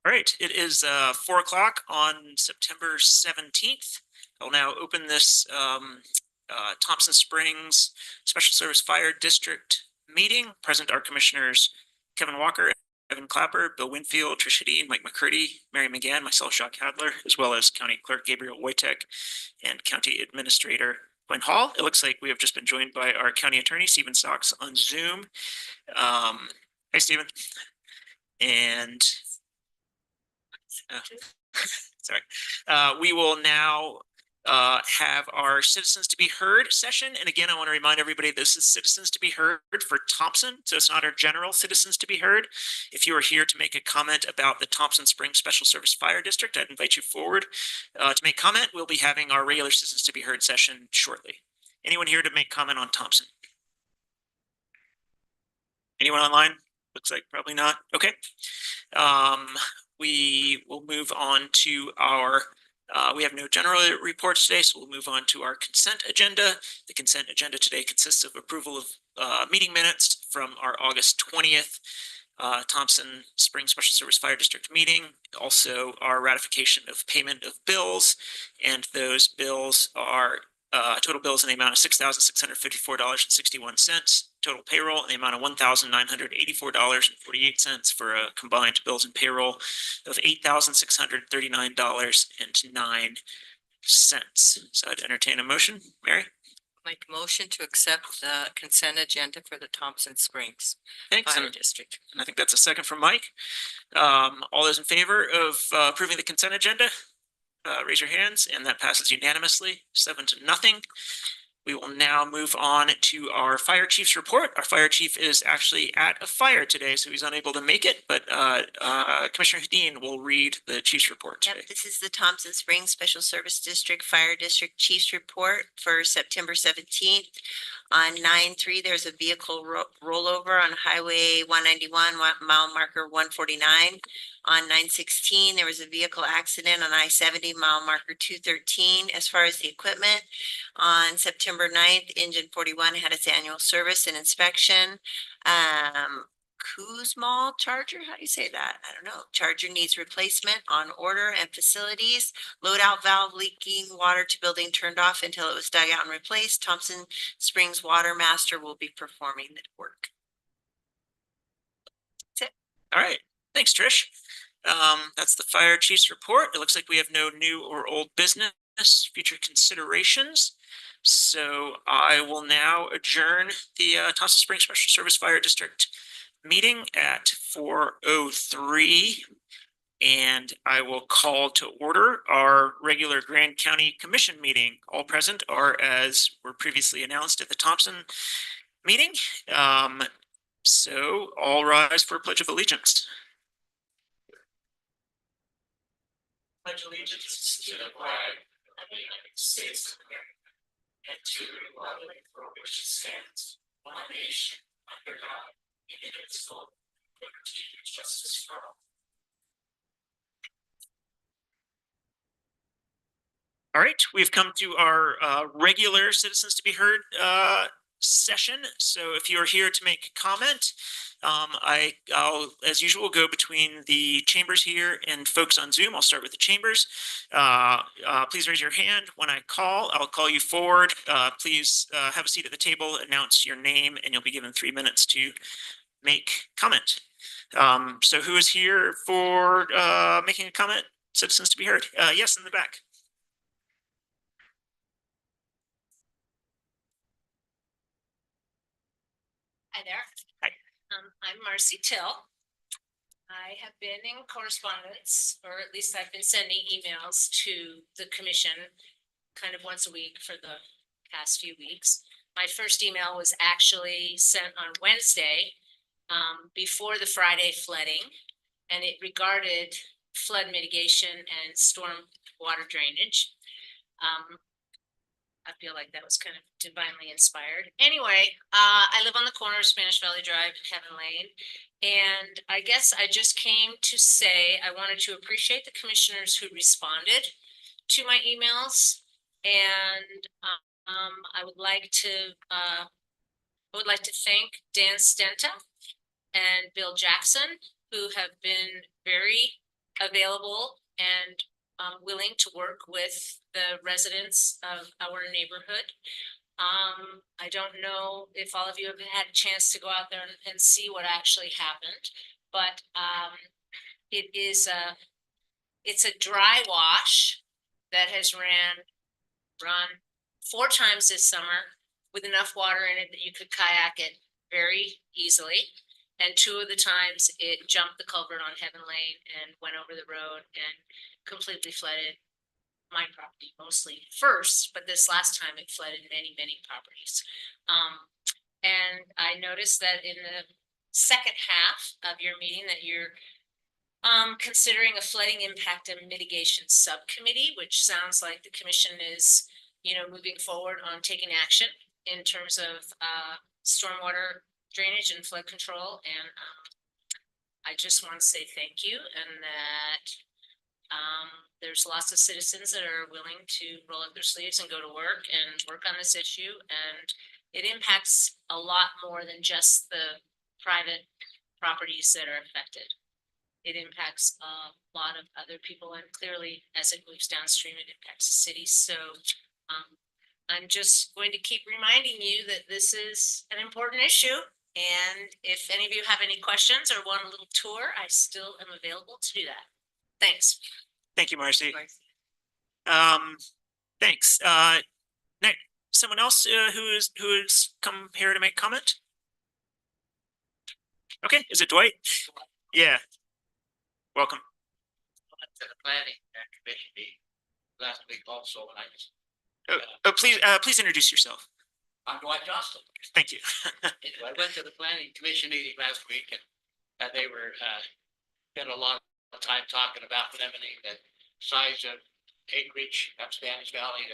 All right, it is 4 o'clock on September 17th. I'll now open this Thompson Springs Special Service Fire District meeting. Present are Commissioners Kevin Walker, Evan Clapper, Bill Winfield, Tricia Dean, Mike McCurdy, Mary McGann, myself, Jacques Hadler, as well as County Clerk Gabriel Wojtek and County Administrator Gwen Hall. It looks like we have just been joined by our County Attorney, Stephen Stocks, on Zoom. Hi, Stephen. And sorry. We will now have our Citizens to be Heard session. And again, I want to remind everybody this is Citizens to be Heard for Thompson. So it's not our general Citizens to be Heard. If you are here to make a comment about the Thompson Springs Special Service Fire District, I'd invite you forward to make comment. We'll be having our regular Citizens to be Heard session shortly. Anyone here to make comment on Thompson? Anyone online? Looks like probably not. Okay. We will move on to our, we have no general reports today, so we'll move on to our consent agenda. The consent agenda today consists of approval of meeting minutes from our August 20th Thompson Springs Special Service Fire District meeting. Also our ratification of payment of bills, and those bills are total bills in the amount of $6,654.61. Total payroll in the amount of $1,984.48 for a combined bills and payroll of $8,639.09. So I'd entertain a motion. Mary? Make a motion to accept the consent agenda for the Thompson Springs Fire District. And I think that's a second from Mike. All those in favor of approving the consent agenda? Raise your hands, and that passes unanimously, 7-0. We will now move on to our fire chief's report. Our fire chief is actually at a fire today, so he's unable to make it, but Commissioner Dean will read the chief's report today. Yep, this is the Thompson Springs Special Service District Fire District Chief's report for September 17th. On 9-3, there's a vehicle rollover on Highway 191, mile marker 149. On 9-16, there was a vehicle accident on I-70, mile marker 213. As far as the equipment, on September 9th, Engine 41 had its annual service and inspection. Kuzmal charger, how do you say that? I don't know. Charger needs replacement on order, and facilities, loadout valve leaking, water to building turned off until it was dug out and replaced. Thompson Springs Water Master will be performing the work. That's it. All right. Thanks, Trish. That's the fire chief's report. It looks like we have no new or old business, future considerations. So I will now adjourn the Thompson Springs Special Service Fire District meeting at 4:03, and I will call to order our regular Grand County Commission meeting. All present are as were previously announced at the Thompson meeting. So all rise for a Pledge of Allegiance. Pledge allegiance to the flag of the United States of America and to the republic for which it stands, one nation under God, indivisible, with liberty and justice for all. All right, we've come to our regular Citizens to be Heard session. So if you're here to make a comment, I'll, as usual, go between the chambers here and folks on Zoom. I'll start with the chambers. Please raise your hand. When I call, I'll call you forward. Please have a seat at the table, announce your name, and you'll be given 3 minutes to make comment. So who is here for making a comment? Citizens to be Heard. Yes, in the back. Hi there. Hi. I'm Marcy Till. I have been in correspondence, or at least I've been sending emails to the commission kind of once a week for the past few weeks. My first email was actually sent on Wednesday before the Friday flooding, and it regarded flood mitigation and storm water drainage. I feel like that was kind of divinely inspired. Anyway, I live on the corner of Spanish Valley Drive and Heaven Lane. And I guess I just came to say I wanted to appreciate the commissioners who responded to my emails. And I would like to thank Dan Stenta and Bill Jackson, who have been very available and willing to work with the residents of our neighborhood. I don't know if all of you have had a chance to go out there and see what actually happened, but it's a dry wash that has run 4 times this summer with enough water in it that you could kayak it very easily. And 2 of the times it jumped the culvert on Heaven Lane and went over the road and completely flooded my property mostly first, but this last time it flooded many, many properties. And I noticed that in the second half of your meeting that you're considering a flooding impact and mitigation subcommittee, which sounds like the commission is, moving forward on taking action in terms of stormwater drainage and flood control. And I just want to say thank you, and that there's lots of citizens that are willing to roll up their sleeves and go to work and work on this issue. And it impacts a lot more than just the private properties that are affected. It impacts a lot of other people, and clearly as it moves downstream, it impacts the city. So I'm just going to keep reminding you that this is an important issue. And if any of you have any questions or want a little tour, I still am available to do that. Thanks. Thank you, Marcy. Thanks. Next, someone else who's come here to make comment? Okay, is it Dwight? Yeah. Welcome. To the planning commission meeting last week also, and Please introduce yourself. I'm Dwight Johnston. Thank you. I went to the planning commission meeting last week, and they were spent a lot of time talking about limiting the size of acreage up Spanish Valley,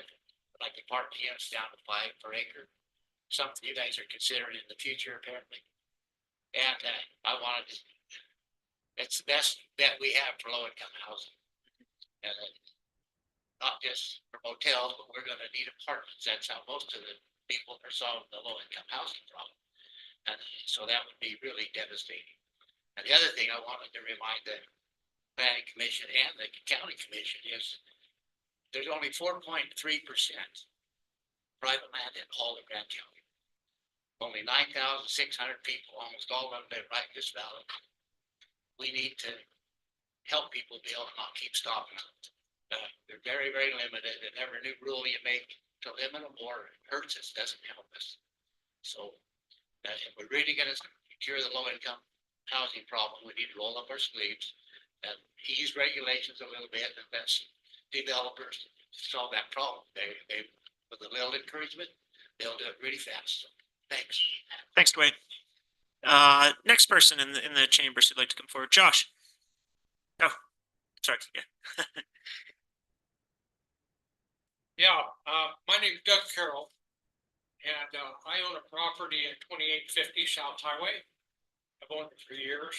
like the park units down to 5 per acre. Something you guys are considering in the future, apparently. And I wanted to. It's the best bet we have for low-income housing. And not just for motels, but we're gonna need apartments. That's how most of the people are solving the low-income housing problem. And so that would be really devastating. And the other thing I wanted to remind the planning commission and the county commission is there's only 4.3% private land in all of Grand County. Only 9,600 people, almost all of them live right in this valley. We need to help people be able to not keep stopping them. They're very, very limited, and every new rule you make to limit them more hurts us, doesn't help us. So if we're really going to cure the low-income housing problem, we need to roll up our sleeves and ease regulations a little bit, and let developers solve that problem. They with a little encouragement, they'll do it really fast. So, thanks. Thanks, Dwight. Next person in the chambers who'd like to come forward, Josh. Oh, sorry. Yeah. Yeah, my name's Doug Carroll, and I own a property at 2850 South Highway. I've owned it for years.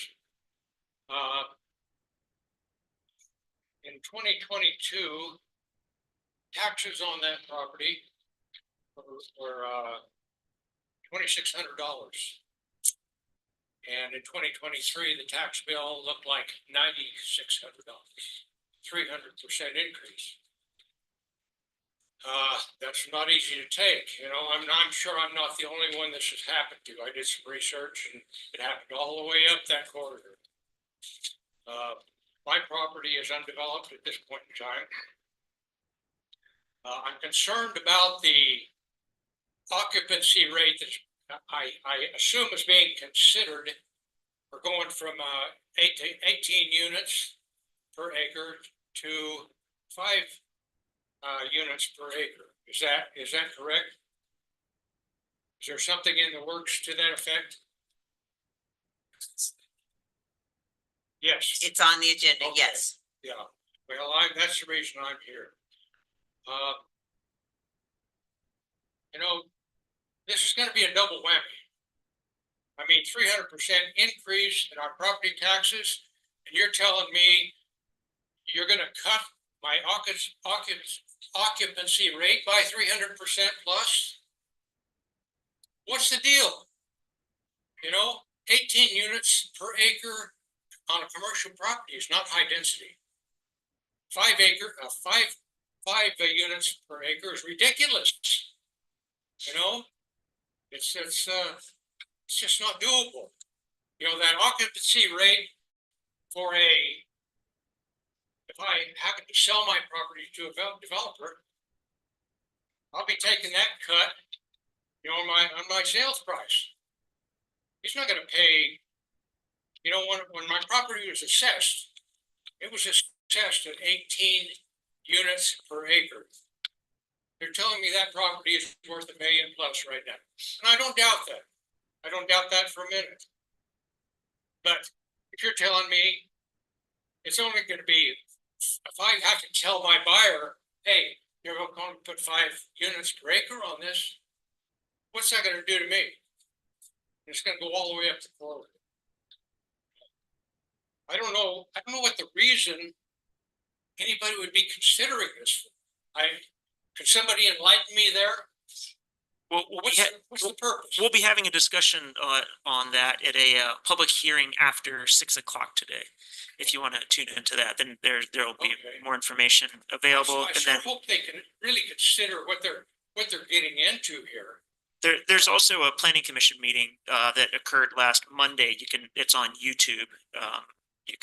In 2022, taxes on that property were $2,600. And in 2023, the tax bill looked like $9,600, 300% increase. That's not easy to take. I'm sure I'm not the only one this has happened to. I did some research, and it happened all the way up that corridor. My property is undeveloped at this point in time. I'm concerned about the occupancy rate that I assume is being considered for going from 18 units per acre to 5 units per acre. Is that correct? Is there something in the works to that effect? Yes. It's on the agenda, Okay. yes. Yeah. Well, that's the reason I'm here. This is going to be a double whammy. I mean, 300% increase in our property taxes, and you're telling me you're going to cut my occupancy rate by 300% plus? What's the deal? 18 units per acre on a commercial property is not high density. 5 acre, five units per acre is ridiculous. You know, it's just not doable. You know, that occupancy rate for if I happen to sell my property to a developer, I'll be taking that cut, you know, on my sales price. He's not gonna pay, you know, when my property was assessed, it was assessed at 18 units per acre. They're telling me that property is worth $1 million plus right now. And I don't doubt that. I don't doubt that for a minute. But if you're telling me it's only gonna be, if I have to tell my buyer, hey, you're going to put 5 units per acre on this, what's that gonna do to me? It's gonna go all the way up to Florida. I don't know what the reason anybody would be considering this for. Could somebody enlighten me there? Well, What's the purpose? we'll be having a discussion on that at a public hearing after 6 o'clock today. If you want to tune into that, then there'll be Okay. more information available. I And sure then hope they can really consider what they're getting into here. there's also a planning commission meeting that occurred last Monday. It's on YouTube. You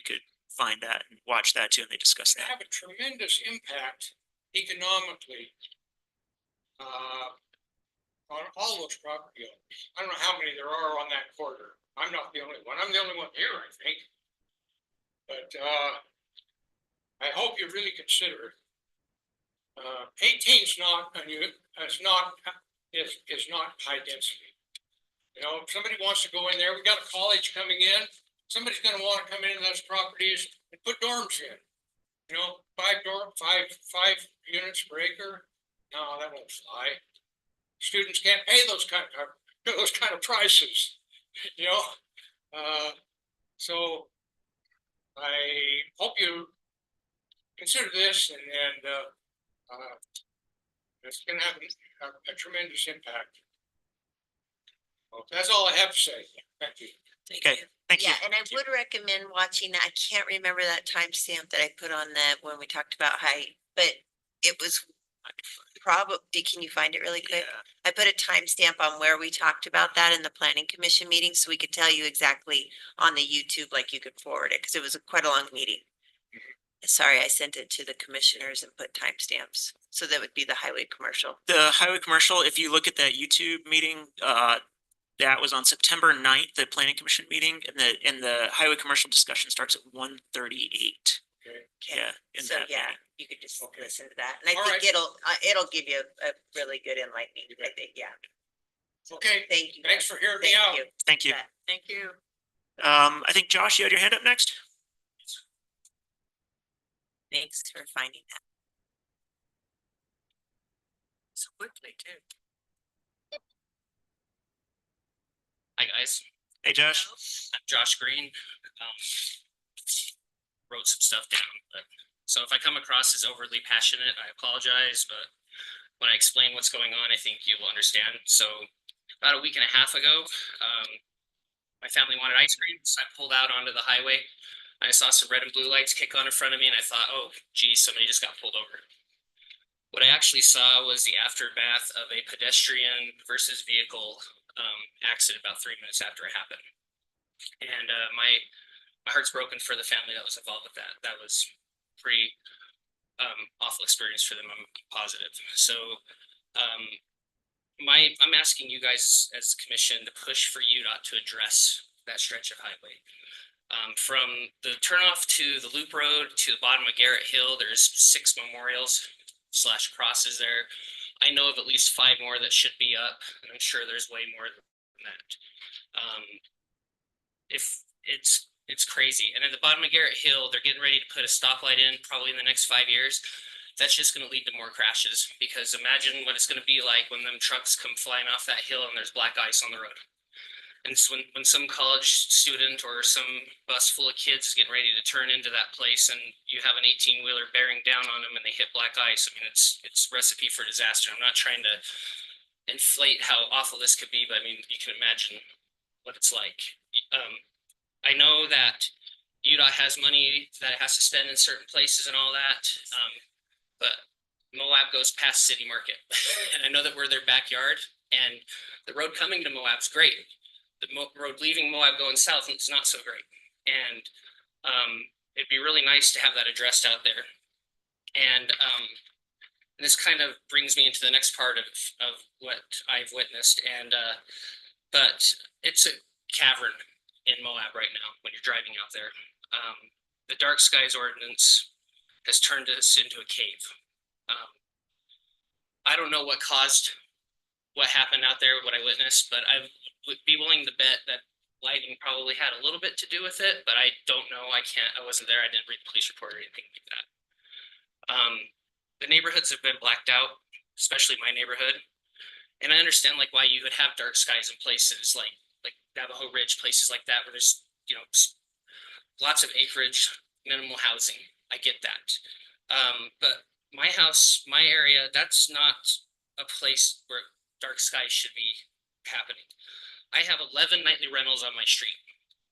could find that and watch that too, and they discuss It that. have a tremendous impact economically on all those property owners. I don't know how many there are on that corridor. I'm not the only one. I'm the only one here, I think. But I hope you really consider it. 18 is not high density. You know, if somebody wants to go in there, we got a college coming in. Somebody's going to want to come into those properties and put dorms in. You know, 5 units per acre. No, that won't fly. Students can't pay those kind of prices. You know, so I hope you consider this, and it's going to have a tremendous impact. Well, that's all I have to say. Thank you. Okay, thank you. Yeah, and I would recommend watching that. I can't remember that timestamp that I put on that when we talked about height, but it was probably, can you find it really quick? I put a timestamp on where we talked about that in the planning commission meeting, so we could tell you exactly on the YouTube, like you could forward it, because it was quite a long meeting. Sorry, I sent it to the commissioners and put timestamps, so that would be the highway commercial. The highway commercial, if you look at that YouTube meeting, that was on September 9th, the planning commission meeting, and the highway commercial discussion starts at 1:38. Okay. Yeah. in So that yeah, meeting. you could just Okay. listen to that, and I All think right. it'll give you a really good enlightening, I think, yeah. Okay. Thank you. Thanks for hearing me Thank out. you. Thank you. Thank you. I think Josh, you had your hand up next? Thanks for finding that. So quickly too. Hi guys, Hey, Josh. I'm Josh Green. Wrote some stuff down, but so if I come across as overly passionate, I apologize, but when I explain what's going on, I think you will understand. So about a week and a half ago, my family wanted ice cream, so I pulled out onto the highway. I saw some red and blue lights kick on in front of me, and I thought, oh, geez, somebody just got pulled over. What I actually saw was the aftermath of a pedestrian versus vehicle accident about 3 minutes after it happened. And my heart's broken for the family that was involved with that. That was pretty awful experience for them, I'm positive. So I'm asking you guys as a commission to push for UDOT to address that stretch of highway. From the turnoff to the loop road to the bottom of Garrett Hill, there's 6 memorials / crosses there. I know of at least 5 more that should be up, and I'm sure there's way more than that. If it's crazy. And at the bottom of Garrett Hill, they're getting ready to put a stoplight in probably in the next 5 years. That's just going to lead to more crashes, because imagine what it's going to be like when them trucks come flying off that hill and there's black ice on the road. And it's when some college student or some bus full of kids is getting ready to turn into that place, and you have an 18-wheeler bearing down on them and they hit black ice. I mean, it's recipe for disaster. I'm not trying to inflate how awful this could be, but I mean, you can imagine what it's like. I know that UDOT has money that it has to spend in certain places and all that. But Moab goes past City Market. And I know that we're their backyard, and the road coming to Moab's great. The road leaving Moab going south is not so great. And it'd be really nice to have that addressed out there. And this kind of brings me into the next part of what I've witnessed. And but it's a cavern in Moab right now when you're driving out there. The dark skies ordinance has turned us into a cave. I don't know what caused what happened out there, what I witnessed, but I would be willing to bet that lighting probably had a little bit to do with it, but I don't know. I wasn't there. I didn't read the police report or anything like that. The neighborhoods have been blacked out, especially my neighborhood. And I understand like why you would have dark skies in places like Navajo Ridge, places like that, where there's, lots of acreage, minimal housing. I get that. But my house, my area, that's not a place where dark skies should be happening. I have 11 nightly rentals on my street.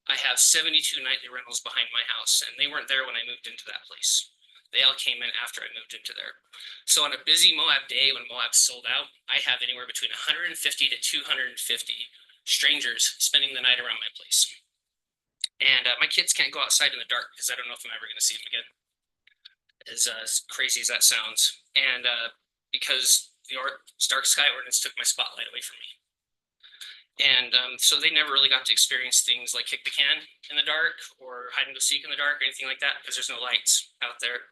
I have 72 nightly rentals behind my house, and they weren't there when I moved into that place. They all came in after I moved into there. So on a busy Moab day when Moab's sold out, I have anywhere between 150 to 250 strangers spending the night around my place. And my kids can't go outside in the dark because I don't know if I'm ever going to see them again. As crazy as that sounds. And because the dark sky ordinance took my spotlight away from me. And so they never really got to experience things like kick the can in the dark or hide and go seek in the dark or anything like that because there's no lights out there.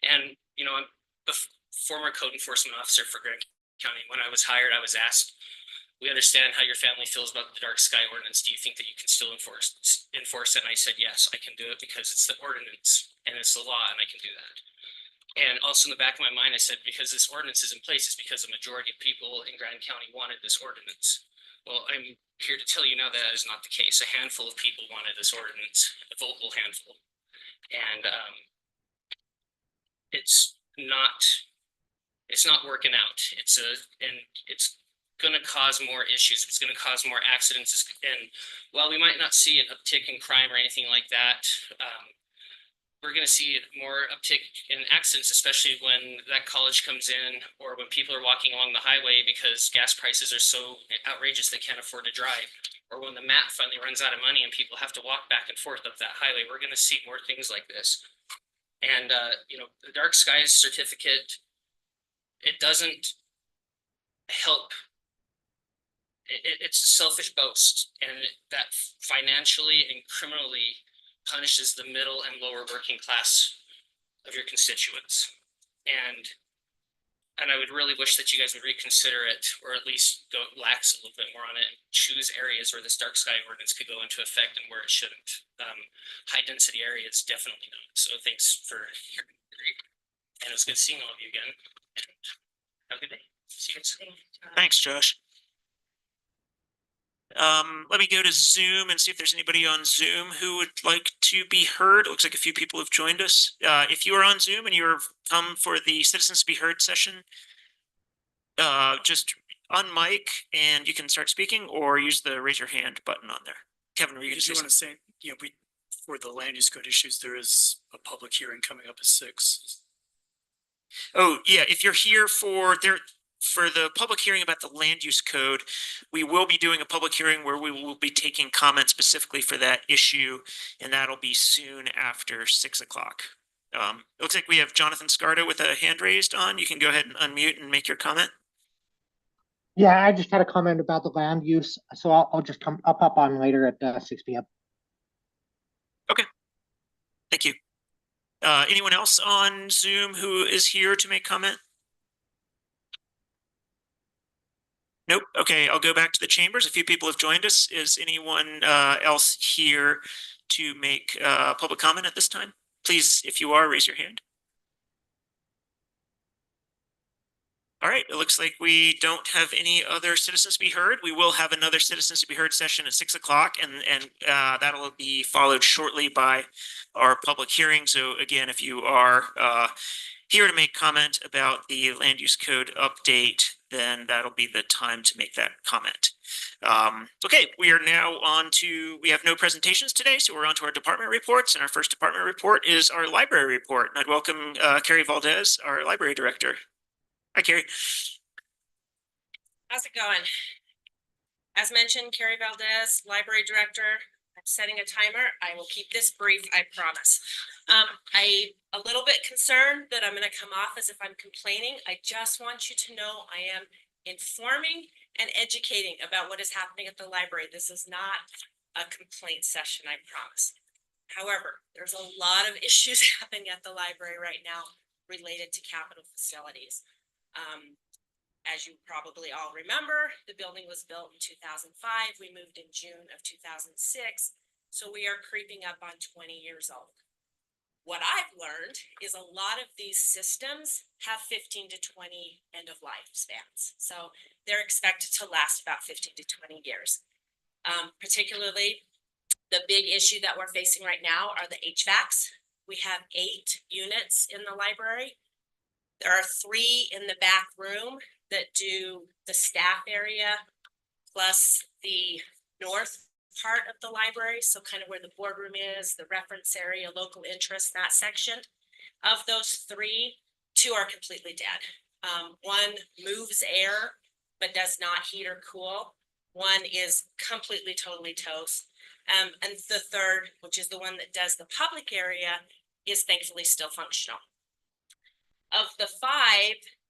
And, I'm a former code enforcement officer for Grand County. When I was hired, I was asked, we understand how your family feels about the dark sky ordinance. Do you think that you can still enforce it? And I said, yes, I can do it because it's the ordinance and it's the law and I can do that. And also in the back of my mind, I said, because this ordinance is in place, it's because the majority of people in Grand County wanted this ordinance. Well, I'm here to tell you now that is not the case. A handful of people wanted this ordinance, a vocal handful. And it's not working out. It's going to cause more issues. It's going to cause more accidents. And while we might not see an uptick in crime or anything like that, we're going to see more uptick in accidents, especially when that college comes in or when people are walking along the highway because gas prices are so outrageous they can't afford to drive. Or when the MAP finally runs out of money and people have to walk back and forth up that highway, we're going to see more things like this. And, the dark skies certificate, it doesn't help. It's a selfish boast, and that financially and criminally punishes the middle and lower working class of your constituents. And I would really wish that you guys would reconsider it, or at least go lax a little bit more on it and choose areas where this dark sky ordinance could go into effect and where it shouldn't. High density areas, definitely not. So thanks for hearing. And it was good seeing all of you again. And have a good day. See you guys. Thanks, Josh. Let me go to Zoom and see if there's anybody on Zoom who would like to be heard. It looks like a few people have joined us. If you are on Zoom and you're come for the Citizens to be Heard session, just unmic and you can start speaking or use the raise your hand button on there. Kevin, were you going to Did say you want something? to say, for the land use code issues, there is a public hearing coming up at 6. Oh, yeah, if you're here for the public hearing about the land use code, we will be doing a public hearing where we will be taking comments specifically for that issue, and that'll be soon after 6 o'clock. It looks like we have Jonathan Scardo with a hand raised on. You can go ahead and unmute and make your comment. Yeah, I just had a comment about the land use, so I'll pop on later at 6 p.m. Thank you. Anyone else on Zoom who is here to make comment? Nope. Okay, I'll go back to the chambers. A few people have joined us. Is anyone else here to make public comment at this time? Please, if you are, raise your hand. All right, it looks like we don't have any other citizens to be heard. We will have another citizens to be heard session at 6 o'clock, and that'll be followed shortly by our public hearing. So again, if you are here to make comment about the land use code update, then that'll be the time to make that comment. Okay, we are now we have no presentations today, so we're on to our department reports. And our first department report is our library report. And I'd welcome Carrie Valdez, our library director. Hi, Carrie. How's it going? As mentioned, Carrie Valdez, Library Director. I'm setting a timer. I will keep this brief, I promise. I'm a little bit concerned that I'm going to come off as if I'm complaining. I just want you to know I am informing and educating about what is happening at the library. This is not a complaint session, I promise. However, there's a lot of issues happening at the library right now related to capital facilities. As you probably all remember, the building was built in 2005. We moved in June of 2006. So we are creeping up on 20 years old. What I've learned is a lot of these systems have 15 to 20 end of life spans. So they're expected to last about 15 to 20 years. Particularly, the big issue that we're facing right now are the HVACs. We have 8 units in the library. There are 3 in the back room that do the staff area plus the north part of the library. So kind of where the boardroom is, the reference area, local interest, that section. Of those 3, 2 are completely dead. 1 moves air, but does not heat or cool. 1 is completely, totally toast. And the 3rd, which is the one that does the public area, is thankfully still functional. Of the 5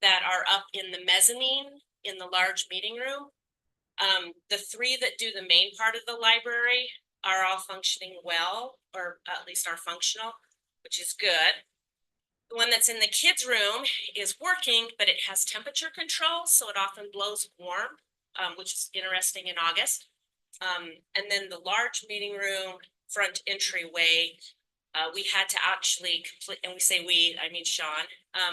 that are up in the mezzanine in the large meeting room, the 3 that do the main part of the library are all functioning well, or at least are functional, which is good. The one that's in the kids' room is working, but it has temperature control, so it often blows warm, which is interesting in August. And then the large meeting room front entryway, we had to actually complete, and we say we, I mean Sean,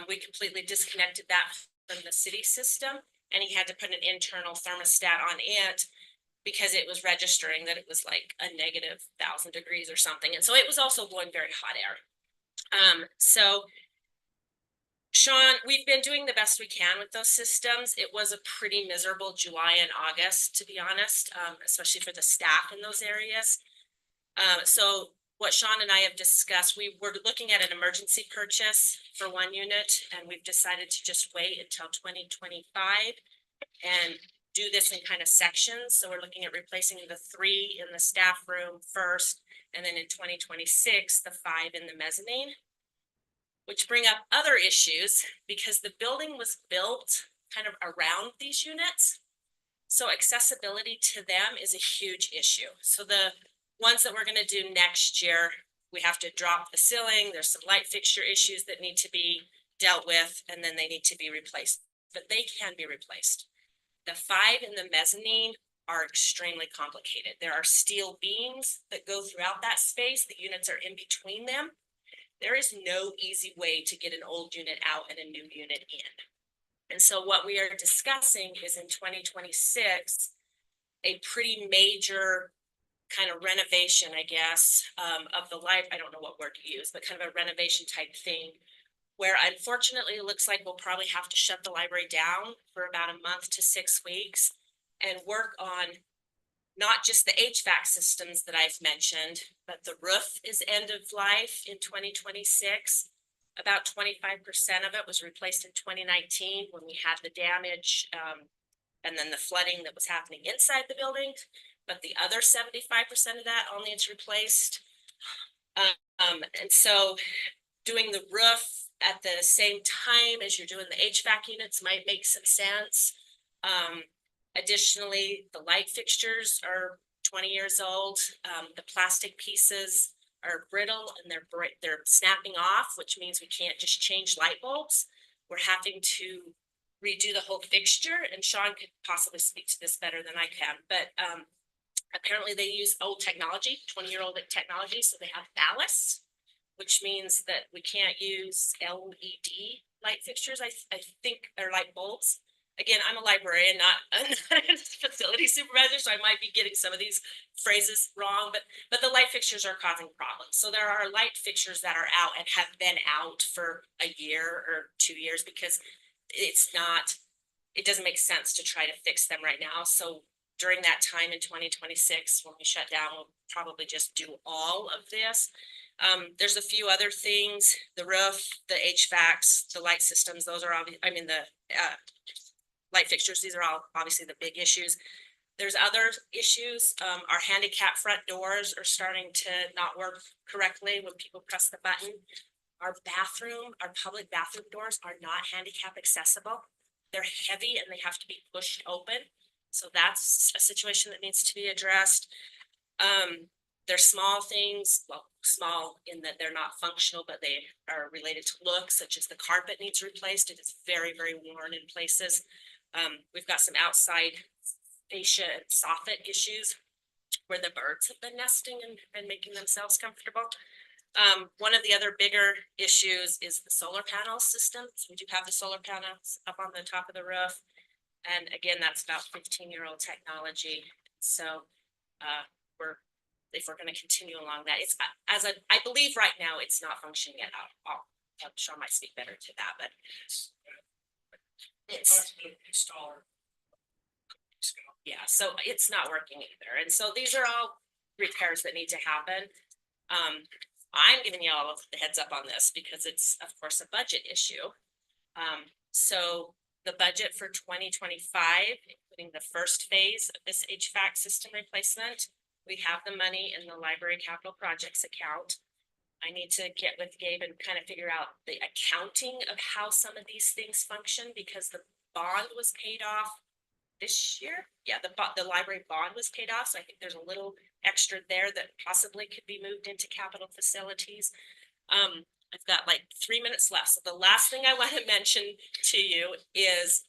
we completely disconnected that from the city system, and he had to put an internal thermostat on it because it was registering that it was like a negative 1,000 degrees or something. And so it was also blowing very hot air. So Sean, we've been doing the best we can with those systems. It was a pretty miserable July and August, to be honest, especially for the staff in those areas. So what Sean and I have discussed, we were looking at an emergency purchase for 1 unit, and we've decided to just wait until 2025 and do this in kind of sections. So we're looking at replacing the 3 in the staff room first, and then in 2026, the 5 in the mezzanine, which bring up other issues because the building was built kind of around these units. So accessibility to them is a huge issue. So the ones that we're going to do next year, we have to drop the ceiling. There's some light fixture issues that need to be dealt with, and then they need to be replaced, but they can be replaced. The 5 in the mezzanine are extremely complicated. There are steel beams that go throughout that space. The units are in between them. There is no easy way to get an old unit out and a new unit in. And so what we are discussing is in 2026, a pretty major kind of renovation, I guess, of the life. I don't know what word to use, but kind of a renovation type thing where unfortunately it looks like we'll probably have to shut the library down for about a month to 6 weeks and work on not just the HVAC systems that I've mentioned, but the roof is end of life in 2026. About 25% of it was replaced in 2019 when we had the damage and then the flooding that was happening inside the building. But the other 75% of that all needs replaced. And so doing the roof at the same time as you're doing the HVAC units might make some sense. Additionally, the light fixtures are 20 years old. The plastic pieces are brittle and they're snapping off, which means we can't just change light bulbs. We're having to redo the whole fixture, and Sean could possibly speak to this better than I can, but apparently they use old technology, 20-year-old technology, so they have ballast, which means that we can't use LED light fixtures, I think, or light bulbs. Again, I'm a librarian, not a facility supervisor, so I might be getting some of these phrases wrong, but the light fixtures are causing problems. So there are light fixtures that are out and have been out for a year or 2 years because it's it doesn't make sense to try to fix them right now. So during that time in 2026, when we shut down, we'll probably just do all of this. There's a few other things, the roof, the HVACs, the light systems, those are the light fixtures, these are all obviously the big issues. There's other issues. Our handicap front doors are starting to not work correctly when people press the button. Our public bathroom doors are not handicap accessible. They're heavy and they have to be pushed open. So that's a situation that needs to be addressed. There's small things, well, small in that they're not functional, but they are related to look, such as the carpet needs replaced. It is very, very worn in places. We've got some outside fascia and soffit issues where the birds have been nesting and making themselves comfortable. One of the other bigger issues is the solar panel systems. We do have the solar panels up on the top of the roof. And again, that's about 15-year-old technology. So if we're going to continue along that, I believe right now it's not functioning at all. I'm sure I might speak better to that, but yeah, so it's not working either. And so these are all repairs that need to happen. I'm giving you all of the heads up on this because it's of course a budget issue. So the budget for 2025, including the first phase of this HVAC system replacement, we have the money in the library capital projects account. I need to get with Gabe and kind of figure out the accounting of how some of these things function because the bond was paid off this year. Yeah, the library bond was paid off. So I think there's a little extra there that possibly could be moved into capital facilities. I've got like 3 minutes left. So the last thing I want to mention to you is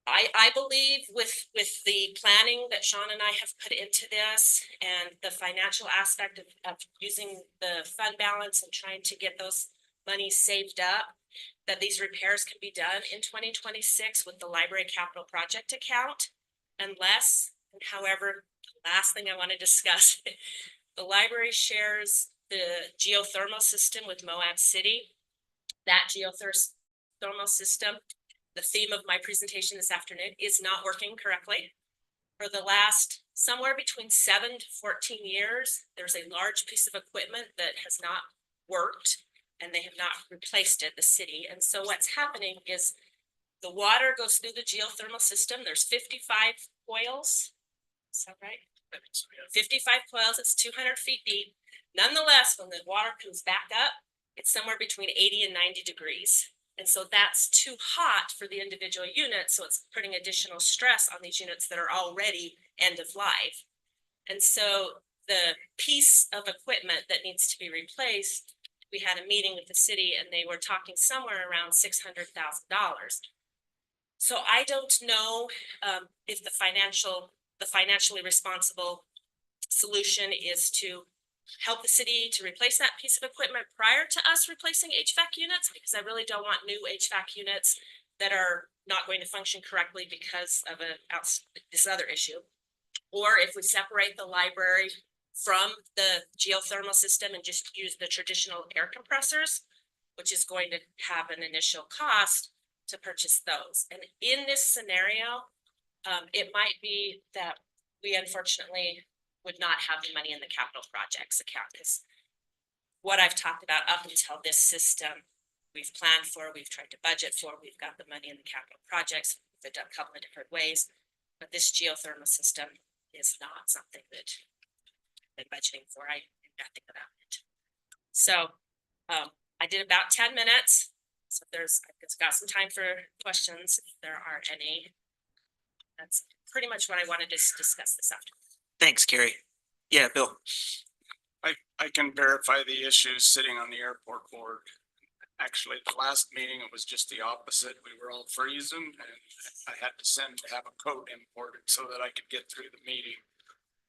I believe with the planning that Sean and I have put into this and the financial aspect of using the fund balance and trying to get those monies saved up, that these repairs can be done in 2026 with the library capital project account, unless, and however, the last thing I want to discuss, the library shares the geothermal system with Moab City. That geothermal system, the theme of my presentation this afternoon, is not working correctly. For the last somewhere between 7 to 14 years, there's a large piece of equipment that has not worked and they have not replaced it, the city. And so what's happening is the water goes through the geothermal system. There's 55 coils. Is that right? 55 coils, it's 200 feet deep. Nonetheless, when the water comes back up, it's somewhere between 80 and 90 degrees. And so that's too hot for the individual units. So it's putting additional stress on these units that are already end of life. And so the piece of equipment that needs to be replaced, we had a meeting with the city and they were talking somewhere around $600,000. So I don't know if the financially responsible solution is to help the city to replace that piece of equipment prior to us replacing HVAC units, because I really don't want new HVAC units that are not going to function correctly because of this other issue. Or if we separate the library from the geothermal system and just use the traditional air compressors, which is going to have an initial cost to purchase those. And in this scenario, it might be that we unfortunately would not have the money in the capital projects account, because what I've talked about up until this system, we've planned for, we've tried to budget for, we've got the money in the capital projects, we've done a couple of different ways, but this geothermal system is not something that I've been budgeting for. I knew nothing about it. So I did about 10 minutes. So I've got some time for questions if there are any. That's pretty much what I wanted to discuss this afternoon. Thanks, Carrie. Yeah, Bill. I can verify the issues sitting on the airport board. Actually, the last meeting, it was just the opposite. We were all freezing and I had to have a coat imported so that I could get through the meeting.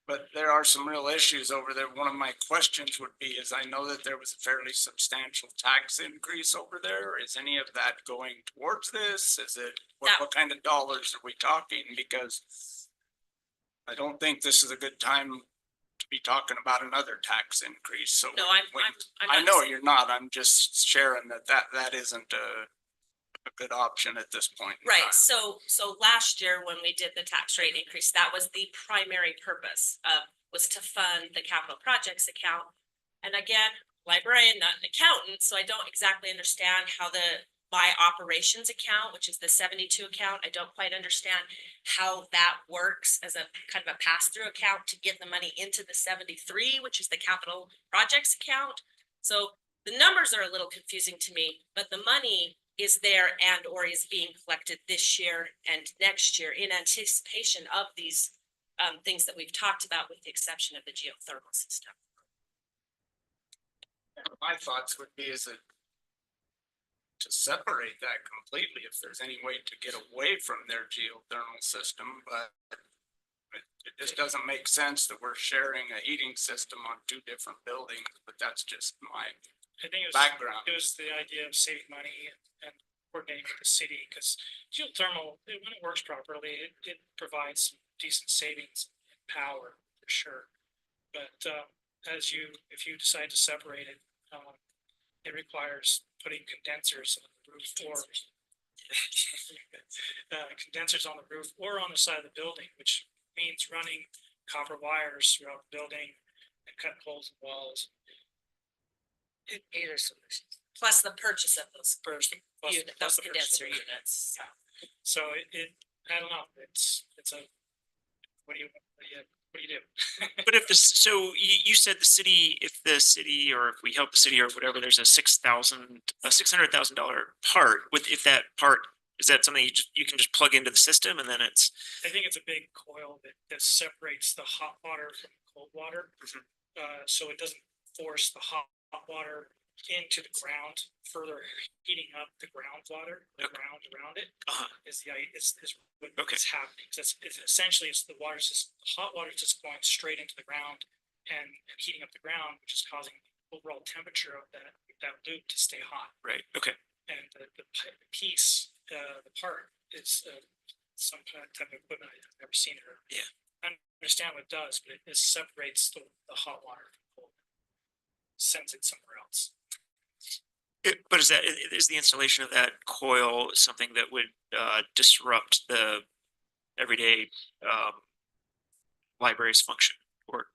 But there are some real issues over there. One of my questions would be, is I know that there was a fairly substantial tax increase over there. Is any of that going towards this? Is it, what kind of dollars are we talking? Because I don't think this is a good time to be talking about another tax increase. So no, I know you're not. I'm just sharing that isn't a a good option at this point. in Right, time. so last year when we did the tax rate increase, that was the primary purpose was to fund the capital projects account. And again, librarian, not an accountant, so I don't exactly understand how my operations account, which is the 72 account, I don't quite understand how that works as a kind of a pass-through account to get the money into the 73, which is the capital projects account. So the numbers are a little confusing to me, but the money is there and or is being collected this year and next year in anticipation of these things that we've talked about, with the exception of the geothermal system. My thoughts would be is that to separate that completely, if there's any way to get away from their geothermal system, but it just doesn't make sense that we're sharing a heating system on two different buildings, but that's just my I think background. it was the idea of saving money and coordinating with the city, because geothermal, when it works properly, it provides some decent savings in power for sure. But if you decide to separate it, it requires putting condensers on the roof or condensers on the roof or on the side of the building, which means running copper wires throughout the building and cutting holes in walls. Either solution. Plus the purchase of those First, those condenser units. So I don't know, it's a, what do you do? But if this, so you said the city, if the city, or if we help the city or whatever, there's a $600,000 part with, if that part, is that something you can just plug into the system and then it's? I think it's a big coil that separates the hot water from the cold water. So it doesn't force the hot water into the ground, further heating up the groundwater, the ground around it. Is what Okay. is happening. So it's essentially the water just, hot water just going straight into the ground and heating up the ground, which is causing the overall temperature of that loop to stay hot. Right, okay. And the piece, the part is some kind of type of equipment I've never seen it. Yeah. I understand what it does, but it separates the hot water from cold, sends it somewhere else. But is the installation of that coil something that would disrupt the everyday library's function, or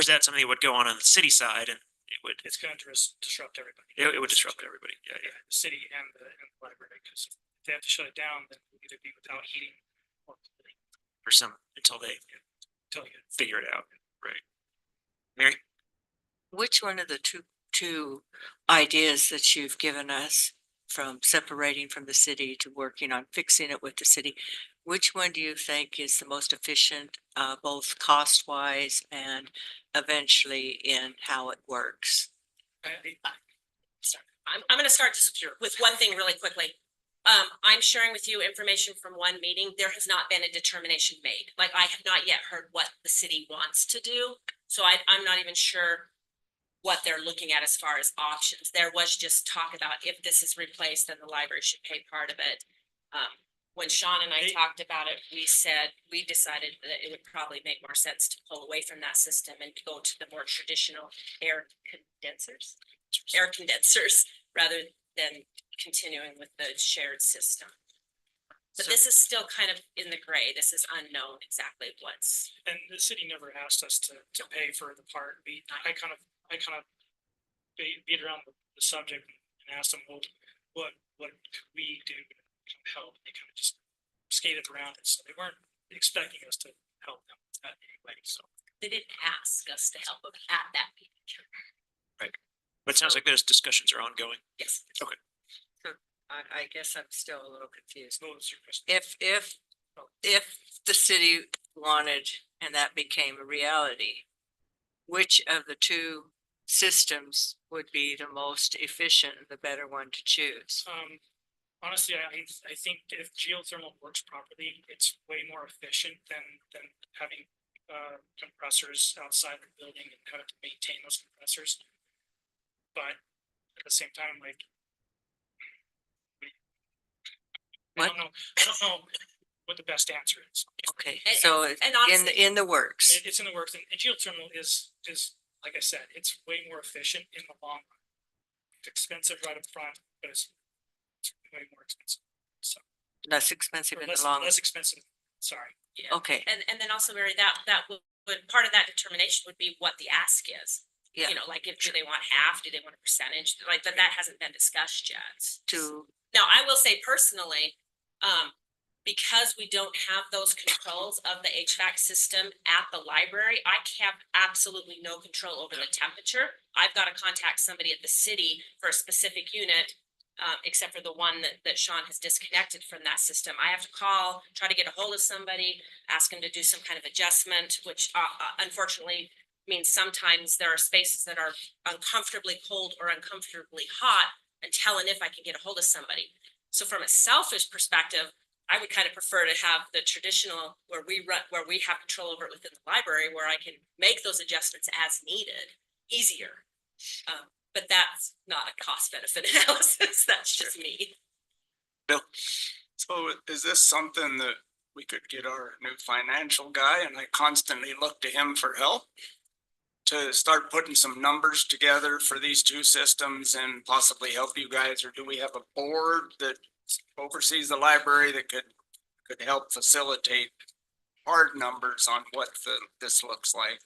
is that something that would go on the city side and it would? It's going to disrupt everybody. It would disrupt everybody. Yeah. The city and the library, because if they have to shut it down, then we'll either be without heating or cooling For some until they until you figure it out. Right. Mary? Which one of the two ideas that you've given us, from separating from the city to working on fixing it with the city, which one do you think is the most efficient, both cost wise and eventually in how it works? I'm going to start with one thing really quickly. I'm sharing with you information from one meeting. There has not been a determination made. Like, I have not yet heard what the city wants to do. So I'm not even sure what they're looking at as far as options. There was just talk about if this is replaced, then the library should pay part of it. When Sean and I talked about it, we decided that it would probably make more sense to pull away from that system and go to the more traditional air condensers rather than continuing with the shared system. But this is still kind of in the gray. This is unknown exactly what's. And the city never asked us to pay for the part. I kind of beat around the subject and asked them, well, what could we do to help? They kind of just skated around it, so they weren't expecting us to help them with that anyway. So They didn't ask us to help them at that meeting. Right. But it sounds like those discussions are ongoing. Yes. Okay. I guess I'm still a little confused. what was your question? If the city wanted and that became a reality, which of the two systems would be the most efficient and the better one to choose? Honestly, I think if geothermal works properly, it's way more efficient than having compressors outside the building and having to maintain those compressors. But at the same time, like, I don't know what the best answer is. Okay, And- so and it's honestly- in the works. It's in the works, and geothermal is, like I said, it's way more efficient in the long run. It's expensive right up front, but it's way more expensive. So, Less expensive or in the less, long. less expensive, sorry. Yeah. Okay, And then also, Mary, that would, part of that determination would be what the ask is. yeah, You know, like if, do they want half, do they want a percentage, like, but that hasn't been discussed yet. to, Now, I will say personally, because we don't have those controls of the HVAC system at the library, I have absolutely no control over the temperature. I've got to contact somebody at the city for a specific unit, except for the one that Sean has disconnected from that system. I have to call, try to get a hold of somebody, ask them to do some kind of adjustment, which unfortunately means sometimes there are spaces that are uncomfortably cold or uncomfortably hot until and if I can get a hold of somebody. So from a selfish perspective, I would kind of prefer to have the traditional where we have control over it within the library, where I can make those adjustments as needed, easier. But that's not a cost benefit analysis. That's just me. So is this something that we could get our new financial guy, and I constantly look to him for help, to start putting some numbers together for these two systems and possibly help you guys? Or do we have a board that oversees the library that could help facilitate hard numbers on what this looks like?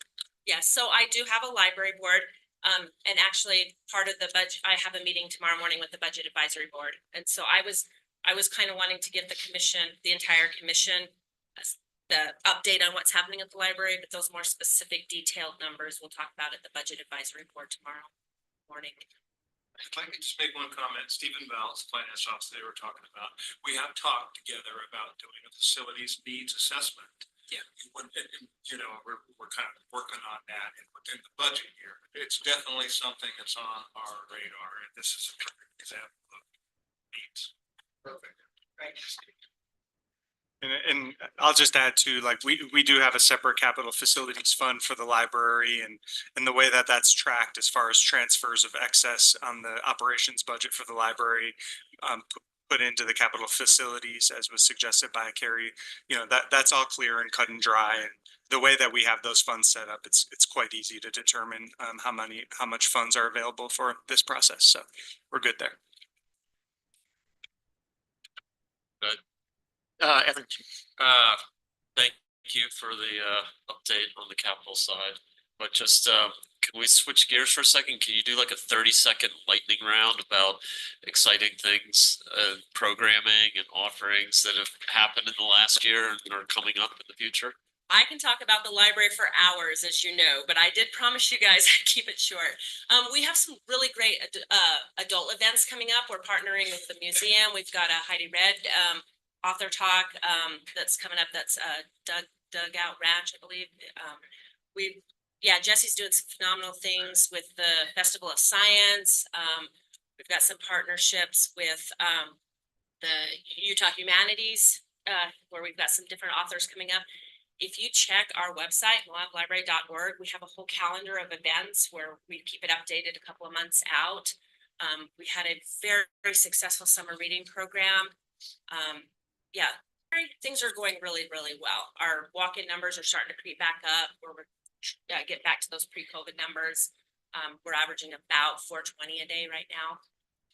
Yes, so I do have a library board. And actually part of the budget, I have a meeting tomorrow morning with the budget advisory board. And so I was kind of wanting to give the commission, the entire commission, the update on what's happening at the library, but those more specific detailed numbers we'll talk about at the budget advisory board tomorrow morning. If I could just make one comment, Stephen Bell's finance officer, they were talking about, we have talked together about doing a facilities needs assessment. Yeah. And, you know, we're kind of working on that and within the budget year. It's definitely something that's on our radar, and this is a perfect example of needs. Perfect. Thank you, Steve. And I'll just add to, like, we do have a separate capital facilities fund for the library, and the way that that's tracked as far as transfers of excess on the operations budget for the library, put into the capital facilities, as was suggested by Carrie, you know, that's all clear and cut and dry. And the way that we have those funds set up, it's quite easy to determine how much funds are available for this process. So we're good there. Evan. Thank you for the update on the capital side, but just can we switch gears for a second? Can you do like a 30-second lightning round about exciting things, programming and offerings that have happened in the last year and are coming up in the future? I can talk about the library for hours, as you know, but I did promise you guys I'd keep it short. We have some really great adult events coming up. We're partnering with the museum. We've got a Heidi Red author talk that's coming up. That's Dugout Ranch, I believe. Jesse's doing some phenomenal things with the Festival of Science. We've got some partnerships with the Utah Humanities, where we've got some different authors coming up. If you check our website, moablibrary.org, we have a whole calendar of events where we keep it updated a couple of months out. We had a very, very successful summer reading program. Things are going really, really well. Our walk-in numbers are starting to creep back up, where we're get back to those pre-COVID numbers. We're averaging about 420 a day right now,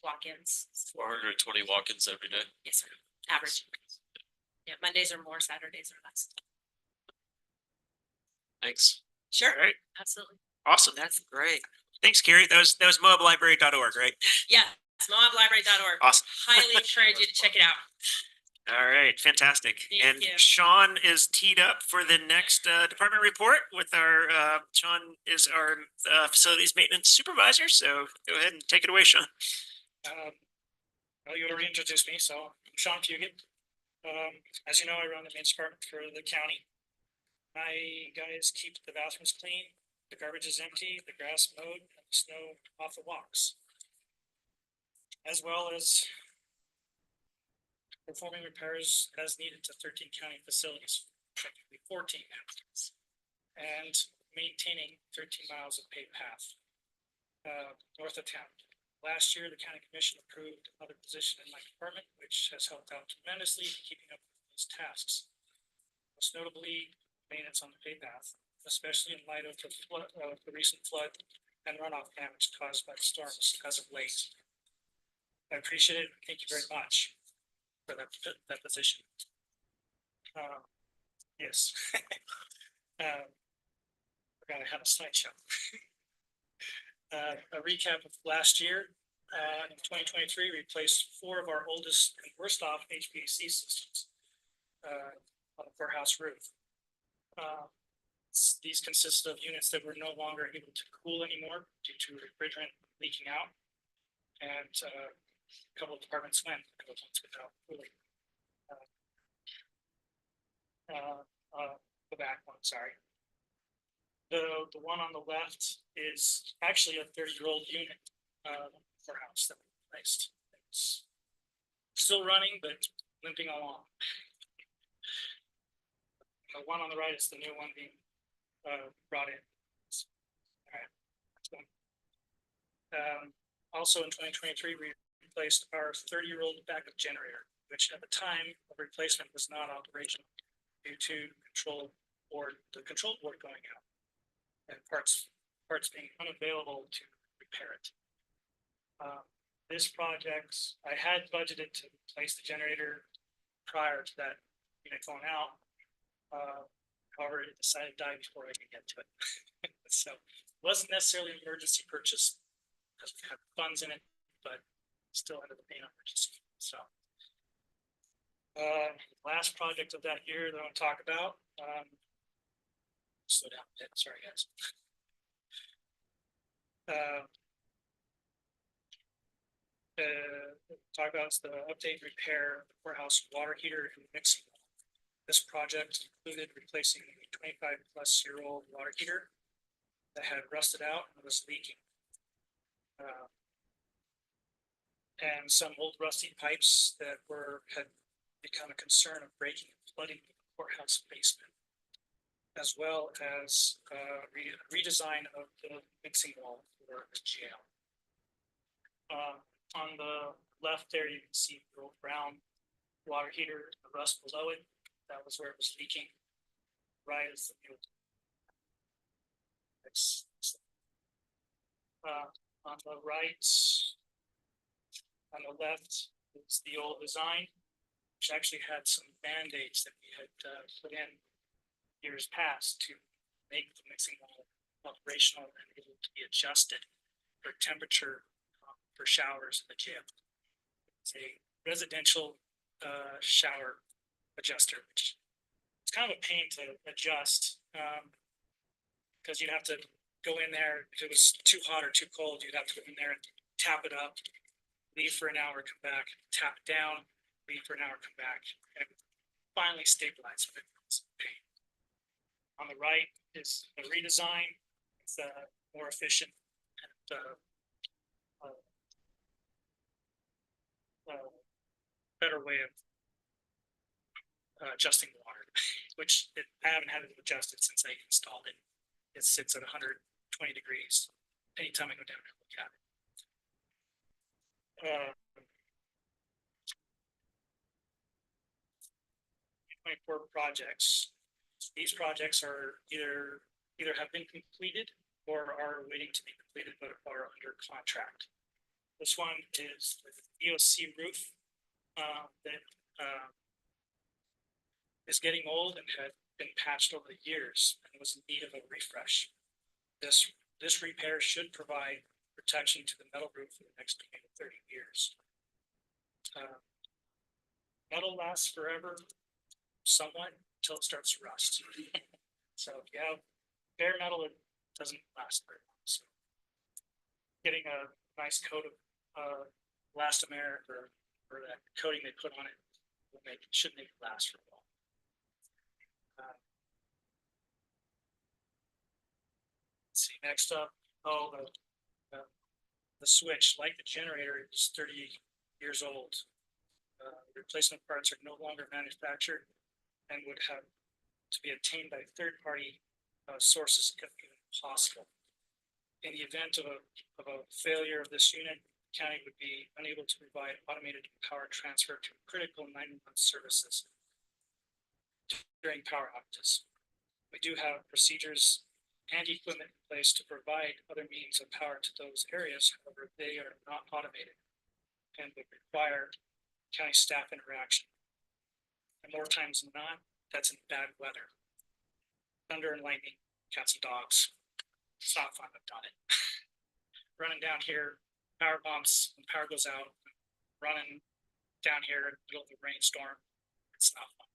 walk-ins. 420 walk-ins every day. Yes, sir. Average. Yeah, Mondays are more, Saturdays are less. Thanks. Sure. All right. Absolutely. Awesome. that's great. Thanks, Carrie. That was moablibrary.org, right? Yeah, it's moablibrary.org. Awesome. Highly encourage you to check it out. All right, fantastic. Thank And you. Sean is teed up for the next department report with our, Sean is our facilities maintenance supervisor. So go ahead and take it away, Sean. Well, you already introduced me, so I'm Sean Fugit. As you know, I run the maintenance department for the county. My guys keep the bathrooms clean, the garbage is empty, the grass mowed, and the snow off the walks. As well as performing repairs as needed to 13 county facilities, technically 14 bathrooms, and maintaining 13 miles of paved path north of town. Last year, the county commission approved another position in my department, which has helped out tremendously in keeping up with those tasks. Most notably, maintenance on the paved path, especially in light of the recent flood and runoff damage caused by the storms as of late. I appreciate it. Thank you very much for that position. Yes. Forgot I had a slideshow. A recap of last year, in 2023, we replaced 4 of our oldest and worst off HVAC systems on the courthouse roof. These consist of units that were no longer able to cool anymore due to refrigerant leaking out. And a couple of departments went a couple of months without cooling. The back one, sorry. The one on the left is actually a 30-year-old unit for a house that we replaced. It's still running, but limping along. The one on the right is the new one being brought in. All right. Also in 2023, we replaced our 30-year-old backup generator, which at the time of replacement was not operational due to the control board going out and parts being unavailable to repair it. This project, I had budgeted to replace the generator prior to that unit going out. However, it decided to die before I could get to it. So it wasn't necessarily an emergency purchase because we had funds in it, but still ended up being an emergency. So last project of that year that I want to talk about. Slow down a bit, sorry guys. Talk about the update repair of the courthouse water heater and mixing bowl. This project included replacing a 25-plus-year-old water heater that had rusted out and was leaking. And some old rusty pipes that had become a concern of breaking and flooding the courthouse basement, as well as redesign of the mixing wall for the jail. On the left there, you can see the old brown water heater, the rust below it. That was where it was leaking. Right as the new. On the right, on the left is the old design, which actually had some band-aids that we had put in years past to make the mixing wall operational and able to be adjusted for temperature for showers in the jail. It's a residential shower adjuster, which it's kind of a pain to adjust because you'd have to go in there. If it was too hot or too cold, you'd have to go in there and tap it up, leave for an hour, come back, tap it down, leave for an hour, come back, and finally stabilize it. It's a pain. On the right is a redesign. It's more efficient and better way of adjusting the water, which I haven't had it adjusted since I installed it. It sits at 120 degrees anytime I go down and look at it. 24 projects. These projects are either have been completed or are waiting to be completed, but are under contract. This one is the EOC roof that is getting old and had been patched over the years and was in need of a refresh. This repair should provide protection to the metal roof for the next 20 to 30 years. Metal lasts forever, somewhat, until it starts to rust. So if you have bare metal, it doesn't last very long. So getting a nice coat of elastomeric or that coating they put on it should make it last for a while. Let's see, next up, the switch, like the generator, is 30 years old. Replacement parts are no longer manufactured and would have to be obtained by third-party sources if even possible. In the event of a failure of this unit, the county would be unable to provide automated power transfer to critical 911 services during power outages. We do have procedures and equipment in place to provide other means of power to those areas, however, they are not automated. and would require county staff interaction. And more times than not, that's in bad weather. Thunder and lightning, cats and dogs. It's not fun, I've done it. Running down here, power bumps, when power goes out, running down here in the middle of the rainstorm, it's not fun.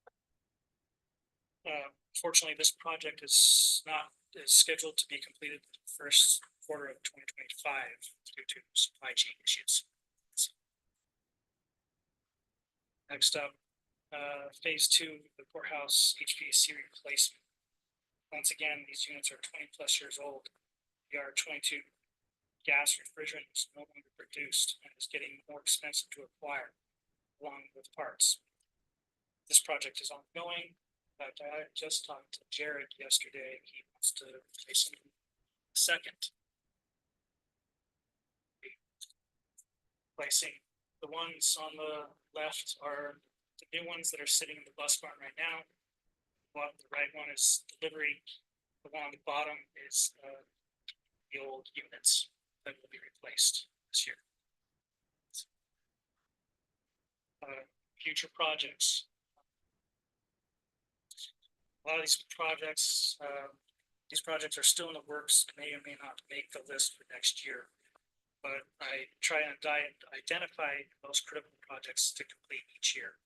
Fortunately, this project is scheduled to be completed the first quarter of 2025 due to supply chain issues. Next up, phase 2 of the courthouse HVAC replacement. Once again, these units are 20 plus years old. The R22 gas refrigerant is no longer produced and is getting more expensive to acquire, along with parts. This project is ongoing, but I just talked to Jared yesterday. He wants to replace them second. Replacing the ones on the left are the new ones that are sitting in the bus barn right now. The right one is delivery. The one on the bottom is the old units that will be replaced this year. Future projects. A lot of these projects are still in the works, may or may not make the list for next year. But I try and identify the most critical projects to complete each year.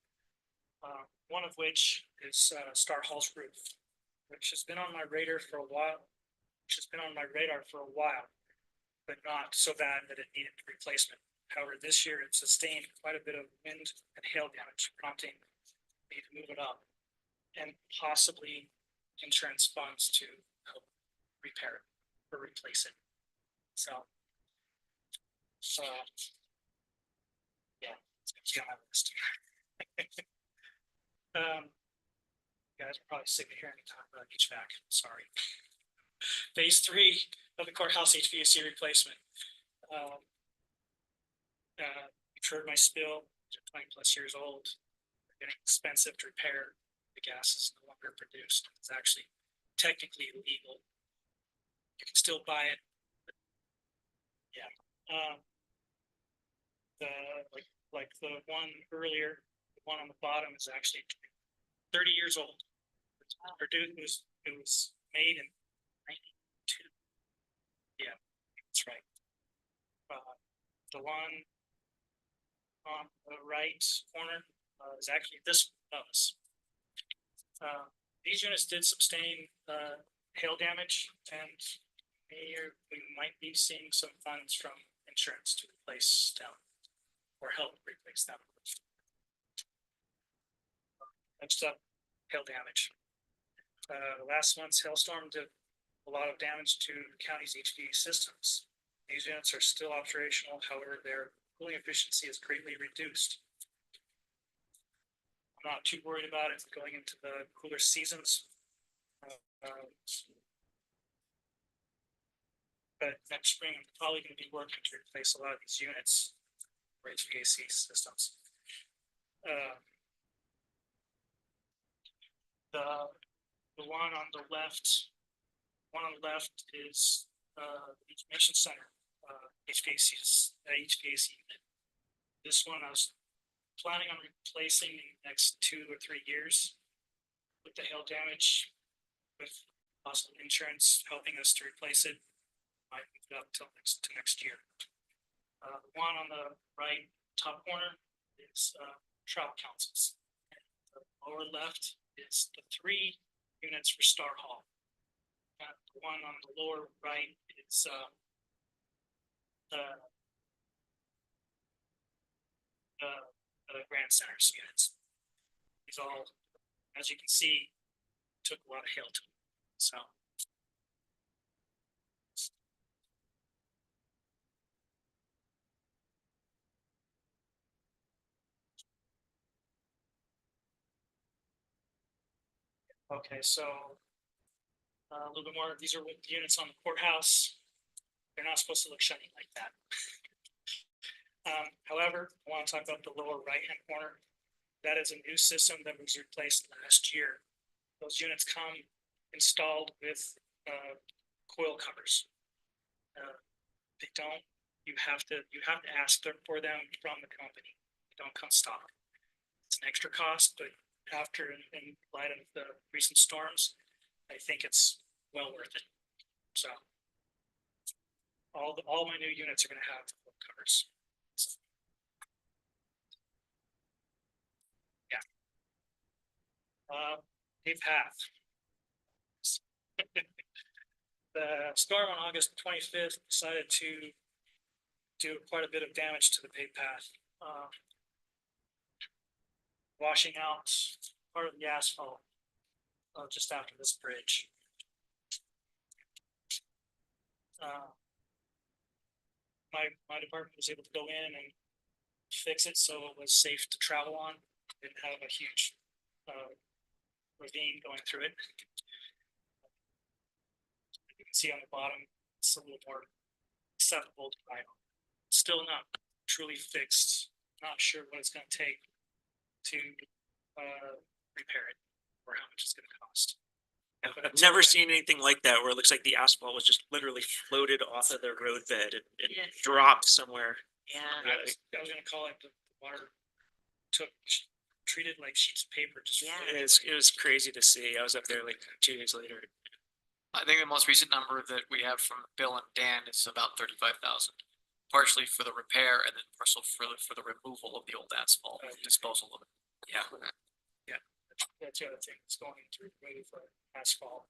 One of which is Star Hall's roof, which has been on my radar for a while, but not so bad that it needed replacement. However, this year it sustained quite a bit of wind and hail damage, prompting me to move it up, and possibly insurance funds to help repair it or replace it. So, yeah, it's gonna be on my list. You guys are probably sick of hearing me talk about HVAC. Sorry. Phase 3 of the courthouse HVAC replacement. You've heard my spill. They're 20 plus years old. They're getting expensive to repair. The gas is no longer produced. It's actually technically illegal. You can still buy it. But yeah. Like the one earlier, the one on the bottom is actually 30 years old. It was made in 92. Yeah, that's right. The one on the right corner is actually this one. These units did sustain hail damage, and we might be seeing some funds from insurance to replace them or help replace them. Next up, hail damage. Last month's hailstorm did a lot of damage to the county's HVAC systems. These units are still operational, however, their cooling efficiency is greatly reduced. I'm not too worried about it going into the cooler seasons. But next spring, I'm probably going to be working to replace a lot of these units for HVAC systems. The one on the left is the information center HVAC unit. This one I was planning on replacing in the next 2 or 3 years with the hail damage, with possible insurance helping us to replace it. Might move it up till next year. The one on the right top corner is trial councils. And the lower left is the 3 units for Star Hall. The one on the lower right is the Grand Centers units. These all, as you can see, took a lot of hail to them. So. Okay, so a little bit more. These are units on the courthouse. They're not supposed to look shiny like that. However, I want to talk about the lower right-hand corner. That is a new system that was replaced last year. Those units come installed with coil covers. They don't you have to ask them for them from the company. Don't come stock. It's an extra cost, but after, in light of the recent storms, I think it's well worth it. So all my new units are gonna have full covers. So, yeah. A path. The storm on August 25th decided to do quite a bit of damage to the paved path. Washing out part of the asphalt just after this bridge. My department was able to go in and fix it so it was safe to travel on. Didn't have a huge ravine going through it. You can see on the bottom, it's a little more acceptable to ride on. Still not truly fixed. Not sure what it's going to take to repair it or how much it's going to cost. I've never seen anything like that where it looks like the asphalt was just literally floated off of the roadbed and Yes. dropped somewhere. Yeah. I was gonna call it the water treated like sheets of paper, just. Yeah. floated It was crazy to see. I was up there like 2 days later. I think the most recent number that we have from Bill and Dan is about 35,000. Partially for the repair and then partially for the removal of the old asphalt, disposal of it. Yeah. That's the other thing, it's going to ready for asphalt.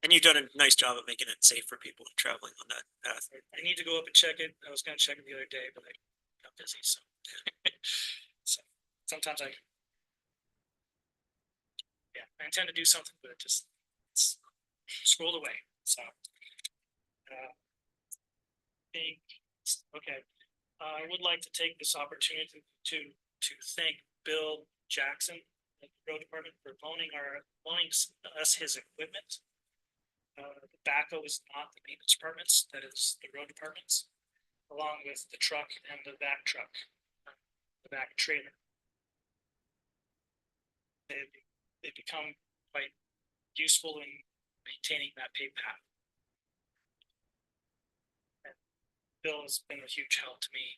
And you've done a nice job of making it safe for people traveling on that path. I need to go up and check it. I was gonna check it the other day, but I got busy, so. So sometimes I intend to do something, but it just it's scrolled away, so. Okay, I would like to take this opportunity to thank Bill Jackson at the road department for loaning us his equipment. The backhoe is not the maintenance departments, that is the road departments, along with the truck and the back truck, the back trailer. They've become quite useful in maintaining that paved path. And Bill has been a huge help to me,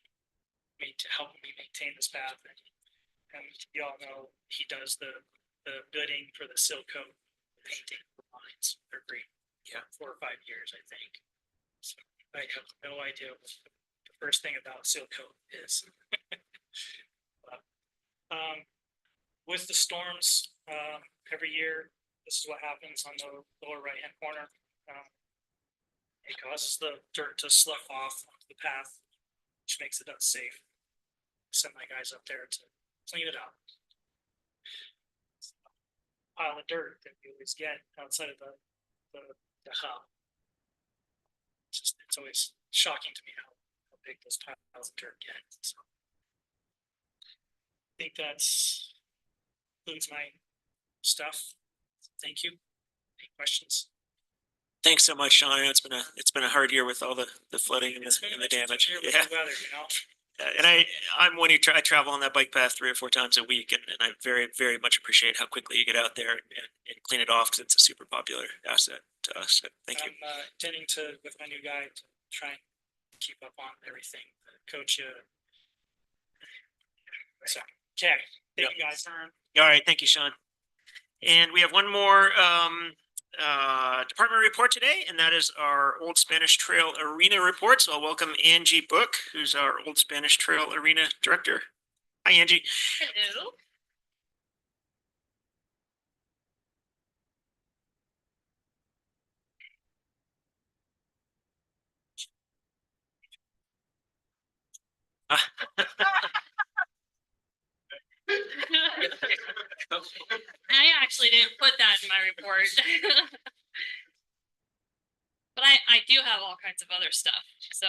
to helping me maintain this path. And you all know he does the bidding for the seal coat painting lines. They're great. Yeah, 4 or 5 years, I think. So I have no idea what the first thing about seal coat is. But, with the storms, every year, this is what happens on the lower right-hand corner. It causes the dirt to slough off onto the path, which makes it unsafe. Send my guys up there to clean it up. Pile of dirt that you always get outside of the hub. It's always shocking to me how big those piles of dirt get. So I think that's includes my stuff. Thank you. Any questions? Thanks so much, Sean. I know it's been a hard year with all the flooding and It's been the a damage. year with Yeah. the weather, you know? And I'm one who I travel on that bike path 3 or 4 times a week, and I very, very much appreciate how quickly you get out there and clean it off because it's a super popular asset to us. So thank you. I'm intending to, with my new guy, to try and keep up on everything, coach you. So, okay, thank you guys. All right, thank you, Sean. And we have one more department report today, and that is our Old Spanish Trail Arena report. So I'll welcome Angie Book, who's our Old Spanish Trail Arena Director. Hi, Angie. Hello. I actually didn't put that in my report. But I do have all kinds of other stuff, so.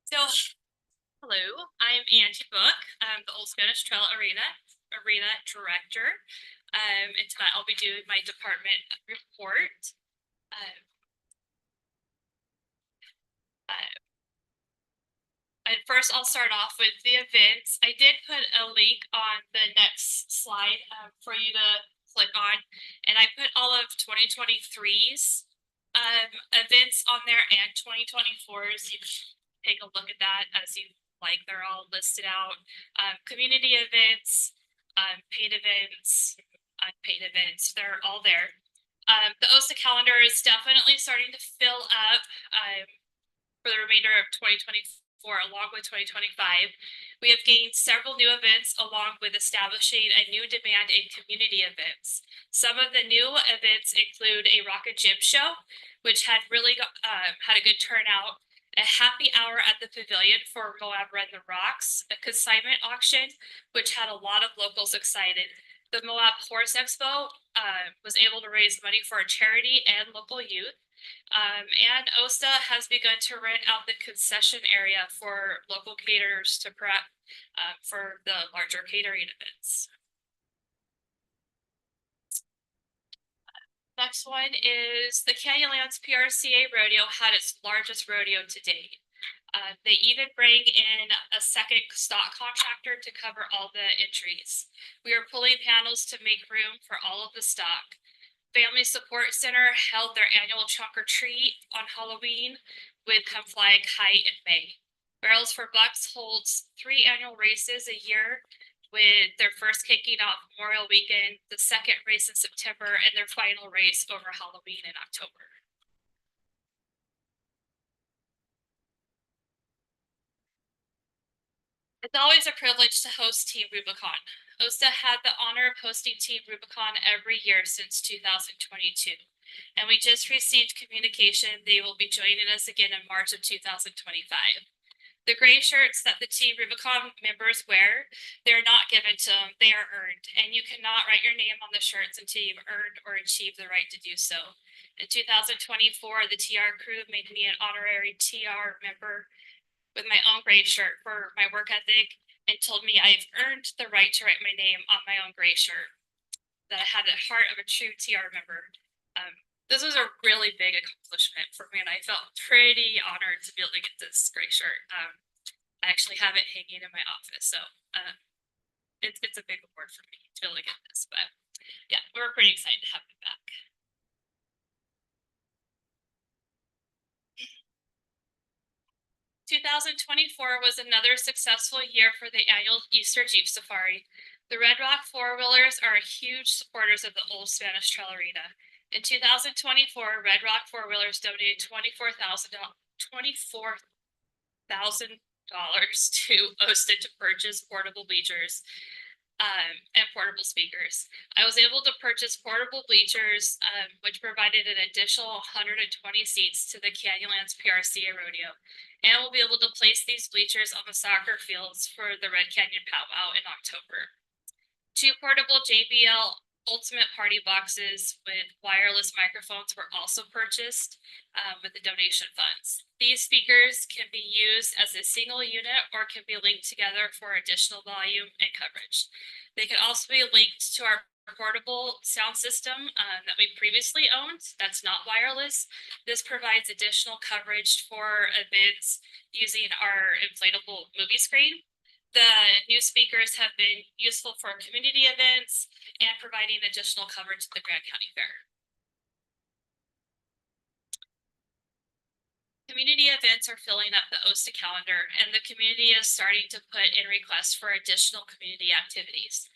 So, hello, I'm Angie Book. I'm the Old Spanish Trail Arena Director. And tonight I'll be doing my department report. Uh, And first, I'll start off with the events. I did put a link on the next slide for you to click on, and I put all of 2023's events on there and 2024's. You can take a look at that as you like. They're all listed out. Community events, paid events, unpaid events. They're all there. The OSTA calendar is definitely starting to fill up for the remainder of 2024. Along with 2025, we have gained several new events along with establishing a new demand in community events. Some of the new events include a rocket gym show, which had really had a good turnout, a happy hour at the pavilion for Moab Run the Rocks, a consignment auction, which had a lot of locals excited. The Moab Horse Expo was able to raise money for a charity and local youth. And OSTA has begun to rent out the concession area for local caterers to prep for the larger catering events. Next one is the Canyonlands PRCA Rodeo had its largest rodeo to date. They even bring in a second stock contractor to cover all the entries. We are pulling panels to make room for all of the stock. Family Support Center held their annual trunk or treat on Halloween with Come Fly Kite in May. Barrels for Bucks holds 3 annual races a year, with their first kicking off Memorial Weekend, the second race in September, and their final race over Halloween in October. It's always a privilege to host Team Rubicon. OSTA had the honor of hosting Team Rubicon every year since 2022. And we just received communication they will be joining us again in March of 2025. The gray shirts that the Team Rubicon members wear, they're not given to them, they are earned. And you cannot write your name on the shirts until you've earned or achieved the right to do so. In 2024, the TR crew made me an honorary TR member with my own gray shirt for my work ethic and told me I've earned the right to write my name on my own gray shirt, that I had the heart of a true TR member. This was a really big accomplishment for me, and I felt pretty honored to be able to get this gray shirt. I actually have it hanging in my office, so it's a big award for me to be able to get this. But yeah, we're pretty excited to have it back. (2024) was another successful year for the annual Easter Jeep Safari. The Red Rock four-wheelers are huge supporters of the Old Spanish Trail Arena. In 2024, Red Rock four-wheelers donated $24,000 to OSTA to purchase portable bleachers and portable speakers. I was able to purchase portable bleachers, which provided an additional 120 seats to the Canyonlands PRCA Rodeo, and we'll be able to place these bleachers on the soccer fields for the Red Canyon Powwow in October. 2 portable JBL Ultimate Party boxes with wireless microphones were also purchased with the donation funds. These speakers can be used as a single unit or can be linked together for additional volume and coverage. They can also be linked to our portable sound system that we previously owned that's not wireless. This provides additional coverage for events using our inflatable movie screen. The new speakers have been useful for community events and providing additional coverage at the Grand County Fair. Community events are filling up the OSTA calendar, and the community is starting to put in requests for additional community activities.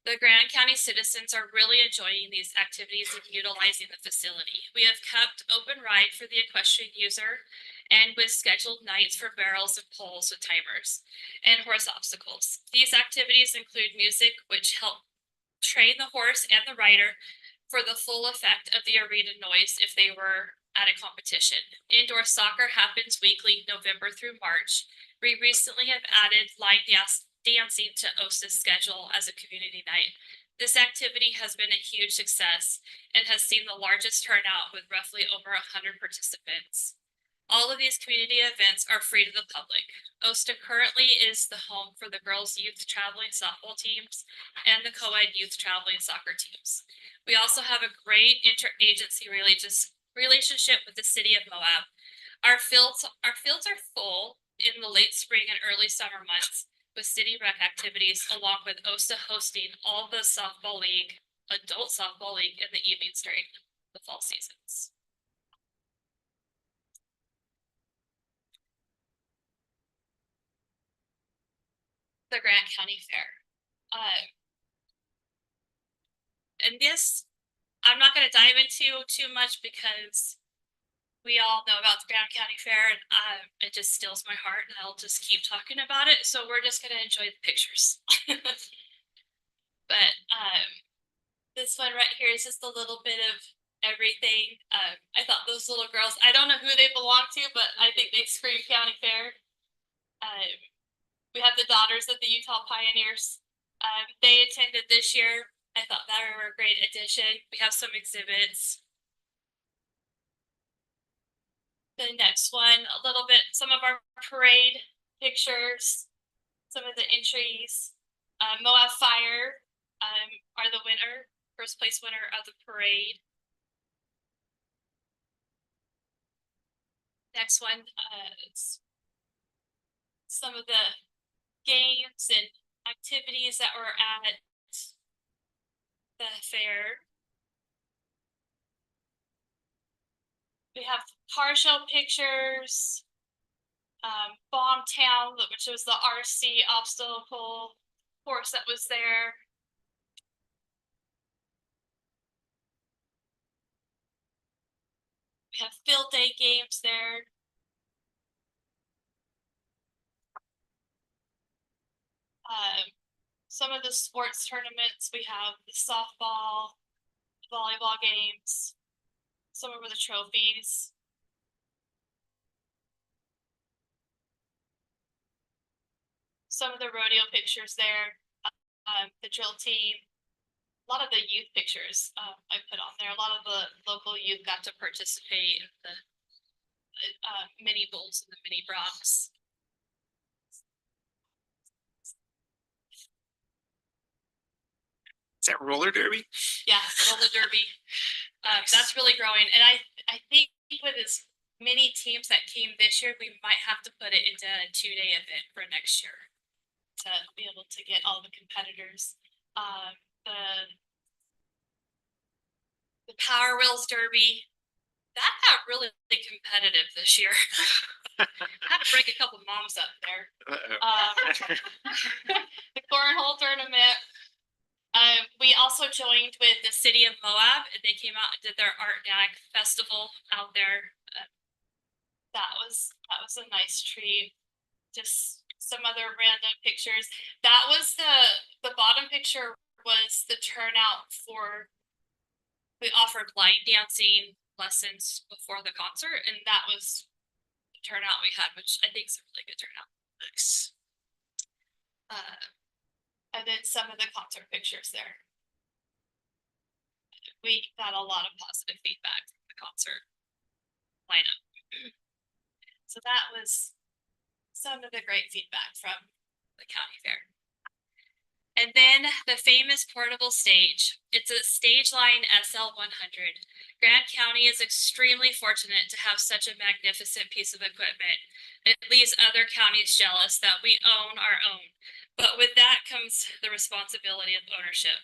The Grand County citizens are really enjoying these activities and utilizing the facility. We have kept open ride for the equestrian user and with scheduled nights for barrels and poles with timers and horse obstacles. These activities include music, which help train the horse and the rider for the full effect of the arena noise if they were at a competition. Indoor soccer happens weekly, November through March. We recently have added line dancing to OSTA's schedule as a community night. This activity has been a huge success and has seen the largest turnout with roughly over 100 participants. All of these community events are free to the public. OSTA currently is the home for the girls' youth traveling softball teams and the co-ed youth traveling soccer teams. We also have a great interagency relationship with the city of Moab. Our fields are full in the late spring and early summer months with city rec activities, along with OSA hosting all the softball league, adult softball league in the evenings during the fall seasons. The Grant County Fair. And this, I'm not gonna dive into too much because we all know about the Grant County Fair and it just steals my heart and I'll just keep talking about it. So we're just gonna enjoy the pictures. But this one right here is just a little bit of everything. I thought those little girls, I don't know who they belong to, but I think they scream County Fair. We have the Daughters of the Utah Pioneers. They attended this year. I thought that were a great addition. We have some exhibits. The next one, a little bit, some of our parade pictures, some of the entries. Moab Fire are the winner, first place winner of the parade. Next one, it's some of the games and activities that were at the fair. We have car show pictures, Bomb Town, which was the RC obstacle course that was there. We have field day games there. Some of the sports tournaments, we have the softball, volleyball games, some of the trophies. Some of the rodeo pictures there, the drill team, a lot of the youth pictures I put on there. A lot of the local youth got to participate in the mini bulls and the mini broncs. Is that roller derby? Yeah, roller derby. That's really growing. And I think with as many teams that came this year, we might have to put it into a 2-day event for next year to be able to get all the competitors. The Power Wheels Derby, that got really competitive this year. Had to break a couple moms up there. The cornhole tournament. We also joined with the city of Moab, and they came out and did their Art Nag festival out there. That was a nice treat. Just some other random pictures. That was the bottom picture was the turnout for. We offered line dancing lessons before the concert, and that was the turnout we had, which I think is a really good turnout. Nice. And then some of the concert pictures there. We got a lot of positive feedback from the concert lineup. So that was some of the great feedback from the county fair. And then the famous portable stage. It's a Stageline SL100. Grant County is extremely fortunate to have such a magnificent piece of equipment. It leaves other counties jealous that we own our own. But with that comes the responsibility of ownership.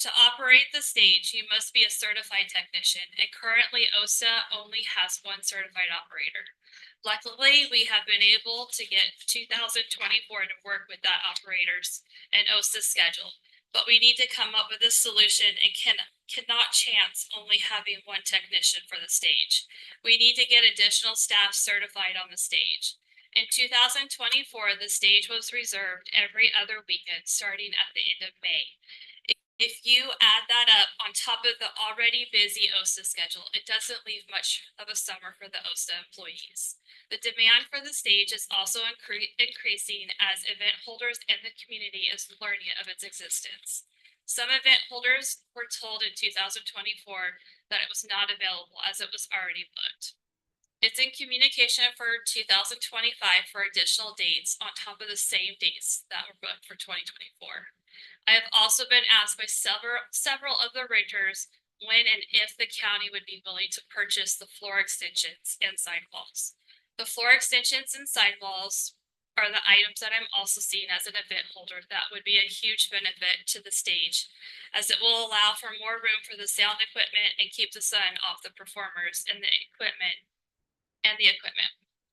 To operate the stage, you must be a certified technician, and currently OSA only has one certified operator. Luckily, we have been able to get 2024 to work with that operators and OSA schedule, but we need to come up with a solution and cannot chance only having one technician for the stage. We need to get additional staff certified on the stage. In 2024, the stage was reserved every other weekend starting at the end of May. If you add that up on top of the already busy OSA schedule, it doesn't leave much of a summer for the OSA employees. The demand for the stage is also increasing as event holders and the community is learning of its existence. Some event holders were told in 2024 that it was not available as it was already booked. It's in communication for 2025 for additional dates on top of the same dates that were booked for 2024. I have also been asked by several of the renters when and if the county would be willing to purchase the floor extensions and sidewalls. The floor extensions and sidewalls are the items that I'm also seeing as an event holder that would be a huge benefit to the stage, as it will allow for more room for the sound equipment and keep the sun off the performers and the equipment.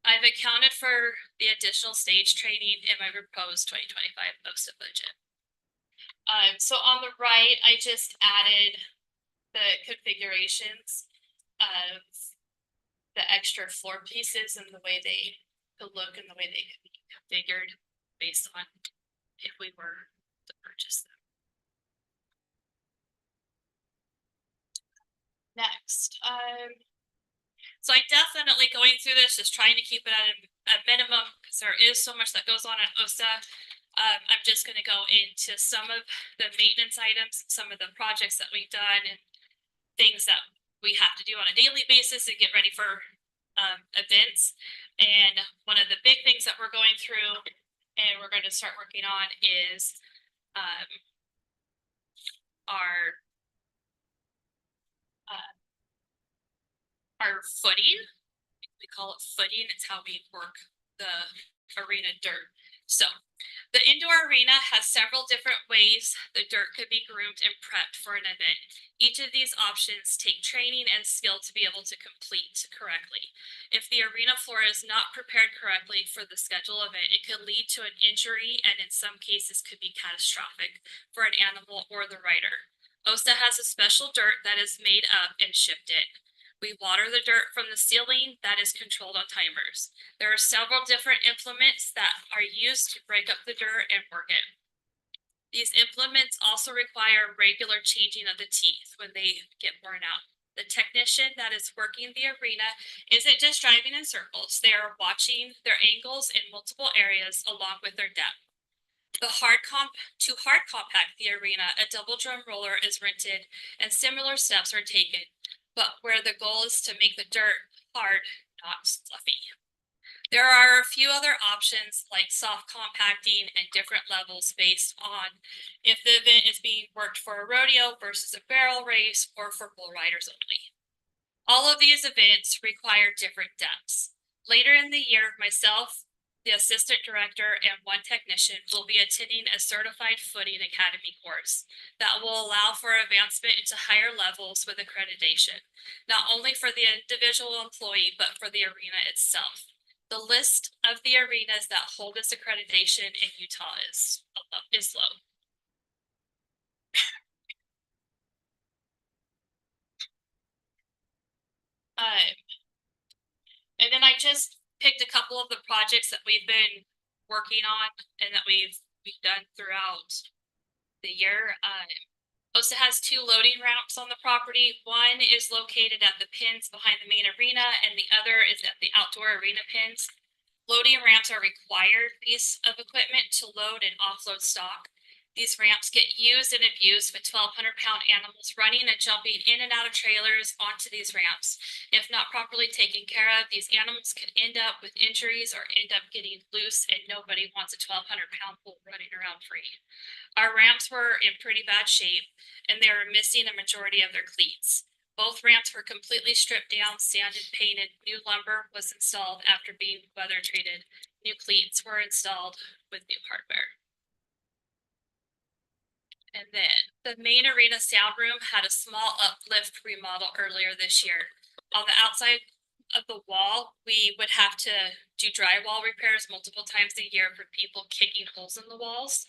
I've accounted for the additional stage training in my proposed 2025 OSA budget. So on the right, I just added the configurations of the extra floor pieces and the way they could look and the way they could be configured based on if we were to purchase them. Next, so I definitely going through this, just trying to keep it at a minimum because there is so much that goes on at OSA. I'm just going to go into some of the maintenance items, some of the projects that we've done and things that we have to do on a daily basis and get ready for events. And one of the big things that we're going through and we're going to start working on is our footing. We call it footing. It's how we work the arena dirt. So the indoor arena has several different ways the dirt could be groomed and prepped for an event. Each of these options take training and skill to be able to complete correctly. If the arena floor is not prepared correctly for the scheduled event, it could lead to an injury and in some cases could be catastrophic for an animal or the rider. OSA has a special dirt that is made up and shipped in. We water the dirt from the ceiling that is controlled on timers. There are several different implements that are used to break up the dirt and work it. These implements also require regular changing of the teeth when they get worn out. The technician that is working the arena isn't just driving in circles. They are watching their angles in multiple areas along with their depth. To hard compact the arena, a double drum roller is rented and similar steps are taken, but where the goal is to make the dirt hard, not fluffy. There are a few other options like soft compacting and different levels based on if the event is being worked for a rodeo versus a barrel race or for bull riders only. All of these events require different depths. Later in the year, myself, the assistant director, and one technician will be attending a certified footing academy course that will allow for advancement into higher levels with accreditation, not only for the individual employee, but for the arena itself. The list of the arenas that hold this accreditation in Utah is low. And then I just picked a couple of the projects that we've been working on and that we've done throughout the year. OSA has 2 loading ramps on the property. One is located at the pins behind the main arena and the other is at the outdoor arena pins. Loading ramps are a required piece of equipment to load and offload stock. These ramps get used and abused with 1,200-pound animals running and jumping in and out of trailers onto these ramps. If not properly taken care of, these animals can end up with injuries or end up getting loose, and nobody wants a 1,200-pound bull running around free. Our ramps were in pretty bad shape, and they were missing a majority of their cleats. Both ramps were completely stripped down, sanded, painted. New lumber was installed after being weather treated. New cleats were installed with new hardware. And then the main arena sound room had a small uplift remodel earlier this year. On the outside of the wall, we would have to do drywall repairs multiple times a year for people kicking holes in the walls.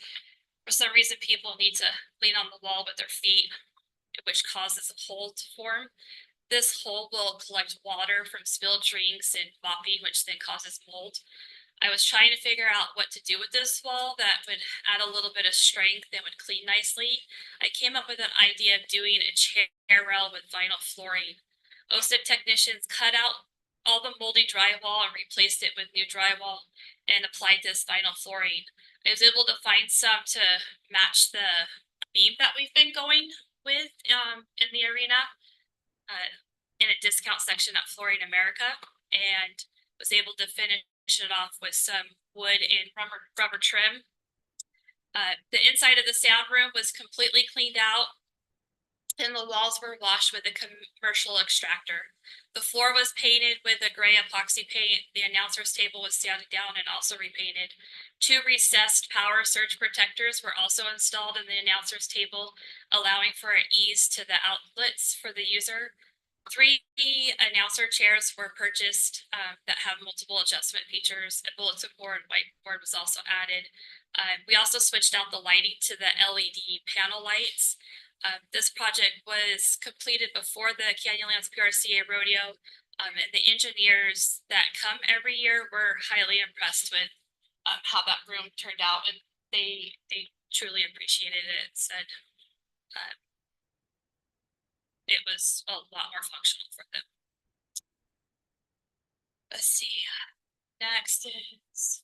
For some reason, people need to lean on the wall with their feet, which causes a hole to form. This hole will collect water from spilled drinks and mopping, which then causes mold. I was trying to figure out what to do with this wall that would add a little bit of strength and would clean nicely. I came up with an idea of doing a chair rail with vinyl flooring. OSA technicians cut out all the moldy drywall and replaced it with new drywall and applied this vinyl flooring. I was able to find some to match the theme that we've been going with in the arena in a discount section at Flooring America, and was able to finish it off with some wood and rubber trim. The inside of the sound room was completely cleaned out. and the walls were washed with a commercial extractor. The floor was painted with a gray epoxy paint. The announcer's table was sanded down and also repainted. 2 recessed power surge protectors were also installed in the announcer's table, allowing for an ease to the outlets for the user. 3 announcer chairs were purchased that have multiple adjustment features. A bulletin board and whiteboard was also added. We also switched out the lighting to the LED panel lights. This project was completed before the Canyonlands PRCA rodeo, and the engineers that come every year were highly impressed with how that room turned out, and they truly appreciated it. Said it was a lot more functional for them. Let's see. Next is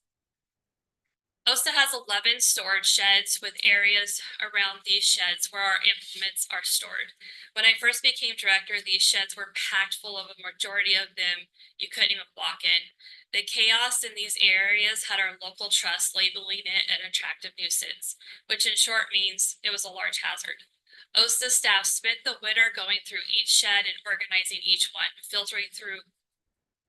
OSTA has 11 storage sheds with areas around these sheds where our implements are stored. When I first became director, these sheds were packed full of a majority of them you couldn't even walk in. The chaos in these areas had our local trust labeling it an attractive nuisance, which in short means it was a large hazard. OSTA staff spent the winter going through each shed and organizing each one, filtering through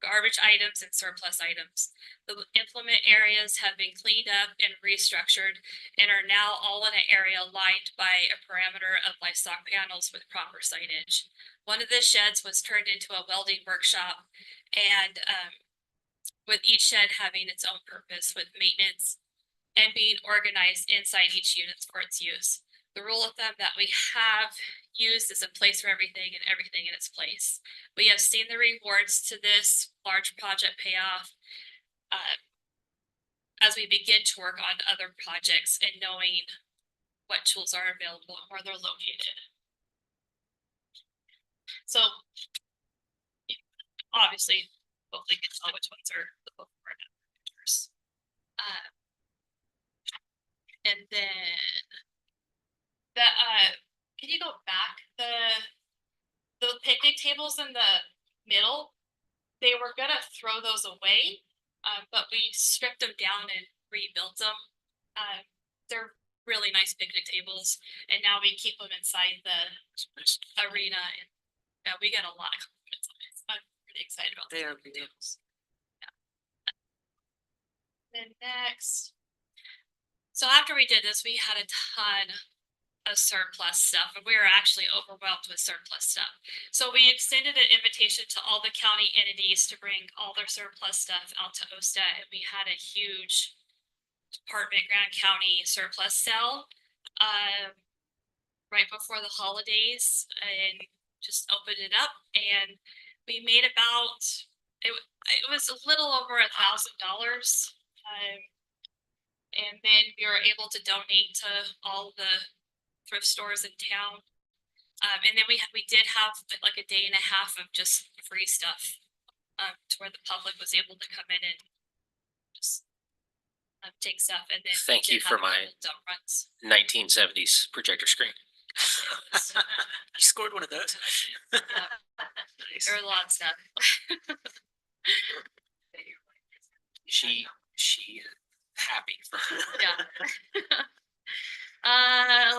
garbage items and surplus items. The implement areas have been cleaned up and restructured and are now all in an area lined by a parameter of livestock panels with proper signage. One of the sheds was turned into a welding workshop, and with each shed having its own purpose with maintenance and being organized inside each unit for its use. The rule of thumb that we have used is a place for everything and everything in its place. We have seen the rewards to this large project pay off as we begin to work on other projects and knowing what tools are available and where they're located. So obviously, hopefully you can tell which ones are the before and after pictures. And then can you go back? The picnic tables in the middle, they were gonna throw those away, but we stripped them down and rebuilt them. They're really nice picnic tables, and now we keep them inside the arena, and we get a lot of compliments on it. So I'm pretty excited about They are picnic beautiful. tables. Then next, so after we did this, we had a ton of surplus stuff, and we were actually overwhelmed with surplus stuff. So we extended an invitation to all the county entities to bring all their surplus stuff out to OSTA, and we had a huge Department Grand County surplus sale right before the holidays, and just opened it up, and we made about it was a little over $1,000. And then we were able to donate to all the thrift stores in town. And then we did have like a day and a half of just free stuff to where the public was able to come in and just take stuff. And then Thank you for my dump runs. 1970s projector screen. You scored one of those. Nice. There was a lot of stuff. She happy for her. Yeah.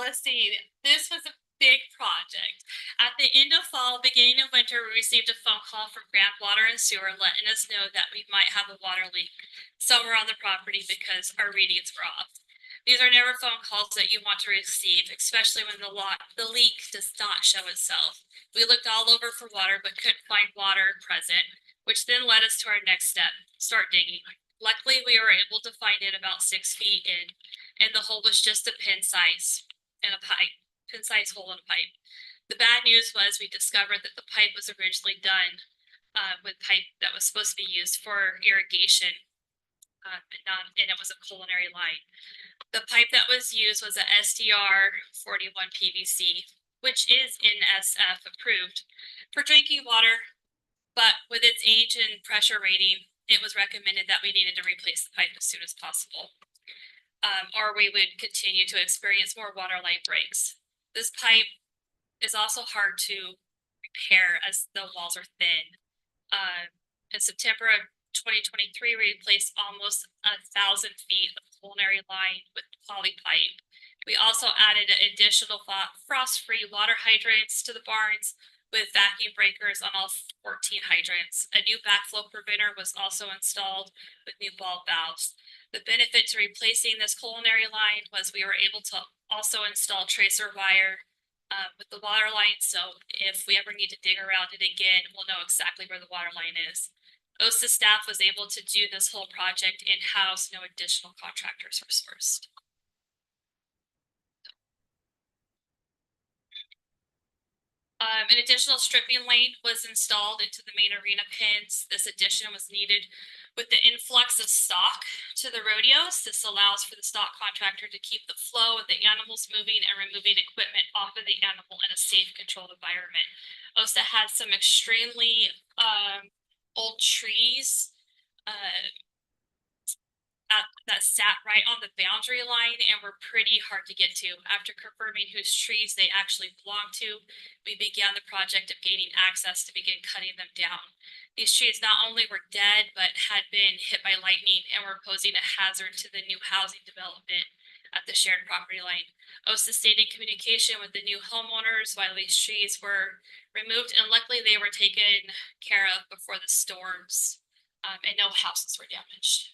Let's see. This was a big project. At the end of fall, beginning of winter, we received a phone call from Grant Water and Sewer letting us know that we might have a water leak somewhere on the property because our readings were off. These are never phone calls that you want to receive, especially when the leak does not show itself. We looked all over for water, but couldn't find water present, which then led us to our next step, start digging. Luckily, we were able to find it about 6 feet in, and the hole was just a pin size in a pipe, pin-sized hole in a pipe. The bad news was we discovered that the pipe was originally done with pipe that was supposed to be used for irrigation, and it was a culinary line. The pipe that was used was a SDR 41 PVC, which is NSF approved for drinking water, but with its age and pressure rating, it was recommended that we needed to replace the pipe as soon as possible. Or we would continue to experience more water line breaks. This pipe is also hard to repair as the walls are thin. In September of 2023, we replaced almost 1,000 feet of culinary line with poly pipe, We also added additional frost-free water hydrants to the barns with vacuum breakers on all 14 hydrants. A new backflow preventer was also installed with new ball valves. The benefit to replacing this culinary line was we were able to also install tracer wire with the water line, so if we ever need to dig around it again, we'll know exactly where the water line is. OSA staff was able to do this whole project in-house, no additional contractors were sourced. An additional stripping lane was installed into the main arena pins. This addition was needed with the influx of stock to the rodeos. This allows for the stock contractor to keep the flow of the animals moving and removing equipment off of the animal in a safe, controlled environment. OSA had some extremely old trees that sat right on the boundary line and were pretty hard to get to. After confirming whose trees they actually belonged to, we began the project of gaining access to begin cutting them down. These trees not only were dead, but had been hit by lightning and were posing a hazard to the new housing development at the shared property line. OSA stayed in communication with the new homeowners while these trees were removed, and luckily they were taken care of before the storms, and no houses were damaged.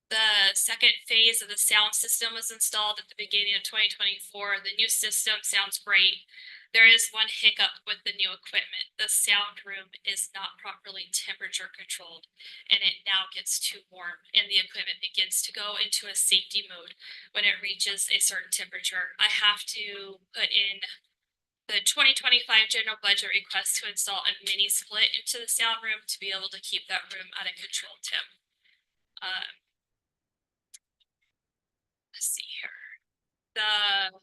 The second phase of the sound system was installed at the beginning of 2024. The new system sounds great. There is one hiccup with the new equipment. The sound room is not properly temperature controlled, and it now gets too warm, and the equipment begins to go into a safety mode when it reaches a certain temperature. I have to put in the 2025 general budget request to install a mini split into the sound room to be able to keep that room at a controlled temp. Let's see here. The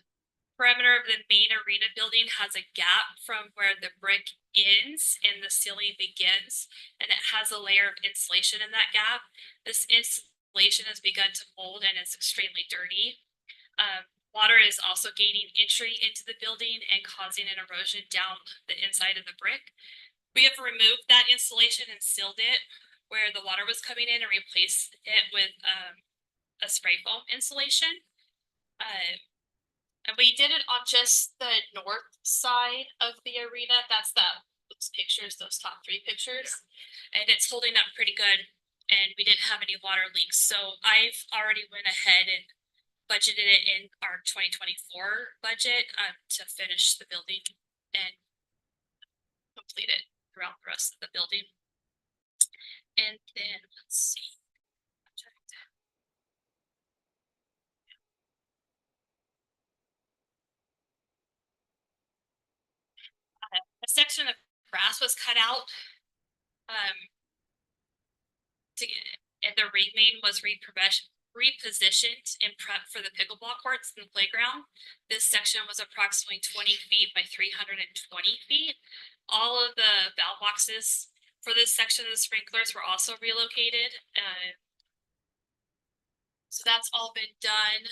perimeter of the main arena building has a gap from where the brick ends and the ceiling begins, and it has a layer of insulation in that gap. This insulation has begun to mold and is extremely dirty. Water is also gaining entry into the building and causing an erosion down the inside of the brick. We have removed that insulation and sealed it where the water was coming in and replaced it with a spray foam insulation. And we did it on just the north side of the arena. That's those pictures, those top 3 pictures. Yeah. And it's holding up pretty good. And we didn't have any water leaks. So I've already went ahead and budgeted it in our 2024 budget to finish the building and complete it throughout the rest of the building. And then let's see. A section of grass was cut out. And the remain was repositioned in prep for the pickleball courts in the playground. This section was approximately 20 feet by 320 feet. All of the valve boxes for this section of the sprinklers were also relocated. So that's all been done.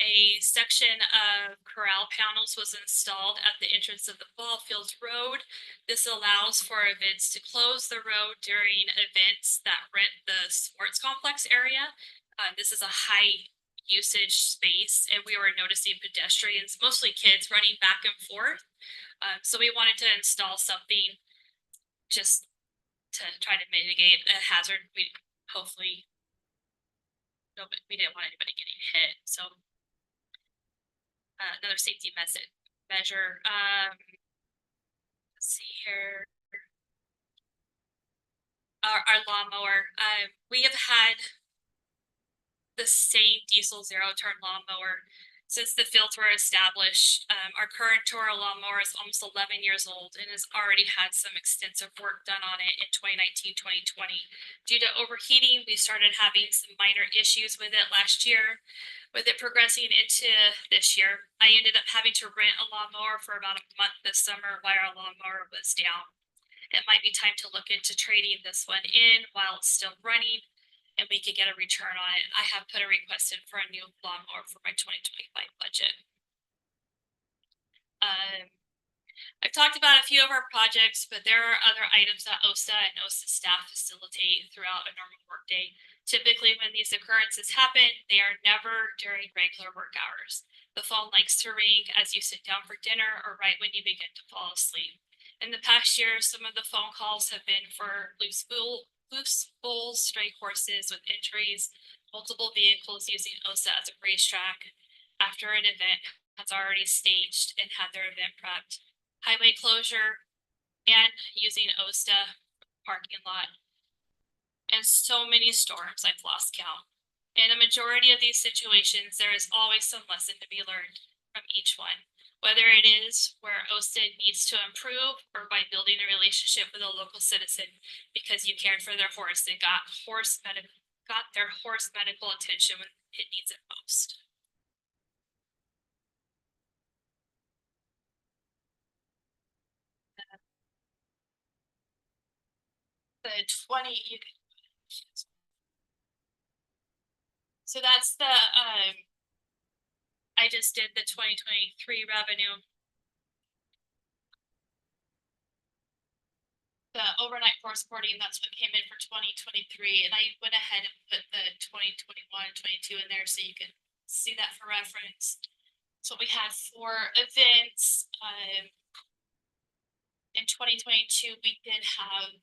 A section of corral panels was installed at the entrance of the ball fields road. This allows for events to close the road during events that rent the sports complex area. This is a high usage space, and we were noticing pedestrians, mostly kids, running back and forth. So we wanted to install something just to try to mitigate a hazard. We didn't want anybody getting hit. So another safety measure. Let's see here. Our lawnmower. We have had the same diesel 0-turn lawnmower since the fields were established. Our current Toro lawnmower is almost 11 years old and has already had some extensive work done on it in 2019, 2020. Due to overheating, we started having some minor issues with it last year. With it progressing into this year, I ended up having to rent a lawnmower for about a month this summer while our lawnmower was down. It might be time to look into trading this one in while it's still running, and we could get a return on it. I have put a request in for a new lawnmower for my 2025 budget. I've talked about a few of our projects, but there are other items that OSTA and OSTA staff facilitate throughout a normal workday. Typically, when these occurrences happen, they are never during regular work hours. The phone likes to ring as you sit down for dinner or right when you begin to fall asleep. In the past year, some of the phone calls have been for loose bulls, stray horses with injuries, multiple vehicles using OSTA as a racetrack after an event has already staged and had their event prepped, highway closure, and using OSTA parking lot. And so many storms, I've lost count. In a majority of these situations, there is always some lesson to be learned from each one, whether it is where OSTA needs to improve or by building a relationship with a local citizen because you cared for their horse and got their horse medical attention when it needs it most. The 20, so that's the, I just did the 2023 revenue. The overnight force boarding, that's what came in for 2023, and I went ahead and put the 2021, 22 in there so you can see that for reference. So we had 4 events. In 2022, we did have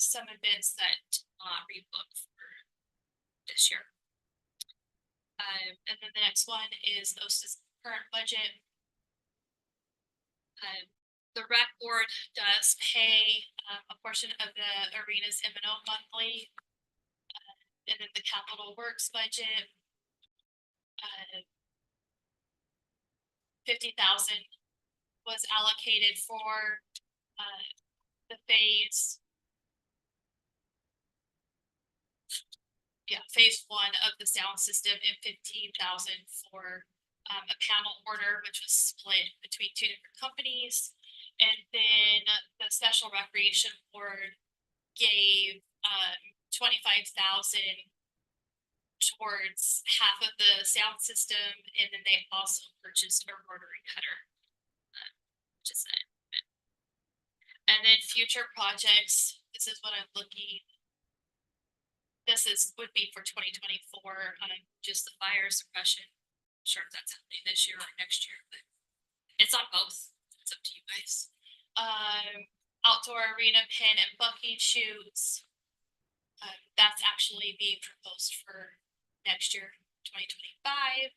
some events that rebooked for this year. And then the next one is OSTA's current budget. The rec board does pay a portion of the arena's M&O monthly. And then the capital works budget. 50,000 was allocated for the phase. Yeah, phase 1 of the sound system, and 15,000 for a panel order, which was split between 2 different companies. And then the Special Recreation Board gave 25,000 towards half of the sound system, and then they also purchased a rotary cutter, which is it. And then future projects, this is what I'm looking. This would be for 2024, just the fire suppression. I'm sure if that's happening this year or next year, but it's on both. It's up to you guys. Outdoor arena pin and bucking shoots. That's actually being proposed for next year, 2025.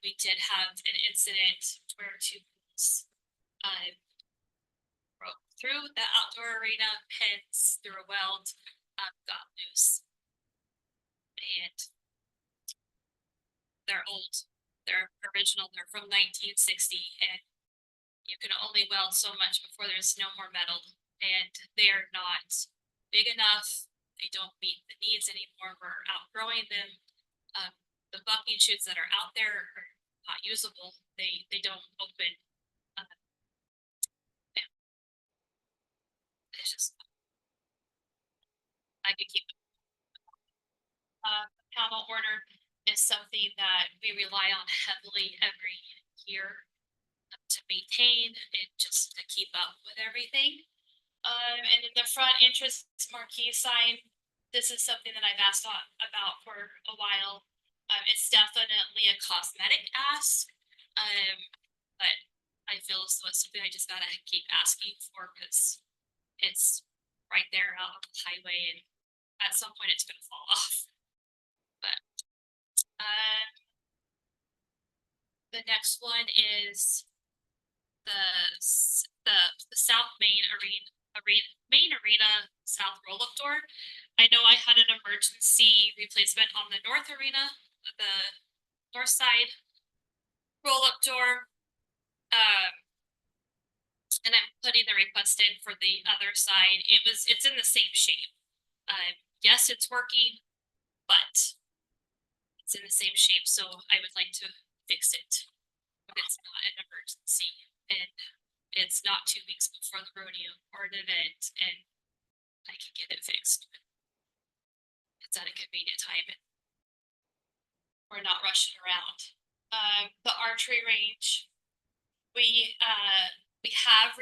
We did have an incident where 2 bulls broke through the outdoor arena pins through a weld, got loose. And they're old, they're original, they're from 1960, and you can only weld so much before there's no more metal, and they are not big enough. They don't meet the needs anymore. We're outgrowing them. The bucking chutes that are out there are not usable. They don't open. It's just, I could keep. Panel order is something that we rely on heavily every year to maintain and just to keep up with everything. And in the front entrance marquee sign, this is something that I've asked about for a while. It's definitely a cosmetic ask, but I feel as though it's something I just gotta keep asking for because it's right there out on the highway, and at some point it's gonna fall off. But the next one is the South Main Arena South roll-up door. I know I had an emergency replacement on the North Arena, the north side roll-up door. And I'm putting the request in for the other side. It's in the same shape. Yes, it's working, but it's in the same shape, so I would like to fix it when it's not an emergency and it's not 2 weeks before the rodeo or an event, and I can get it fixed. It's at a convenient time and we're not rushing around. The archery range, we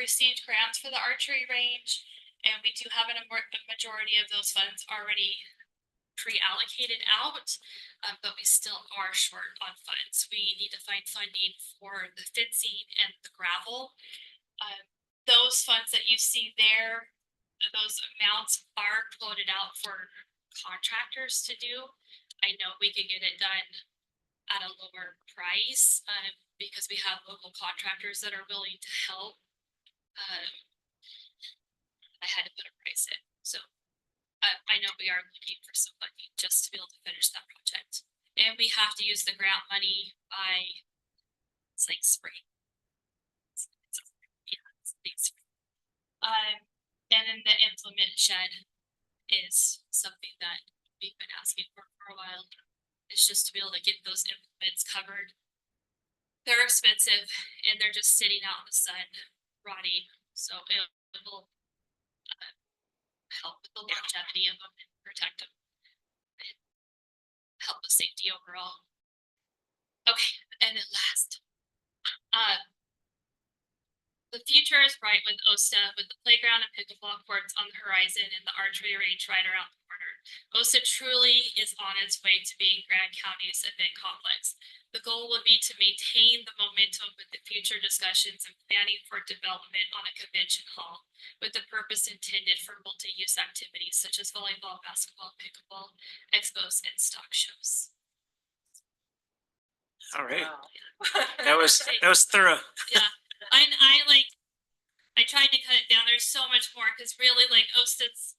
received grants for the archery range, and we do have a majority of those funds already pre-allocated out, but we still are short on funds. We need to find funding for the fencing and the gravel. Those funds that you see there, those amounts are quoted out for contractors to do. I know we could get it done at a lower price, because we have local contractors that are willing to help. I had to put a price in, so I know we are looking for some funding just to be able to finish that project. And we have to use the grant money by, it's like spring. Yeah, it's late spring. And then the implement shed is something that we've been asking for a while. It's just to be able to get those implements covered. They're expensive and they're just sitting out in the sun, rotting, so it will help with the longevity of them and protect them. And help with safety overall. Okay, and then last. The future is bright with OSTA, with the playground and pickleball courts on the horizon and the archery range right around the corner. OSTA truly is on its way to being Grand County's event complex. The goal would be to maintain the momentum with the future discussions and planning for development on a convention hall, with the purpose intended for multi-use activities such as volleyball, basketball, pickleball, expos, and stock shows. All right. That was thorough. Yeah, I tried to cut it down. There's so much more, because really, like, OSTA's,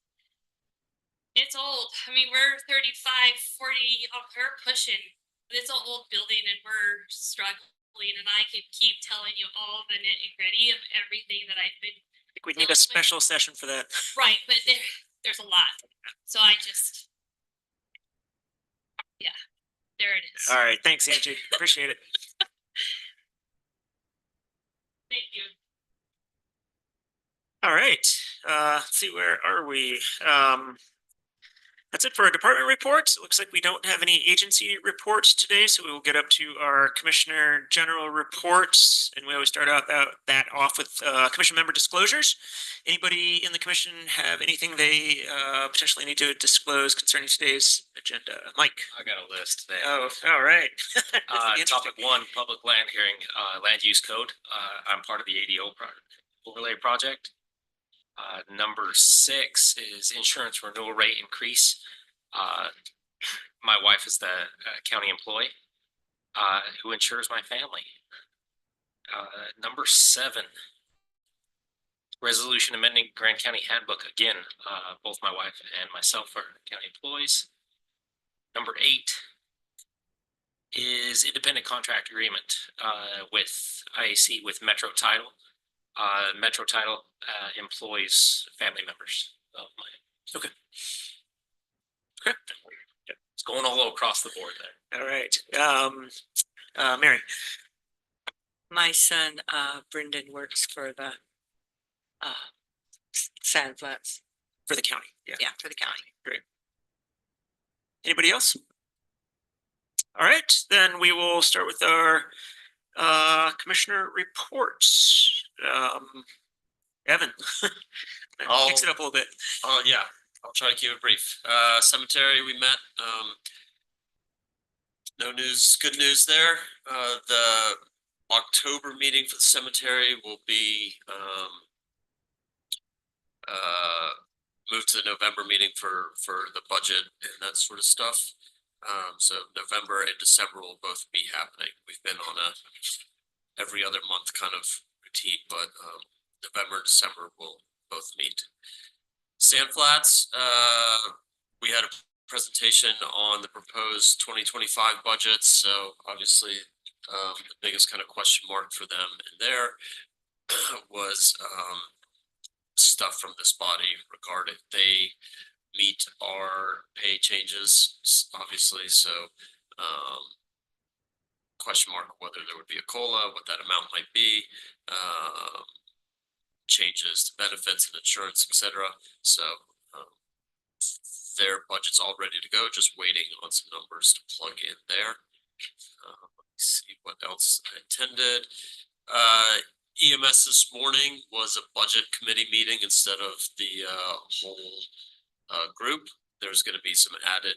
it's old. I mean, we're 35, 40, we're pushing. It's an old building and we're struggling, and I could keep telling you all the nitty gritty of everything that I've been. I think we need a special session for that. Right, but there's a lot. So I just, yeah, there it is. All right, thanks, Angie. Appreciate it. Thank you. All right, let's see, where are we? That's it for our department reports. It looks like we don't have any agency reports today, so we will get up to our commissioner general reports. And we always start out that off with commission member disclosures. Anybody in the commission have anything they potentially need to disclose concerning today's agenda? Mike? I got a list today. Oh, all right. Topic 1, public land hearing, land use code. I'm part of the ADO overlay project. Number 6 is insurance renewal rate increase. My wife is the county employee who insures my family. Number 7, resolution amending Grand County handbook. Again, both my wife and myself are county employees. Number 8 is independent contract agreement with IAC with Metro Title. Metro Title employs family members of mine. Okay. It's going all across the board there. All right. Mary? My son, Brendan, works for the Sandflats. For the county, yeah. Yeah, for the county. Great. Anybody else? All right, then we will start with our commissioner reports. Evan. Mix it up a little bit. Yeah, I'll try to keep it brief. Cemetery, we met, no news, good news there. The October meeting for the cemetery will be, moved to the November meeting for the budget and that sort of stuff. So November and December will both be happening. We've been on a every other month kind of routine, but November and December will both meet. Sandflats, we had a presentation on the proposed 2025 budget. So obviously the biggest kind of question mark for them in there was stuff from this body regarding they meet our pay changes, obviously. So question mark whether there would be a COLA, what that amount might be, changes to benefits and insurance, etc. So their budget's all ready to go, just waiting on some numbers to plug in there. Let's see what else I intended. EMS this morning was a budget committee meeting instead of the whole group. There's gonna be some added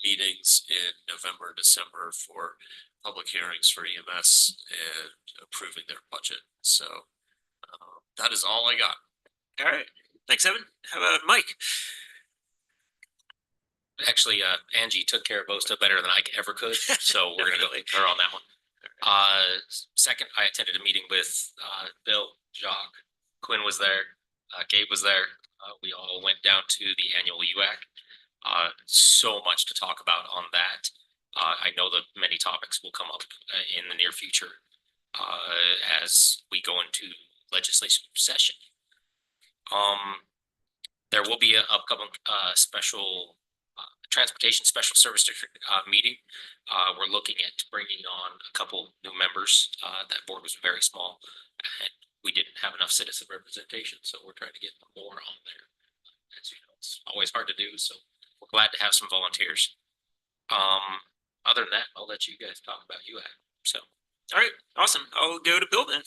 meetings in November, and December for public hearings for EMS and approving their budget. So that is all I got. All right, thanks, Evan. How about Mike? Actually, Angie took care of Bosta better than I ever could, so we're gonna go with her on that one. Second, I attended a meeting with, Bill, Jacques, Quinn was there, Gabe was there. We all went down to the annual UAC. So much to talk about on that. I know that many topics will come up in the near future, as we go into legislation session. There will be an upcoming, special Transportation Special Service District meeting. We're looking at bringing on a couple new members. That board was very small and we didn't have enough citizen representation, so we're trying to get more on there. As you know, it's always hard to do, so we're glad to have some volunteers. Other than that, I'll let you guys talk about UAC. So, all right, awesome. I'll go to Bill then.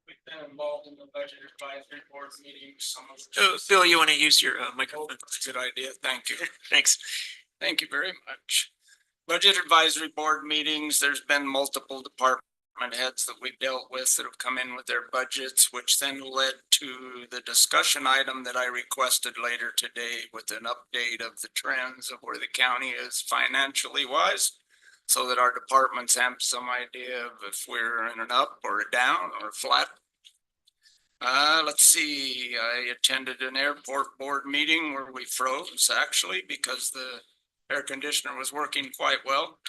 We've been involved in the budget advisory board meetings, some of. Oh, Bill, you want to use your microphone? Good idea, thank you. Thanks. Thank you very much. Budget advisory board meetings, there's been multiple department heads that we've dealt with that have come in with their budgets, which then led to the discussion item that I requested later today with an update of the trends of where the county is financially wise, so that our departments have some idea of if we're in an up or a down or a flat. Let's see, I attended an airport board meeting where we froze actually because the air conditioner was working quite well.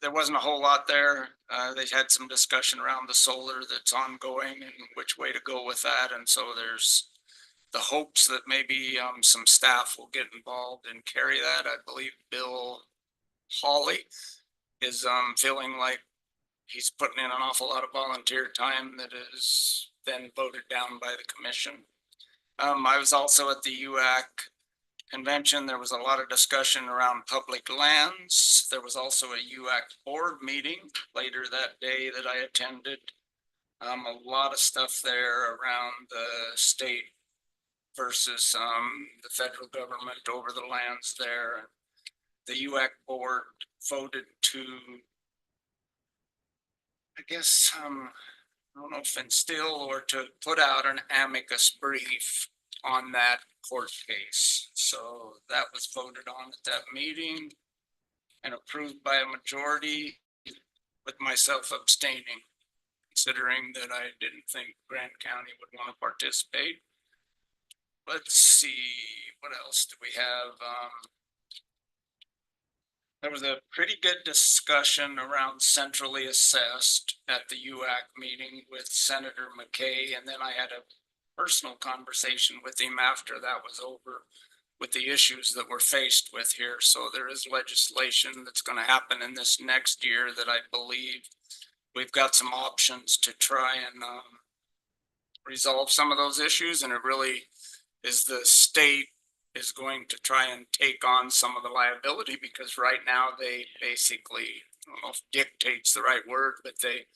There wasn't a whole lot there. They had some discussion around the solar that's ongoing and which way to go with that. And so there's the hopes that maybe some staff will get involved and carry that. I believe Bill Hawley is feeling like he's putting in an awful lot of volunteer time that is then voted down by the commission. I was also at the UAC convention. There was a lot of discussion around public lands. There was also a UAC board meeting later that day that I attended. A lot of stuff there around the state versus the federal government over the lands there. The UAC board voted to, I guess, I don't know if instill or to put out an amicus brief on that court case. So that was voted on at that meeting and approved by a majority, with myself abstaining, considering that I didn't think Grant County would want to participate. Let's see, what else do we have? There was a pretty good discussion around centrally assessed at the UAC meeting with Senator McKay, and then I had a personal conversation with him after that was over with the issues that we're faced with here. So there is legislation that's going to happen in this next year that I believe we've got some options to try and resolve some of those issues. And it really is the state is going to try and take on some of the liability, because right now they basically, I don't know if dictate's the right word, but they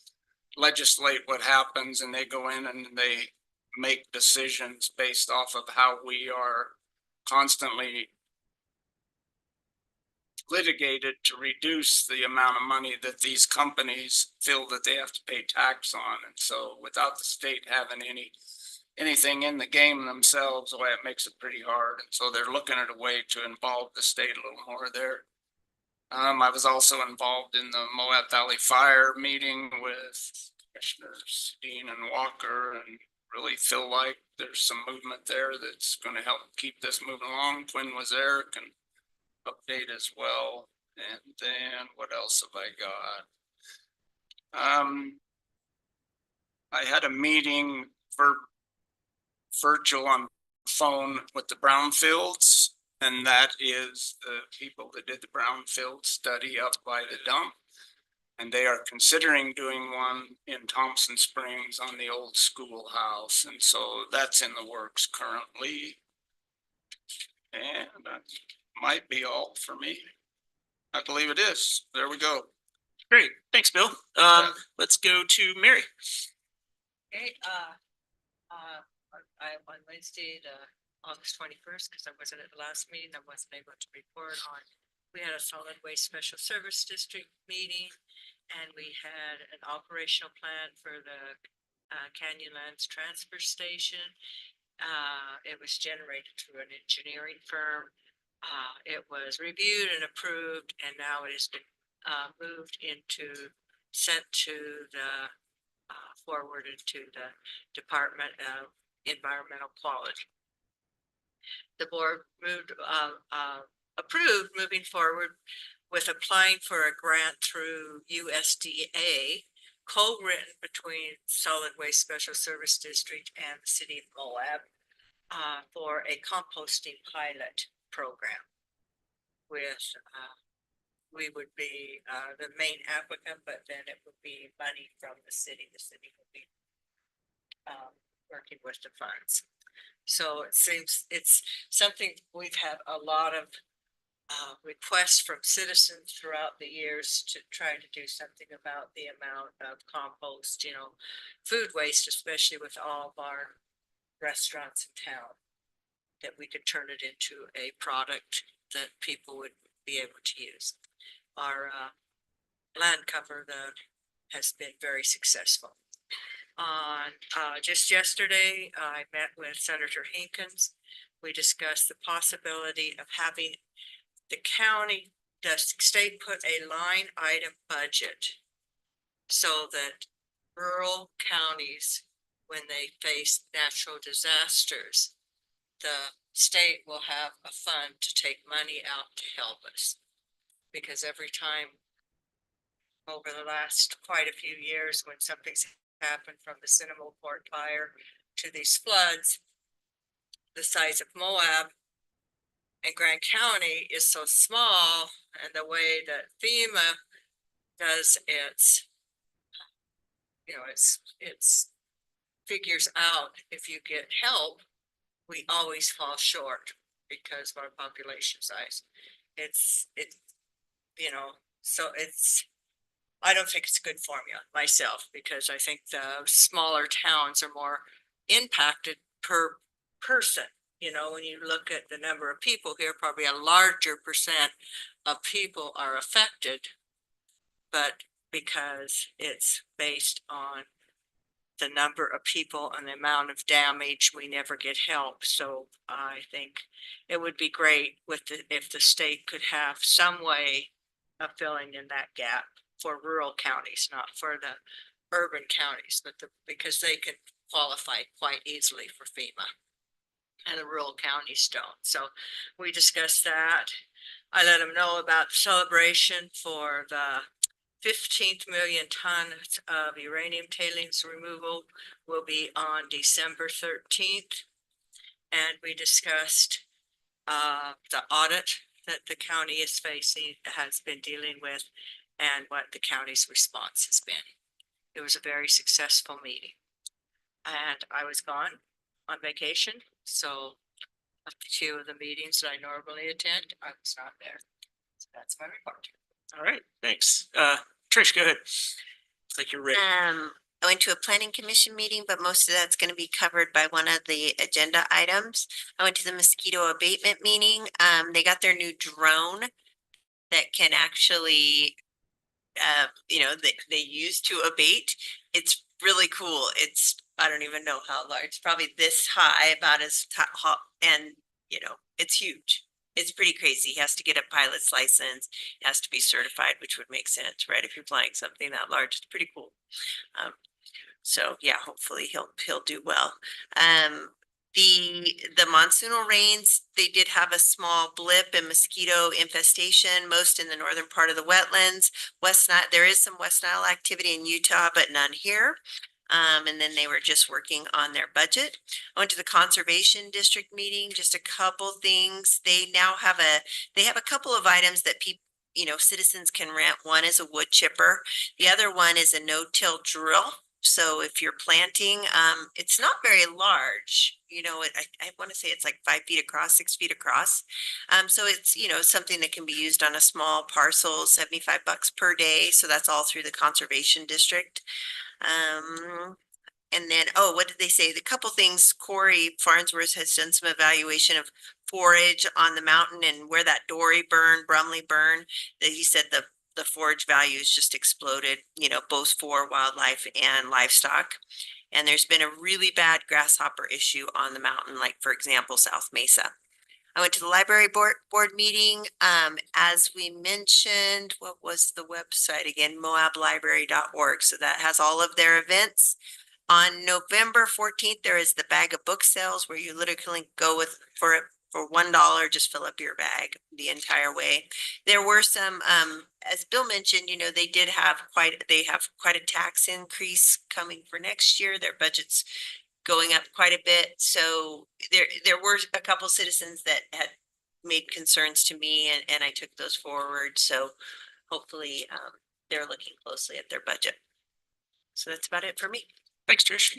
legislate what happens and they go in and they make decisions based off of how we are constantly litigated to reduce the amount of money that these companies feel that they have to pay tax on. And so without the state having anything in the game themselves, well, it makes it pretty hard. And so they're looking at a way to involve the state a little more there. I was also involved in the Moab Valley Fire meeting with Commissioners Dean and Walker, and really feel like there's some movement there that's going to help keep this moving along. Quinn was there, can update as well. And then what else have I got? I had a meeting for virtual on phone with the brownfields, and that is the people that did the brownfield study up by the dump. And they are considering doing one in Thompson Springs on the old schoolhouse. And so that's in the works currently. And that might be all for me. I believe it is. There we go. Great, thanks, Bill. Let's go to Mary. Okay, on Wednesday, August 21st, because I wasn't at the last meeting, I wasn't able to report on. We had a solid waste special service district meeting, and we had an operational plan for the Canyonlands transfer station. It was generated through an engineering firm. It was reviewed and approved, and now it has been moved into, sent to the forwarded to the Department of Environmental Quality. The board approved moving forward with applying for a grant through USDA, co-written between Solid Waste Special Service District and the City of Moab, for a composting pilot program with, we would be the main applicant, but then it would be money from the city. The city would be working with the funds. So it seems it's something we've had a lot of requests from citizens throughout the years to try to do something about the amount of compost, you know, food waste, especially with all of our restaurants in town, that we could turn it into a product that people would be able to use. Our land cover has been very successful. On just yesterday, I met with Senator Hinkins. We discussed the possibility of having the county, the state put a line item budget so that rural counties, when they face natural disasters, the state will have a fund to take money out to help us. Because every time over the last quite a few years, when something's happened from the Cinnamon Port fire to these floods, the size of Moab and Grand County is so small, and the way that FEMA does its, you know, it's figures out if you get help, we always fall short because of our population size. It's, you know, so I don't think it's a good formula myself, because I think the smaller towns are more impacted per person. You know, when you look at the number of people here, probably a larger percent of people are affected, but because it's based on the number of people and the amount of damage, we never get help. So I think it would be great if the state could have some way of filling in that gap for rural counties, not for the urban counties, but because they can qualify quite easily for FEMA. And the rural counties don't. So we discussed that. I let them know about the celebration for the 15th million tons of uranium tailings removal will be on December 13th. And we discussed the audit that the county is facing, has been dealing with, and what the county's response has been. It was a very successful meeting. And I was gone on vacation, so a few of the meetings that I normally attend, I was not there. So that's my report. All right, thanks. Trish, go ahead. Looks like you're ready. I went to a planning commission meeting, but most of that's going to be covered by one of the agenda items. I went to the mosquito abatement meeting. They got their new drone that can actually, you know, they use to abate. It's really cool. It's, I don't even know how large, it's probably this high, about as hot, and you know, it's huge. It's pretty crazy. He has to get a pilot's license. He has to be certified, which would make sense, right? If you're flying something that large, it's pretty cool. So yeah, hopefully he'll do well. The monsoonal rains, they did have a small blip in mosquito infestation, most in the northern part of the wetlands. West Nile, there is some West Nile activity in Utah, but none here. And then they were just working on their budget. I went to the conservation district meeting, just a couple things. They now have a couple of items that people, you know, citizens can rent. One is a wood chipper. The other one is a no-till drill. So if you're planting, it's not very large. I want to say it's like 5 feet across, 6 feet across. So it's, something that can be used on a small parcel, $75 per day. So that's all through the conservation district. And then, oh, what did they say? The couple things, Corey Farnsworth has done some evaluation of forage on the mountain and where that Dory burn, Brumley burn, that he said the forage values just exploded, both for wildlife and livestock. And there's been a really bad grasshopper issue on the mountain, like for example, South Mesa. I went to the library board meeting. As we mentioned, what was the website again? moablibrary.org. So that has all of their events. On November 14th, there is the bag of book sales where you literally go for $1, just fill up your bag the entire way. There were some, as Bill mentioned, they have quite a tax increase coming for next year. Their budget's going up quite a bit. So there were a couple citizens that had made concerns to me and I took those forward. So hopefully they're looking closely at their budget. So that's about it for me. Thanks, Trish.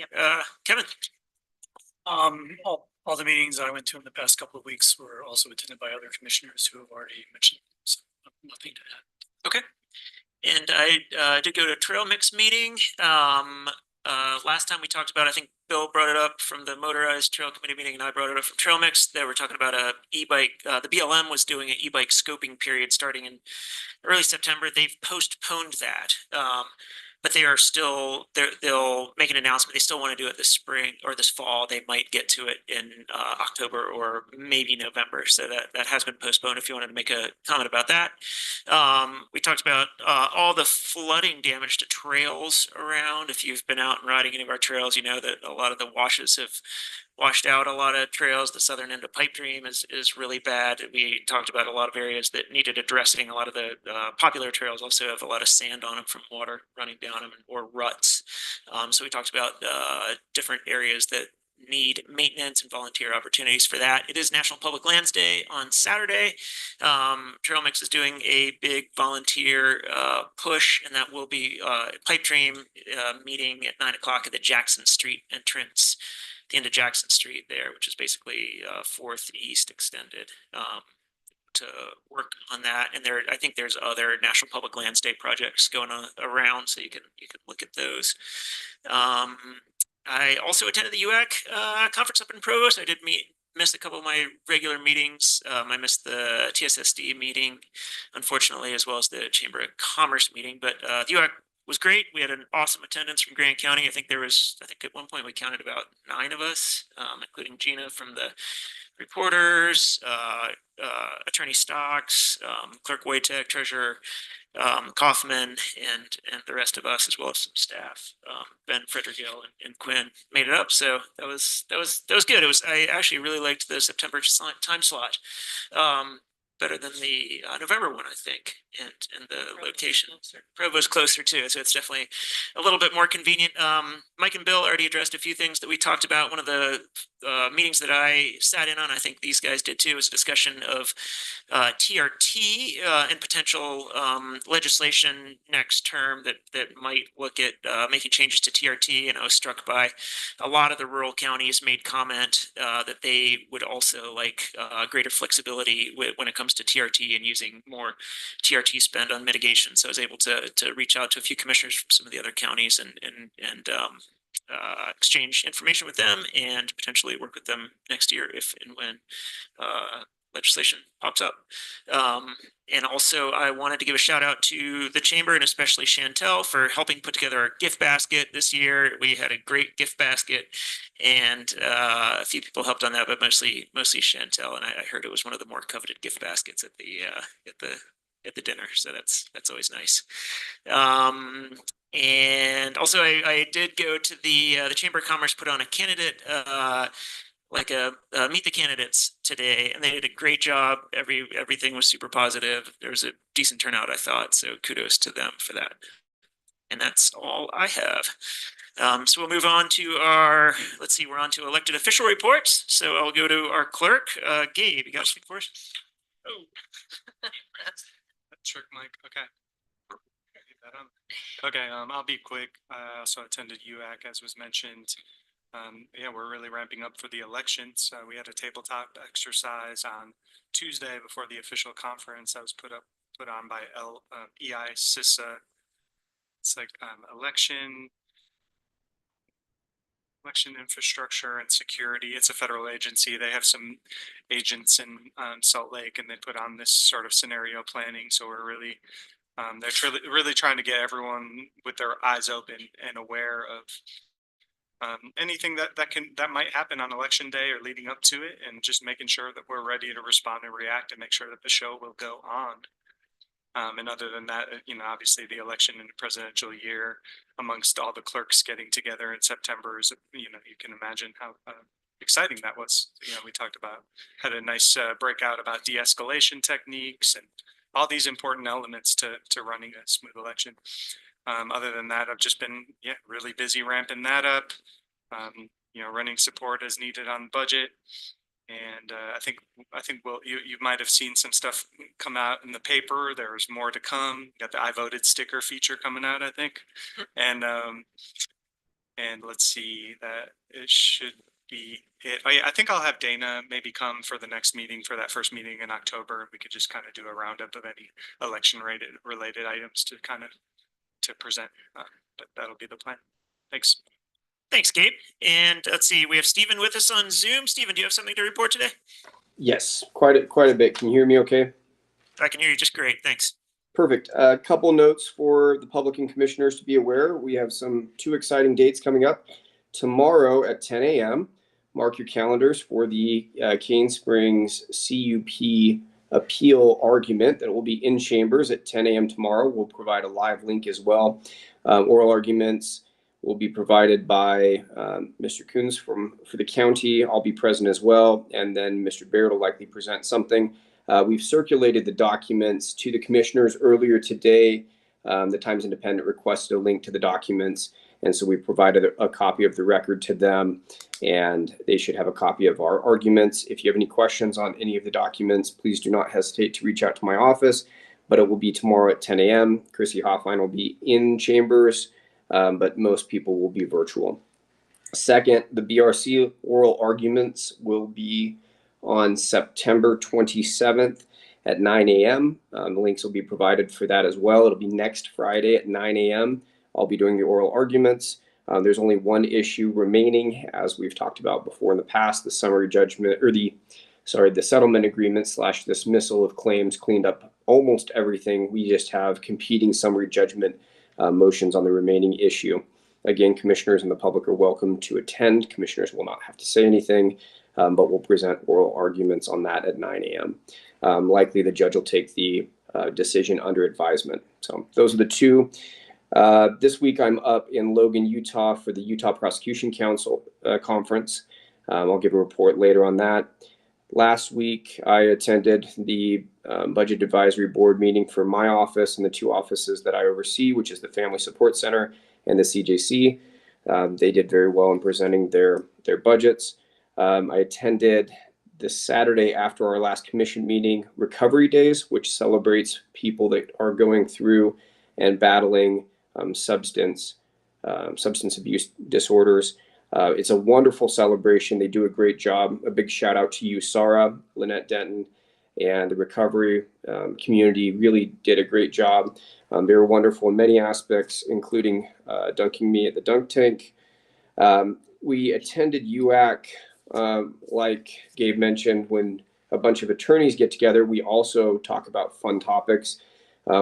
Kevin. All the meetings I went to in the past couple of weeks were also attended by other commissioners who have already mentioned, so nothing to add. Okay. And I did go to a trail mix meeting. Last time we talked about, I think Bill brought it up from the motorized trail committee meeting and I brought it up from trail mix. They were talking about a e-bike, the BLM was doing an e-bike scoping period starting in early September. They've postponed that. But they are still, they'll make an announcement. They still want to do it this spring or this fall. They might get to it in October or maybe November. So that has been postponed if you wanted to make a comment about that. We talked about all the flooding damage to trails around. If you've been out and riding any of our trails, you know that a lot of the washes have washed out a lot of trails. The southern end of Pipe Dream is really bad. We talked about a lot of areas that needed addressing. A lot of the popular trails also have a lot of sand on them from water running down them or ruts. So we talked about different areas that need maintenance and volunteer opportunities for that. It is National Public Lands Day on Saturday. Trail Mix is doing a big volunteer push, and that will be Pipe Dream meeting at 9 o'clock at the Jackson Street entrance, the end of Jackson Street there, which is basically 4th East extended, to work on that. And I think there's other National Public Lands Day projects going on around, so you can look at those. I also attended the UAC conference up in Provost. I did missed a couple of my regular meetings. I missed the TSSD meeting, unfortunately, as well as the Chamber of Commerce meeting. But the UAC was great. We had an awesome attendance from Grant County. I think at one point we counted about 9 of us, including Gina from the reporters, Attorney Stocks, Clerk Wojtek, Treasurer Kaufman, and the rest of us, as well as some staff. Ben Frederick-Gill and Quinn made it up, so that was good. I actually really liked the September time slot. Better than the November one, I think, and the location. Provo's closer too, so it's definitely a little bit more convenient. Mike and Bill already addressed a few things that we talked about. One of the meetings that I sat in on, I think these guys did too, was a discussion of TRT and potential legislation next term that might look at making changes to TRT. And I was struck by a lot of the rural counties made comment that they would also like greater flexibility when it comes to TRT and using more TRT spend on mitigation. So I was able to reach out to a few commissioners from some of the other counties and exchange information with them and potentially work with them next year if and when legislation pops up. And also I wanted to give a shout out to the Chamber and especially Chantel for helping put together our gift basket this year. We had a great gift basket and a few people helped on that, but mostly Chantel. And I heard it was one of the more coveted gift baskets at the dinner. So that's always nice. And also I did go to the Chamber of Commerce put on a candidate, meet the candidates today, and they did a great job. Everything was super positive. There was a decent turnout, I thought. So kudos to them for that. And that's all I have. So we'll move on to we're on to elected official reports. So I'll go to our clerk, Gabe, you got to speak for us? Oh. Trick mic, okay. Okay, I'll be quick. I also attended UAC, as was mentioned. Yeah, we're really ramping up for the elections. We had a tabletop exercise on Tuesday before the official conference that was put on by EI CISA. It's like election infrastructure and security. It's a federal agency. They have some agents in Salt Lake, and they put on this sort of scenario planning. So we're really, they're really trying to get everyone with their eyes open and aware of anything that might happen on election day or leading up to it, and just making sure that we're ready to respond and react and make sure that the show will go on. And other than that, obviously the election and the presidential year, amongst all the clerks getting together in September, is, you can imagine how exciting that was. We had a nice breakout about de-escalation techniques and all these important elements to running a smooth election. Other than that, I've just been really busy ramping that up. Running support as needed on budget. And I think you might have seen some stuff come out in the paper. There's more to come. You got the I voted sticker feature coming out, I think. And let's see, that it should be it. Oh, yeah, I think I'll have Dana maybe come for the next meeting, for that first meeting in October. We could just kind of do a roundup of any election related items to present. But that'll be the plan. Thanks. Thanks, Gabe. And let's see, we have Stephen with us on Zoom. Stephen, do you have something to report today? Yes, quite a bit. Can you hear me okay? I can hear you just great. Thanks. Perfect. A couple notes for the public and commissioners to be aware. We have two exciting dates coming up. Tomorrow at 10 a.m., mark your calendars for the Cane Springs CUP appeal argument that will be in chambers at 10 a.m. tomorrow. We'll provide a live link as well. Oral arguments will be provided by Mr. Coons for the county. I'll be present as well. And then Mr. Baird will likely present something. We've circulated the documents to the commissioners earlier today. The Times Independent requested a link to the documents. And so we provided a copy of the record to them, and they should have a copy of our arguments. If you have any questions on any of the documents, please do not hesitate to reach out to my office, but it will be tomorrow at 10 a.m. Chrissy Hoffline will be in chambers, but most people will be virtual. Second, the BRC oral arguments will be on September 27th at 9 a.m. The links will be provided for that as well. It'll be next Friday at 9 a.m. I'll be doing the oral arguments. There's only one issue remaining, as we've talked about before in the past, the summary judgment, or the settlement agreement / dismissal of claims cleaned up almost everything. We just have competing summary judgment motions on the remaining issue. Again, commissioners and the public are welcome to attend. Commissioners will not have to say anything, but we'll present oral arguments on that at 9 a.m. Likely the judge will take the decision under advisement. So those are the two. This week I'm up in Logan, Utah for the Utah Prosecution Council conference. I'll give a report later on that. Last week I attended the Budget Advisory Board meeting for my office and the two offices that I oversee, which is the Family Support Center and the CJC. They did very well in presenting their budgets. I attended this Saturday after our last commission meeting, Recovery Days, which celebrates people that are going through and battling substance abuse disorders. It's a wonderful celebration. They do a great job. A big shout out to you, Sarah, Lynette Denton, and the recovery community really did a great job. They were wonderful in many aspects, including dunking me at the dunk tank. We attended UAC, like Gabe mentioned, when a bunch of attorneys get together, we also talk about fun topics.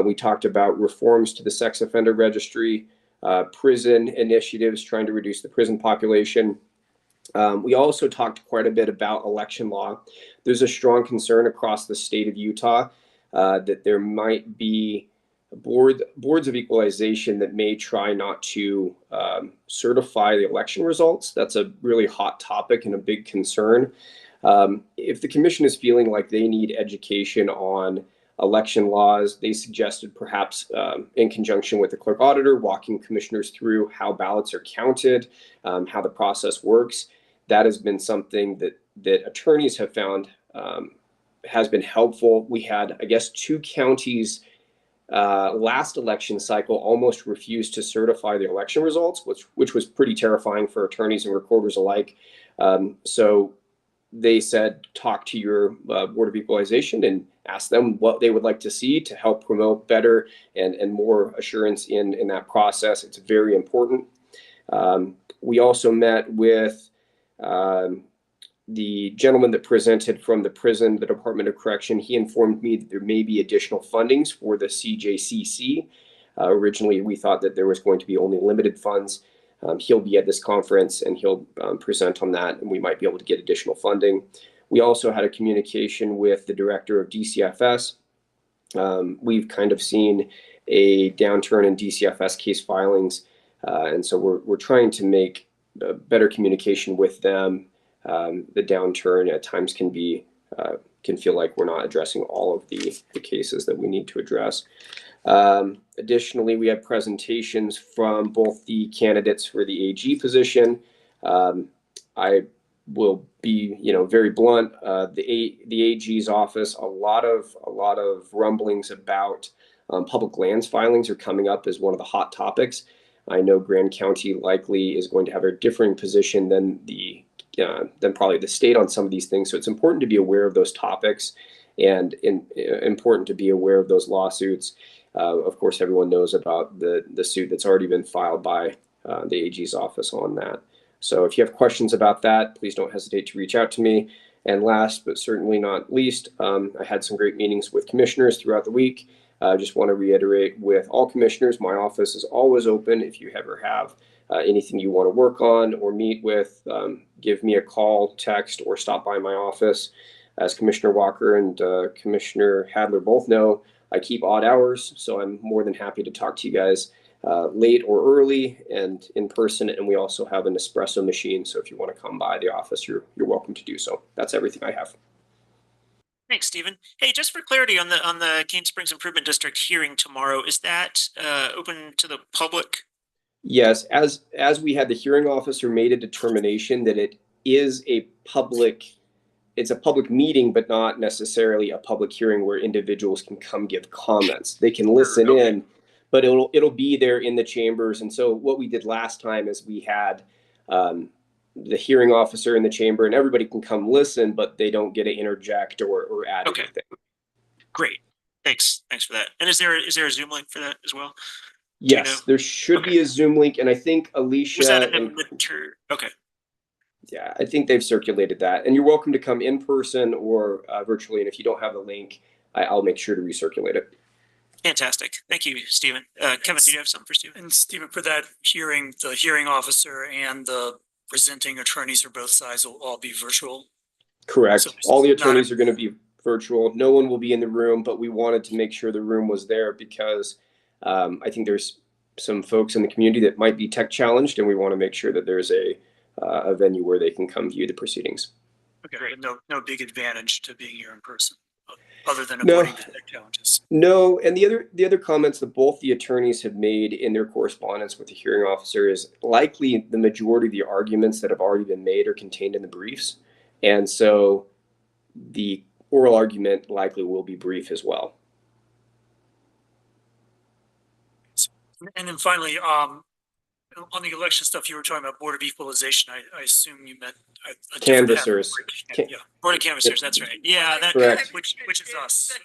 We talked about reforms to the sex offender registry, prison initiatives, trying to reduce the prison population. We also talked quite a bit about election law. There's a strong concern across the state of Utah that there might be boards of equalization that may try not to certify the election results. That's a really hot topic and a big concern. If the commission is feeling like they need education on election laws, they suggested perhaps in conjunction with the clerk auditor, walking commissioners through how ballots are counted, how the process works. That has been something that attorneys have found has been helpful. We had, I guess, 2 counties last election cycle almost refused to certify the election results, which was pretty terrifying for attorneys and recorders alike. So they said, talk to your Board of Equalization and ask them what they would like to see to help promote better and more assurance in that process. It's very important. We also met with the gentleman that presented from the prison, the Department of Correction. He informed me that there may be additional fundings for the CJCC. Originally, we thought that there was going to be only limited funds. He'll be at this conference and he'll present on that, and we might be able to get additional funding. We also had a communication with the director of DCFS. We've kind of seen a downturn in DCFS case filings, and so we're trying to make better communication with them. The downturn at times can feel like we're not addressing all of the cases that we need to address. Additionally, we had presentations from both the candidates for the AG position. I will be, very blunt. The AG's office, a lot of rumblings about public lands filings are coming up as one of the hot topics. I know Grand County likely is going to have a differing position than probably the state on some of these things. So it's important to be aware of those topics and important to be aware of those lawsuits. Of course, everyone knows about the suit that's already been filed by the AG's office on that. So if you have questions about that, please don't hesitate to reach out to me. And last, but certainly not least, I had some great meetings with commissioners throughout the week. I just want to reiterate with all commissioners, my office is always open. If you ever have anything you want to work on or meet with, give me a call, text, or stop by my office. As Commissioner Walker and Commissioner Hadler both know, I keep odd hours, so I'm more than happy to talk to you guys late or early and in person. And we also have an espresso machine, so if you want to come by the office, you're welcome to do so. That's everything I have. Thanks, Stephen. Hey, just for clarity on the Cane Springs Improvement District hearing tomorrow, is that open to the public? Yes, as we had the hearing officer made a determination that it is it's a public meeting, but not necessarily a public hearing where individuals can come give comments. They can listen in, but it'll be there in the chambers. And so what we did last time is we had the hearing officer in the chamber, and everybody can come listen, but they don't get to interject or add anything. Great. Thanks for that. And is there a Zoom link for that as well? Yes, there should be a Zoom link, and I think Alicia. Was that in the okay. Yeah, I think they've circulated that, and you're welcome to come in person or virtually. And if you don't have the link, I'll make sure to recirculate it. Fantastic. Thank you, Stephen. Kevin, do you have something for Stephen? And Stephen, for that hearing, the hearing officer and the presenting attorneys for both sides will all be virtual? Correct. So all the attorneys are going to be virtual. No one will be in the room, but we wanted to make sure the room was there because I think there's some folks in the community that might be tech challenged, and we want to make sure that there's a venue where they can come view the proceedings. Okay, but no big advantage to being here in person, other than No. avoiding the tech challenges. No, and the other comments that both the attorneys have made in their correspondence with the hearing officer is likely the majority of the arguments that have already been made are contained in the briefs, and so the oral argument likely will be brief as well. And then finally, on the election stuff, you were talking about Board of Equalization. I assume you meant a different Canvassers. Yeah. Board of Canvassers, that's right. Yeah, that Correct. Which is us.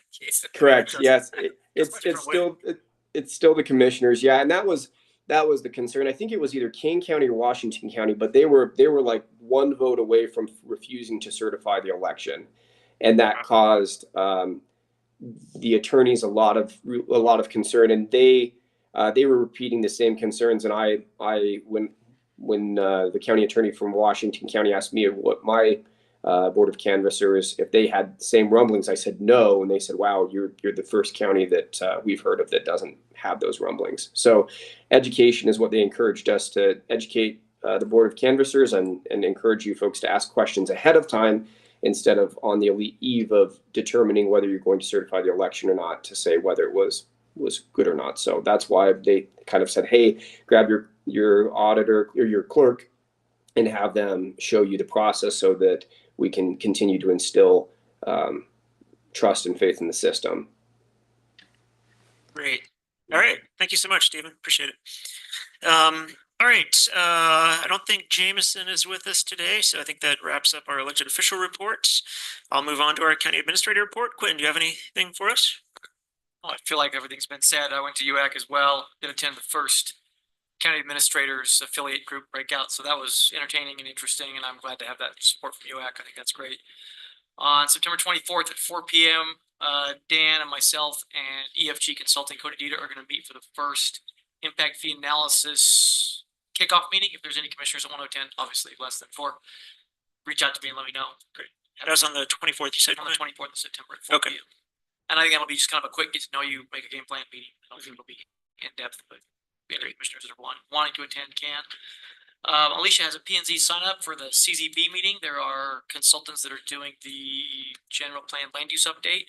Correct. Yes, it's still the commissioners. Yeah, and that was the concern. I think it was either Kane County or Washington County, but they were like one vote away from refusing to certify the election, and that caused the attorneys a lot of concern, and they were repeating the same concerns. And I when the county attorney from Washington County asked me what my Board of Canvassers, if they had the same rumblings, I said no, and they said, "Wow, you're the first county that we've heard of that doesn't have those rumblings." So, education is what they encouraged us to educate the Board of Canvassers and encourage you folks to ask questions ahead of time instead of on the eve of determining whether you're going to certify the election or not, to say whether it was good or not. So that's why they kind of said, "Hey, grab your auditor or your clerk and have them show you the process so that we can continue to instill trust and faith in the system." Great. All right. Thank you so much, Stephen. Appreciate it. All right. I don't think Jameson is with us today, so I think that wraps up our elected official reports. I'll move on to our county administrator report. Quinn, do you have anything for us? I feel like everything's been said. I went to UAC as well, did attend the first county administrators affiliate group breakout, so that was entertaining and interesting, and I'm glad to have that support from UAC. I think that's great. On September 24th at 4 p.m., Dan and myself and EFG Consulting, Cody Dieter, are going to meet for the first impact fee analysis kickoff meeting. If there's any commissioners that want to attend, obviously less than 4, reach out to me and let me know. Great. That was on the 24th, you said? On the 24th of September at 4 Okay. p.m. And I think that'll be just kind of a quick get to know you, make a game plan meeting. I don't think it'll be in depth, but any commissioners that are wanting to attend can. Alicia has a P&Z sign up for the CZB meeting. There are consultants that are doing the general plan land use update.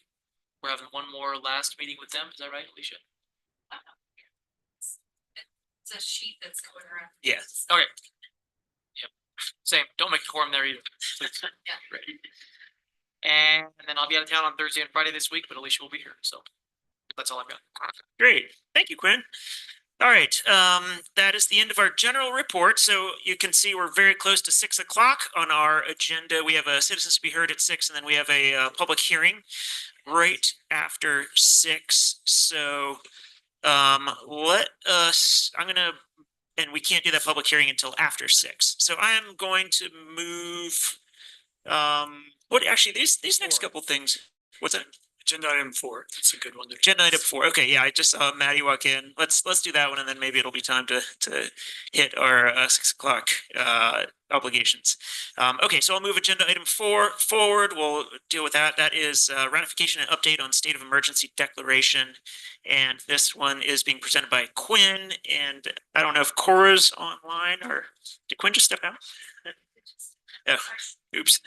We're having one more last meeting with them. Is that right, Alicia? It's a sheet that's going around. Yeah. Okay. Yep. Same. Don't make a quorum there either. Please. Yeah. Right. And then I'll be out of town on Thursday and Friday this week, but Alicia will be here. So that's all I've got. Great. Thank you, Quinn. All right. That is the end of our general report. So you can see we're very close to 6 o'clock on our agenda. We have a citizens to be heard at 6, and then we have a public hearing right after 6. So let us, and we can't do that public hearing until after 6. So I am going to move, these next couple things, what's that? Agenda item 4. It's a good one. Agenda item 4. Okay, yeah, I just saw Maddie walk in. Let's do that one, and then maybe it'll be time to hit our 6 o'clock obligations. Okay, so I'll move agenda item 4 forward. We'll deal with that. That is ratification and update on state of emergency declaration, and this one is being presented by Quinn. And I don't know if Cora's online, or did Quinn just step out? Oh, oops.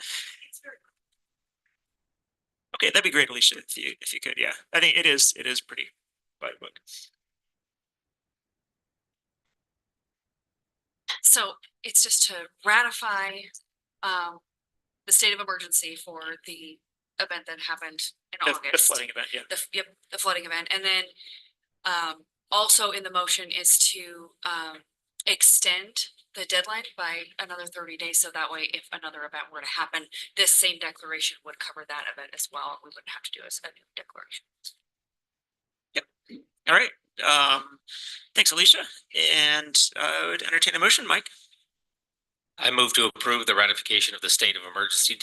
Okay, that'd be great, Alicia, if you could, yeah. I think it is pretty by the book. So it's just to ratify the state of emergency for the event that happened in August. The flooding event, yeah. The flooding event. And then also in the motion is to extend the deadline by another 30 days. So that way, if another event were to happen, this same declaration would cover that event as well. We wouldn't have to do a new declaration. Yep. All right. Thanks, Alicia. And I would entertain a motion, Mike. I move to approve the ratification of the state of emergency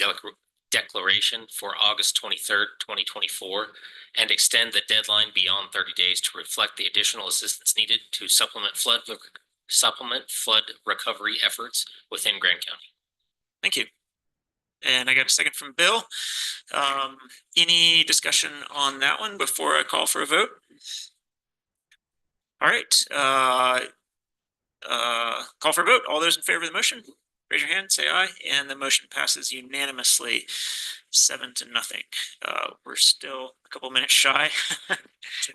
declaration for August 23rd, 2024, and extend the deadline beyond 30 days to reflect the additional assistance needed to supplement flood recovery efforts within Grand County. Thank you. And I got a second from Bill. Any discussion on that one before I call for a vote? All right. Call for a vote. All those in favor of the motion, raise your hand, say aye, and the motion passes unanimously, 7-0. We're still a couple minutes shy.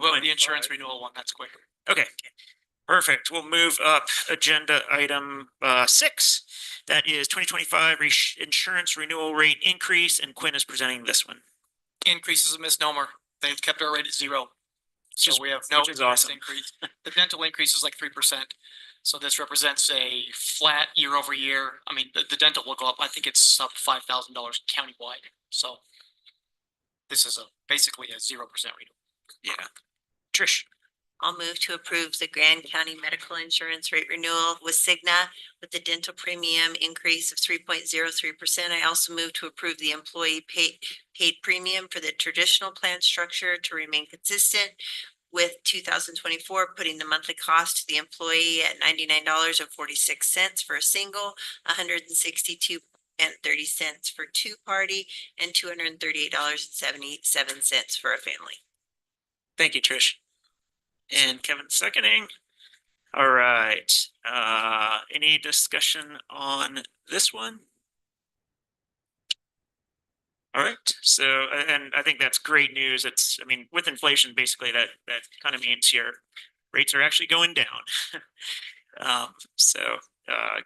Well, the insurance renewal one, that's quick. Okay. Perfect. We'll move up agenda item 6. That is 2025 insurance renewal rate increase, and Quinn is presenting this one. Increase is a misnomer. They've kept our rate at 0. So we have no which is awesome. increase. The dental increase is like 3%. So this represents a flat year over year. I mean, the dental will go up. I think it's up $5,000 countywide. So this is basically a 0% renewal. Yeah. Trish. I'll move to approve the Grand County Medical Insurance Rate Renewal with Cigna with the dental premium increase of 3.03%. I also move to approve the employee paid premium for the traditional plan structure to remain consistent with 2024, putting the monthly cost to the employee at $99.46 for a single, $162.30 for 2-party, and $238.77 for a family. Thank you, Trish. And Kevin seconding. All right. Any discussion on this one? All right. So, and I think that's great news. I mean, with inflation, basically that kind of means your rates are actually going down.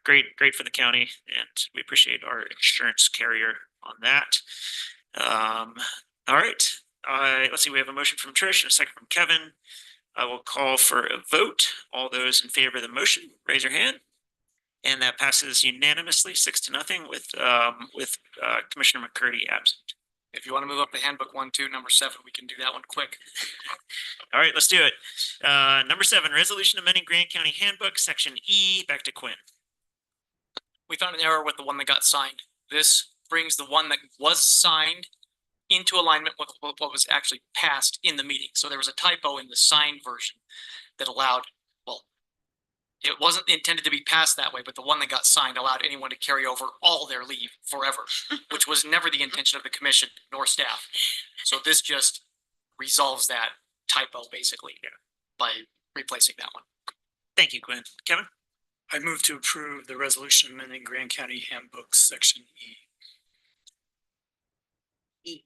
Great for the county, and we appreciate our insurance carrier on that. All right. Let's see. We have a motion from Trish and a second from Kevin. I will call for a vote. All those in favor of the motion, raise your hand. And that passes unanimously, 6-0 with Commissioner McCurdy absent. If you want to move up the handbook 1, 2, number 7, we can do that one quick. All right, let's do it. Number 7, resolution amending Grant County Handbook, Section E, back to Quinn. We found an error with the one that got signed. This brings the one that was signed into alignment with what was actually passed in the meeting. So there was a typo in the signed version that allowed, well, it wasn't intended to be passed that way, but the one that got signed allowed anyone to carry over all their leave forever, which was never the intention of the commission nor staff. So this just resolves that typo basically by replacing that one. Thank you, Quinn. Kevin? I move to approve the resolution amending Grand County Handbook, Section E.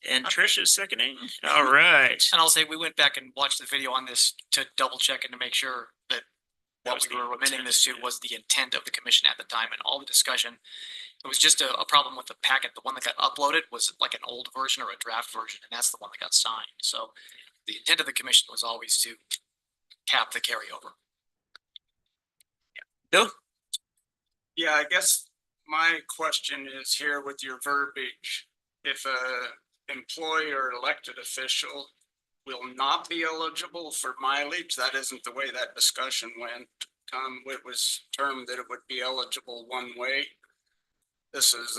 And Trish is seconding. All right. And I'll say we went back and watched the video on this to double check and to make sure that what we were amending this to was the intent of the commission at the time and all the discussion. It was just a problem with the packet. The one that got uploaded was like an old version or a draft version, and that's the one that got signed. So the intent of the commission was always to cap the carryover. Bill? Yeah, I guess my question is here with your verbiage. If a employee or elected official will not be eligible for mileage, that isn't the way that discussion went. It was termed that it would be eligible one way. This is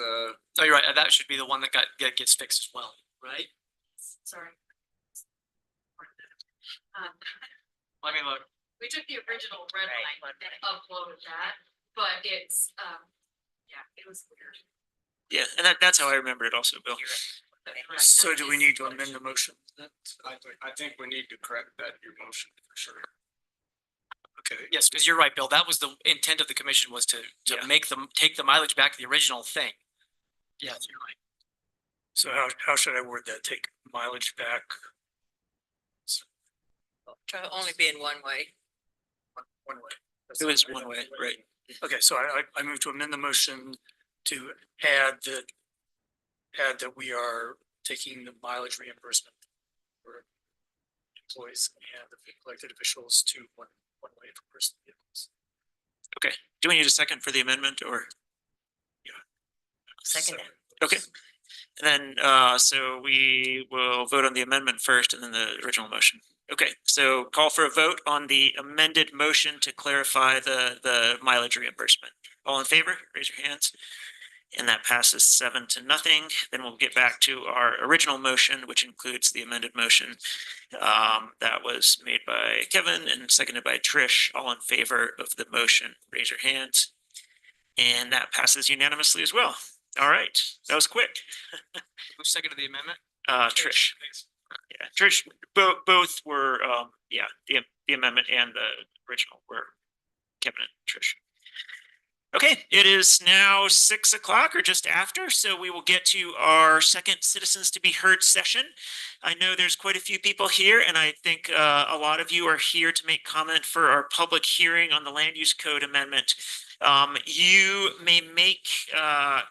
No, you're right. That should be the one that gets fixed as well, right? Sorry. Let me look. We took the original red line and uploaded that, but it's, yeah, it was weird. Yeah, and that's how I remember it also, Bill. So do we need to amend the motion? I think we need to correct that, your motion for sure. Okay. Yes, because you're right, Bill. That was the intent of the commission was to make them take the mileage back to the original thing. Yes, you're right. So how should I word that? Take mileage back? Try to only be in one way. One way. It was one way, right? Okay, so I move to amend the motion to add that we are taking the mileage reimbursement for employees and the elected officials to one way for personal vehicles. Okay, do we need a second for the amendment or? Second. Okay, and then, so we will vote on the amendment first and then the original motion. Okay, so call for a vote on the amended motion to clarify the mileage reimbursement. All in favor, raise your hands. And that passes 7-0. Then we'll get back to our original motion, which includes the amended motion that was made by Kevin and seconded by Trish. All in favor of the motion, raise your hands. And that passes unanimously as well. All right, that was quick. Who seconded the amendment? Trish. Yeah, Trish, both were, the amendment and the original were Kevin and Trish. Okay, it is now 6 o'clock or just after, so we will get to our second Citizens to be Heard session. I know there's quite a few people here, and I think a lot of you are here to make comment for our public hearing on the Land Use Code Amendment. You may make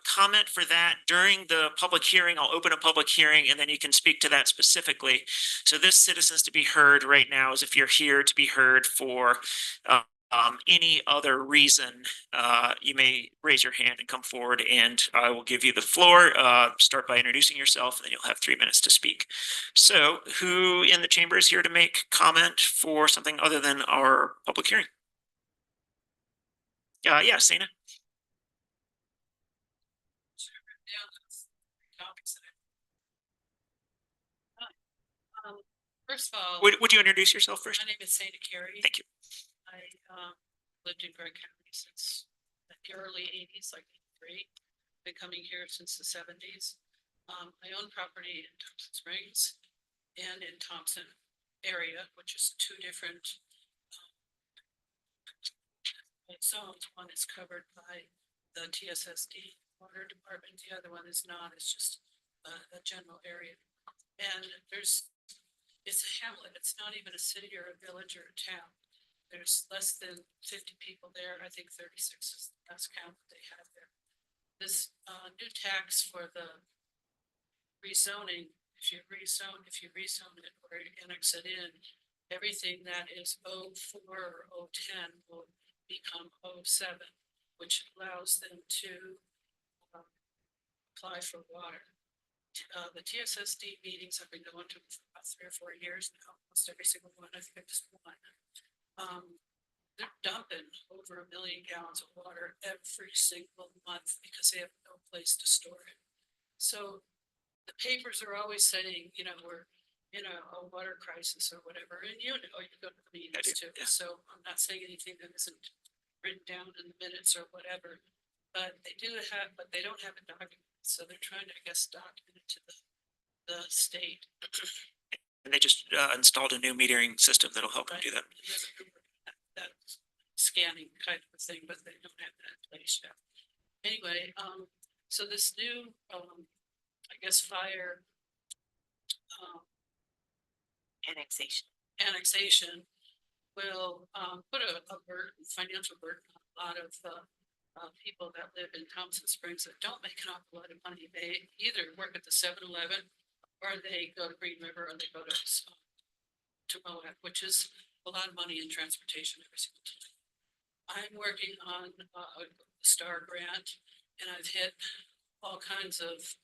comment for that during the public hearing. I'll open a public hearing and then you can speak to that specifically. So this Citizens to be Heard right now is if you're here to be heard for any other reason, you may raise your hand and come forward and I will give you the floor. Start by introducing yourself and then you'll have 3 minutes to speak. So who in the chamber is here to make comment for something other than our public hearing? Yeah, Sana. First of all. Would you introduce yourself first? My name is Sana Carey. Thank you. I lived in Grant County since the early 80s, like 83. Been coming here since the 70s. I own property in Thompson Springs and in Thompson area, which is two different zones. One is covered by the TSSD water department. The other one is not. It's just a general area. And it's a hamlet. It's not even a city or a village or a town. There's less than 50 people there. I think 36 is the last count that they have there. This new tax for the rezoning if you rezone it or annex it in, everything that is 04 or 010 will become 07, which allows them to apply for water. The TSSD meetings have been going to for about 3 or 4 years now, almost every single one. I think I just one. They're dumping over 1 million gallons of water every single month because they have no place to store it. So the papers are always saying, you know, we're in a water crisis or whatever, and you know, you go to the meetings too. So I'm not saying anything that isn't written down in the minutes or whatever, but they do have, but they don't have it documented. So they're trying to, I guess, document it to the state. And they just installed a new metering system that'll help them do that. That scanning kind of thing, but they don't have that in place yet. Anyway, so this new, I guess, fire annexation will put a burden, financial burden on a lot of people that live in Thompson Springs that don't make an awful lot of money. They either work at the 7-Eleven or they go to Green River or they go to Moab, which is a lot of money in transportation every single time. I'm working on a STAR grant and I've hit all kinds of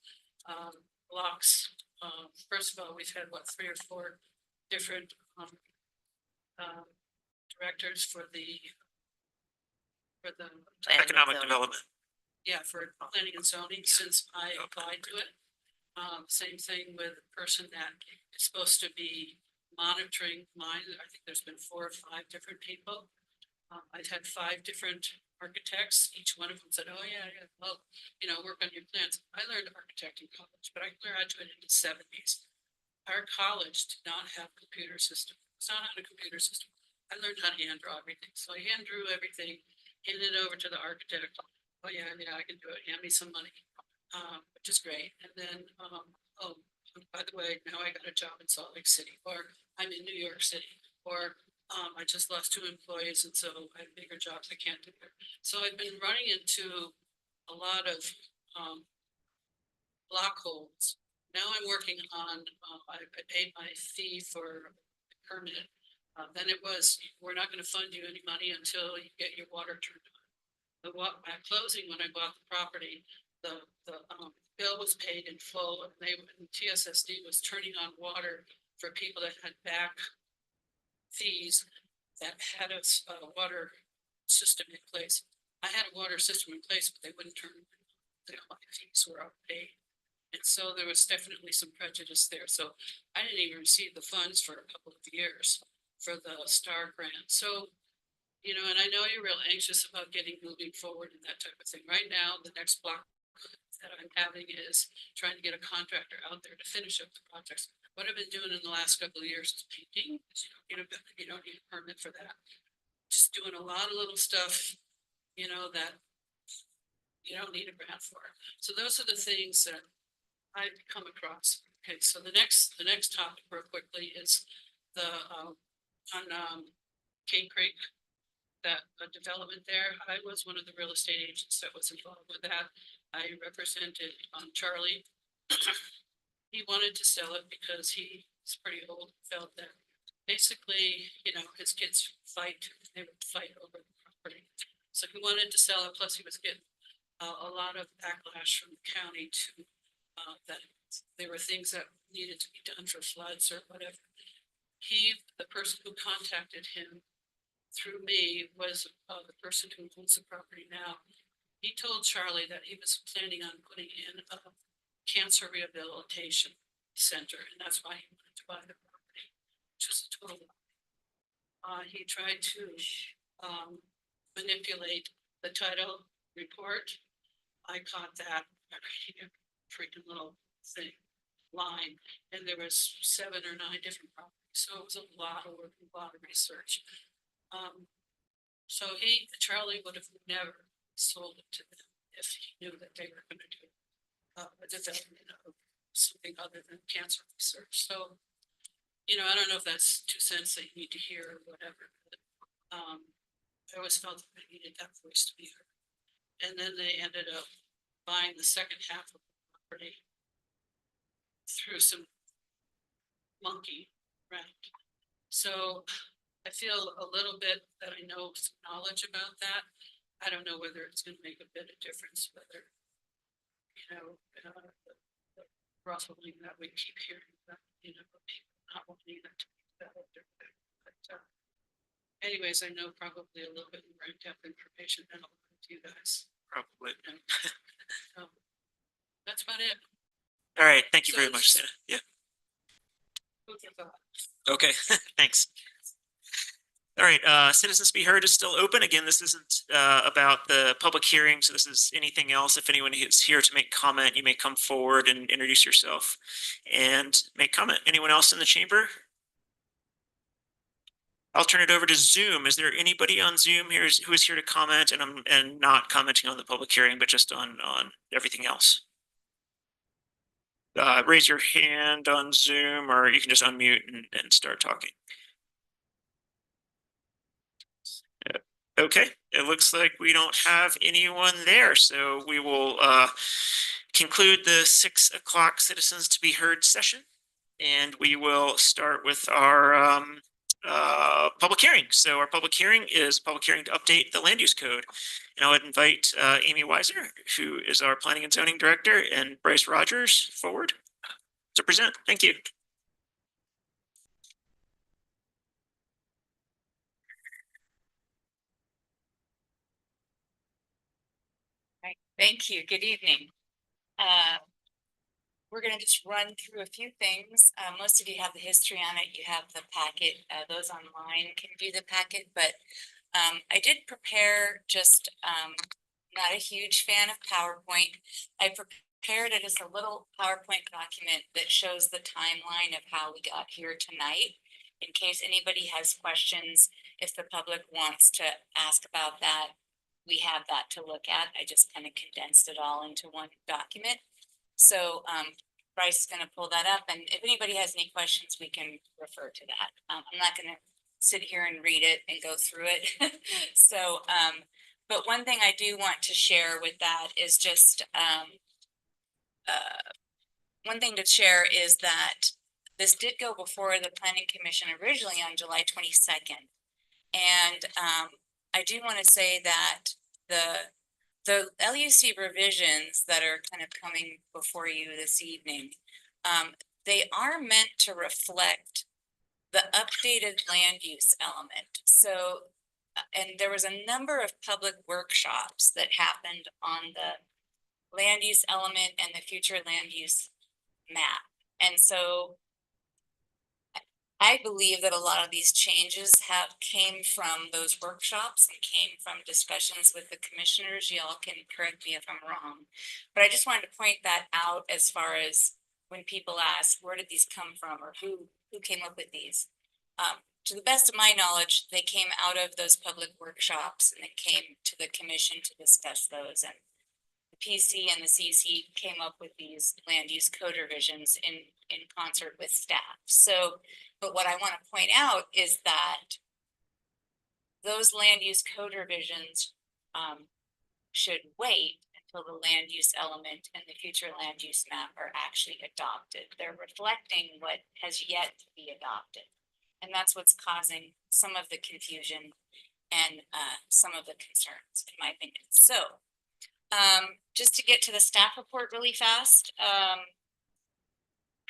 blocks. First of all, we've had 3 or 4 different directors for the Economic development. Yeah, for planning and zoning since I applied to it. Same thing with the person that is supposed to be monitoring mine. I think there's been 4 or 5 different people. I've had 5 different architects. Each one of them said, oh yeah, well, you know, work on your plans. I learned architect in college, but I graduated in the 70s. Our college did not have a computer system. It's not on a computer system. I learned how to hand draw everything. So I hand drew everything, handed it over to the architect. Oh yeah, I can do it. Hand me some money, which is great. And then, oh, by the way, now I got a job in Salt Lake City, or I'm in New York City, or I just lost 2 employees, and so I have bigger jobs I can't do it. So I've been running into a lot of block holes. Now I'm working on, I paid my fee for the permit. Then it was, we're not going to fund you any money until you get your water turned on. At closing, when I bought the property, the bill was paid in full, and TSSD was turning on water for people that had back fees that had a water system in place. I had a water system in place, but they wouldn't turn. My fees were paid. And so there was definitely some prejudice there. So I didn't even receive the funds for a couple of years for the STAR grant. So, you know, and I know you're real anxious about getting moving forward and that type of thing. Right now, the next block that I'm having is trying to get a contractor out there to finish up the projects. What I've been doing in the last couple of years is painting. You don't need a permit for that. Just doing a lot of little stuff, you know, that you don't need a grant for. So those are the things that I've come across. Okay, so the next topic real quickly is the on Cane Creek, that development there. I was one of the real estate agents that was involved with that. I represented Charlie. He wanted to sell it because he's pretty old, felt that basically, you know, his kids they would fight over the property. So he wanted to sell it, plus he was getting a lot of backlash from the county to that there were things that needed to be done for floods or whatever. The person who contacted him through me was the person who owns the property now. He told Charlie that he was planning on putting in a cancer rehabilitation center, and that's why he wanted to buy the property, which was a total lie. He tried to manipulate the title report. I caught that freaking little line, and there was 7 or 9 different properties. So it was a lot of work, a lot of research. So Charlie would have never sold it to them if he knew that they were going to do a development of something other than cancer research. So, you know, I don't know if that's 2 cents that you need to hear or whatever, but I always felt that I needed that voice to be heard. And then they ended up buying the second half of the property through some monkey around. So I feel a little bit that I know some knowledge about that. I don't know whether it's gonna make a bit of difference, whether, the ruffling that we keep hearing about, people not wanting it to be developed or whatever. But, anyways, I know probably a little bit more in-depth information than I'll give you guys. Probably. So, that's about it. All right, thank you So very much, it's- Santa. Yeah, Food for thought. okay, thanks. All right, citizens be heard is still open. Again, this isn't about the public hearing, so this is anything else. If anyone is here to make comment, you may come forward and introduce yourself and make comment. Anyone else in the chamber? I'll turn it over to Zoom. Is there anybody on Zoom here who is here to comment and not commenting on the public hearing, but just on everything else? Raise your hand on Zoom, or you can just unmute and start talking. Okay, it looks like we don't have anyone there, so we will conclude the 6 o'clock citizens to be heard session. And we will start with our public hearing. So our public hearing is a public hearing to update the land use code. And I would invite Amy Weiser, who is our planning and zoning director, and Bryce Rogers forward to present. Thank you. Right, thank you. Good evening. We're gonna just run through a few things. Most of you have the history on it. You have the packet. Those online can view the packet, but I did prepare just, not a huge fan of PowerPoint. I prepared it as a little PowerPoint document that shows the timeline of how we got here tonight. In case anybody has questions, if the public wants to ask about that, we have that to look at. I just kind of condensed it all into one document. So Bryce is gonna pull that up, and if anybody has any questions, we can refer to that. I'm not gonna sit here and read it and go through it. So, but one thing I do want to share with that is just, one thing to share is that this did go before the planning commission originally on July 22nd. And I do want to say that the LUC revisions that are kind of coming before you this evening, they are meant to reflect the updated land use element. So, and there was a number of public workshops that happened on the land use element and the future land use map. And so I believe that a lot of these changes came from those workshops and came from discussions with the commissioners. Y'all can correct me if I'm wrong, but I just wanted to point that out as far as when people ask, where did these come from, or who came up with these? To the best of my knowledge, they came out of those public workshops and it came to the commission to discuss those. And the PC and the CC came up with these land use code revisions in concert with staff. So, but what I want to point out is that those land use code revisions should wait until the land use element and the future land use map are actually adopted. They're reflecting what has yet to be adopted. And that's what's causing some of the confusion and some of the concerns, in my opinion. So just to get to the staff report really fast.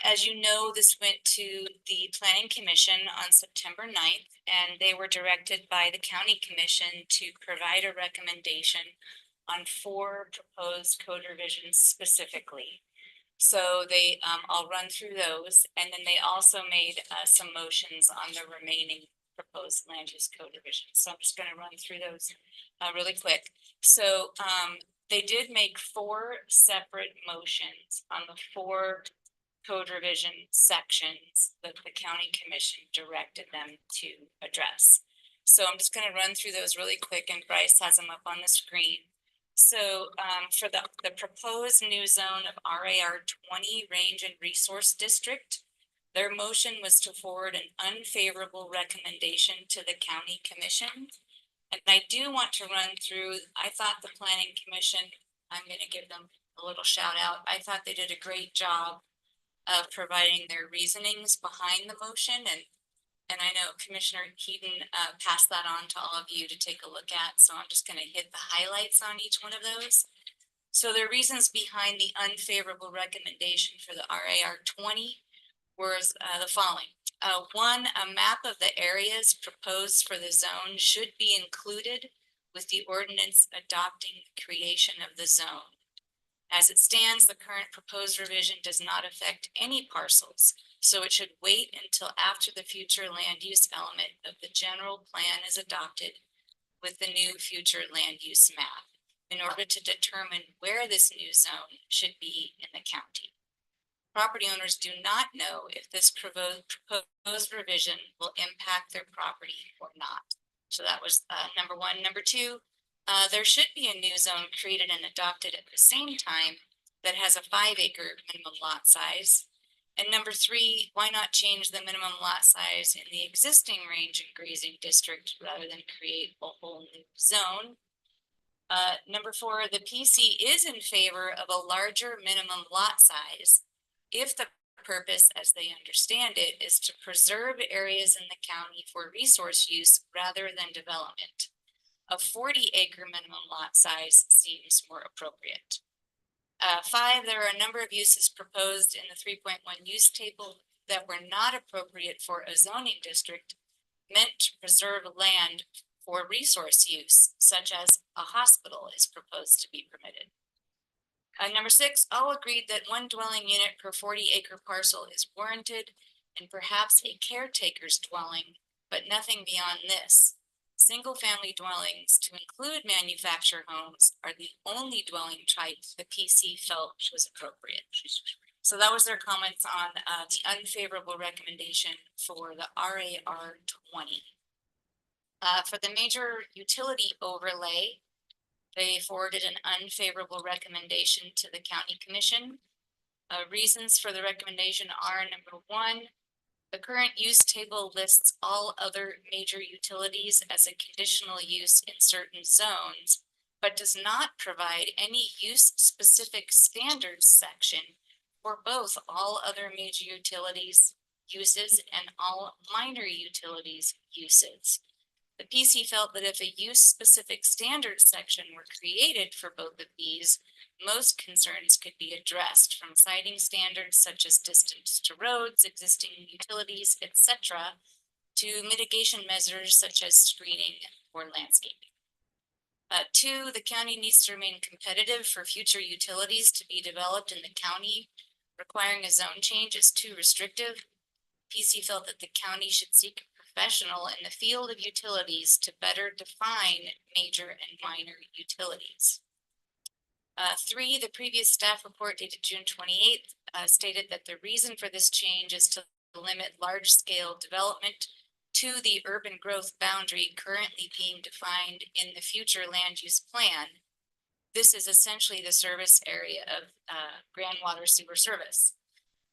As you know, this went to the Planning Commission on September 9th, and they were directed by the County Commission to provide a recommendation on 4 proposed code revisions specifically. So they, I'll run through those, and then they also made some motions on the remaining proposed land use code revisions. So I'm just going to run through those really quick. So they did make 4 separate motions on the 4 code revision sections that the county commission directed them to address. So I'm just going to run through those really quick, and Bryce has them up on the screen. So for the proposed new zone of RAR 20 Range and Resource District, their motion was to forward an unfavorable recommendation to the county commission. And I do want to run through, I thought the planning commission, I'm going to give them a little shout out. I thought they did a great job of providing their reasonings behind the motion, and I know Commissioner Keaton passed that on to all of you to take a look at, so I'm just gonna hit the highlights on each one of those. So the reasons behind the unfavorable recommendation for the RAR 20 was the following. One, a map of the areas proposed for the zone should be included with the ordinance adopting the creation of the zone. As it stands, the current proposed revision does not affect any parcels, so it should wait until after the future land use element of the general plan is adopted with the new future land use map in order to determine where this new zone should be in the county. Property owners do not know if this proposed revision will impact their property or not. So that was number one. Number two, there should be a new zone created and adopted at the same time that has a 5-acre minimum lot size. And number three, why not change the minimum lot size in the existing range and grazing district rather than create a whole new zone? Number four, the PC is in favor of a larger minimum lot size if the purpose, as they understand it, is to preserve areas in the county for resource use rather than development. A 40-acre minimum lot size seems more appropriate. 5, there are a number of uses proposed in the 3.1 use table that were not appropriate for a zoning district meant to preserve land for resource use, such as a hospital is proposed to be permitted. Number 6, all agreed that one dwelling unit per 40-acre parcel is warranted and perhaps a caretaker's dwelling, but nothing beyond this. Single-family dwellings, to include manufactured homes, are the only dwelling type the PC felt was appropriate. So that was their comments on the unfavorable recommendation for the RAR 20. For the major utility overlay, they forwarded an unfavorable recommendation to the county commission. Reasons for the recommendation are: number 1, the current use table lists all other major utilities as a conditional use in certain zones, but does not provide any use-specific standards section for both all other major utilities uses and all minor utilities uses. The PC felt that if a use-specific standards section were created for both of these, most concerns could be addressed, from citing standards such as distance to roads, existing utilities, etc., to mitigation measures such as screening or landscaping. 2, the county needs to remain competitive for future utilities to be developed in the county. Requiring a zone change is too restrictive. PC felt that the county should seek a professional in the field of utilities to better define major and minor utilities. 3, the previous staff report dated June 28th stated that the reason for this change is to limit large-scale development to the urban growth boundary currently being defined in the future land use plan. This is essentially the service area of Grand Water Sewer Service.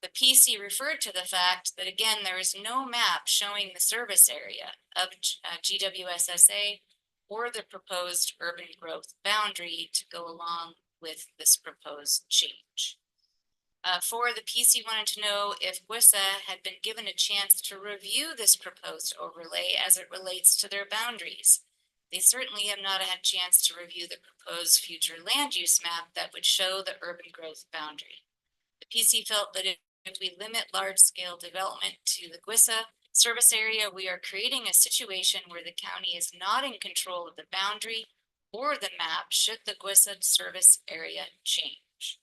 The PC referred to the fact that, again, there is no map showing the service area of GWSSA or the proposed urban growth boundary to go along with this proposed change. 4, the PC wanted to know if GWSA had been given a chance to review this proposed overlay as it relates to their boundaries. They certainly have not had a chance to review the proposed future land use map that would show the urban growth boundary. The PC felt that if we limit large-scale development to the GWSA service area, we are creating a situation where the county is not in control of the boundary or the map should the GWSA service area change.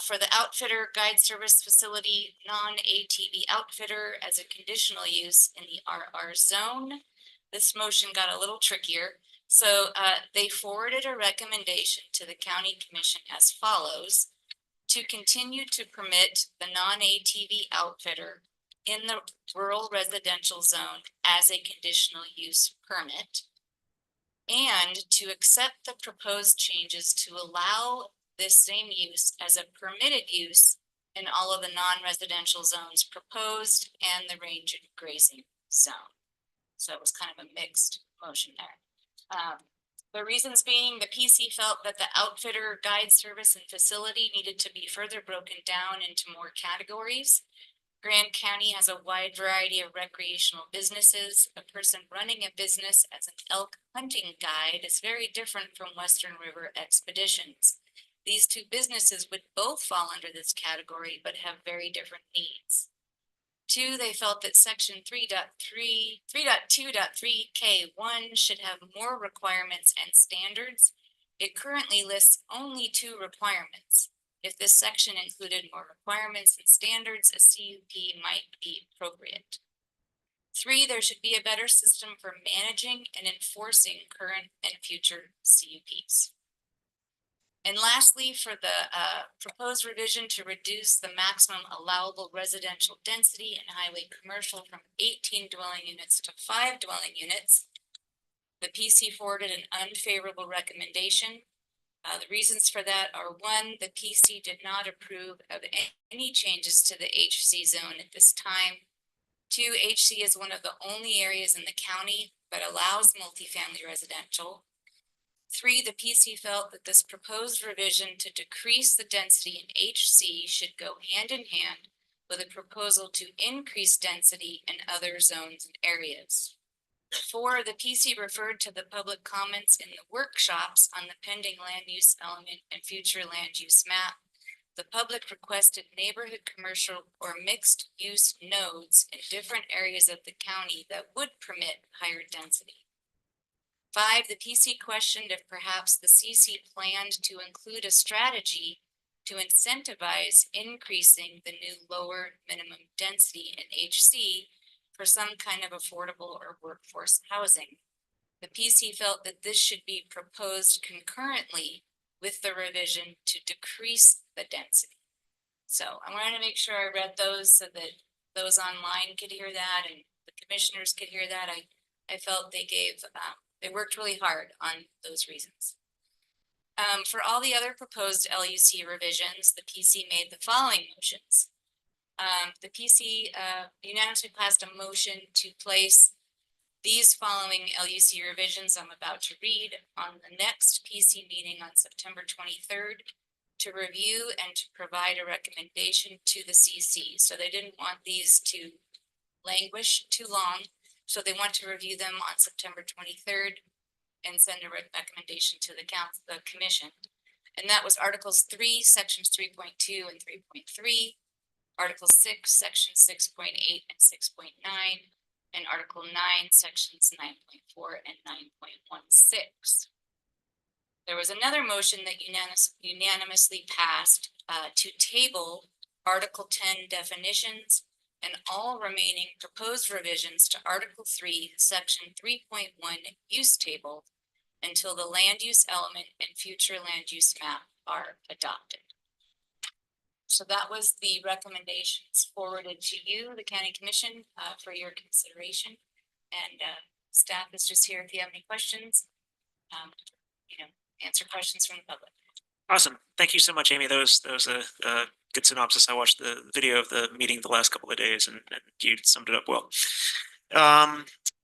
For the outfitter guide service facility, non-ATV outfitter as a conditional use in the RR zone, this motion got a little trickier. So they forwarded a recommendation to the county commission as follows: to continue to permit the non-ATV outfitter in the rural residential zone as a conditional use permit, and to accept the proposed changes to allow this same use as a permitted use in all of the non-residential zones proposed and the range and grazing zone. So it was kind of a mixed motion there. The reasons being, the PC felt that the outfitter, guide service, and facility needed to be further broken down into more categories. Grand County has a wide variety of recreational businesses. A person running a business as an elk hunting guide is very different from Western River Expeditions. These two businesses would both fall under this category, but have very different needs. Two, they felt that section 3.2.3K1 should have more requirements and standards. It currently lists only 2 requirements. If this section included more requirements and standards, a CUP might be appropriate. 3, there should be a better system for managing and enforcing current and future CUPs. And lastly, for the proposed revision to reduce the maximum allowable residential density in highway commercial from 18 dwelling units to 5 dwelling units, the PC forwarded an unfavorable recommendation. The reasons for that are: 1, the PC did not approve of any changes to the HC zone at this time. 2, HC is one of the only areas in the county that allows multifamily residential. 3, the PC felt that this proposed revision to decrease the density in HC should go hand in hand with a proposal to increase density in other zones and areas. 4, the PC referred to the public comments in the workshops on the pending land use element and future land use map. The public requested neighborhood commercial or mixed use nodes in different areas of the county that would permit higher density. 5, the PC questioned if perhaps the CC planned to include a strategy to incentivize increasing the new lower minimum density in HC for some kind of affordable or workforce housing. The PC felt that this should be proposed concurrently with the revision to decrease the density. So I wanted to make sure I read those so that those online could hear that and the commissioners could hear that. I felt they gave, they worked really hard on those reasons. For all the other proposed LUC revisions, the PC made the following motions. The PC unanimously passed a motion to place these following LUC revisions I'm about to read on the next PC meeting on September 23rd to review and to provide a recommendation to the CC. So they didn't want these to languish too long. So they want to review them on September 23rd and send a recommendation to the council, the commission. And that was Articles 3, Sections 3.2 and 3.3, Article 6, Sections 6.8 and 6.9, and Article 9, Sections 9.4 and 9.16. There was another motion that unanimously passed to table Article 10 definitions and all remaining proposed revisions to Article 3, Section 3.1 use table until the land use element and future land use map are adopted. So that was the recommendations forwarded to you, the County Commission, for your consideration. And staff is just here if you have any questions, answer questions from the public. Awesome. Thank you so much, Amy. That was a good synopsis. I watched the video of the meeting the last couple of days and you summed it up well.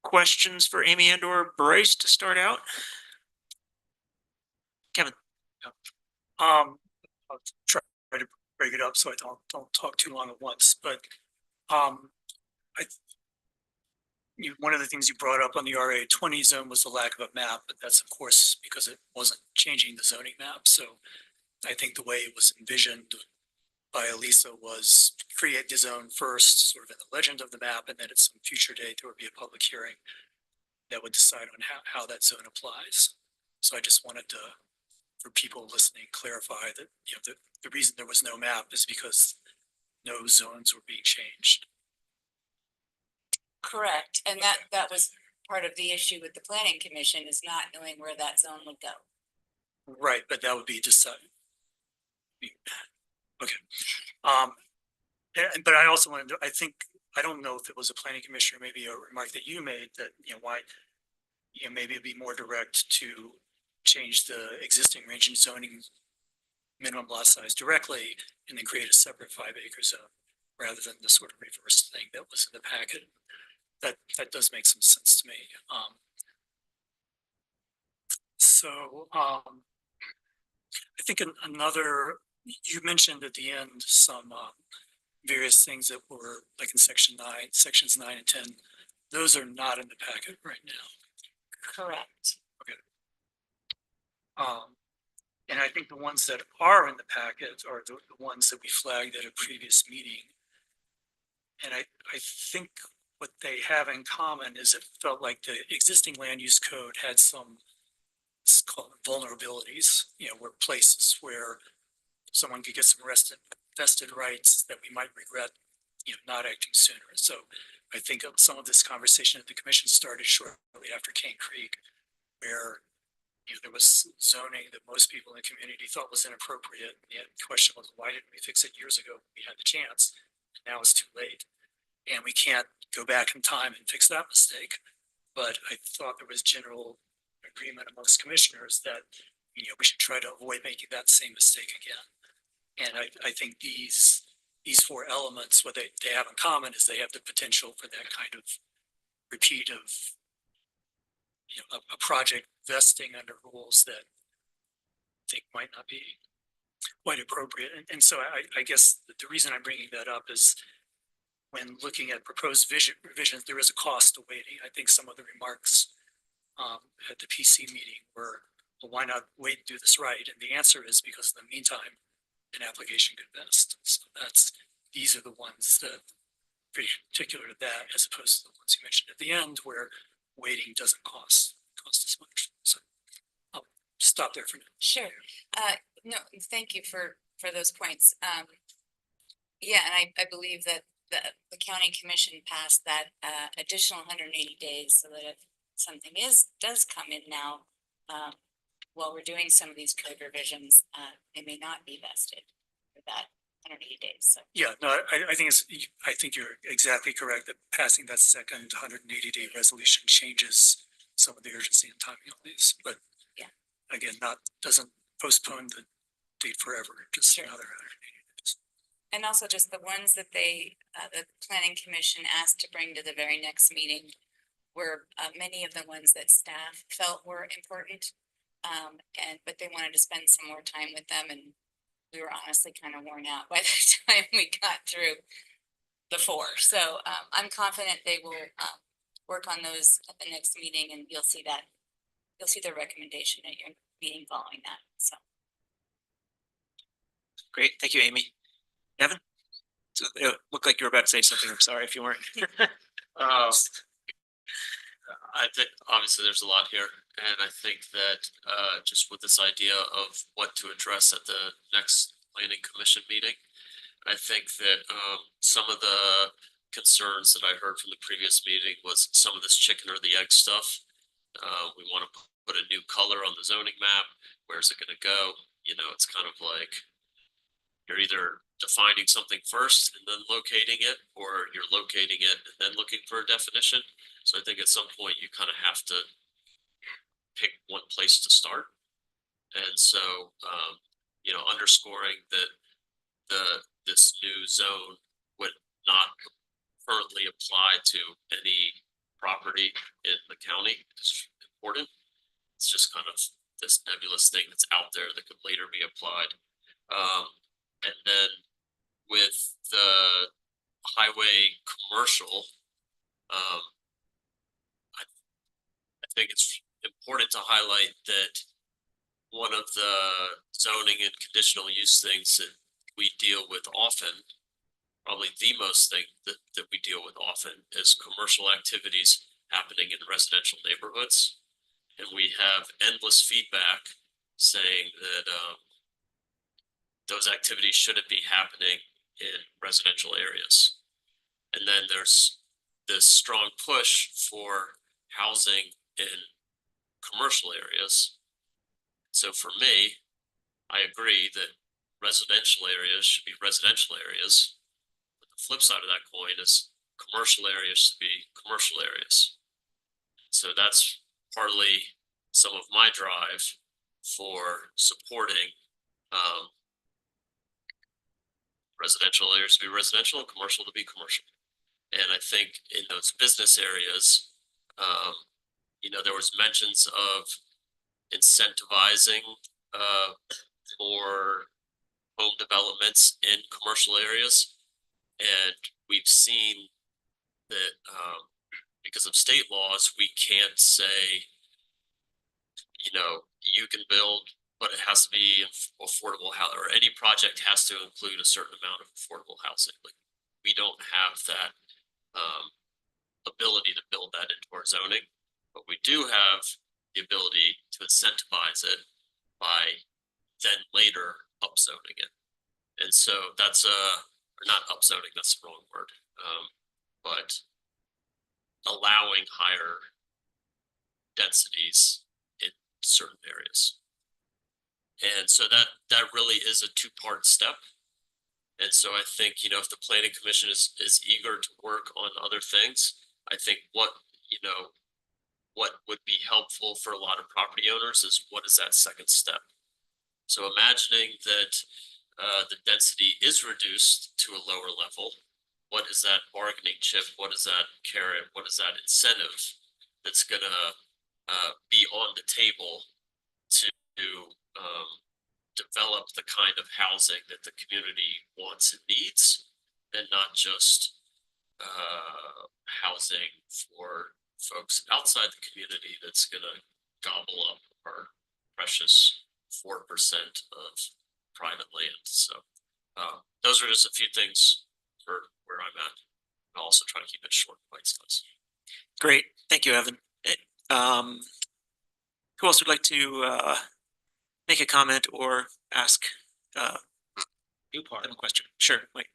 Questions for Amy and or Bryce to start out? Kevin. I'll try to break it up so I don't talk too long at once, but one of the things you brought up on the RA 20 zone was the lack of a map, but that's of course because it wasn't changing the zoning map. So I think the way it was envisioned by Elisa was create the zone first, sort of in the legend of the map, and then at some future date there would be a public hearing that would decide on how that zone applies. So I just wanted to, for people listening, clarify that the reason there was no map is because no zones were being changed. Correct, and that was part of the issue with the planning commission, is not knowing where that zone would go. Right, but that would be decided. Okay. But I also wanted to, I don't know if it was a planning commissioner, maybe a remark that you made that, why, maybe it'd be more direct to change the existing range and zoning minimum lot size directly and then create a separate 5-acre zone rather than the sort of reverse thing that was in the packet. That does make some sense to me. So, I think another, you mentioned at the end some, various things that were like in sections 9 and 10. Those are not in the packet right now. Correct. And I think the ones that are in the packet are the ones that we flagged at a previous meeting. And I think what they have in common is it felt like the existing land use code had some, it's called vulnerabilities, where places where someone could get some vested rights that we might regret, not acting sooner. So I think some of this conversation at the commission started shortly after Cane Creek, where there was zoning that most people in the community thought was inappropriate. And the question was, why didn't we fix it years ago? We had the chance. Now it's too late. And we can't go back in time and fix that mistake. But I thought there was general agreement amongst commissioners that, we should try to avoid making that same mistake again. And I think these 4 elements, what they have in common is they have the potential for that kind of repeat of a project vesting under rules that I think might not be quite appropriate. And so I guess the reason I'm bringing that up is when looking at proposed revisions, there is a cost to waiting. I think some of the remarks at the PC meeting were, well, why not wait and do this right? And the answer is because in the meantime, an application could vest. So these are the ones that pretty particular to that, as opposed to the ones you mentioned at the end where waiting doesn't cost as much. So I'll stop there for now. Sure. No, thank you for those points. Yeah, and I believe that the county commission passed that additional 180 days so that if something does come in now, while we're doing some of these code revisions, it may not be vested for that 180 days. So Yeah, no, I think you're exactly correct that passing that second 180-day resolution changes some of the urgency and timing on these. But yeah, again, doesn't postpone the date forever, just another 180 days. and also just the ones that the planning commission asked to bring to the very next meeting were many of the ones that staff felt were important. But they wanted to spend some more time with them, and we were honestly kind of worn out by the time we got through the 4. So I'm confident they will work on those at the next meeting, and you'll see their recommendation at your meeting following that. So Great, thank you, Amy. Evan? So it looked like you were about to say something. I'm sorry if you weren't. I think obviously there's a lot here, and I think that just with this idea of what to address at the next planning commission meeting, I think that some of the concerns that I heard from the previous meeting was some of this chicken or the egg stuff. We want to put a new color on the zoning map. Where's it going to go? It's kind of like you're either defining something first and then locating it, or you're locating it and then looking for a definition. So I think at some point you kind of have to pick one place to start. And so, underscoring that this new zone would not currently apply to any property in the county is important. It's just kind of this nebulous thing that's out there that could later be applied. And then with the highway commercial, I think it's important to highlight that one of the zoning and conditional use things that we deal with often, probably the most thing that we deal with often, is commercial activities happening in residential neighborhoods. And we have endless feedback saying that those activities shouldn't be happening in residential areas. And then there's this strong push for housing in commercial areas. So for me, I agree that residential areas should be residential areas. But the flip side of that coin is commercial areas should be commercial areas. So that's partly some of my drive for supporting residential areas to be residential and commercial to be commercial. And I think in those business areas, there was mentions of incentivizing more home developments in commercial areas. And we've seen that because of state laws, we can't say, you can build, but it has to be affordable housing, or any project has to include a certain amount of affordable housing. Like, we don't have that ability to build that into our zoning, but we do have the ability to incentivize it by then later upzoning it. And so that's or not upzoning, that's the wrong word, but allowing higher densities in certain areas. And so that really is a two-part step. And so I think, if the planning commission is eager to work on other things, I think what would be helpful for a lot of property owners is, what is that second step? So imagining that the density is reduced to a lower level, what is that bargaining chip? What is that carrot? What is that incentive that's gonna be on the table to develop the kind of housing that the community wants and needs, and not just housing for folks outside the community that's gonna gobble up our precious 4% of private land. So those are just a few things for where I'm at. I'll also try to keep it short, bite size. Great, thank you, Evan. Who else would like to make a comment or ask a question? Sure, wait.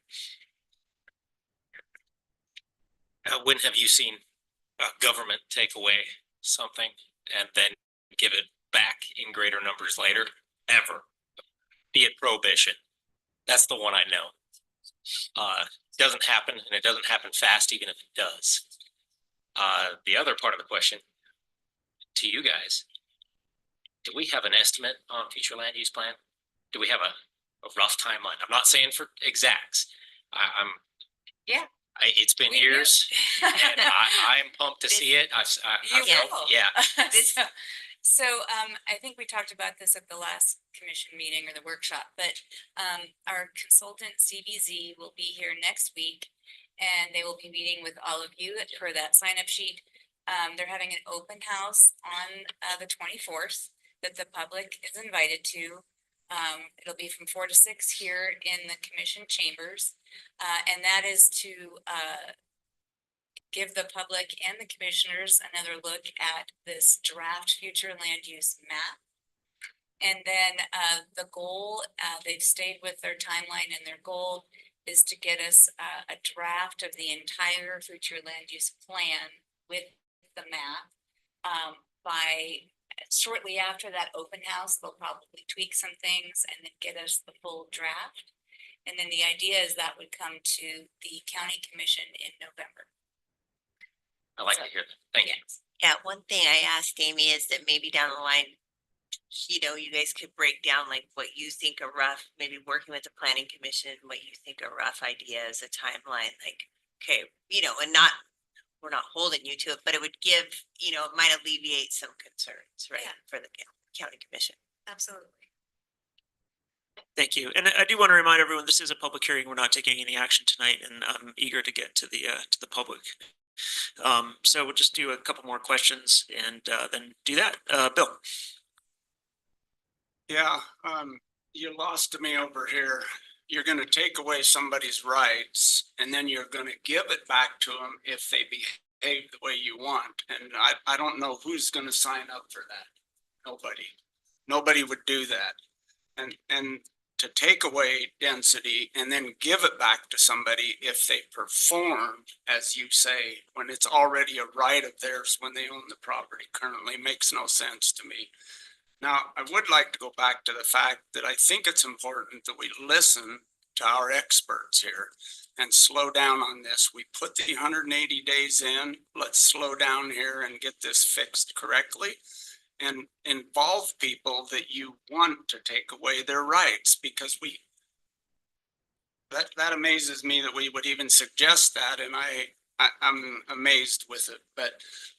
When have you seen government take away something and then give it back in greater numbers later? Ever. Be it prohibition. That's the one I know. Doesn't happen, and it doesn't happen fast, even if it does. The other part of the question to you guys, do we have an estimate on future land use plan? Do we have a rough timeline? I'm not saying for exacts. It's been years, and I'm pumped to see it. So I think we talked about this at the last commission meeting or the workshop, but our consultant CBZ will be here next week, and they will be meeting with all of you for that sign-up sheet. They're having an open house on the 24th that the public is invited to. It'll be from 4 to 6 here in the commission chambers, and that is to give the public and the commissioners another look at this draft future land use map. And then the goal, they've stayed with their timeline, and their goal is to get us a draft of the entire future land use plan with the map. By shortly after that open house, they'll probably tweak some things and then get us the full draft. And then the idea is that would come to the county commission in November. I like to hear that. Thank you. Yeah, one thing I asked Amy is that maybe down the line, you guys could break down like what you think a rough, maybe working with the planning commission, what you think a rough idea is, a timeline, like, okay, and we're not holding you to it, but it would give, it might alleviate some concerns, right? For the county commission. Absolutely. Thank you. And I do want to remind everyone, this is a public hearing. We're not taking any action tonight, and I'm eager to get to the public. So we'll just do a couple more questions and then do that. Bill. Yeah, you lost me over here. You're gonna take away somebody's rights, and then you're gonna give it back to them if they behave the way you want. And I don't know who's gonna sign up for that. Nobody would do that. And to take away density and then give it back to somebody if they perform, as you say, when it's already a right of theirs when they own the property currently, makes no sense to me. Now, I would like to go back to the fact that I think it's important that we listen to our experts here and slow down on this. We put the 180 days in. Let's slow down here and get this fixed correctly and involve people that you want to take away their rights, because that amazes me that we would even suggest that, and I'm amazed with it. But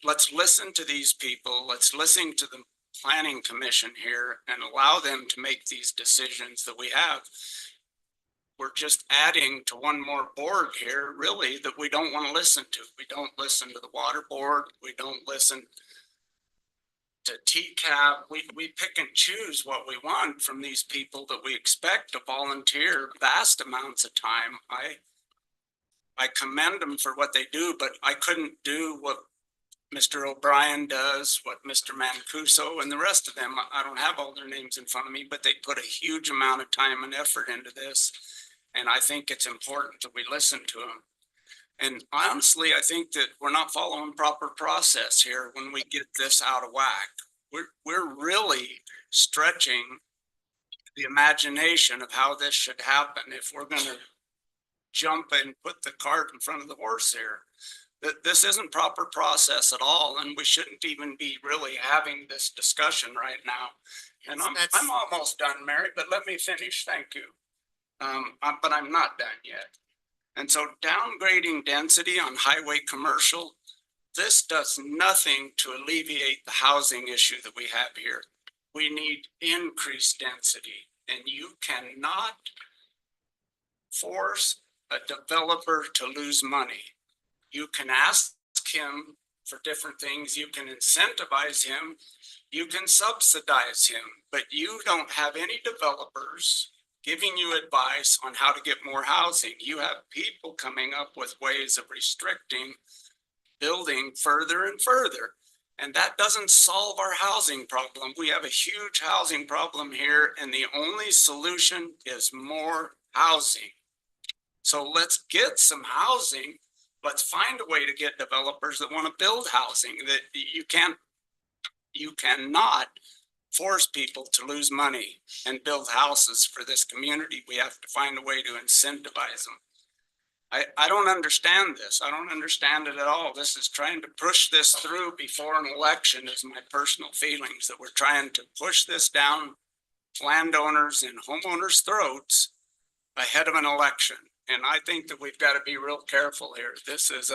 let's listen to these people. Let's listen to planning commission here and allow them to make these decisions that we have. We're just adding to one more board here, really, that we don't want to listen to. We don't listen to the water board. We don't listen to TCAP. We pick and choose what we want from these people that we expect to volunteer vast amounts of time. I commend them for what they do, but I couldn't do what Mr. O'Brien does, what Mr. Mancuso and the rest of them. I don't have all their names in front of me, but they put a huge amount of time and effort into this. And I think it's important that we listen to them. And honestly, I think that we're not following proper process here when we get this out of whack. We're really stretching the imagination of how this should happen if we're going to jump and put the cart in front of the horse here. That this isn't proper process at all, and we shouldn't even be really having this discussion right now. And I'm almost done, Mary, but let me finish. Thank you. But I'm not done yet. And so downgrading density on highway commercial, this does nothing to alleviate the housing issue that we have here. We need increased density, and you cannot force a developer to lose money. You can ask him for different things. You can incentivize him. You can subsidize him, but you don't have any developers giving you advice on how to get more housing. You have people coming up with ways of restricting building further and further. And that doesn't solve our housing problem. We have a huge housing problem here, and the only solution is more housing. So let's get some housing. Let's find a way to get developers that want to build housing. That you cannot force people to lose money and build houses for this community. We have to find a way to incentivize them. I don't understand this. I don't understand it at all. This is trying to push this through before an election is my personal feelings, that we're trying to push this down landowners and homeowners' throats ahead of an election. And I think that we've got to be real careful here. This is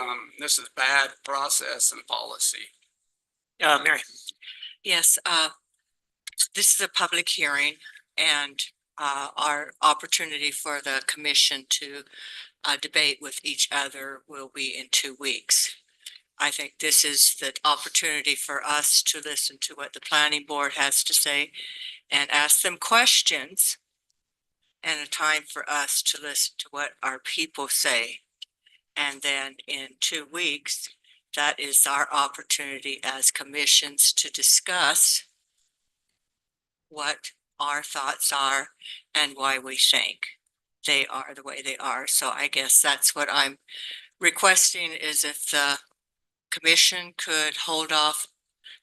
bad process and policy. Mary. Yes, this is a public hearing, and our opportunity for the commission to debate with each other will be in 2 weeks. I think this is the opportunity for us to listen to what the planning board has to say and ask them questions, and a time for us to listen to what our people say. And then in 2 weeks, that is our opportunity as commissions to discuss what our thoughts are and why we think they are the way they are. So I guess that's what I'm requesting, is if the commission could hold off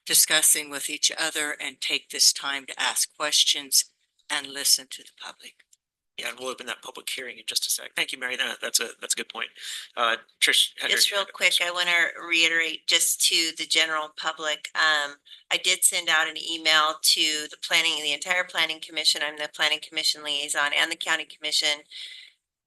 discussing with each other and take this time to ask questions and listen to the public. Yeah, and we'll open that public hearing in just a sec. Thank you, Mary. That's a good point. Trish. Just real quick, I want to reiterate just to the general public. I did send out an email to the entire planning commission. I'm the planning commission liaison and the county commission.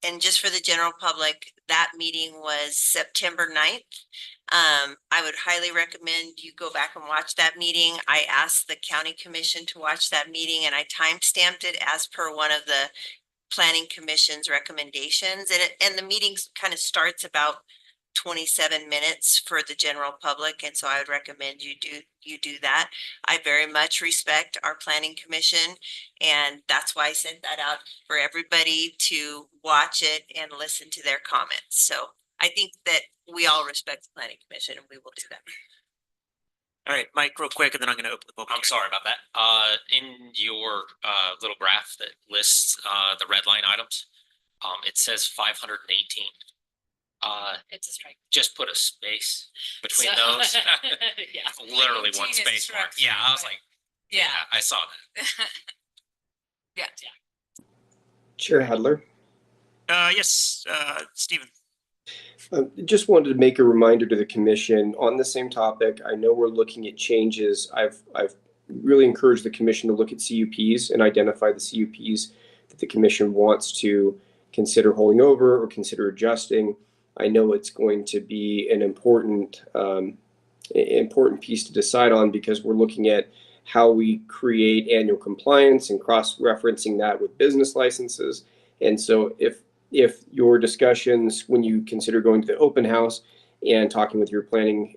And just for the general public, that meeting was September 9th. I would highly recommend you go back and watch that meeting. I asked the county commission to watch that meeting, and I timestamped it as per one of the planning commission's recommendations. And the meeting kind of starts about 27 minutes for the general public. And so I would recommend you do that. I very much respect our planning commission, and that's why I sent that out for everybody to watch it and listen to their comments. So I think that we all respect the planning commission, and we will do that. All right, Mike, real quick, and then I'm going to open the public. I'm sorry about that. In your little graph that lists the red line items, it says 518. It's a strike. Just put a space between So- those. Yeah. Literally Like one 18 is space mark. structure, Yeah, I was but- like, Yeah. I saw that. Yeah. Chair Hadler. Yes, Stephen. Just wanted to make a reminder to the commission on the same topic. I know we're looking at changes. I've really encouraged the commission to look at CUPs and identify the CUPs that the commission wants to consider holding over or consider adjusting. I know it's going to be an important important piece to decide on, because we're looking at how we create annual compliance and cross-referencing that with business licenses. And so if your discussions, when you consider going to the open house and talking with your planning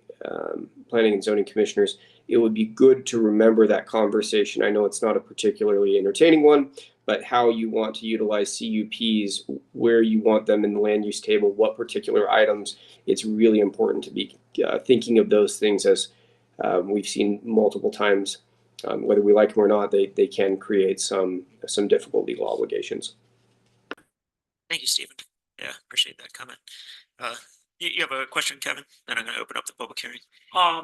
and zoning commissioners, it would be good to remember that conversation. I know it's not a particularly entertaining one, but how you want to utilize CUPs, where you want them in the land use table, what particular items. It's really important to be thinking of those things, as we've seen multiple times. Whether we like them or not, they can create some difficult legal obligations. Thank you, Stephen. Yeah, appreciate that comment. You have a question, Kevin? Then I'm going to open up the public hearing. I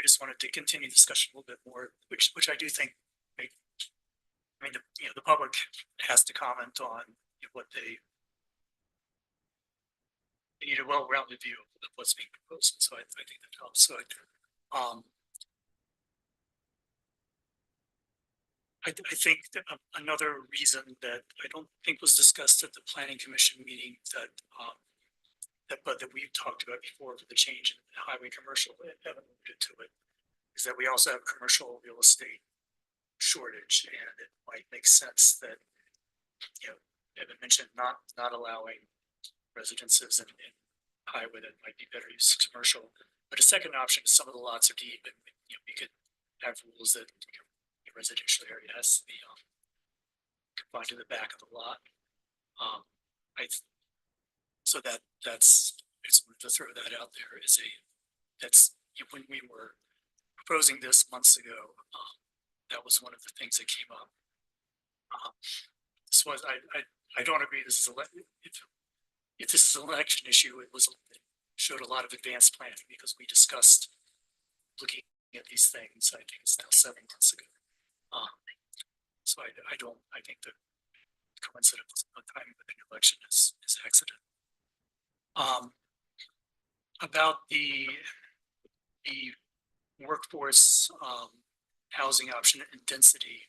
just wanted to continue the discussion a little bit more, which I do think, I mean, the public has to comment on what they need a well-rounded view of what's being proposed. So I think that helps. So I think that another reason that I don't think was discussed at the planning commission meeting that we've talked about before for the change in highway commercial, Evan alluded to it, is that we also have commercial real estate shortage, and it might make sense that, Evan mentioned not allowing residences in highway that might be better used as commercial. But a second option is some of the lots are deep, and we could have rules that the residential area has to be confined to the back of the lot. So that's, I just wanted to throw that out there as when we were proposing this months ago, that was one of the things that came up. This was, I don't agree this is if this is an election issue, it showed a lot of advanced planning, because we discussed looking at these things. I think it's now 7 months ago. So I think the coincidence of timing with an election is accident. About the workforce housing option and density.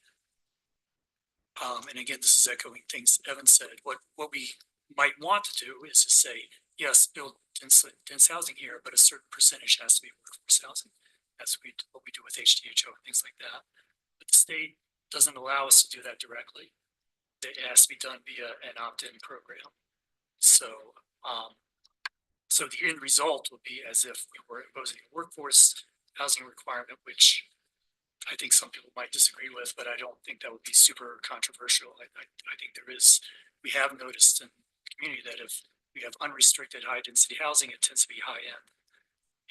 And again, this is echoing things Evan said. What we might want to do is to say, yes, build dense housing here, but a certain percentage has to be workforce housing. That's what we do with HDHO and things like that. But the state doesn't allow us to do that directly. It has to be done via an opt-in program. So, so the end result would be as if we were imposing a workforce housing requirement, which I think some people might disagree with, but I don't think that would be super controversial. I think we have noticed in the community that if we have unrestricted high density housing, it tends to be high end.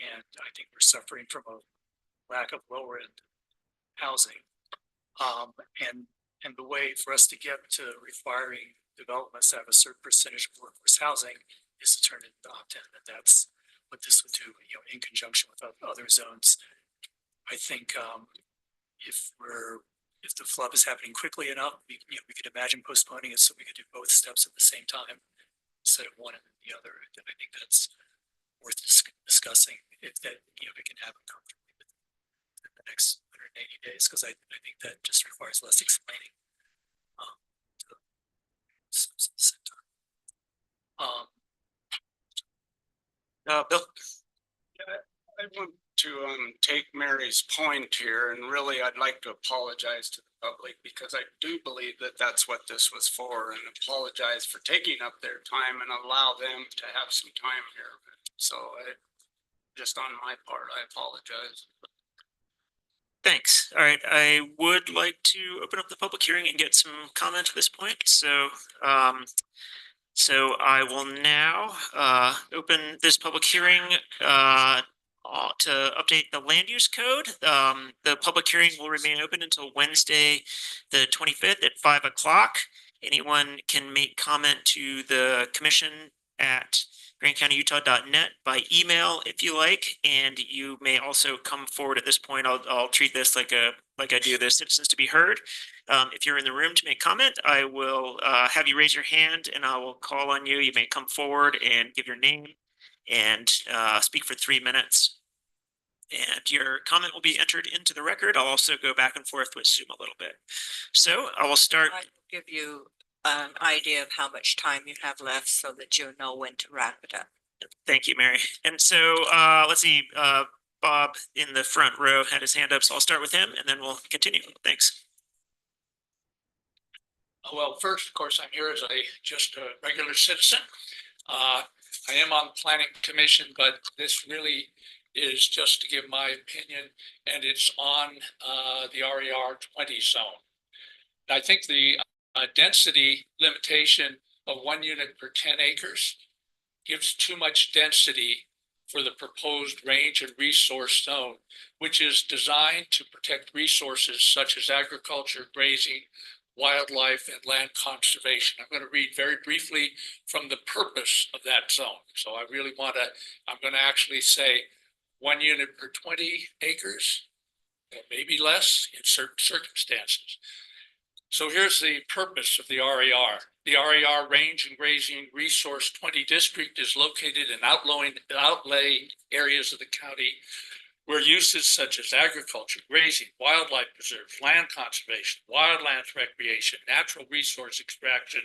And I think we're suffering from a lack of lower end housing. And the way for us to get to requiring developments to have a certain percentage of workforce housing is to turn it into opt-in, and that's what this would do, in conjunction with other zones. I think if the flub is happening quickly enough, we could imagine postponing it so we could do both steps at the same time instead of one and the other. I think that's worth discussing if that it can happen comfortably within the next 180 days, because I think that just requires less explaining. Bill? I want to take Mary's point here, and really I'd like to apologize to the public, because I do believe that that's what this was for, and apologize for taking up their time and allow them to have some time here. So just on my part, I apologize. Thanks. All right, I would like to open up the public hearing and get some comment at this point. So, so I will now open this public hearing to update the land use code. The public hearing will remain open until Wednesday, the 25th at 5 o'clock. Anyone can make comment to the commission at grandcountyutah.net by email if you like, and you may also come forward at this point. I'll treat this like I do the citizens to be heard. If you're in the room to make comment, I will have you raise your hand and I will call on you. You may come forward and give your name and speak for 3 minutes. And your comment will be entered into the record. I'll also go back and forth with Zoom a little bit. So I will start. I'll give you an idea of how much time you have left so that you know when to wrap it up. Thank you, Mary. And so let's see, Bob in the front row had his hand up, so I'll start with him and then we'll continue. Thanks. Well, first, of course, I'm here as just a regular citizen. I am on the planning commission, but this really is just to give my opinion, and it's on the RER 20 zone. I think the density limitation of 1 unit per 10 acres gives too much density for the proposed range and resource zone, which is designed to protect resources such as agriculture, grazing, wildlife, and land conservation. I'm going to read very briefly from the purpose of that zone. So I'm going to actually say 1 unit per 20 acres, maybe less in certain circumstances. So here's the purpose of the RER. The RER Range and Grazing Resource 20 District is located in outlay areas of the county where uses such as agriculture, grazing, wildlife preserves, land conservation, wildlands recreation, natural resource extraction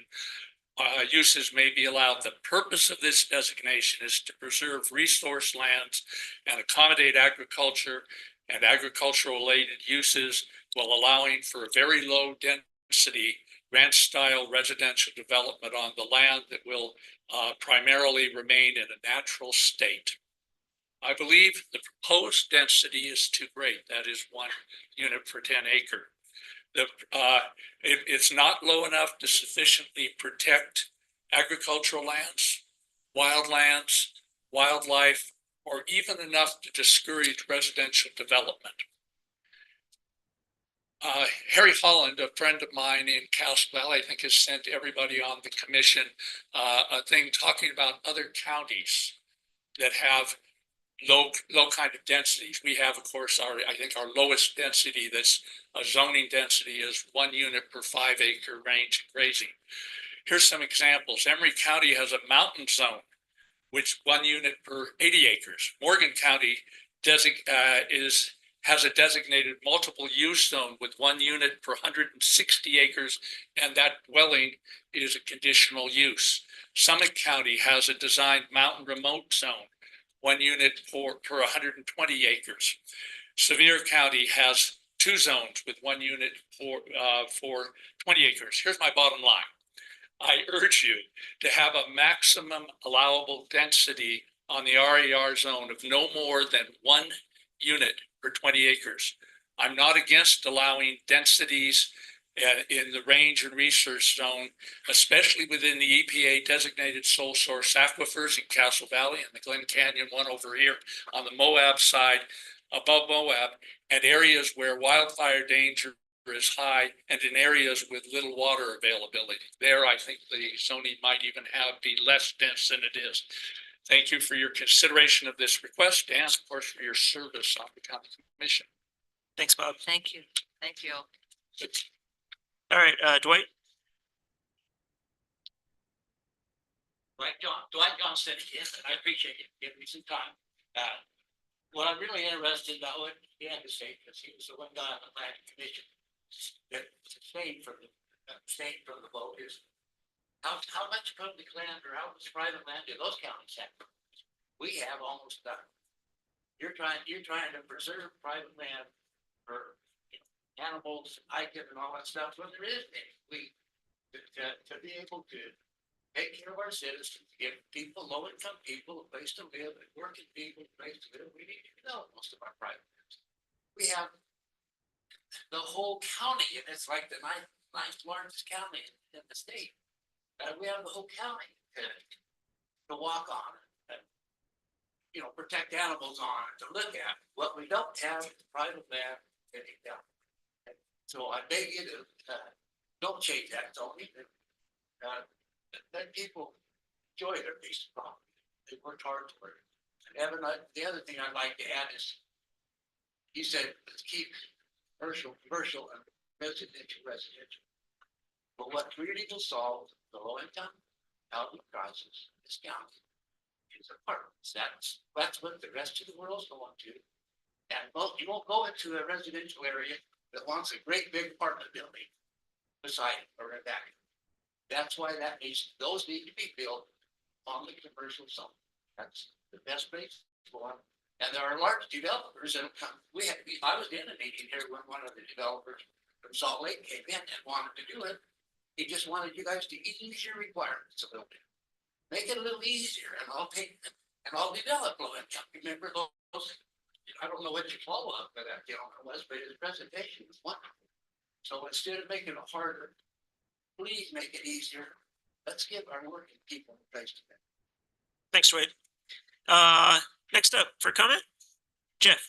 uses may be allowed. The purpose of this designation is to preserve resource lands and accommodate agriculture and agricultural-related uses while allowing for a very low density ranch-style residential development on the land that will primarily remain in a natural state. I believe the proposed density is too great. That is 1 unit per 10 acre. It's not low enough to sufficiently protect agricultural lands, wildlands, wildlife, or even enough to discourage residential development. Harry Holland, a friend of mine in Cass Valley, I think has sent everybody on the commission a thing talking about other counties that have low kind of densities. We have, of course, I think our lowest density, that's a zoning density, is 1 unit per 5 acre range and grazing. Here's some examples. Emery County has a mountain zone, which 1 unit per 80 acres. Morgan County has a designated multiple use zone with 1 unit per 160 acres, and that dwelling is a conditional use. Summit County has a designed mountain remote zone, 1 unit per 120 acres. Sevier County has 2 zones with 1 unit for 20 acres. Here's my bottom line. I urge you to have a maximum allowable density on the RER zone of no more than 1 unit per 20 acres. I'm not against allowing densities in the range and research zone, especially within the EPA designated sole source aquifers in Castle Valley and the Glen Canyon one over here on the Moab side, above Moab, and areas where wildfire danger is high and in areas with little water availability. There, I think the zoning might even be less dense than it is. Thank you for your consideration of this request and, of course, for your service on the county commission. Thanks, Bob. Thank you. Thank you. All right, Dwight. Dwight Johnston again, and I appreciate you giving me some time. What I'm really interested in, I went to the state because he was the one guy on the planning commission that abstained from the vote is how much public land or how much private land do those counties have? We have almost none. You're trying to preserve private land for animals, hiking and all that stuff, but there is any. To be able to take care of our citizens, give people, low-income people, a place to live, and working people, a place to live, we need to develop most of our private lands. We have the whole county, and it's like the ninth largest county in the state. We have the whole county to walk on, and, protect animals on, to look at. What we don't have is private land getting down. So I beg you to don't change that zoning. Let people enjoy their piece of property. They worked hard for it. And Evan, the other thing I'd like to add is, he said, let's keep commercial, and residential. But what really will solve the low income housing crisis in this county is apartments. That's what the rest of the world's going to. And you won't go into a residential area that wants a great big apartment building beside it or in back. That's why those need to be built on the commercial zone. That's the best place for them. And there are large developers that have come, I was in a meeting here when one of the developers from Salt Lake came in and wanted to do it. He just wanted you guys to ease your requirements a little bit. Make it a little easier and I'll develop low income. Remember those? I don't know what your follow up for that gentleman was, but his presentation was wonderful. So instead of making it harder, please make it easier. Let's give our working people a place to live. Thanks, Wade. Next up for comment, Jeff.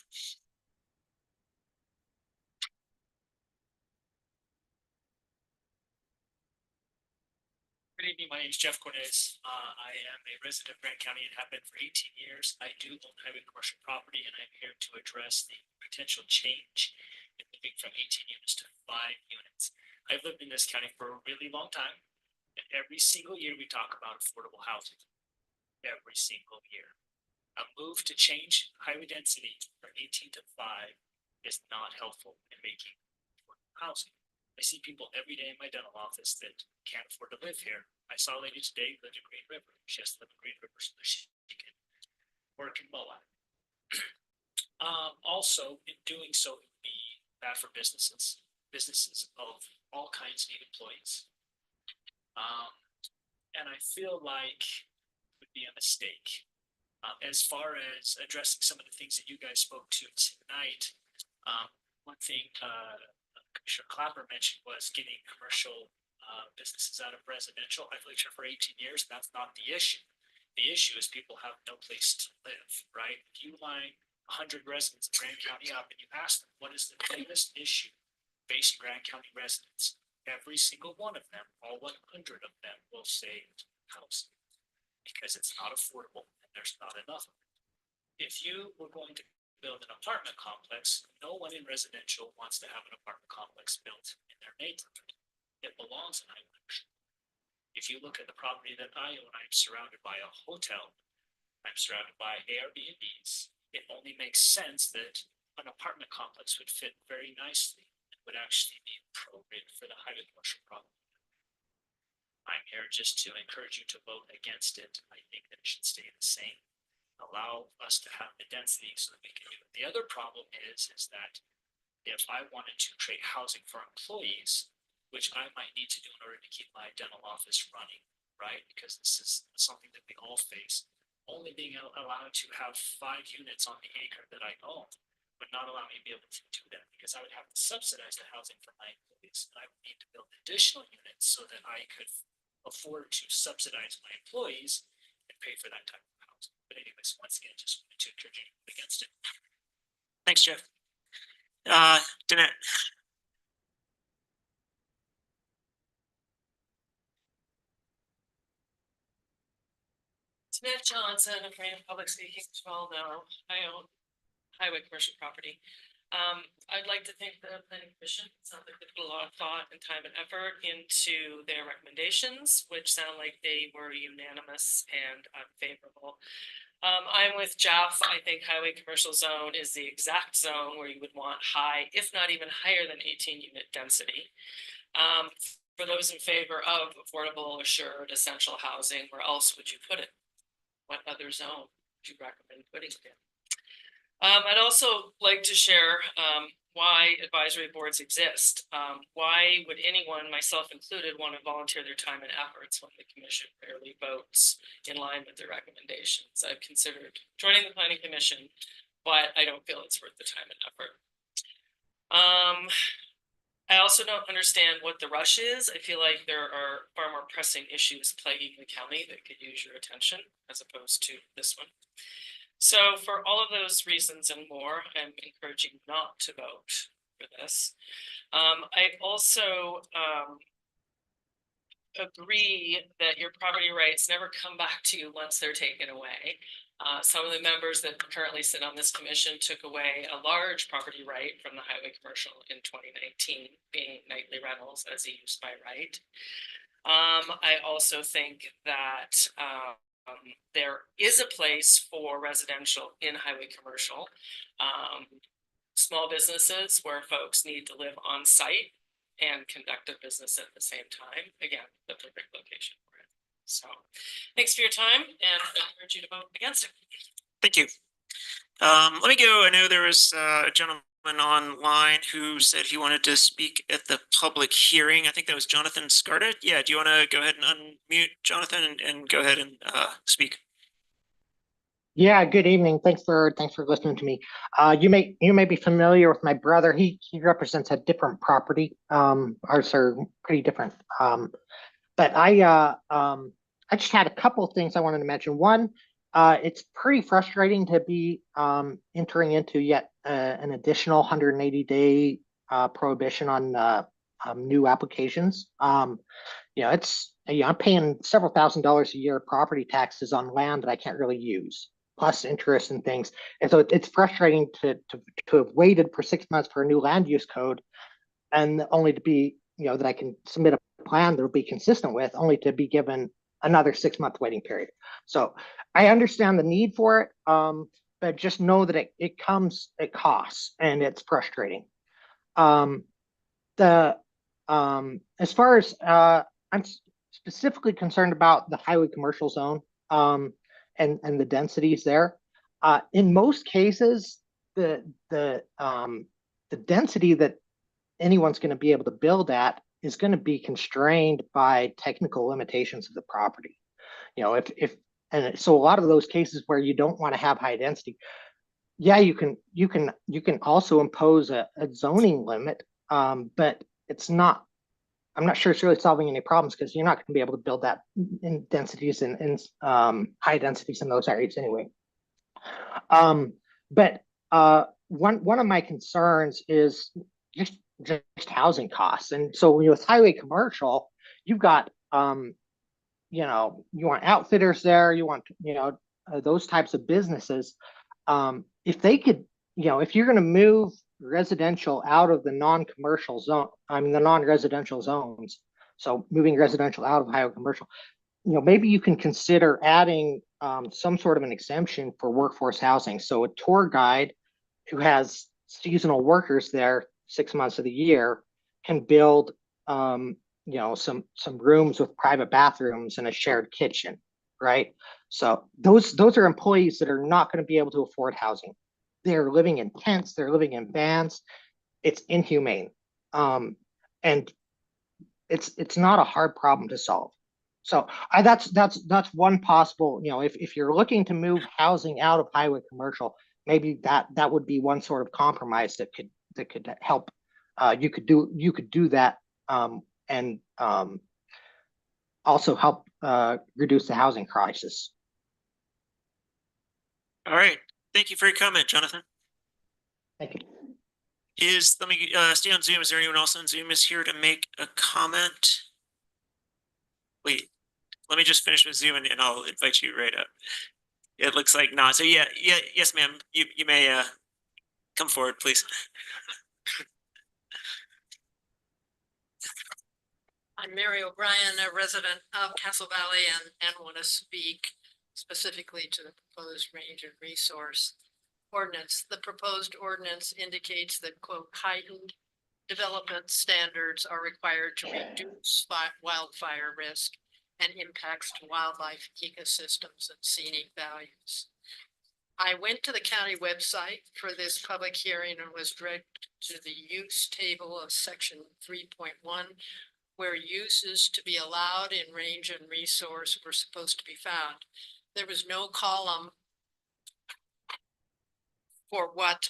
Good evening, my name is Jeff Cornez. I am a resident of Grant County and have been for 18 years. I do own highway commercial property and I'm here to address the potential change in moving from 18 units to 5 units. I've lived in this county for a really long time. And every single year we talk about affordable housing. Every single year. A move to change highway density from 18 to 5 is not helpful in making affordable housing. I see people every day in my dental office that can't afford to live here. I saw a lady today who lived in Green River. She has to live in Green River so that she can work in Moab. Also, in doing so, it would be bad for businesses. Businesses of all kinds need employees. And I feel like it would be a mistake. As far as addressing some of the things that you guys spoke to tonight, one thing Commissioner Clapper mentioned was getting commercial businesses out of residential. I've lived here for 18 years. That's not the issue. The issue is people have no place to live, right? If you line 100 residents in Grand County up and you ask them, what is the biggest issue facing Grand County residents? Every single one of them, all 100 of them will say housing because it's not affordable and there's not enough of it. If you were going to build an apartment complex, no one in residential wants to have an apartment complex built in their neighborhood. It belongs in highway commercial. If you look at the property that I own, I'm surrounded by a hotel. I'm surrounded by Airbnbs. It only makes sense that an apartment complex would fit very nicely and would actually be appropriate for the highway commercial property. I'm here just to encourage you to vote against it. I think that it should stay the same. Allow us to have the density so that we can do it. The other problem is that if I wanted to create housing for employees, which I might need to do in order to keep my dental office running, right? Because this is something that we all face. Only being allowed to have 5 units on the acre that I own would not allow me to be able to do that because I would have to subsidize the housing for my employees. And I would need to build additional units so that I could afford to subsidize my employees and pay for that type of housing. But anyways, once again, just wanted to encourage you to vote against it. Thanks, Jeff. Danette. Smith Johnson, a friend of public speaking, as well know, I own highway commercial property. I'd like to thank the planning commission. It sounds like they put a lot of thought and time and effort into their recommendations, which sound like they were unanimous and favorable. I'm with Jeff. I think highway commercial zone is the exact zone where you would want high, if not even higher than 18 unit density. For those in favor of affordable, assured, essential housing, where else would you put it? What other zone would you recommend putting it in? I'd also like to share why advisory boards exist. Why would anyone, myself included, want to volunteer their time and efforts when the commission rarely votes in line with their recommendations? I've considered joining the planning commission, but I don't feel it's worth the time and effort. I also don't understand what the rush is. I feel like there are far more pressing issues plaguing the county that could use your attention as opposed to this one. So for all of those reasons and more, I'm encouraging not to vote for this. I also agree that your property rights never come back to you once they're taken away. Some of the members that currently sit on this commission took away a large property right from the highway commercial in 2019, being nightly rentals as a use by right. I also think that there is a place for residential in highway commercial. Small businesses where folks need to live on site and conduct a business at the same time. Again, the perfect location for it. So thanks for your time and I encourage you to vote against it. Thank you. Let me go. I know there was a gentleman online who said he wanted to speak at the public hearing. I think that was Jonathan Scarta. Yeah, do you want to go ahead and unmute Jonathan and go ahead and speak? Yeah, good evening. Thanks for listening to me. You may be familiar with my brother. He represents a different property. Ours are pretty different. But I just had a couple of things I wanted to mention. One, it's pretty frustrating to be entering into yet an additional 180-day prohibition on new applications. I'm paying several $1,000s a year property taxes on land that I can't really use, plus interest and things. And so it's frustrating to have waited for 6 months for a new land use code, and only to be, that I can submit a plan that will be consistent with, only to be given another 6 month waiting period. So I understand the need for it, but just know that it comes at costs, and it's frustrating. As far as I'm specifically concerned about the highway commercial zone, and the densities there. In most cases, the density that anyone's going to be able to build at is going to be constrained by technical limitations of the property. And so a lot of those cases where you don't want to have high density, yeah, you can also impose a zoning limit, but I'm not sure it's really solving any problems, because you're not going to be able to build that in densities and high densities in those areas anyway. But one of my concerns is just housing costs. And so with highway commercial, you've got you want outfitters there, you want those types of businesses. If they could, if you're going to move residential out of the non-commercial zone, the non-residential zones, so moving residential out of highway commercial, maybe you can consider adding some sort of an exemption for workforce housing. So a tour guide who has seasonal workers there 6 months of the year can build some rooms with private bathrooms and a shared kitchen, right? So those are employees that are not going to be able to afford housing. They're living in tents, they're living in vans. It's inhumane. And it's not a hard problem to solve. So that's one possible, if you're looking to move housing out of highway commercial, maybe that would be one sort of compromise that could help. You could do that, and also help reduce the housing crisis. All right. Thank you for your comment, Jonathan. Thank you. Let me stay on Zoom. Is there anyone else on Zoom is here to make a comment? Wait, let me just finish with Zoom and I'll invite you right up. It looks like not. So yes, ma'am. You may come forward, please. I'm Mary O'Brien, a resident of Castle Valley, and want to speak specifically to the proposed range and resource ordinance. The proposed ordinance indicates that, quote, heightened development standards are required to reduce wildfire risk and impacts to wildlife ecosystems and scenic values. I went to the county website for this public hearing and was directed to the use table of section 3.1, where uses to be allowed in range and resource were supposed to be found. There was no column for what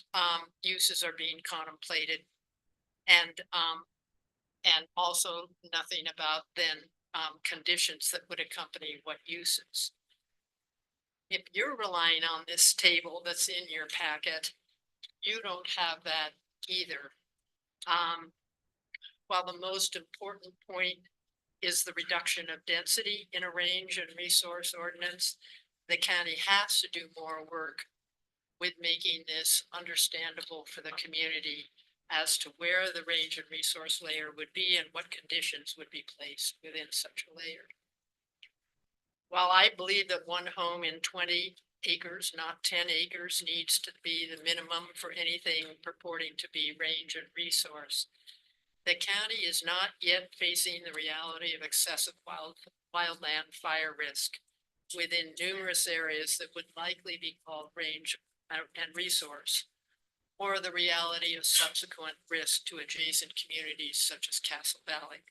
uses are being contemplated, and also nothing about then conditions that would accompany what uses. If you're relying on this table that's in your packet, you don't have that either. While the most important point is the reduction of density in a range and resource ordinance, the county has to do more work with making this understandable for the community as to where the range and resource layer would be and what conditions would be placed within such a layer. While I believe that one home in 20 acres, not 10 acres, needs to be the minimum for anything purporting to be range and resource, the county is not yet facing the reality of excessive wildland fire risk within numerous areas that would likely be called range and resource, or the reality of subsequent risk to adjacent communities such as Castle Valley.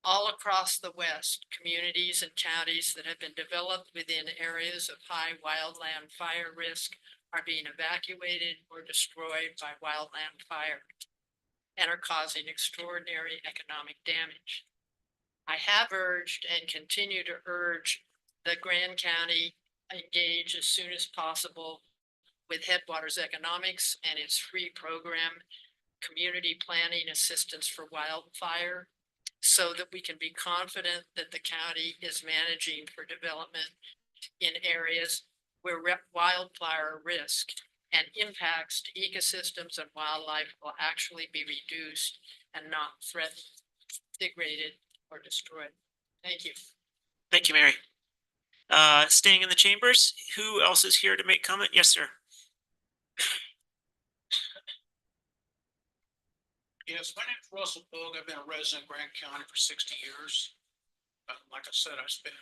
All across the West, communities and counties that have been developed within areas of high wildland fire risk are being evacuated or destroyed by wildland fire and are causing extraordinary economic damage. I have urged and continue to urge that Grand County engage as soon as possible with Headwaters Economics and its free program, Community Planning Assistance for Wildfire, so that we can be confident that the county is managing for development in areas where wildfire risk and impacts to ecosystems and wildlife will actually be reduced and not threatened, degraded, or destroyed. Thank you. Thank you, Mary. Staying in the chambers, who else is here to make comment? Yes, sir. Yes, my name's Russell Bogue. I've been a resident of Grant County for 60 years. Like I said, I spent,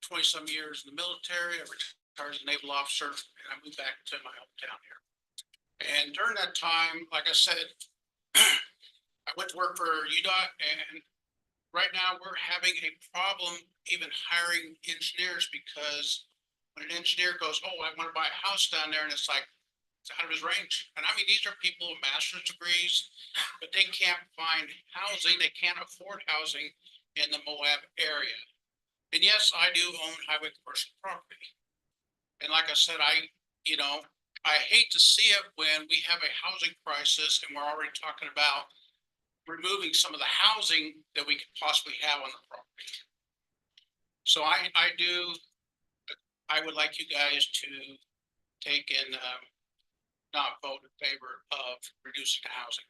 20-some years in the military. I retired as a naval officer, and I moved back to my hometown here. And during that time, like I said, I went to work for UDOT, and right now we're having a problem even hiring engineers, because when an engineer goes, oh, I want to buy a house down there, and it's like, it's out of his range. And I mean, these are people with master's degrees, but they can't find housing. They can't afford housing in the Moab area. And yes, I do own highway commercial property. And like I said, I hate to see it when we have a housing crisis and we're already talking about removing some of the housing that we could possibly have on the property. So I would like you guys to take and not vote in favor of reducing the housing.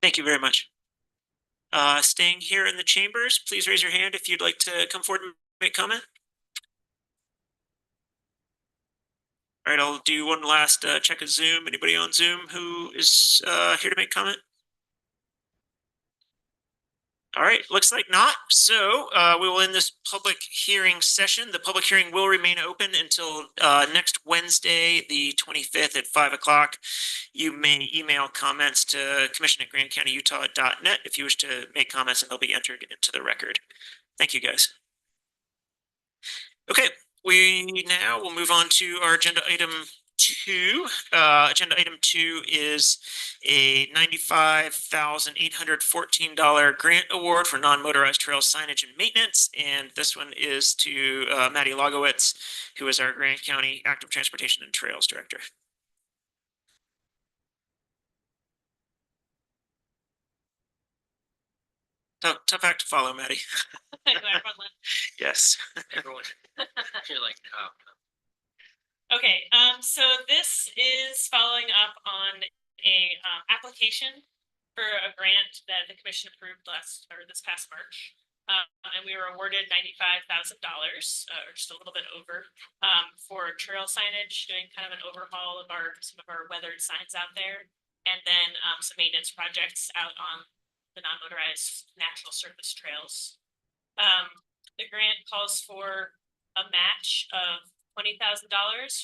Thank you very much. Staying here in the chambers, please raise your hand if you'd like to come forward and make comment. All right, I'll do one last check of Zoom. Anybody on Zoom who is here to make comment? All right, looks like not. So we will end this public hearing session. The public hearing will remain open until next Wednesday, the 25th at 5 o'clock. You may email comments to commission@grandcountyutah.net if you wish to make comments, and they'll be entered into the record. Thank you, guys. Okay, we now will move on to our agenda item 2. Agenda item 2 is a $95,814 grant award for non-motorized trail signage and maintenance. And this one is to Maddie Logowitz, who is our Grand County Active Transportation and Trails Director. Tough act to follow, Maddie. Yes. Everyone, you're like, oh. Okay, so this is following up on a application for a grant that the commission approved this past March. And we were awarded $95,000, or just a little bit over, for trail signage, doing kind of an overhaul of some of our weathered signs out there, and then some maintenance projects out on the non-motorized natural surface trails. The grant calls for a match of $20,000,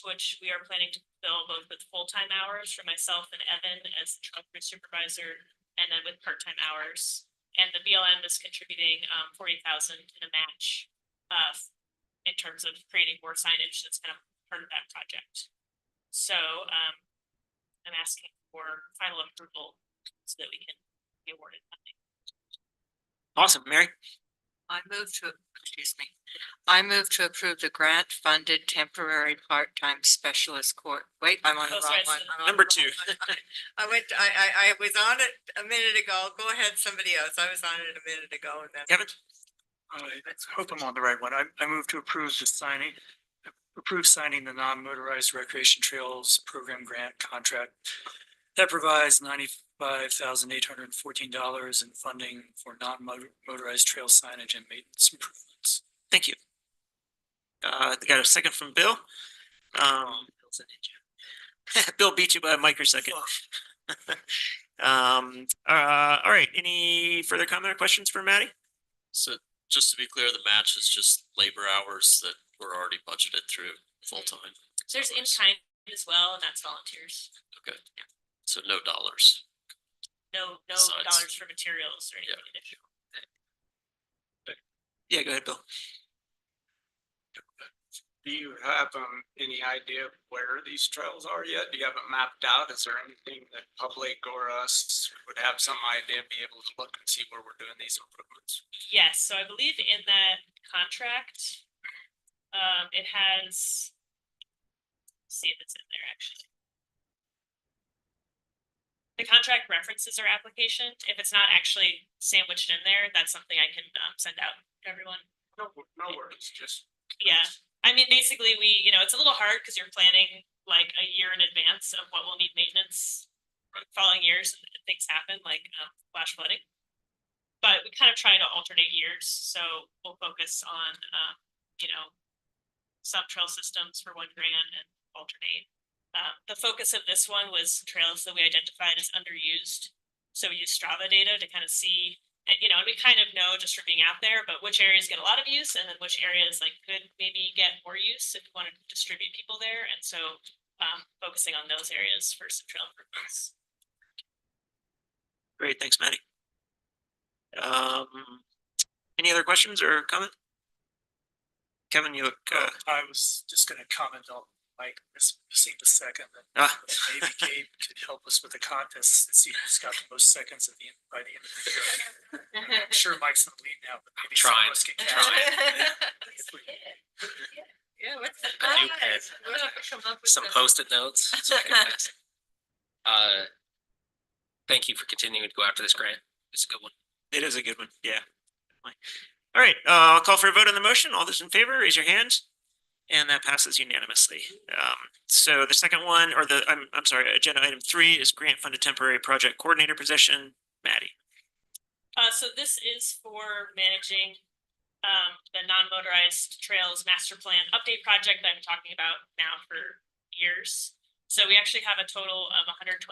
which we are planning to fill both with full-time hours for myself and Evan as the truck route supervisor, and then with part-time hours. And the BLM is contributing $40,000 in a match in terms of creating more signage that's kind of part of that project. So I'm asking for final approval so that we can be awarded funding. Awesome, Mary. I move to approve the grant-funded temporary part-time specialist court. Wait, I'm on the wrong one. Number 2. I was on it a minute ago. Go ahead, somebody else. I was on it a minute ago, and then. Kevin? I hope I'm on the right one. I move to approve signing the non-motorized recreation trails program grant contract that provides $95,814 in funding for non-motorized trail signage and maintenance improvements. Thank you. Got a second from Bill. Bill beat you by a microsecond. All right. Any further comment or questions for Maddie? So just to be clear, the match is just labor hours that we're already budgeted through full-time. So there's in kind as well, and that's volunteers. Okay, so no dollars. No Besides- dollars for materials or anything additional. Yeah, go ahead, Bill. Do you have any idea of where these trails are yet? Do you have it mapped out? Is there anything that public or us would have some idea, be able to look and see where we're doing these improvements? Yes, so I believe in that contract, it has, let's see if it's in there actually. The contract references our application. If it's not actually sandwiched in there, that's something I can send out to everyone. No worries, just. Yeah, I mean, basically it's a little hard because you're planning like a year in advance of what will need maintenance for the following years and things happen like flash flooding. But we kind of try to alternate years, so we'll focus on, some trail systems for one grant and alternate. The focus of this one was trails that we identified as underused. So we use Strava data to kind of see, and we kind of know just from being out there, but which areas get a lot of use and then which areas like could maybe get more use if we wanted to distribute people there. And so focusing on those areas for some trail improvements. Great, thanks, Maddie. Any other questions or comment? Kevin, you look, I was just gonna comment on Mike missing the second. Ah. Maybe Gabe could help us with the contest and see who's got the most seconds at by the end of the year. I'm sure Mike's in the lead now, but maybe some of us can catch it. Yeah, what's the? New pen. We'll have to come up with Some Post-it notes. Thank you for continuing to go after this grant. It's a good one. it is a good one, yeah. Definitely. All right, I'll call for a vote on the motion. All those in favor, raise your hands. And that passes unanimously. So the second one, or I'm sorry, agenda item 3 is grant funded temporary project coordinator position. Maddie. So this is for managing the non-motorized trails master plan update project that I'm talking about now for years. So we actually have a total of $120,000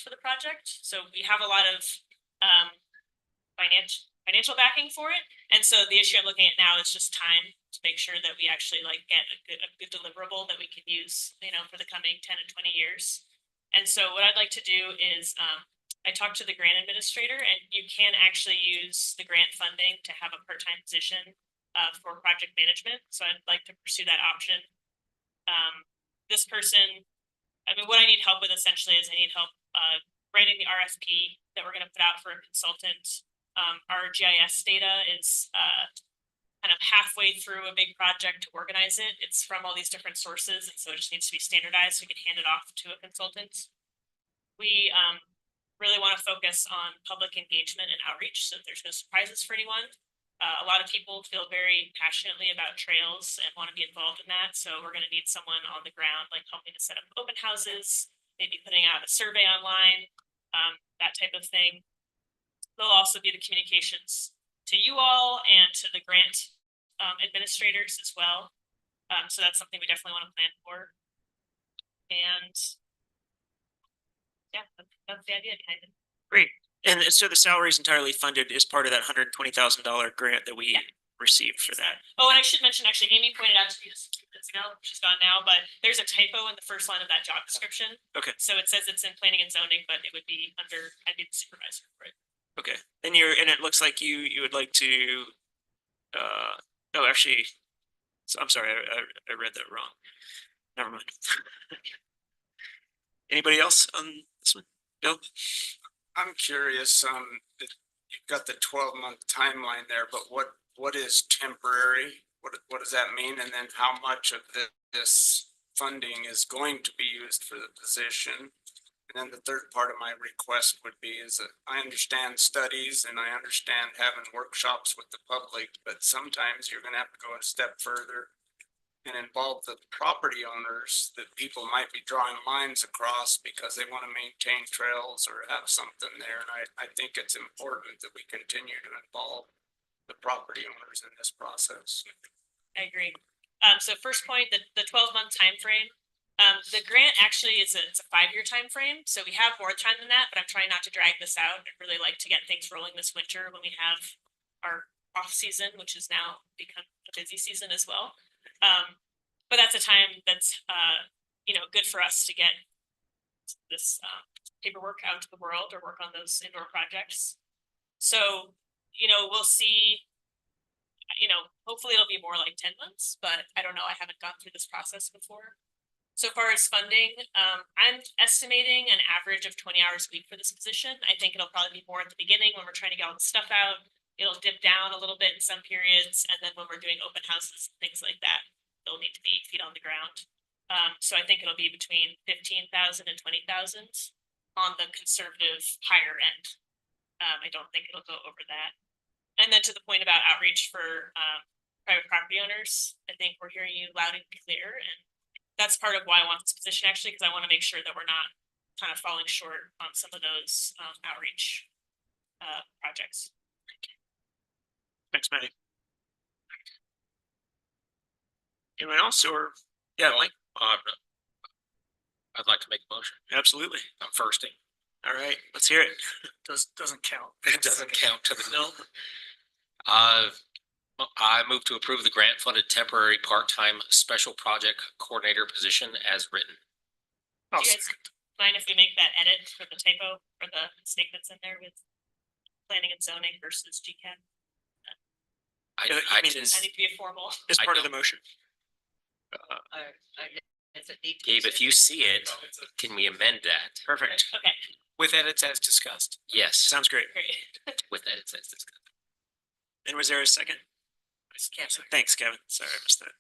for the project. So we have a lot of financial backing for it. And so the issue I'm looking at now is just time to make sure that we actually like get a good deliverable that we can use, for the coming 10 and 20 years. And so what I'd like to do is I talked to the grant administrator, and you can actually use the grant funding to have a part-time position for project management. So I'd like to pursue that option. This person, what I need help with essentially is I need help writing the RFP that we're going to put out for a consultant. Our GIS data is kind of halfway through a big project to organize it. It's from all these different sources, and so it just needs to be standardized so we can hand it off to a consultant. We really want to focus on public engagement and outreach so that there's no surprises for anyone. A lot of people feel very passionately about trails and want to be involved in that. So we're going to need someone on the ground, like helping to set up open houses, maybe putting out a survey online, that type of thing. There'll also be the communications to you all and to the grant administrators as well. So that's something we definitely want to plan for. And yeah, that's the idea behind it. Great. And so the salary is entirely funded as part of that $120,000 grant that we received for that. Oh, and I should mention, actually, Amy pointed out to me just a few minutes ago, she's gone now, but there's a typo in the first line of that job description. Okay. So it says it's in planning and zoning, but it would be I'd be the supervisor for it. Okay. And it looks like you would like to, actually, so I'm sorry, I read that wrong. Never mind. Anybody else on this one? Bill? I'm curious, you've got the 12-month timeline there, but what is temporary? What does that mean? And then how much of this funding is going to be used for the position? And then the third part of my request would be is that I understand studies and I understand having workshops with the public, but sometimes you're gonna have to go a step further and involve the property owners, that people might be drawing lines across because they want to maintain trails or have something there. And I think it's important that we continue to involve the property owners in this process. I agree. So first point, the 12-month time frame. The grant actually it's a 5-year time frame, so we have more time than that, but I'm trying not to drag this out. I'd really like to get things rolling this winter when we have our off season, which has now become a busy season as well. But that's a time that's, good for us to get this, paperwork out to the world or work on those indoor projects. So, we'll see, hopefully it'll be more like 10 months, but I don't know. I haven't gone through this process before. So far as funding, I'm estimating an average of 20 hours a week for this position. I think it'll probably be more at the beginning when we're trying to get all the stuff out. It'll dip down a little bit in some periods, and then when we're doing open houses, things like that, they'll need to be feet on the ground. So I think it'll be between 15,000 and 20,000 on the conservative higher end. I don't think it'll go over that. And then to the point about outreach for private property owners, I think we're hearing you loud and clear, and that's part of why I want this position, actually, because I want to make sure that we're not kind of falling short on some of those outreach projects. Thanks, Maddie. Anyone else, or yeah, Mike? I'd like to make a motion. Absolutely. I'm firsting. All right, let's hear it. Doesn't count. It doesn't count to the no. I move to approve the grant-funded temporary part-time special project coordinator position as written. Do you guys mind if we make that edit for the typo for the mistake that's in there with planning and zoning versus GCAD? I mean, can, Does that need to be a formal? It's part of the motion. Gabe, if you see it, can we amend that? Perfect. Okay, With edits as discussed. Yes, Sounds great. great. with edits as discussed. And was there a second? Thanks, Kevin. Sorry, I missed that.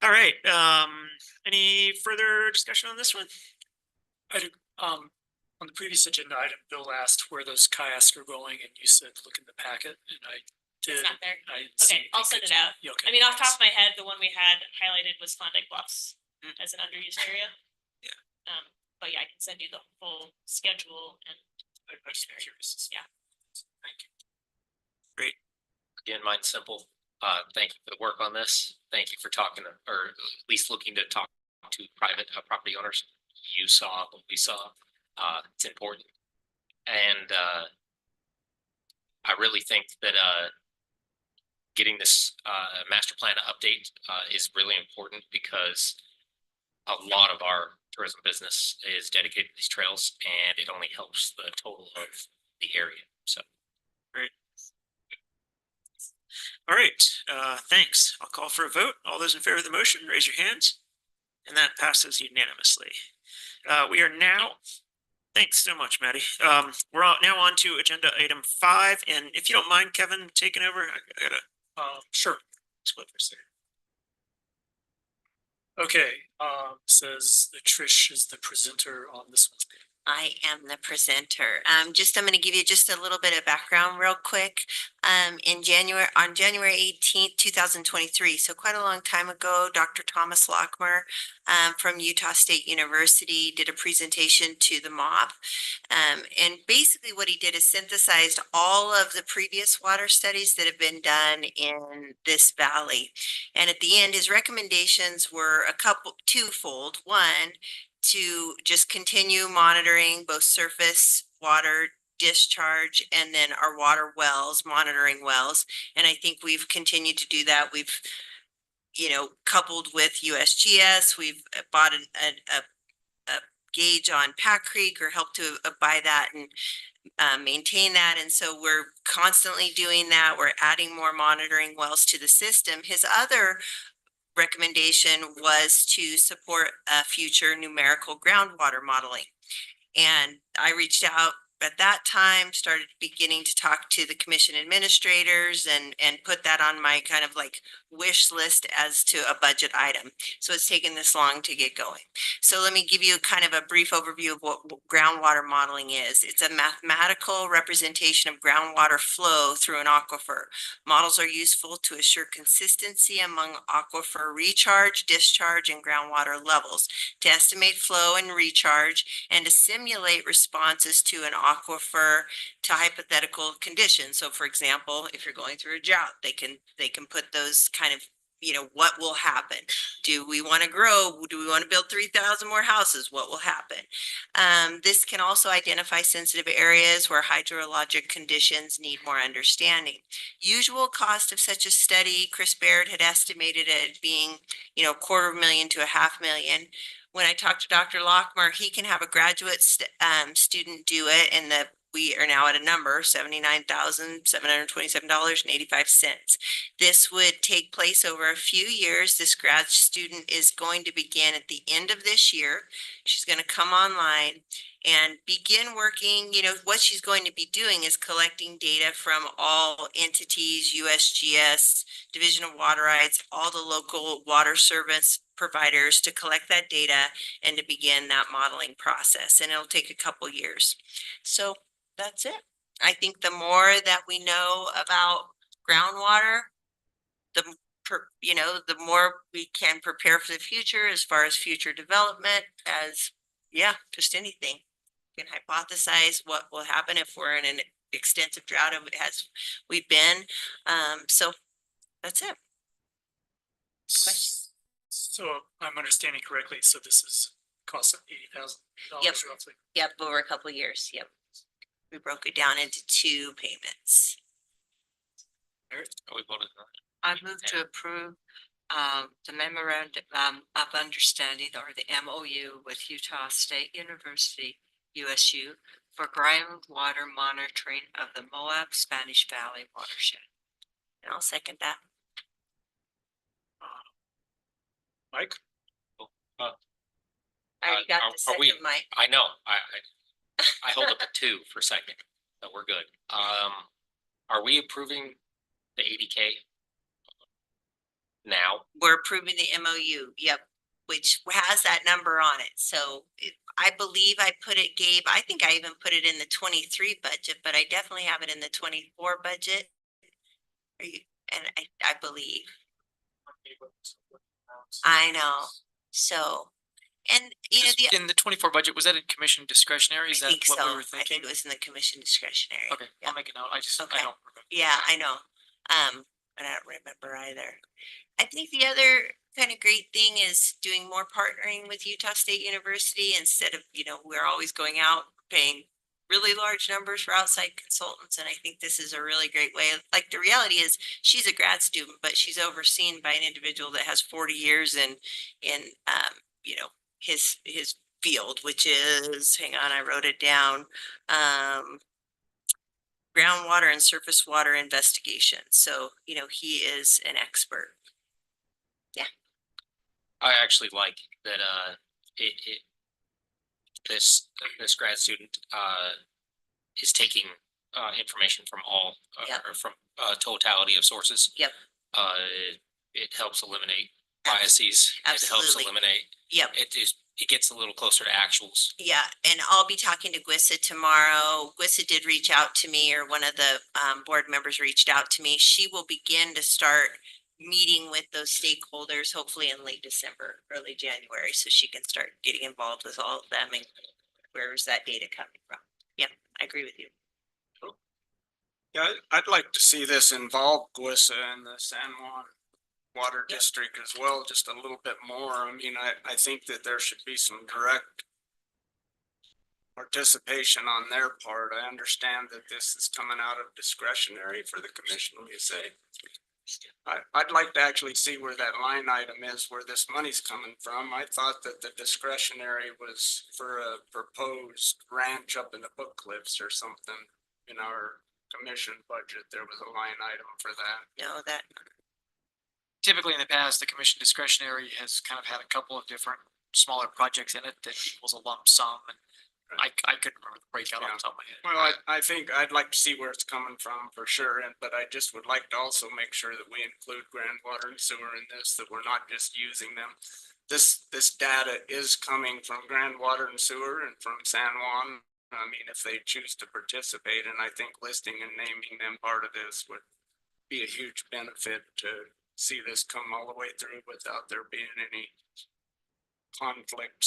All right, any further discussion on this one? On the previous agenda item, Bill asked where those kayaks are going, and you said, look in the packet, and I did. It's not there. I didn't see Okay, I'll send anything. it out. Yeah, okay. I mean, off the top of my head, the one we had highlighted was Klondike Bluffs as an underused area. Yeah. But yeah, I can send you the full schedule and. I'm just curious. Yeah. Thank you. Great. Again, mine's simple. Thank you for the work on this. Thank you for talking to, or at least looking to talk to private property owners. You saw what we saw. It's important. And I really think that getting this master plan update is really important, because a lot of our tourism business is dedicated to these trails, and it only helps the total of the area. So. Great. All right, thanks. I'll call for a vote. All those in favor of the motion, raise your hands. And that passes unanimously. We are now, thanks so much, Maddie. We're now on to agenda item 5. And if you don't mind, Kevin, taking over, I gotta Sure. split this there. Okay, says that Trish is the presenter on this one. I am the presenter. I'm gonna give you just a little bit of background real quick. On January 18th, 2023, so quite a long time ago, Dr. Thomas Lockmer from Utah State University did a presentation to the mob. And basically what he did is synthesized all of the previous water studies that have been done in this valley. And at the end, his recommendations were twofold. One, to just continue monitoring both surface water discharge and then our water wells, monitoring wells. And I think we've continued to do that. We've, coupled with USGS, we've bought a gauge on Pack Creek, or helped to buy that and maintain that. And so we're constantly doing that. We're adding more monitoring wells to the system. His other recommendation was to support a future numerical groundwater modeling. And I reached out at that time, started beginning to talk to the commission administrators and put that on my kind of like wish list as to a budget item. So it's taken this long to get going. So let me give you kind of a brief overview of what groundwater modeling is. It's a mathematical representation of groundwater flow through an aquifer. Models are useful to assure consistency among aquifer recharge, discharge, and groundwater levels, to estimate flow and recharge, and to simulate responses to an aquifer to hypothetical conditions. So for example, if you're going through a drought, they can put those kind of what will happen? Do we want to grow? Do we want to build 3,000 more houses? What will happen? This can also identify sensitive areas where hydrologic conditions need more understanding. Usual cost of such a study, Chris Baird had estimated it being, $250,000 to $500,000. When I talked to Dr. Lockmer, he can have a graduate student do it, and we are now at a number, $79,727.85. This would take place over a few years. This grad student is going to begin at the end of this year. She's going to come online and begin working. What she's going to be doing is collecting data from all entities, USGS, Division of Water Rights, all the local water service providers, to collect that data and to begin that modeling process. And it'll take a couple years. So that's it. I think the more that we know about groundwater, the more we can prepare for the future as far as future development, just anything. We can hypothesize what will happen if we're in an extensive drought as we've been. So that's it. Questions? So I'm understanding correctly, so this is cost of $80,000 Yep. roughly. Yep, over a couple of years. Yep. We broke it down into 2 payments. We voted on it. I move to approve the memorandum of understanding, or the MOU, with Utah State University, USU, for groundwater monitoring of the Moab Spanish Valley watershed. And I'll second that. Mike? I already got the Are we- second, Mike. I know, I hold up a 2 for second, so we're good. Are we approving the 80K? Now? We're approving the MOU, yep, which has that number on it. So I believe I put it, Gabe, I think I even put it in the 23 budget, but I definitely have it in the 24 budget. I believe. I know. So, and In the 24 budget, was that in commission discretionary? Is I that think what so. we were I thinking? think it was in the commission discretionary. Okay, I'll make a note. I don't remember. Yeah, I know. And I don't remember either. I think the other kind of great thing is doing more partnering with Utah State University instead of, we're always going out paying really large numbers for outside consultants. And I think this is a really great way. Like, the reality is she's a grad student, but she's overseen by an individual that has 40 years in his field, which is, hang on, I wrote it down. Groundwater and surface water investigation. So, he is an expert. Yeah. I actually like that, this grad student, is taking, information from all, or from, totality of sources. Yep. It helps eliminate biases. It helps Absolutely. eliminate. Yep. It gets a little closer to actuals. Yeah, and I'll be talking to Gwissa tomorrow. Gwissa did reach out to me, or one of the board members reached out to me. She will begin to start meeting with those stakeholders, hopefully in late December, early January, so she can start getting involved with all of them and where's that data coming from. Yeah, I agree with you. Yeah, I'd like to see this involve Gwissa and the San Juan Water District as well, just a little bit more. I mean, I think that there should be some direct participation on their part. I understand that this is coming out of discretionary for the commission, you say. I'd like to actually see where that line item is, where this money's coming from. I thought that the discretionary was for a proposed ranch up in the Book Cliffs or something. In our commission budget, there was a line item for that. No, that. Typically in the past, the commission discretionary has kind of had a couple of different smaller projects in it that equals a lump sum. And I couldn't remember the breakout off the top of my head. Well, I think I'd like to see where it's coming from for sure, but I just would like to also make sure that we include groundwater and sewer in this, that we're not just using them. This data is coming from groundwater and sewer and from San Juan. I mean, if they choose to participate, and I think listing and naming them part of this would be a huge benefit to see this come all the way through without there being any conflict,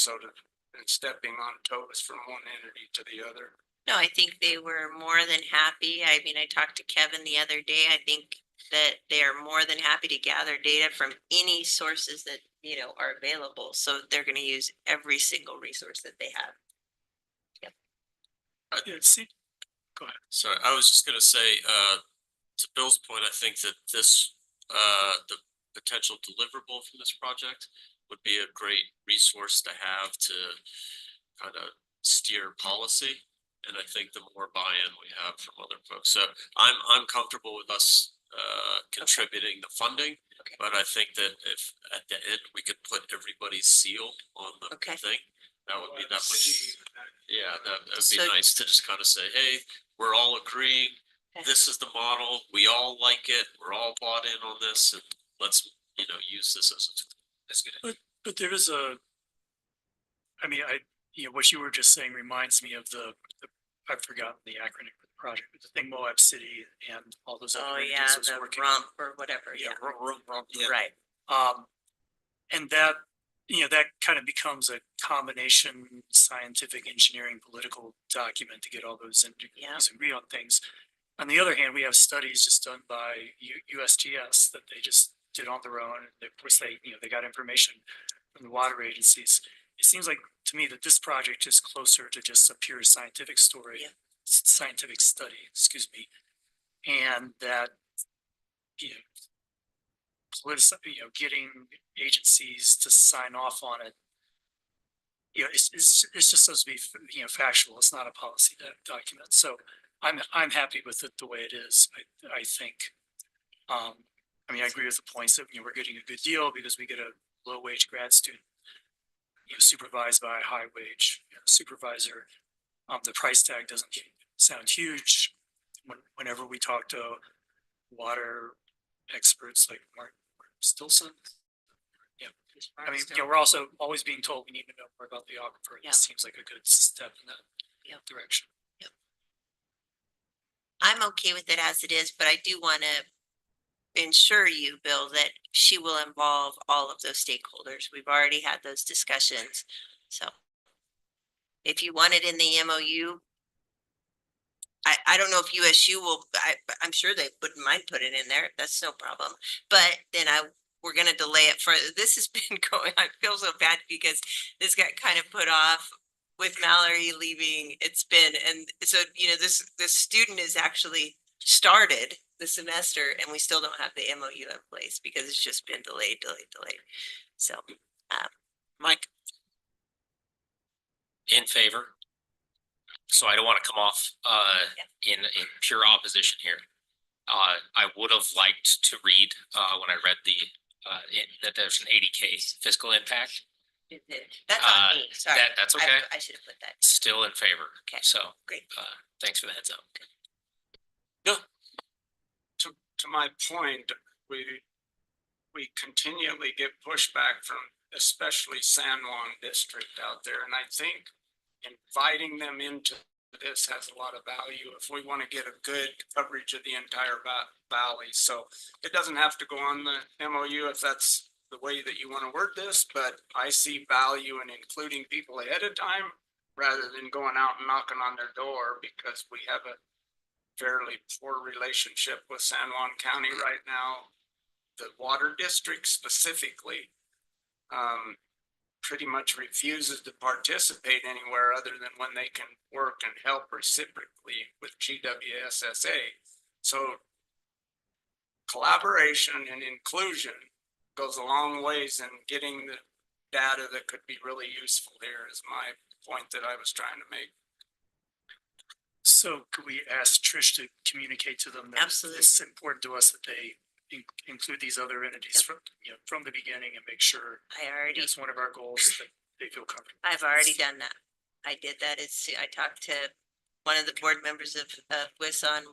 and stepping on toes from one entity to the other. No, I think they were more than happy. I mean, I talked to Kevin the other day. I think that they are more than happy to gather data from any sources that, you know, are available. So they're gonna use every single resource that they have. Go ahead. Sorry, I was just gonna say, to Bill's point, I think that this, the potential deliverable from this project would be a great resource to have to kind of steer policy. And I think the more buy-in we have from other folks, so I'm comfortable with us contributing the funding. But I think that if at the end we could put everybody's seal on the thing, that would be that much. Yeah, that would be nice to just kind of say, hey, we're all agreeing, this is the model, we all like it, we're all bought in on this, and let's, you know, use this as a. That's good. But there is what you were just saying reminds me of I've forgotten the acronym for the project, but the thing Moab City and all those other Oh, entities yeah, was the working. rump or whatever, yeah. Rump, yeah. Right. And that, that kind of becomes a combination scientific engineering political document to get all those entities agree on things. On the other hand, we have studies just done by USGS that they just did on their own. And of course, they got information from the water agencies. It seems like to me that this project is closer to just a pure scientific story, scientific study, excuse me, and that getting agencies to sign off on it. It's just supposed to be factual. It's not a policy document. So I'm happy with it the way it is. I think. I agree with the points that we're getting a good deal because we get a low wage grad student, supervised by a high wage supervisor. The price tag doesn't sound huge. Whenever we talk to water experts like Mark Stilson, we're also always being told we need to know more about the aquifer. This seems like a good step in that direction. I'm okay with it as it is, but I do want to ensure you, Bill, that she will involve all of those stakeholders. We've already had those discussions. So if you want it in the MOU, I don't know if USU will, I'm sure they wouldn't mind putting it in there. That's no problem. But then we're going to delay it further. This has been going, I feel so bad because this got kind of put off with Mallory leaving. It's been, and so, this student is actually started the semester and we still don't have the MOU in place because it's just been delayed. So, Mike. In favor. So I don't want to come off in pure opposition here. I would have liked to read when I read that there's an 80K fiscal impact. That's on me. Sorry. That's okay. I should have put that. Still in favor. Okay. So great. Thanks for the heads up. To my point, we continually get pushback from especially San Juan district out there, and I think inviting them into this has a lot of value if we want to get a good coverage of the entire valley. So it doesn't have to go on the MOU if that's the way that you want to word this, but I see value in including people ahead of time rather than going out and knocking on their door, because we have a fairly poor relationship with San Juan County right now. The water district specifically pretty much refuses to participate anywhere other than when they can work and help reciprocally with GWSSA. So collaboration and inclusion goes a long ways in getting the data that could be really useful here, is my point that I was trying to make. So could we ask Trish to communicate to them that Absolutely. It's important to us that they include these other entities from the beginning and make sure it's one of our goals that they feel comfortable. I've already done that. I did that. I talked to one of the board members of WIS on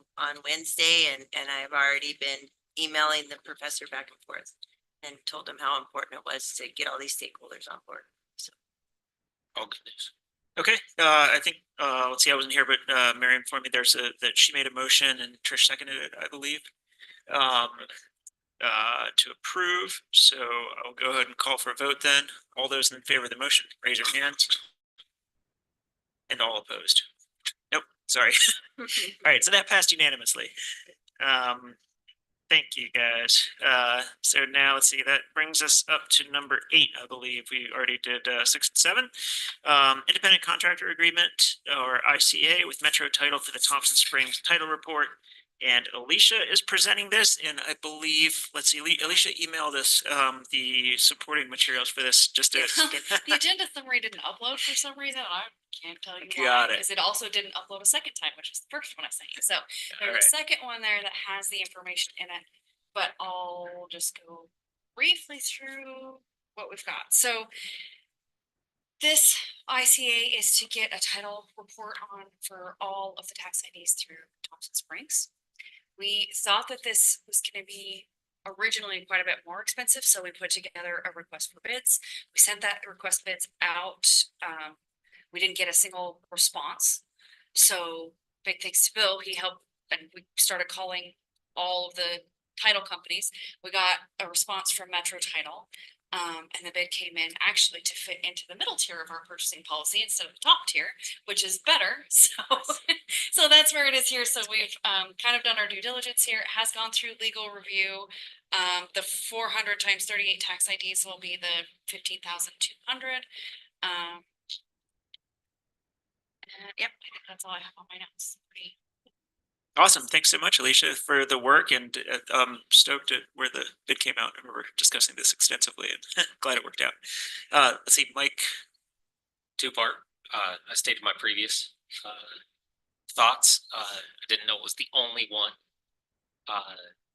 Wednesday, and I've already been emailing the professor back and forth and told him how important it was to get all these stakeholders on board. So. Oh, goodness. Okay, I think, let's see, I wasn't here, but Mary informed me that she made a motion and Trish seconded it, I believe, to approve. So I'll go ahead and call for a vote then. All those in favor of the motion, raise your hands. And all opposed. Nope, sorry. All right, so that passed unanimously. Thank you, guys. So now let's see, that brings us up to number 8, I believe. We already did 6 and 7. Independent contractor agreement or ICA with Metro Title for the Thompson Springs title report. And Alicia is presenting this, and I believe, let's see, Alicia emailed us the supporting materials for this just to. The agenda summary didn't upload for some reason. I can't tell you why. Got it. Because it also didn't upload a second time, which is the first one I sent you. So there's Alright. a second one there that has the information in it, but I'll just go briefly through what we've got. So this ICA is to get a title report on for all of the tax IDs through Thompson Springs. We thought that this was going to be originally quite a bit more expensive, so we put together a request for bids. We sent that request bids out. We didn't get a single response. So big thanks to Bill, he helped, and we started calling all of the title companies. We got a response from Metro Title. And the bid came in actually to fit into the middle tier of our purchasing policy instead of the top tier, which is better. So, so that's where it is here. So we've kind of done our due diligence here. It has gone through legal review. The 400 times 38 tax IDs will be the 15,200. Yep, I think that's all I have on my notes. Pretty Awesome. Thanks so much, Alicia, for the work, and stoked at where the bid came out. I remember discussing this extensively, and glad it worked out. Let's see, Mike. Two-part. I stated my previous thoughts. I didn't know it was the only one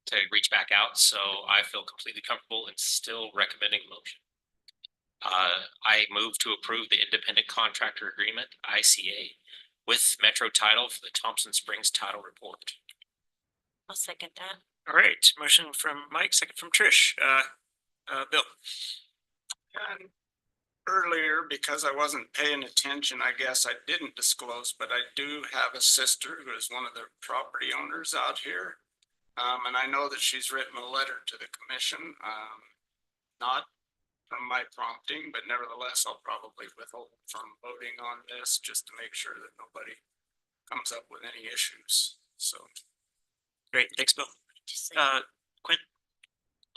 to reach back out, so I feel completely comfortable and still recommending a motion. I move to approve the independent contractor agreement, ICA, with Metro Title for the Thompson Springs title report. I'll second that. All right, motion from Mike, second from Trish. Bill. Earlier, because I wasn't paying attention, I guess I didn't disclose, but I do have a sister who is one of the property owners out here. And I know that she's written a letter to the commission, not from my prompting, but nevertheless, I'll probably withhold from voting on this just to make sure that nobody comes up with any issues. So. Great, thanks, Bill. Quinn.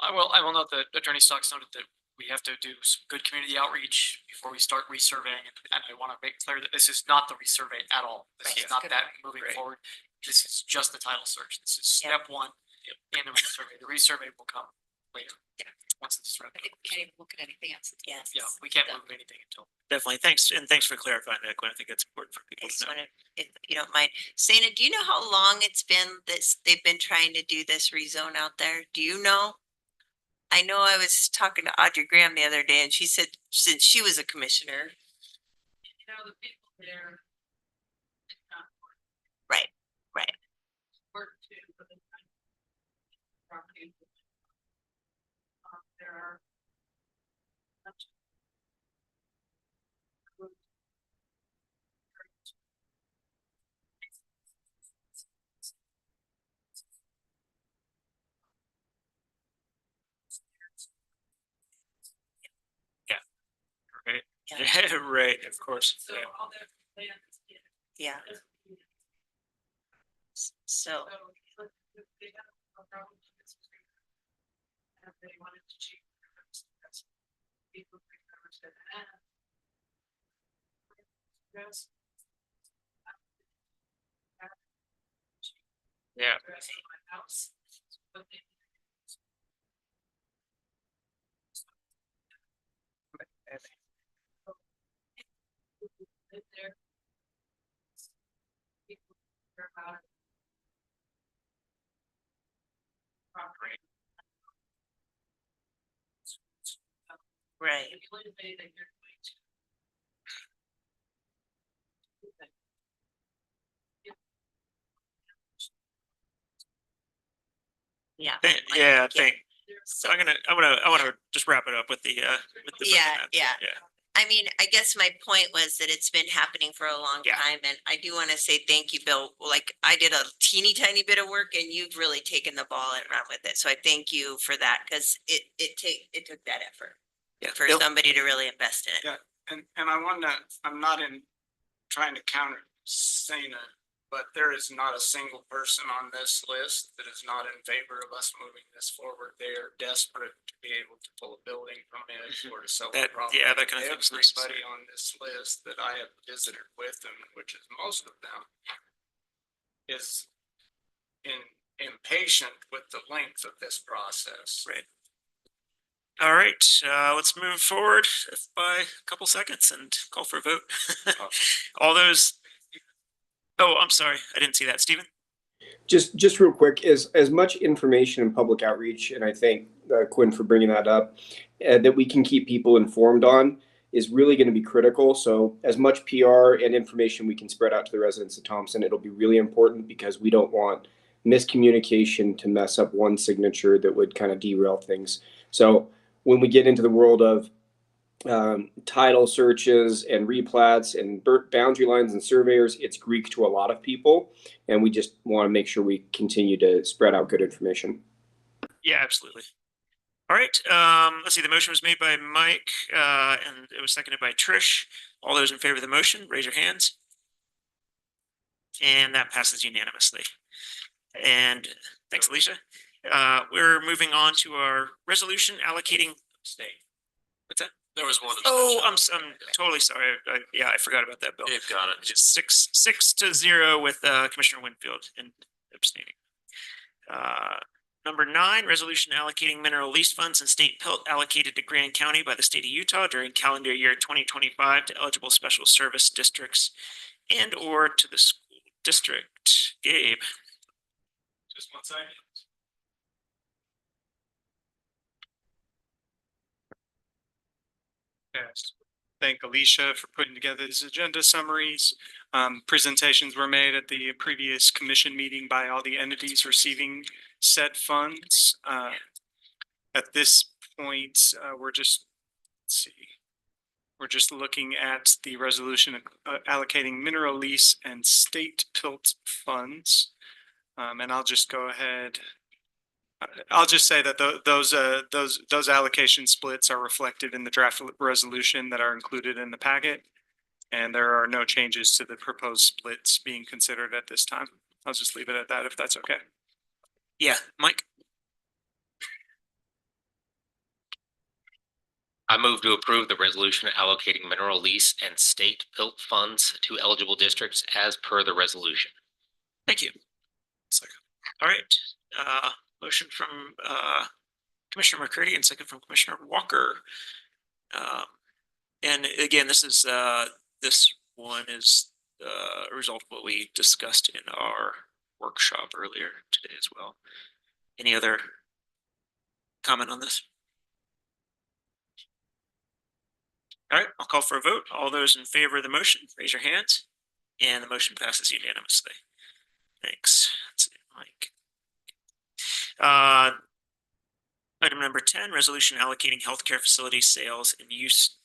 I will note that Attorney Stocks noted that we have to do some good community outreach before we start resurveying. And I want to make clear that this is not the resurvey at all. This is not that moving forward. This is just the title search. This is step one in the resurvey. The resurvey will come later. Yeah. Once it's I think we can't even look at anything else. Yes. Yeah, we can't move anything until. Definitely, thanks, and thanks for clarifying that, Gwen. I think it's important for I people just to know. wanted, if you don't mind, Sana, do you know how long it's been this, they've been trying to do this rezone out there? Do you know? I know I was talking to Audrey Graham the other day, and she said since she was a commissioner. You know, the people there. Right, right. Work too, but the property. There are. Yeah. Right. Yeah. Right. Of course. So all that land is. Yeah. So. They have a problem with this. And they wanted to cheat. People said, yes. Yeah. My house. But they. Live there. People care about it. Property. Right. The only way that you're going to. Yeah. Yeah, I think. So I want to just wrap it up with the Yeah, yeah. Yeah. I mean, I guess my point was that it's been happening for a long Yeah. time, and I do want to say thank you, Bill. Like, I did a teeny tiny bit of work, and you've really taken the ball and run with it. So I thank you for that, because it took that effort Yeah. for Bill? somebody to really invest in it. Yeah, and I want to, I'm not in trying to counter Sana, but there is not a single person on this list that is not in favor of us moving this forward. They are desperate to be able to pull a building permit or to sell the That, property. yeah, that kind of thing's Everybody necessary. on this list that I have visited with them, which is most of them, is impatient with the length of this process. Right. All right, let's move forward by a couple seconds and call for a vote. All those. Oh, I'm sorry. I didn't see that. Stephen? Just real quick, as much information and public outreach, and I thank Quinn for bringing that up, that we can keep people informed on is really going to be critical. So as much PR and information we can spread out to the residents of Thompson, it'll be really important because we don't want miscommunication to mess up one signature that would kind of derail things. So when we get into the world of title searches and replats and boundary lines and surveyors, it's Greek to a lot of people, and we just want to make sure we continue to spread out good information. Yeah, absolutely. All right, let's see, the motion was made by Mike, and it was seconded by Trish. All those in favor of the motion, raise your hands. And that passes unanimously. And thanks, Alicia. We're moving on to our resolution allocating. What's that? There was one. Oh, I'm totally sorry. Yeah, I forgot about that, Bill. They've got it. Just 6-0 with Commissioner Winfield and abstaining. Number 9, resolution allocating mineral lease funds and state PILT allocated to Grand County by the state of Utah during calendar year 2025 to eligible special service districts and or to the school district. Gabe. Just one second. Yes. Thank Alicia for putting together these agenda summaries. Presentations were made at the previous commission meeting by all the entities receiving said funds. At this point, we're just, let's see. We're just looking at the resolution allocating mineral lease and state PILT funds. And I'll just go ahead. I'll just say that those allocation splits are reflected in the draft resolution that are included in the packet. And there are no changes to the proposed splits being considered at this time. I'll just leave it at that if that's okay. Yeah, Mike. I move to approve the resolution allocating mineral lease and state PILT funds to eligible districts as per the resolution. Thank you. All right. Motion from Commissioner McCurdy and second from Commissioner Walker. And again, this one is a result of what we discussed in our workshop earlier today as well. Any other comment on this? All right, I'll call for a vote. All those in favor of the motion, raise your hands. And the motion passes unanimously. Thanks. Let's see, Mike. Item number 10, resolution allocating healthcare facility sales and use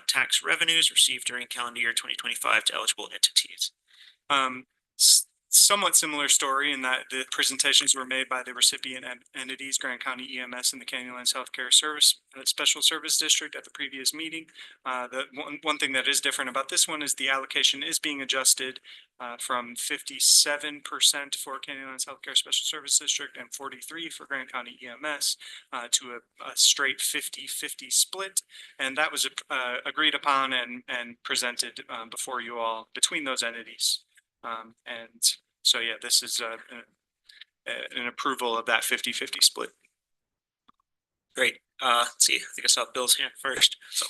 tax revenues received during calendar year 2025 to eligible entities. Somewhat similar story in that the presentations were made by the recipient entities, Grand County EMS and the Canyonlands Healthcare Service Special Service District at the previous meeting. The one thing that is different about this one is the allocation is being adjusted from 57% for Canyonlands Healthcare Special Service District and 43% for Grand County EMS to a straight 50-50 split. And that was agreed upon and presented before you all between those entities. And so, yeah, this is an approval of that 50-50 split. Great. Let's see. I think I saw Bill's hand first. So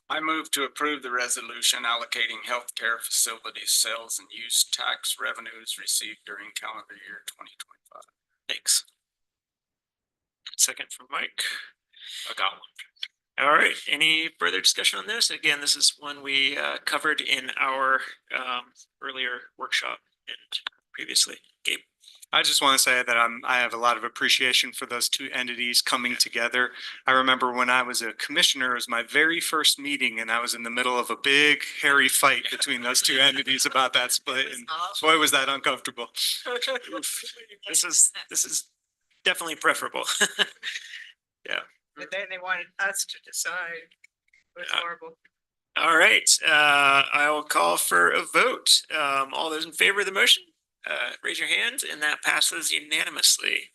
I move to approve the resolution allocating healthcare facilities sales and use tax revenues received during calendar year 2025. Thanks. Second from Mike. I got one. All right. Any further discussion on this? Again, this is one we covered in our earlier workshop and previously. Gabe. I just want to say that I have a lot of appreciation for those two entities coming together. I remember when I was a commissioner, it was my very first meeting, and I was in the middle of a big, hairy fight between those two entities about that split, and boy, was that uncomfortable. This is definitely preferable. Yeah. And then they wanted us to decide. It was horrible. All right, I will call for a vote. All those in favor of the motion, raise your hand, and that passes unanimously.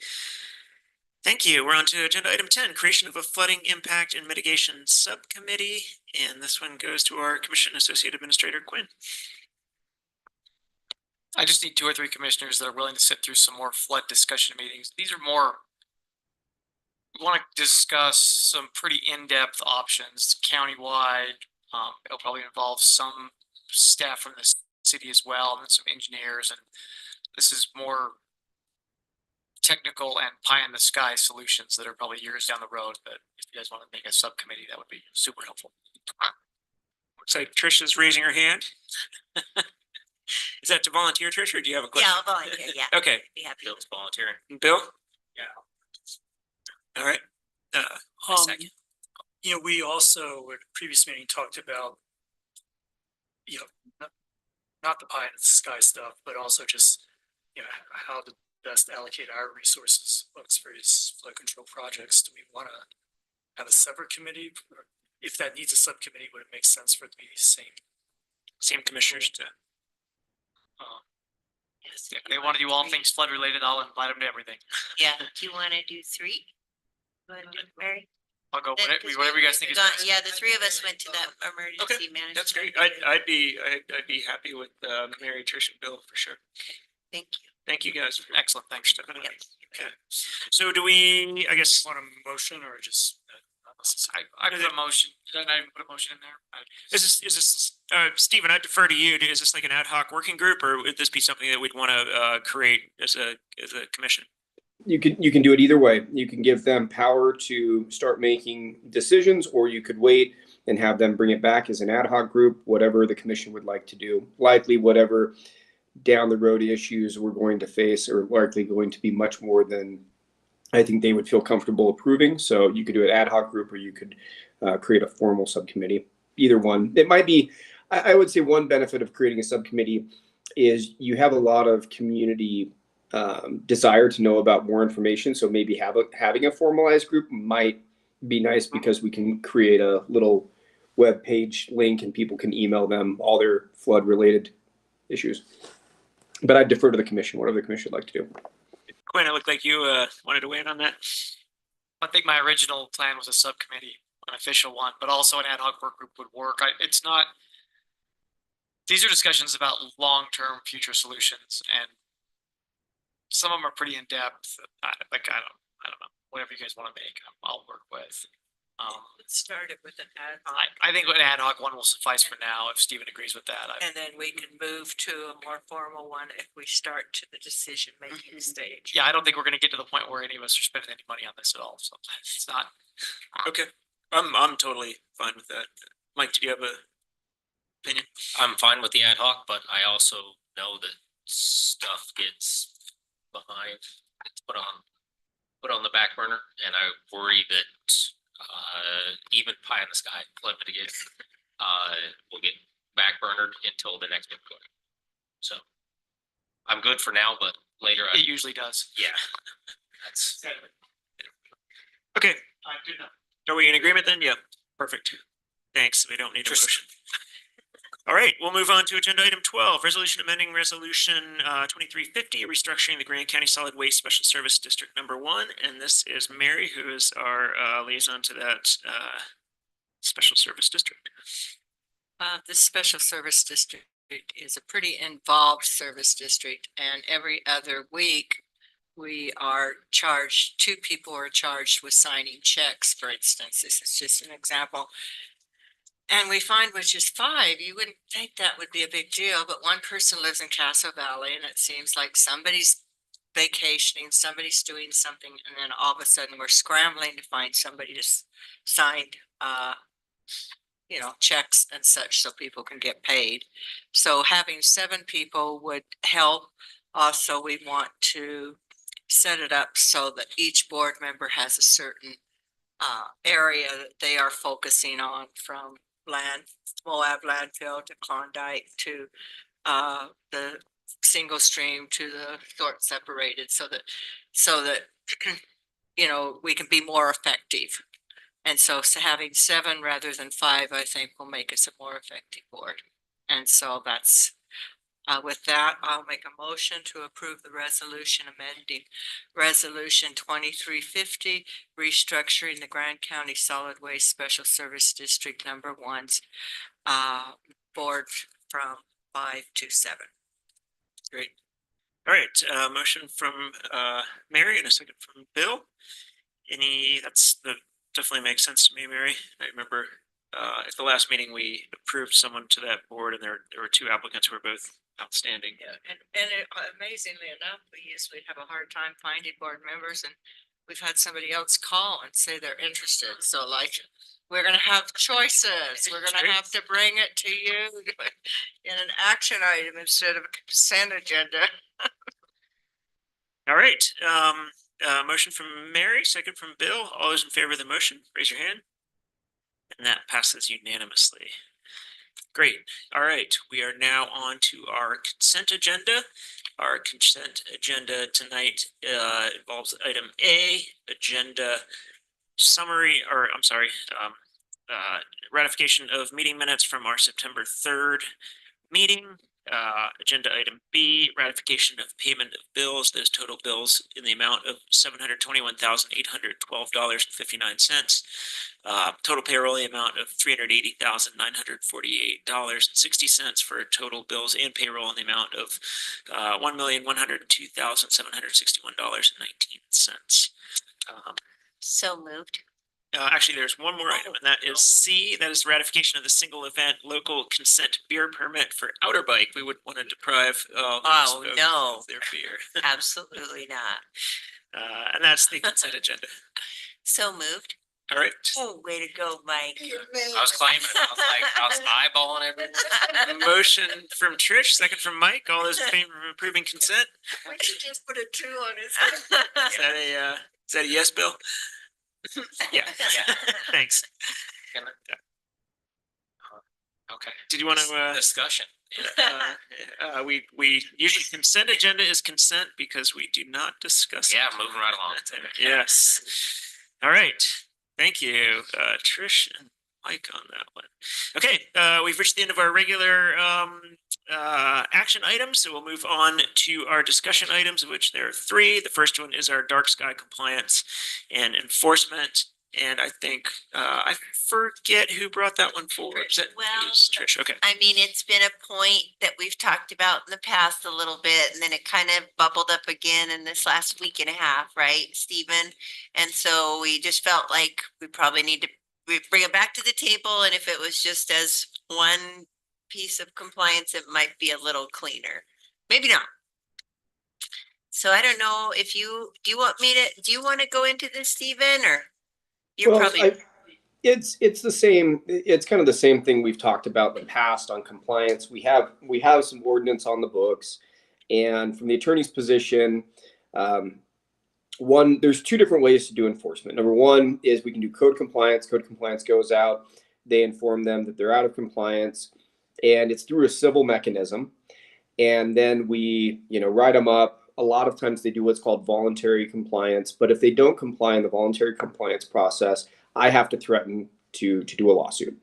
Thank you. We're on to agenda item 10, creation of a flooding impact and mitigation subcommittee. And this one goes to our Commission Associate Administrator Quinn. I just need 2 or 3 commissioners that are willing to sit through some more flood discussion meetings. These are more, we want to discuss some pretty in-depth options countywide. It'll probably involve some staff from the city as well, and some engineers, and this is more technical and pie in the sky solutions that are probably years down the road, but if you guys want to make a subcommittee, that would be super helpful. Looks like Trisha's raising her hand. Is that to volunteer, Trish, or do you have a question? Yeah, I'll volunteer, yeah. Okay. Be happy. Bill's volunteering. Bill? Yeah. All right. You know, we also at a previous meeting talked about, you know, not the pie in the sky stuff, but also just, you know, how to best allocate our resources amongst various flood control projects. Do we want to have a separate committee? Or if that needs a subcommittee, would it make sense for it to be the same commissioners to? Yes. If they want to do all things flood related, I'll invite them to everything. Yeah, do you want to do 3? You wanna do it, Mary? I'll go That- whatever you guys think is best. Yeah, the 3 of us went to that emergency Okay, management. that's great. I'd be happy with Mary, Trish, and Bill for sure. Thank you. Thank you guys. Excellent, thanks. Stepping in. Okay. So do we, I guess, Want a motion or just? I put a motion. Did I not even put a motion in there? is this, Stephen, I defer to you. Is this like an ad hoc working group, or would this be something that we'd want to create as a commission? You can do it either way. You can give them power to start making decisions, or you could wait and have them bring it back as an ad hoc group, whatever the commission would like to do. Likely whatever down the road issues we're going to face are likely going to be much more than I think they would feel comfortable approving. So you could do an ad hoc group, or you could create a formal subcommittee. Either one. It might be, I would say one benefit of creating a subcommittee is you have a lot of community desire to know about more information. So maybe having a formalized group might be nice, because we can create a little web page link and people can email them all their flood related issues. But I defer to the commission, whatever the commission would like to do. Quinn, it looked like you wanted to weigh in on that. I think my original plan was a subcommittee, an official one, but also an ad hoc work group would work. It's not, these are discussions about long-term future solutions, and some of them are pretty in depth. I don't know, whatever you guys want to make, I'll work with. Let's start it with an ad hoc. I think an ad hoc one will suffice for now, if Stephen agrees with that. And then we can move to a more formal one if we start to the decision-making stage. Yeah, I don't think we're gonna get to the point where any of us are spending any money on this at all, so it's not. Okay, I'm totally fine with that. Mike, do you have a opinion? I'm fine with the ad hoc, but I also know that stuff gets behind, it's put on the back burner, and I worry that even pie in the sky flood mitigation will get backburnered until the next big flood. So I'm good for now, but later It usually does. yeah. That's Okay. Are we in agreement then? Yeah, perfect. Thanks. We don't need a motion. All right, we'll move on to agenda item 12, resolution amending resolution 2350, restructuring the Grand County Solid Waste Special Service District Number 1. And this is Mary, who is our liaison to that special service district. This special service district is a pretty involved service district, and every other week we are charged, 2 people are charged with signing checks, for instance. This is just an example. And we find, which is 5, you wouldn't think that would be a big deal, but one person lives in Castle Valley, and it seems like somebody's vacationing, somebody's doing something, and then all of a sudden we're scrambling to find somebody to sign, checks and such so people can get paid. So having 7 people would help. Also, we want to set it up so that each board member has a certain area that they are focusing on, from Moab landfill to Klondike to the single stream to the sort separated, so that we can be more effective And so having 7 rather than 5, I think will make us a more effective board. And so that's, with that, I'll make a motion to approve the resolution amending Resolution 2350, restructuring the Grand County Solid Waste Special Service District Number 1's board from 5 to 7. Great. All right, motion from Mary and a second from Bill. That definitely makes sense to me, Mary. I remember at the last meeting, we approved someone to that board and there were 2 applicants who were both outstanding. Yeah, and amazingly enough, we usually have a hard time finding board members, and we've had somebody else call and say they're interested. So like, we're gonna have choices. We're gonna have to bring it to you in an action item instead of a consent agenda. All right, motion from Mary, second from Bill. All those in favor of the motion, raise your hand. And that passes unanimously. Great. All right, we are now on to our consent agenda. Our consent agenda tonight involves item A, agenda summary, or I'm sorry, ratification of meeting minutes from our September 3rd meeting. Agenda item B, ratification of payment of bills. Those total bills in the amount of $721,812.59. Total payroll in the amount of $380,948.60 for total bills and payroll in the amount of $1,102,761.19. So moved. Actually, there's one more item, and that is C. That is ratification of the single event local consent beer permit for Outer Bike. We wouldn't want to deprive those folks no. of their beer. Absolutely not. And that's the consent agenda. So moved. All right. Oh, way to go, Mike. I was claiming it. I was eyeballing everything. Motion from Trish, second from Mike. All those in favor of approving consent? We should just put a 2 on his Is that a yes, Bill? Yeah. Thanks. Okay. Did you want to discussion? We usually consent agenda is consent because we do not discuss. Yeah, moving right along. Yes. All right. Thank you, Trish and Mike on that one. Okay, we've reached the end of our regular action items, so we'll move on to our discussion items, of which there are 3. The first one is our dark sky compliance and enforcement. And I think I forget who brought that one forward. Well, Trish. Okay. I mean, it's been a point that we've talked about in the past a little bit, and then it kind of bubbled up again in this last week and a half, right, Stephen? And so we just felt like we probably need to bring it back to the table, and if it was just as one piece of compliance, it might be a little cleaner. Maybe not. So I don't know if do you want to go into this, Stephen, or you're probably. It's the same. It's kind of the same thing we've talked about in the past on compliance. We have some ordinance on the books, and from the attorney's position, there's 2 different ways to do enforcement. Number 1 is we can do code compliance. Code compliance goes out, they inform them that they're out of compliance, and it's through a civil mechanism. And then we, write them up. A lot of times they do what's called voluntary compliance, but if they don't comply in the voluntary compliance process, I have to threaten to do a lawsuit.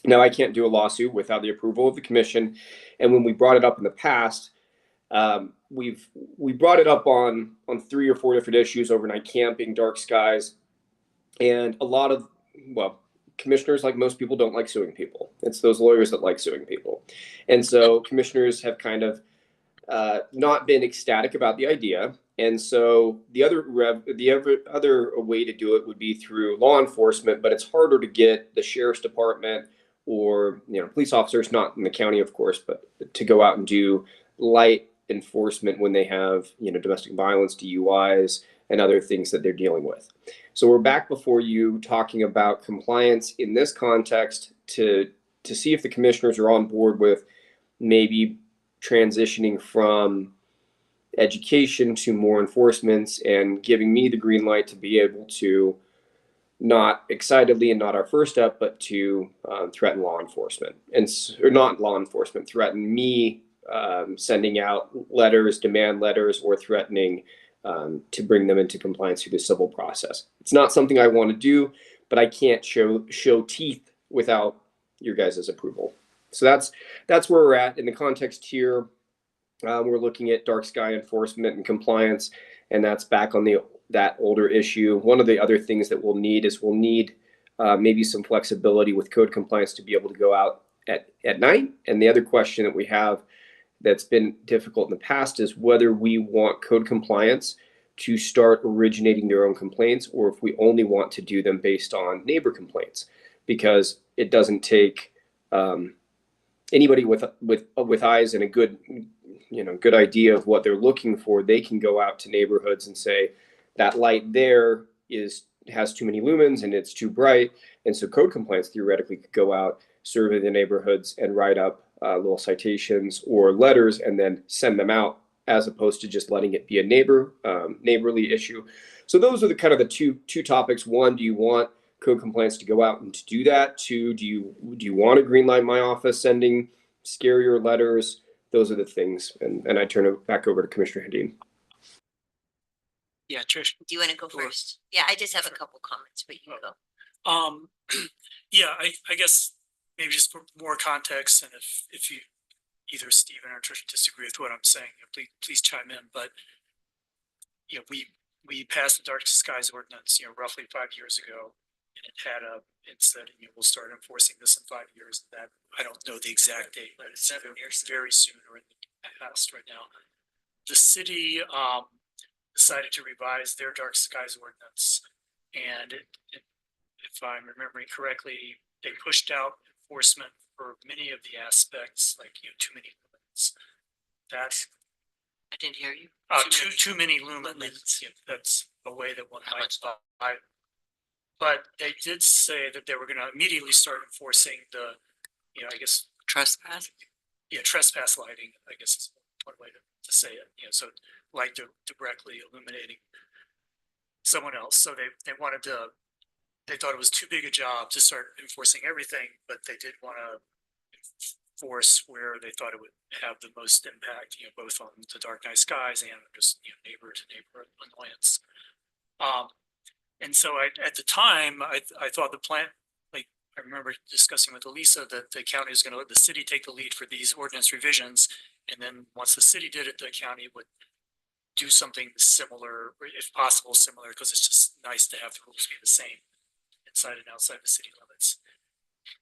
Now, I can't do a lawsuit without the approval of the commission. And when we brought it up in the past, we brought it up on 3 or 4 different issues: overnight camping, dark skies, and a lot of, commissioners, like most people, don't like suing people. It's those lawyers that like suing people. And so commissioners have kind of not been ecstatic about the idea. And so the other way to do it would be through law enforcement, but it's harder to get the sheriff's department or police officers, not in the county, of course, but to go out and do light enforcement when they have domestic violence, DUIs, and other things that they're dealing with. So we're back before you talking about compliance in this context to see if the commissioners are on board with maybe transitioning from education to more enforcements and giving me the green light to be able to, not excitedly and not our first step, but to threaten law enforcement, or not law enforcement, threaten me sending out letters, demand letters, or threatening to bring them into compliance through the civil process. It's not something I want to do, but I can't show teeth without your guys' approval. So that's where we're at in the context here. We're looking at dark sky enforcement and compliance, and that's back on that older issue. One of the other things that we'll need is maybe some flexibility with code compliance to be able to go out at night. And the other question that we have that's been difficult in the past is whether we want code compliance to start originating their own complaints, or if we only want to do them based on neighbor complaints, because it doesn't take anybody with eyes and a good idea of what they're looking for. They can go out to neighborhoods and say that light there has too many lumens and it's too bright. And so code compliance theoretically could go out, survey the neighborhoods, and write up little citations or letters and then send them out, as opposed to just letting it be a neighborly issue. So those are the two topics. One, do you want code compliance to go out and to do that? Two, do you want to green light my office sending scarier letters? Those are the things. And I turn it back over to Commissioner Hedin. Yeah, Trish. Do you want to go first? Yeah, I just have a couple comments, but you go. Yeah, I guess maybe just for more context, and if you either Stephen or Trish disagree with what I'm saying, please chime in. But we passed the dark skies ordinance, roughly 5 years ago, and it said we'll start enforcing this in 5 years. That I don't know the exact date, but it's very soon or in the past right now. The city decided to revise their dark skies ordinance, and if I'm remembering correctly, they pushed out enforcement for many of the aspects, like too many lumens. I didn't hear you. Too many lumens. Yeah, that's a way that one might buy. But they did say that they were going to immediately start enforcing the, I guess trespass. Yeah, trespass lighting, I guess is one way to say it. So light directly illuminating someone else. So they wanted to. They thought it was too big a job to start enforcing everything, but they did want to enforce where they thought it would have the most impact, both on the dark night skies and just neighbor to neighbor annoyance. And so at the time, I thought the plan, like I remember discussing with Elisa, that the county is going to let the city take the lead for these ordinance revisions, and then once the city did it, the county would do something similar, or if possible similar, because it's just nice to have the rules be the same inside and outside the city limits.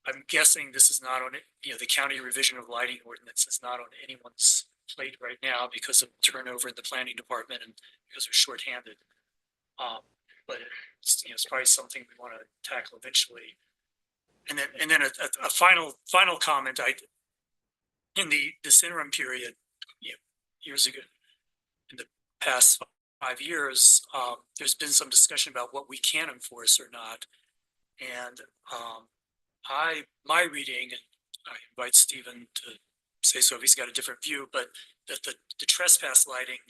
I'm guessing this is not on it. The county revision of lighting ordinance is not on anyone's plate right now because of turnover in the planning department and because they're shorthanded. But it's probably something we want to tackle eventually. And then a final comment. In this interim period, years ago, in the past 5 years, there's been some discussion about what we can enforce or not. And my reading, and I invite Stephen to say so if he's got a different view, but that the trespass lighting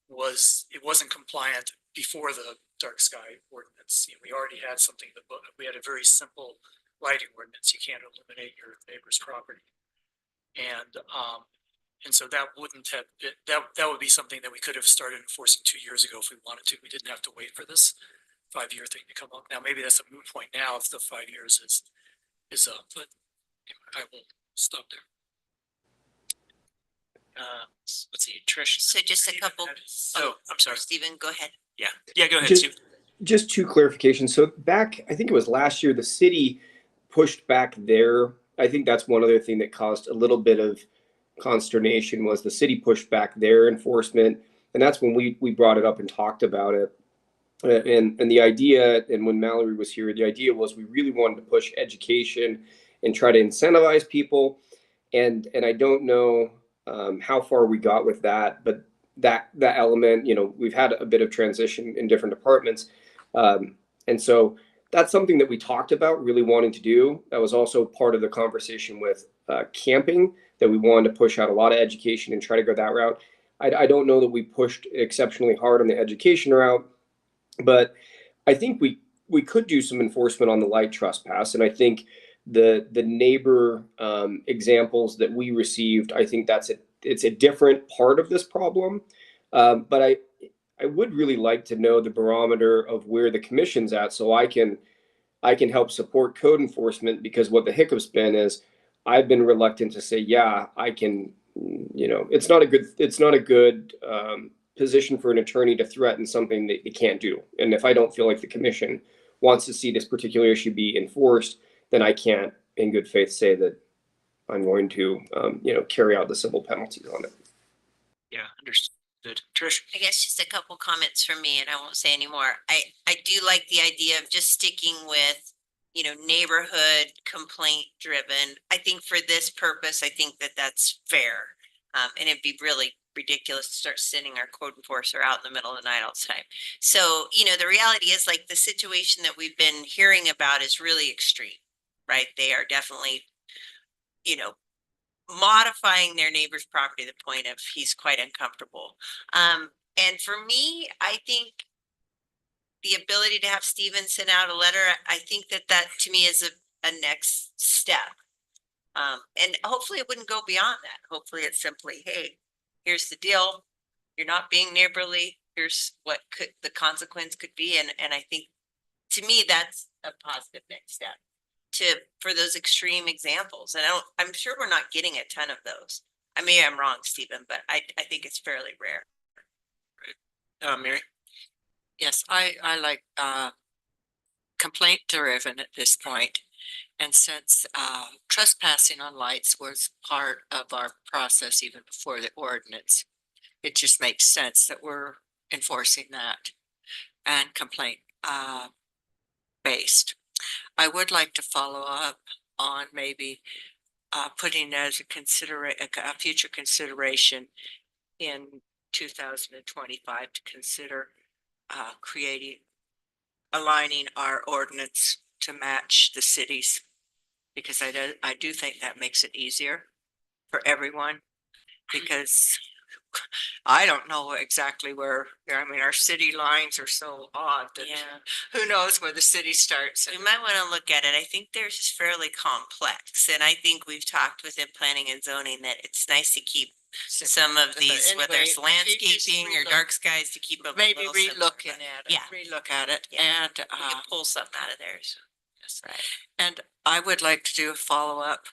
wasn't compliant before the dark sky ordinance. We already had something we had a very simple lighting ordinance. You can't illuminate your neighbor's property. And so that wouldn't have been, that would be something that we could have started enforcing 2 years ago if we wanted to. We didn't have to wait for this 5-year thing to come up. Now, maybe that's a moot point now if the 5 years is up, but I will stop there. Let's see, Trish. So just a couple. Oh, I'm sorry. Stephen, go ahead. Yeah, go ahead, Steve. Just two clarifications. So back, I think it was last year, the city pushed back their, I think that's one other thing that caused a little bit of consternation, was the city pushed back their enforcement. And that's when we brought it up and talked about it. And the idea, and when Mallory was here, the idea was we really wanted to push education and try to incentivize people. And I don't know how far we got with that, but that element, we've had a bit of transition in different departments. And so that's something that we talked about really wanting to do. That was also part of the conversation with camping, that we wanted to push out a lot of education and try to go that route. I don't know that we pushed exceptionally hard on the education route, but I think we could do some enforcement on the light trespass. And I think the neighbor examples that we received, I think it's a different part of this problem. But I would really like to know the barometer of where the commission's at, so I can I can help support code enforcement, because what the hiccup's been is I've been reluctant to say, yeah, I can, it's not a good position for an attorney to threaten something that they can't do. And if I don't feel like the commission wants to see this particular issue be enforced, then I can't in good faith say that I'm going to, carry out the civil penalties on it. Yeah, understood. Trish? I guess just a couple comments from me, and I won't say any more. I do like the idea of just sticking with, neighborhood complaint driven. I think for this purpose, I think that that's fair. And it'd be really ridiculous to start sending our code enforcer out in the middle of the night all the time. So, the reality is, like, the situation that we've been hearing about is really extreme, right? They are definitely, modifying their neighbor's property to the point of he's quite uncomfortable. And for me, I think the ability to have Steven send out a letter, I think that to me is a next step. And hopefully it wouldn't go beyond that. Hopefully it's simply, hey, here's the deal. You're not being neighborly. Here's what the consequence could be. And I think, to me, that's a positive next step for those extreme examples. And I'm sure we're not getting a ton of those. I'm wrong, Stephen, but I think it's fairly rare. Mary? Yes, I like complaint driven at this point. And since trespassing on lights was part of our process even before the ordinance, it just makes sense that we're enforcing that and complaint based. I would like to follow up on maybe putting as a future consideration in 2025 to consider aligning our ordinance to match the city's, because I do think that makes it easier for everyone, because I don't know exactly where, our city lines are so odd that who knows where the city starts. We might want to look at it. I think theirs is fairly complex, and I think we've talked within planning and zoning that it's nice to keep some of these, whether it's landscaping or dark skies, to keep them maybe a little re-looking at it. Yeah. Relook at it, Yeah. and we can pull something out of there. So. That's right. And I would like to do a follow-up,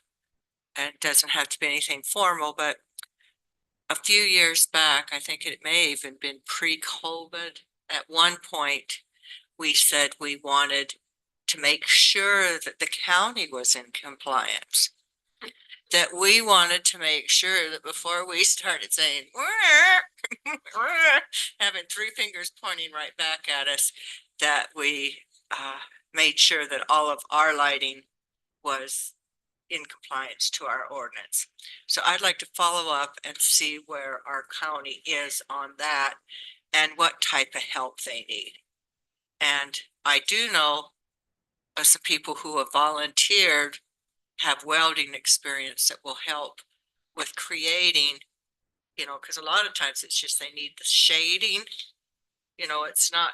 and it doesn't have to be anything formal, but a few years back, I think it may have even been pre-COVID, at one point, we said we wanted to make sure that the county was in compliance. That we wanted to make sure that before we started saying, having three fingers pointing right back at us, that we made sure that all of our lighting was in compliance to our ordinance. So I'd like to follow up and see where our county is on that and what type of help they need. And I do know some people who have volunteered have welding experience that will help with creating, because a lot of times it's just they need the shading. It's not,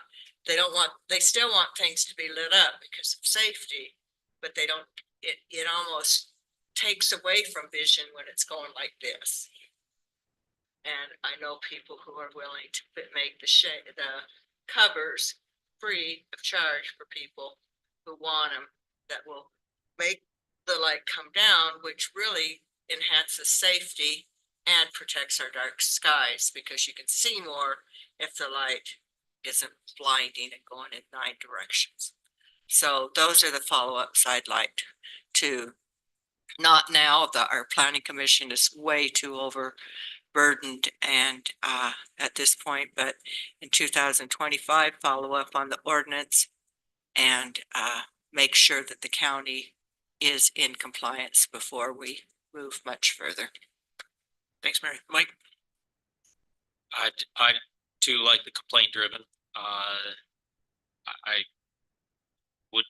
they still want things to be lit up because of safety, but they don't, it almost takes away from vision when it's going like this. And I know people who are willing to make the covers free of charge for people who want them, that will make the light come down, which really enhances safety and protects our dark skies, because you can see more if the light isn't blinding and going in 9 directions. So those are the follow-ups I'd like to, not now that our planning commission is way too overburdened and at this point, but in 2025, follow up on the ordinance and make sure that the county is in compliance before we move much further. Thanks, Mary. Mike? I too like the complaint driven. I would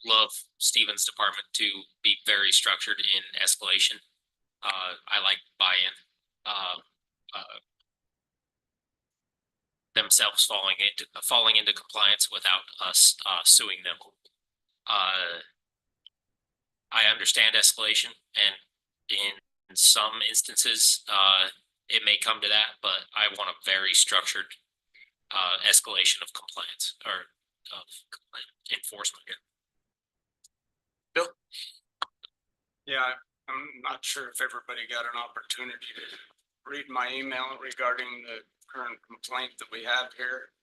love Stephen's department to be very structured in escalation. I like buy-in. Themselves falling into compliance without us suing them. I understand escalation, and in some instances, it may come to that, but I want a very structured escalation of compliance or of enforcement here. Bill? Yeah, I'm not sure if everybody got an opportunity to read my email regarding the current complaint that we have here.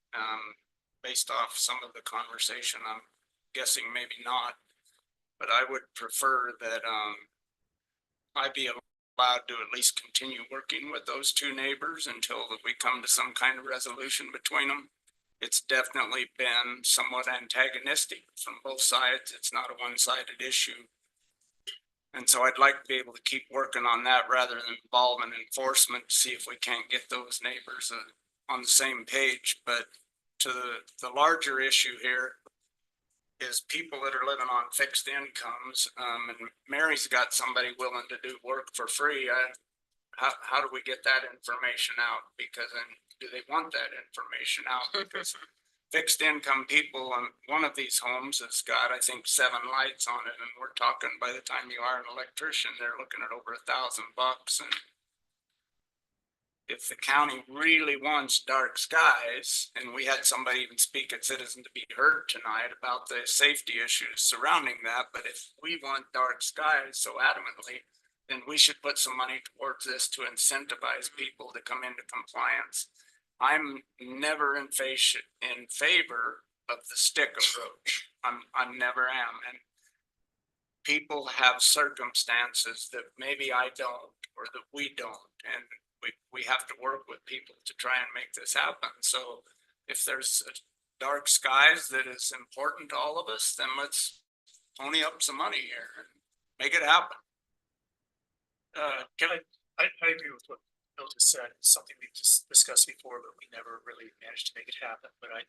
Based off some of the conversation, I'm guessing maybe not. But I would prefer that I be allowed to at least continue working with those two neighbors until we come to some kind of resolution between them. It's definitely been somewhat antagonistic from both sides. It's not a one-sided issue. And so I'd like to be able to keep working on that rather than involvement enforcement to see if we can't get those neighbors on the same page. But to the larger issue here is people that are living on fixed incomes. And Mary's got somebody willing to do work for free. How do we get that information out? Because then do they want that information out? Because fixed income people on one of these homes has got, I think, 7 lights on it. And we're talking, by the time you are an electrician, they're looking at over $1,000. And if the county really wants dark skies, and we had somebody even speak at Citizen to be heard tonight about the safety issues surrounding that, but if we want dark skies so adamantly, then we should put some money towards this to incentivize people to come into compliance. I'm never in favor of the stick approach. I never am. And people have circumstances that maybe I don't, or that we don't. And we have to work with people to try and make this happen. So if there's dark skies that is important to all of us, then let's pony up some money here and make it happen. I agree with what Bill just said. It's something we've just discussed before, but we never really managed to make it happen. But I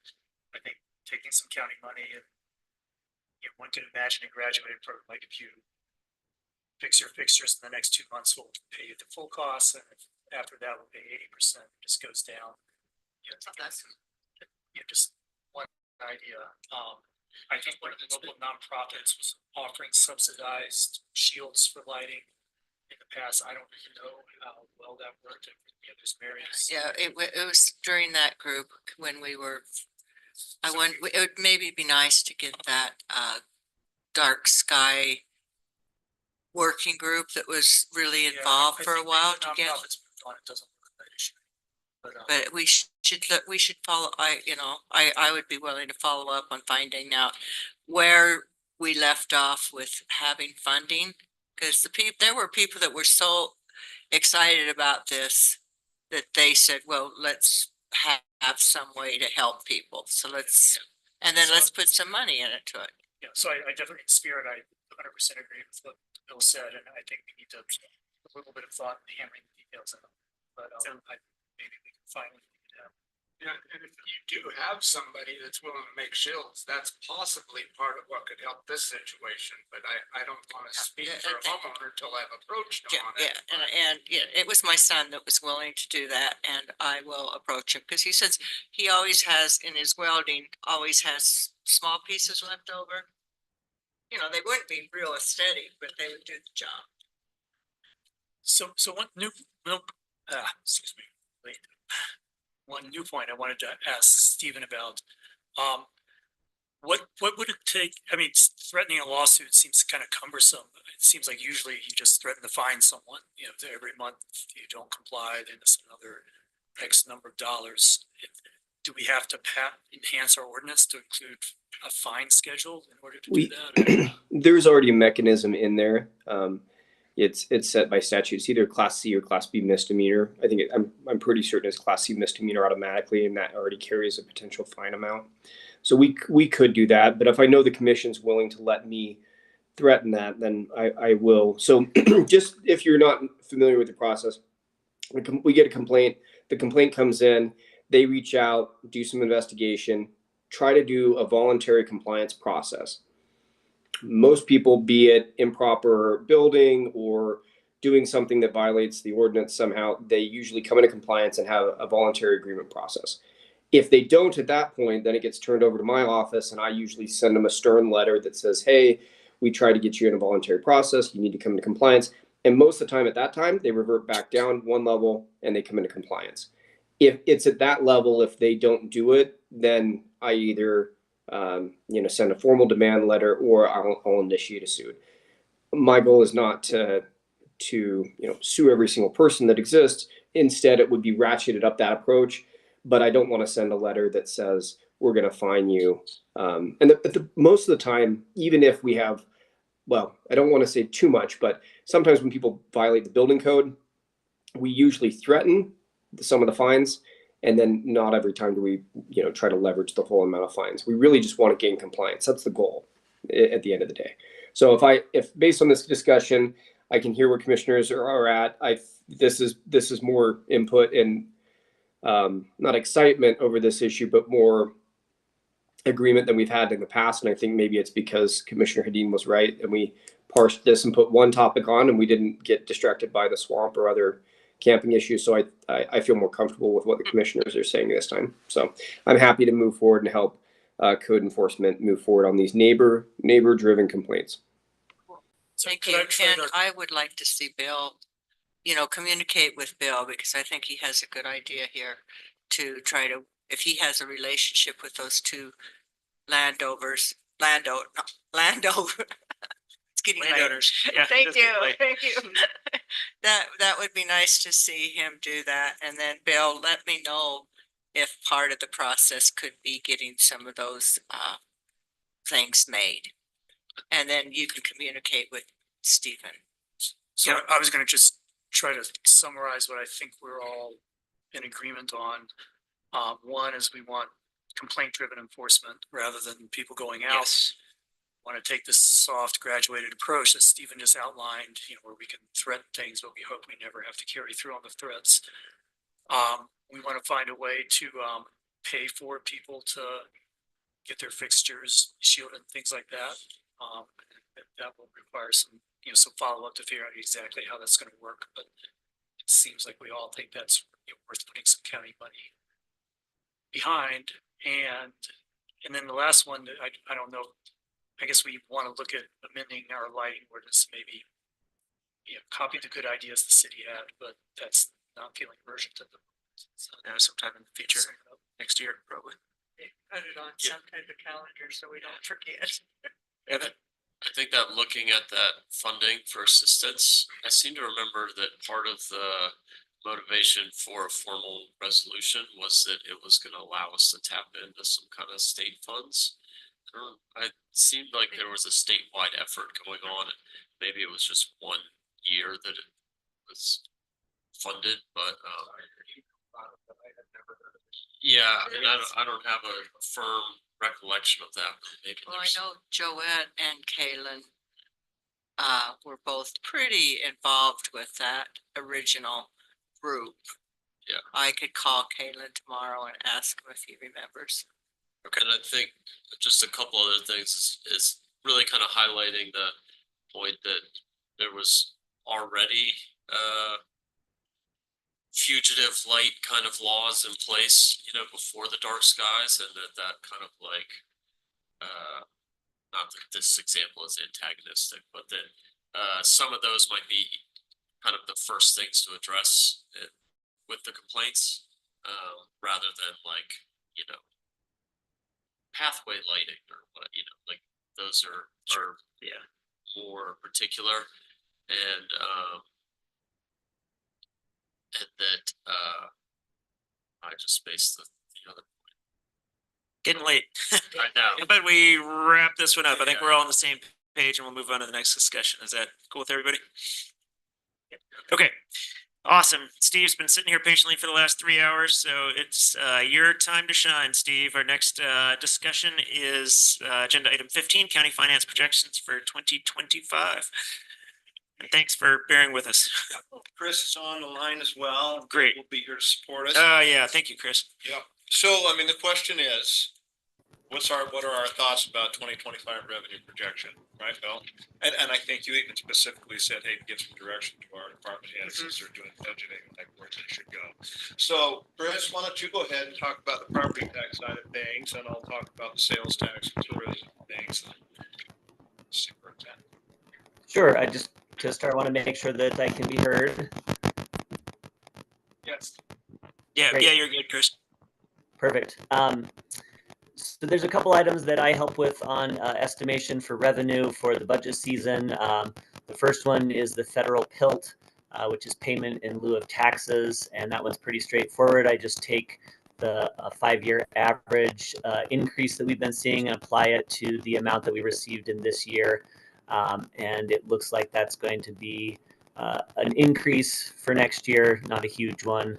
think taking some county money, and one could imagine a graduated program, like if you fix your fixtures in the next 2 months, we'll pay you the full cost, and after that we'll pay 80%. It just goes down. That's just one idea. I think one of the local nonprofits was offering subsidized shields for lighting in the past. I don't really know how well that worked. There's various. Yeah, it was during that group when we were, it would maybe be nice to get that dark sky working group that was really involved for a while to get. But we should follow, I would be willing to follow up on finding out where we left off with having funding. Because there were people that were so excited about this that they said, well, let's have some way to help people. So let's put some money in it to it. Yeah, so I definitely, in spirit, I 100% agree with what Bill said, and I think we need to put a little bit of thought in hammering the details out. But maybe we can find what we can have. Yeah, and if you do have somebody that's willing to make shields, that's possibly part of what could help this situation. But I don't want to speak for a homeowner until I've approached them on it. And it was my son that was willing to do that, and I will approach him because he says he always has in his welding, always has small pieces left over. They wouldn't be real aesthetic, but they would do the job. So one excuse me. Wait. One new point I wanted to ask Stephen about, what would it take? I mean, threatening a lawsuit seems kind of cumbersome. It seems like usually you just threaten to fine someone, every month if you don't comply, then it's another X number of dollars. Do we have to enhance our ordinance to include a fine schedule in order to do that? There's already a mechanism in there. It's set by statute. It's either Class C or Class B misdemeanor. I think I'm pretty certain it's Class C misdemeanor automatically, and that already carries a potential fine amount. So we could do that, but if I know the commission's willing to let me threaten that, then I will. So just if you're not familiar with the process, we get a complaint. The complaint comes in. They reach out, do some investigation, try to do a voluntary compliance process. Most people, be it improper building or doing something that violates the ordinance somehow, they usually come into compliance and have a voluntary agreement process. If they don't at that point, then it gets turned over to my office, and I usually send them a stern letter that says, hey, we tried to get you in a voluntary process. You need to come into compliance. And most of the time at that time, they revert back down one level and they come into compliance. If it's at that level, if they don't do it, then I either send a formal demand letter, or I'll initiate a suit. My goal is not to sue every single person that exists. Instead, it would be ratcheted up that approach. But I don't want to send a letter that says we're going to fine you. Most of the time, even if we have, well, I don't want to say too much, but sometimes when people violate the building code, we usually threaten some of the fines, and then not every time do we, try to leverage the whole amount of fines. We really just want to gain compliance. That's the goal at the end of the day. So if based on this discussion, I can hear where commissioners are at. This is more input and not excitement over this issue, but more agreement than we've had in the past. And I think maybe it's because Commissioner Hedin was right, and we parsed this and put one topic on, and we didn't get distracted by the swamp or other camping issues. So I feel more comfortable with what the commissioners are saying this time. So I'm happy to move forward and help code enforcement move forward on these neighbor-driven complaints. Thank you. And I would like to see Bill, communicate with Bill, because I think he has a good idea here to try to, if he has a relationship with those two landowners. It's getting late. Landowners. Yeah, Thank just you, get late. thank you. That would be nice to see him do that. And then Bill, let me know if part of the process could be getting some of those things made. And then you can communicate with Stephen. So I was gonna just try to summarize what I think we're all in agreement on. One is we want complaint-driven enforcement rather than people going out. Yes. Want to take this soft graduated approach that Stephen just outlined, where we can threaten things, but we hope we never have to carry through on the threats. We want to find a way to pay for people to get their fixtures shielded and things like that. That will require some follow-up to figure out exactly how that's going to work, but it seems like we all think that's worth putting some county money behind. And then the last one that I don't know, I guess we want to look at amending our lighting ordinance, maybe copy the good ideas the city had, but that's not feeling version to them. So sometime in the future, next year probably. Put it on some type of calendar so we don't forget. I think that looking at that funding for assistance, I seem to remember that part of the motivation for a formal resolution was that it was going to allow us to tap into some kind of state funds. It seemed like there was a statewide effort going on. Maybe it was just 1 year that it was funded, but yeah, I mean, I don't have a firm recollection of that. Maybe Well, I know Joette and Kaylin were both pretty involved with that original group. Yeah. I could call Kaylin tomorrow and ask him if he remembers. Okay. And I think just a couple other things is really kind of highlighting the point that there was already fugitive light kind of laws in place, before the dark skies, and that kind of like, not that this example is antagonistic, but that some of those might be kind of the first things to address it with the complaints, rather than like, pathway lighting or what, like those are more particular, and that I just spaced the other point. Getting late. I know. But we wrap this one up. I think we're all on the same page, and we'll move on to the next discussion. Is that cool with everybody? Okay. Awesome. Steve's been sitting here patiently for the last 3 hours, so it's your time to shine, Steve. Our next discussion is agenda item 15, county finance projections for 2025. And thanks for bearing with us. Chris is on the line as well. Great. We'll be here to support us. Yeah, thank you, Chris. Yeah. So, I mean, the question is, what are our thoughts about 2025 revenue projection, right, Bill? And I think you even specifically said, hey, give some direction to our department heads as they're doing budgeting, like where they should go. So, Chris, why don't you go ahead and talk about the property tax side of things, and I'll talk about the sales tax and tourism things. Superintendent. Sure. To start, I want to make sure that I can be heard. Yes. Yeah, Great. yeah, you're good, Chris. Perfect. So there's a couple items that I help with on estimation for revenue for the budget season. The first one is the federal PILT, which is payment in lieu of taxes, and that one's pretty straightforward. I just take the 5-year average increase that we've been seeing and apply it to the amount that we received in this year. And it looks like that's going to be an increase for next year, not a huge one.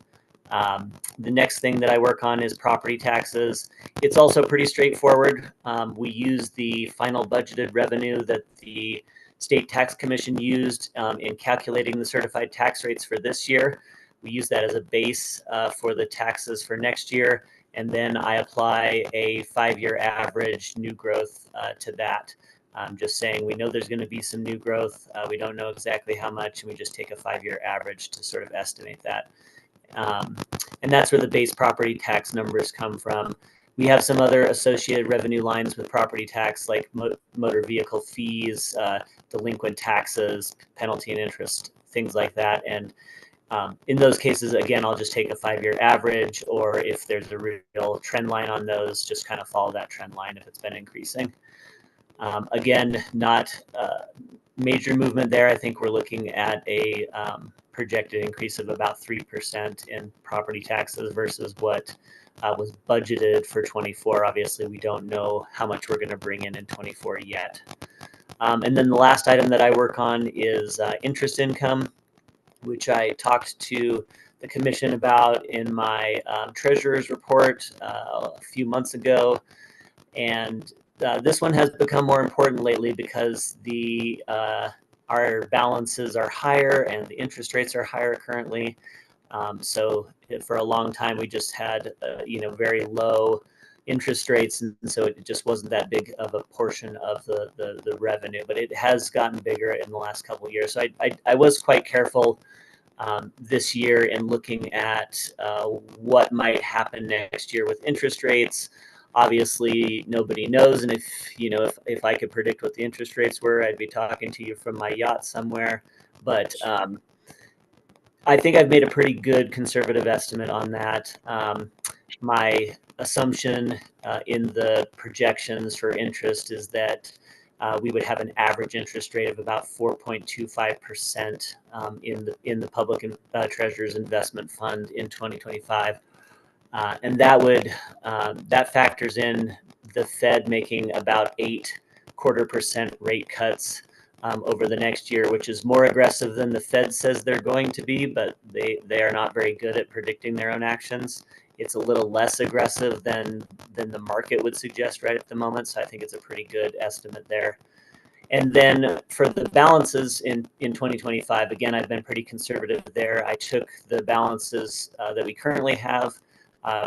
The next thing that I work on is property taxes. It's also pretty straightforward. We use the final budgeted revenue that the State Tax Commission used in calculating the certified tax rates for this year. We use that as a base for the taxes for next year, and then I apply a 5-year average new growth to that. I'm just saying we know there's going to be some new growth. We don't know exactly how much, and we just take a 5-year average to sort of estimate that. And that's where the base property tax numbers come from. We have some other associated revenue lines with property tax, like motor vehicle fees, delinquent taxes, penalty and interest, things like that. And in those cases, again, I'll just take a 5-year average, or if there's a real trend line on those, just kind of follow that trend line if it's been increasing. Again, not major movement there. I think we're looking at a projected increase of about 3% in property taxes versus what was budgeted for 24. Obviously, we don't know how much we're going to bring in 24 yet. And then the last item that I work on is interest income, which I talked to the commission about in my treasurer's report a few months ago. And this one has become more important lately because the our balances are higher and the interest rates are higher currently. So for a long time, we just had very low interest rates, and so it just wasn't that big of a portion of the revenue. But it has gotten bigger in the last couple of years. So I was quite careful this year in looking at what might happen next year with interest rates. Obviously, nobody knows, and if I could predict what the interest rates were, I'd be talking to you from my yacht somewhere. But I think I've made a pretty good conservative estimate on that. My assumption in the projections for interest is that we would have an average interest rate of about 4.25% in the public treasurer's investment fund in 2025. And that factors in the Fed making about 0.25% rate cuts over the next year, which is more aggressive than the Fed says they're going to be, but they are not very good at predicting their own actions. It's a little less aggressive than the market would suggest right at the moment, so I think it's a pretty good estimate there. And then for the balances in 2025, again, I've been pretty conservative there. I took the balances that we currently have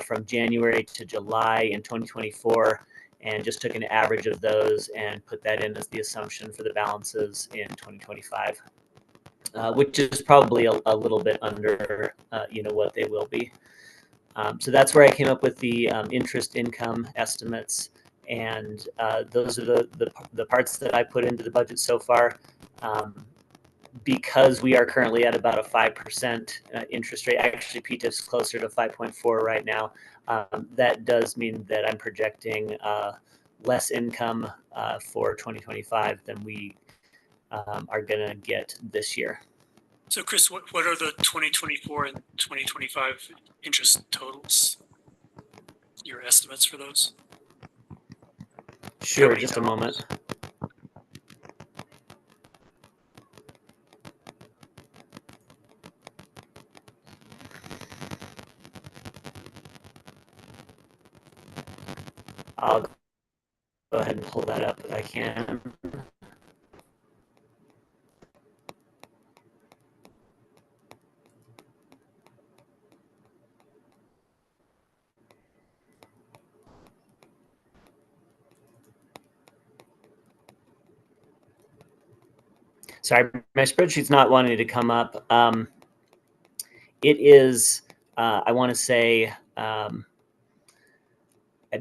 from January to July in 2024, and just took an average of those and put that in as the assumption for the balances in 2025, which is probably a little bit under, what they will be. So that's where I came up with the interest income estimates, and those are the parts that I put into the budget so far. Because we are currently at about a 5% interest rate, actually PTIP's closer to 5.4 right now. That does mean that I'm projecting less income for 2025 than we are going to get this year. So Chris, what are the 2024 and 2025 interest totals? Your estimates for those? Sure, just a moment. I'll go ahead and pull that up if I can. Sorry, my spreadsheet's not wanting to come up. It is, I want to say,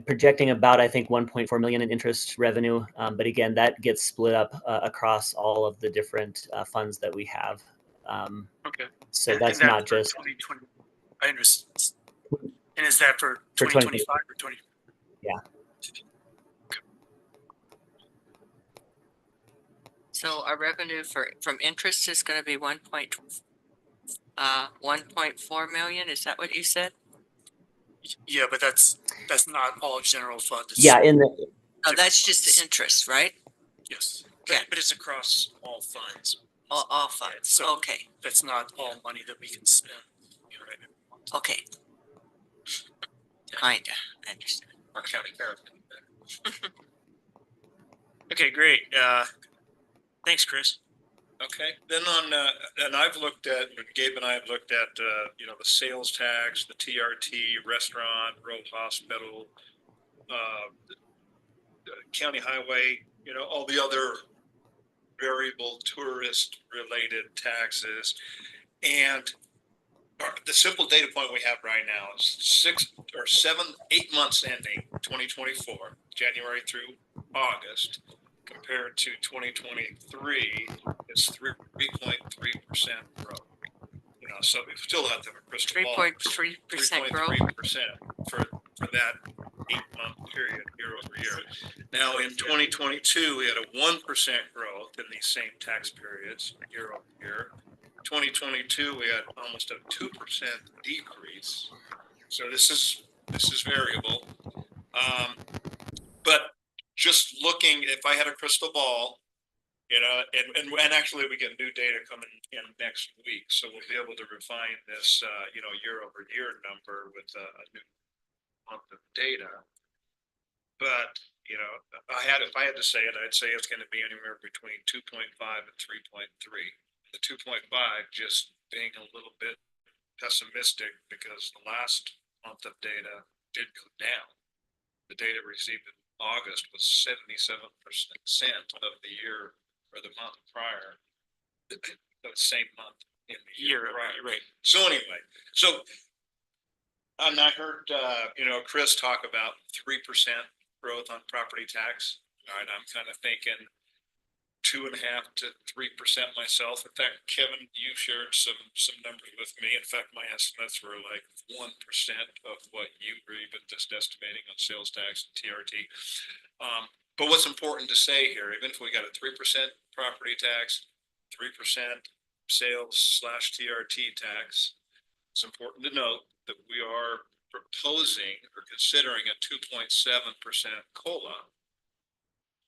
projecting about, I think, 1.4 million in interest revenue. But again, that gets split up across all of the different funds that we have. Okay. So that's not just 2020. I understand. And is that for 2025 or 20? Yeah. So our revenue from interest is gonna be 1.4 million, is that what you said? Yeah, but that's not all general fund. It's- Yeah, in the, Oh, that's just the interest, right? Yes, Right, but it's across all funds. All funds, so- okay, that's not all money that we can spend. okay. Kinda, I understand. Our county fair. Okay, great. Thanks, Chris. Okay, then on, and I've looked at, Gabe and I have looked at, you know, the sales tax, the TRT, restaurant, road hospital, county highway, you know, all the other variable tourist related taxes. And the simple data point we have right now is 8 months ending 2024, January through August, compared to 2023 is 3.3% growth. You know, so we still have to have a crystal ball. 3.3% growth. 3.3% for that 8-month period year over year. Now, in 2022, we had a 1% growth in these same tax periods year over year. 2022, we had almost a 2% decrease. So this is variable. But just looking, if I had a crystal ball, you know, and actually we get new data coming in next week, so we'll be able to refine this, you know, year over year number with a new month of data. But, you know, if I had to say it, I'd say it's going to be anywhere between 2.5 and 3.3. The 2.5 just being a little bit pessimistic because the last month of data did go down. The data received in August was 77% of the year or the month prior, the same month in the year prior. Right. So anyway, and I heard, you know, Chris talk about 3% growth on property tax. All right, I'm kind of thinking 2.5 to 3% myself. In fact, Kevin, you shared some numbers with me. In fact, my estimates were like 1% of what you were even just estimating on sales tax and TRT. But what's important to say here, even if we got a 3% property tax, 3% sales/TRT tax, it's important to note that we are proposing or considering a 2.7% COLA.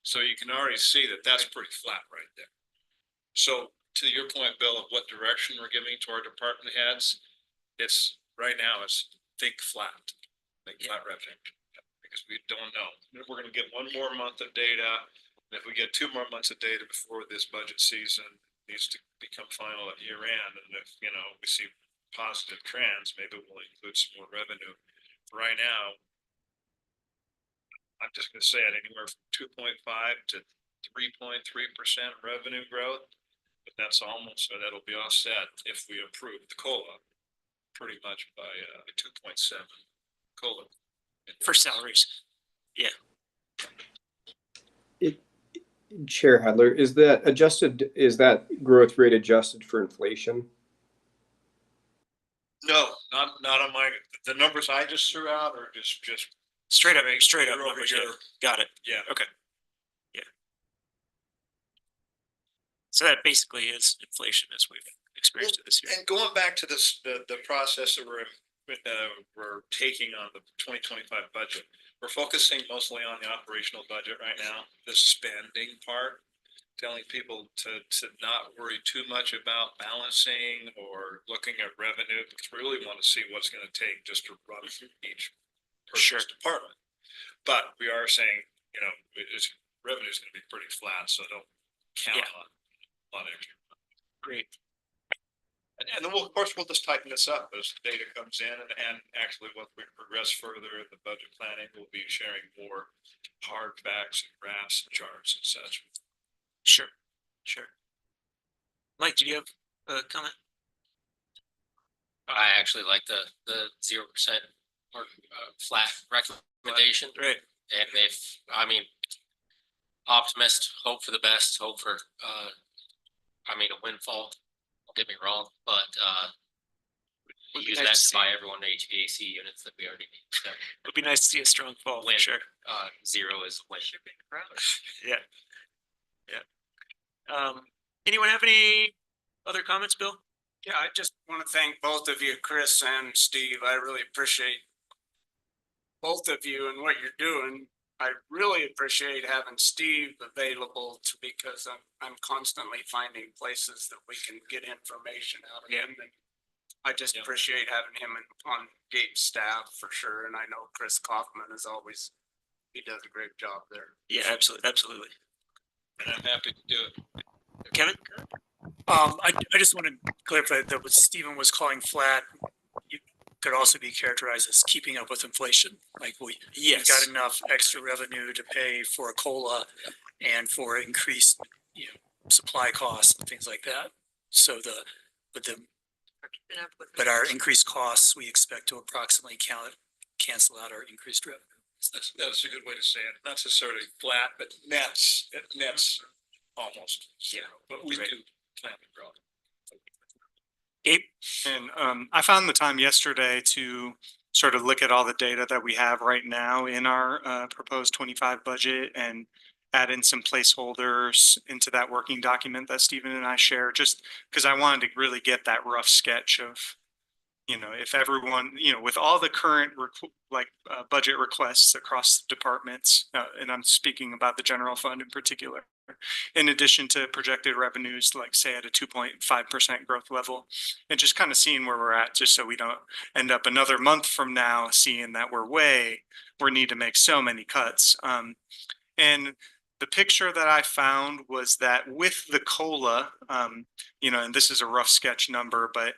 So you can already see that that's pretty flat right there. So to your point, Bill, of what direction we're giving to our department heads, it's right now it's think flat revenue. Because we don't know. We're going to get one more month of data. And if we get 2 more months of data before this budget season needs to become final at year end, and if, you know, we see positive trends, maybe we'll include some more revenue. Right now, I'm just going to say it anywhere from 2.5 to 3.3% revenue growth, but that's almost, so that'll be offset if we approve the COLA pretty much by 2.7 COLA. For salaries. Yeah. Chair Hadler, is that growth rate adjusted for inflation? No, not on the numbers I just threw out are just Straight up year over numbers. year. Yeah. Got it. Yeah. Okay. Yeah. So that basically is inflation as we've experienced it this year. And going back to this, the process that we're taking on the 2025 budget, we're focusing mostly on the operational budget right now, the spending part, telling people to not worry too much about balancing or looking at revenue, because we really want to see what's going to take just to run each purchase department. But we are saying, you know, revenue is going to be pretty flat, so don't count on a lot of extra. Great. And then we'll just tighten this up as data comes in, and actually once we progress further in the budget planning, we'll be sharing more hard facts and graphs and charts and such. Sure. Mike, do you have a comment? I actually like the 0% or flat recommendation. Right. And if, I mean, optimist, hope for the best, hope for, a windfall. Don't get me wrong, but use that to buy everyone HVAC units that we already need. So It would be nice to see a strong fall. win. Sure. zero is what you're being proud of. Yeah. Yeah. Anyone have any other comments, Bill? Yeah, I just want to thank both of you, Chris and Steve. I really appreciate both of you and what you're doing. I really appreciate having Steve available because I'm constantly finding places that we can get information out of him. And I just appreciate having him on Gabe's staff for sure. And I know Chris Kaufman is always, he does a great job there. Yeah, absolutely. Absolutely. And I'm happy to do it. Kevin? I just want to clarify that what Stephen was calling flat, you could also be characterized as keeping up with inflation. Like we've got enough extra revenue to pay for a COLA and for increased, supply costs and things like that. So but our increased costs, we expect to approximately cancel out our increased revenue. That's a good way to say it. Not necessarily flat, but nets almost zero, but we do plan to grow. And I found the time yesterday to sort of look at all the data that we have right now in our proposed 25 budget and add in some placeholders into that working document that Stephen and I share, just because I wanted to really get that rough sketch of, if everyone, with all the current budget requests across departments, and I'm speaking about the general fund in particular, in addition to projected revenues, like say at a 2.5% growth level, and just kind of seeing where we're at, just so we don't end up another month from now seeing that we need to make so many cuts. And the picture that I found was that with the COLA, and this is a rough sketch number, but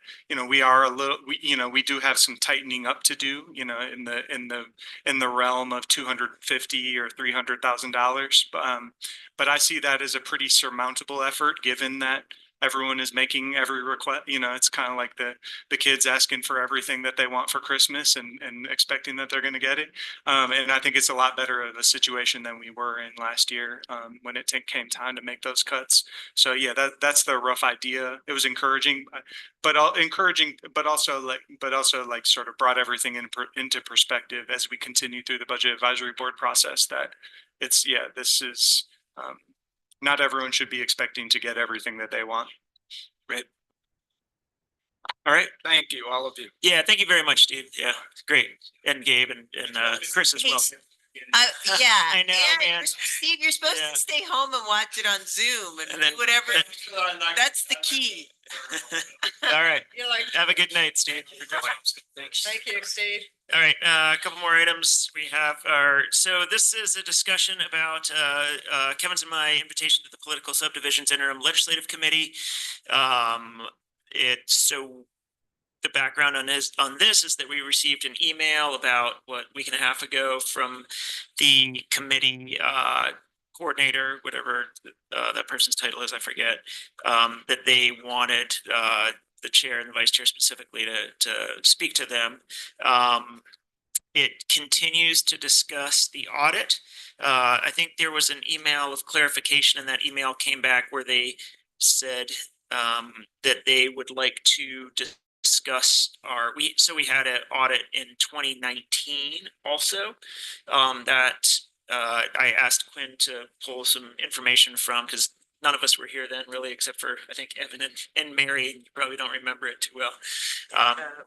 we are we do have some tightening up to do, in the realm of $250,000 or $300,000. But I see that as a pretty surmountable effort, given that everyone is making every request. It's kind of like the kids asking for everything that they want for Christmas and expecting that they're going to get it. And I think it's a lot better of a situation than we were in last year when it came time to make those cuts. So yeah, that's the rough idea. It was encouraging, but also sort of brought everything into perspective as we continue through the budget advisory board process. That this is. Not everyone should be expecting to get everything that they want. Right. All right. Thank you, all of you. Yeah, thank you very much, Steve. Yeah, great. And Gabe and Chris as well. Yeah. I know, yeah, man. Steve, you're supposed to stay home and watch it on Zoom and then, do whatever. That's the key. All right. You're like, Have a good night, Steve. thank you, Steve. All right, a couple more items. We have so this is a discussion about Kevin's and my invitation to the Political Subdivisions Interim Legislative Committee. The background on this is that we received an email about week and a half ago from the committee coordinator, whatever that person's title is, I forget, that they wanted the chair and the vice chair specifically to speak to them. It continues to discuss the audit. I think there was an email of clarification, and that email came back where they said that they would like to discuss we had an audit in 2019 also that I asked Quinn to pull some information from, because none of us were here then, really, except for I think Evan and Mary. You probably don't remember it too well.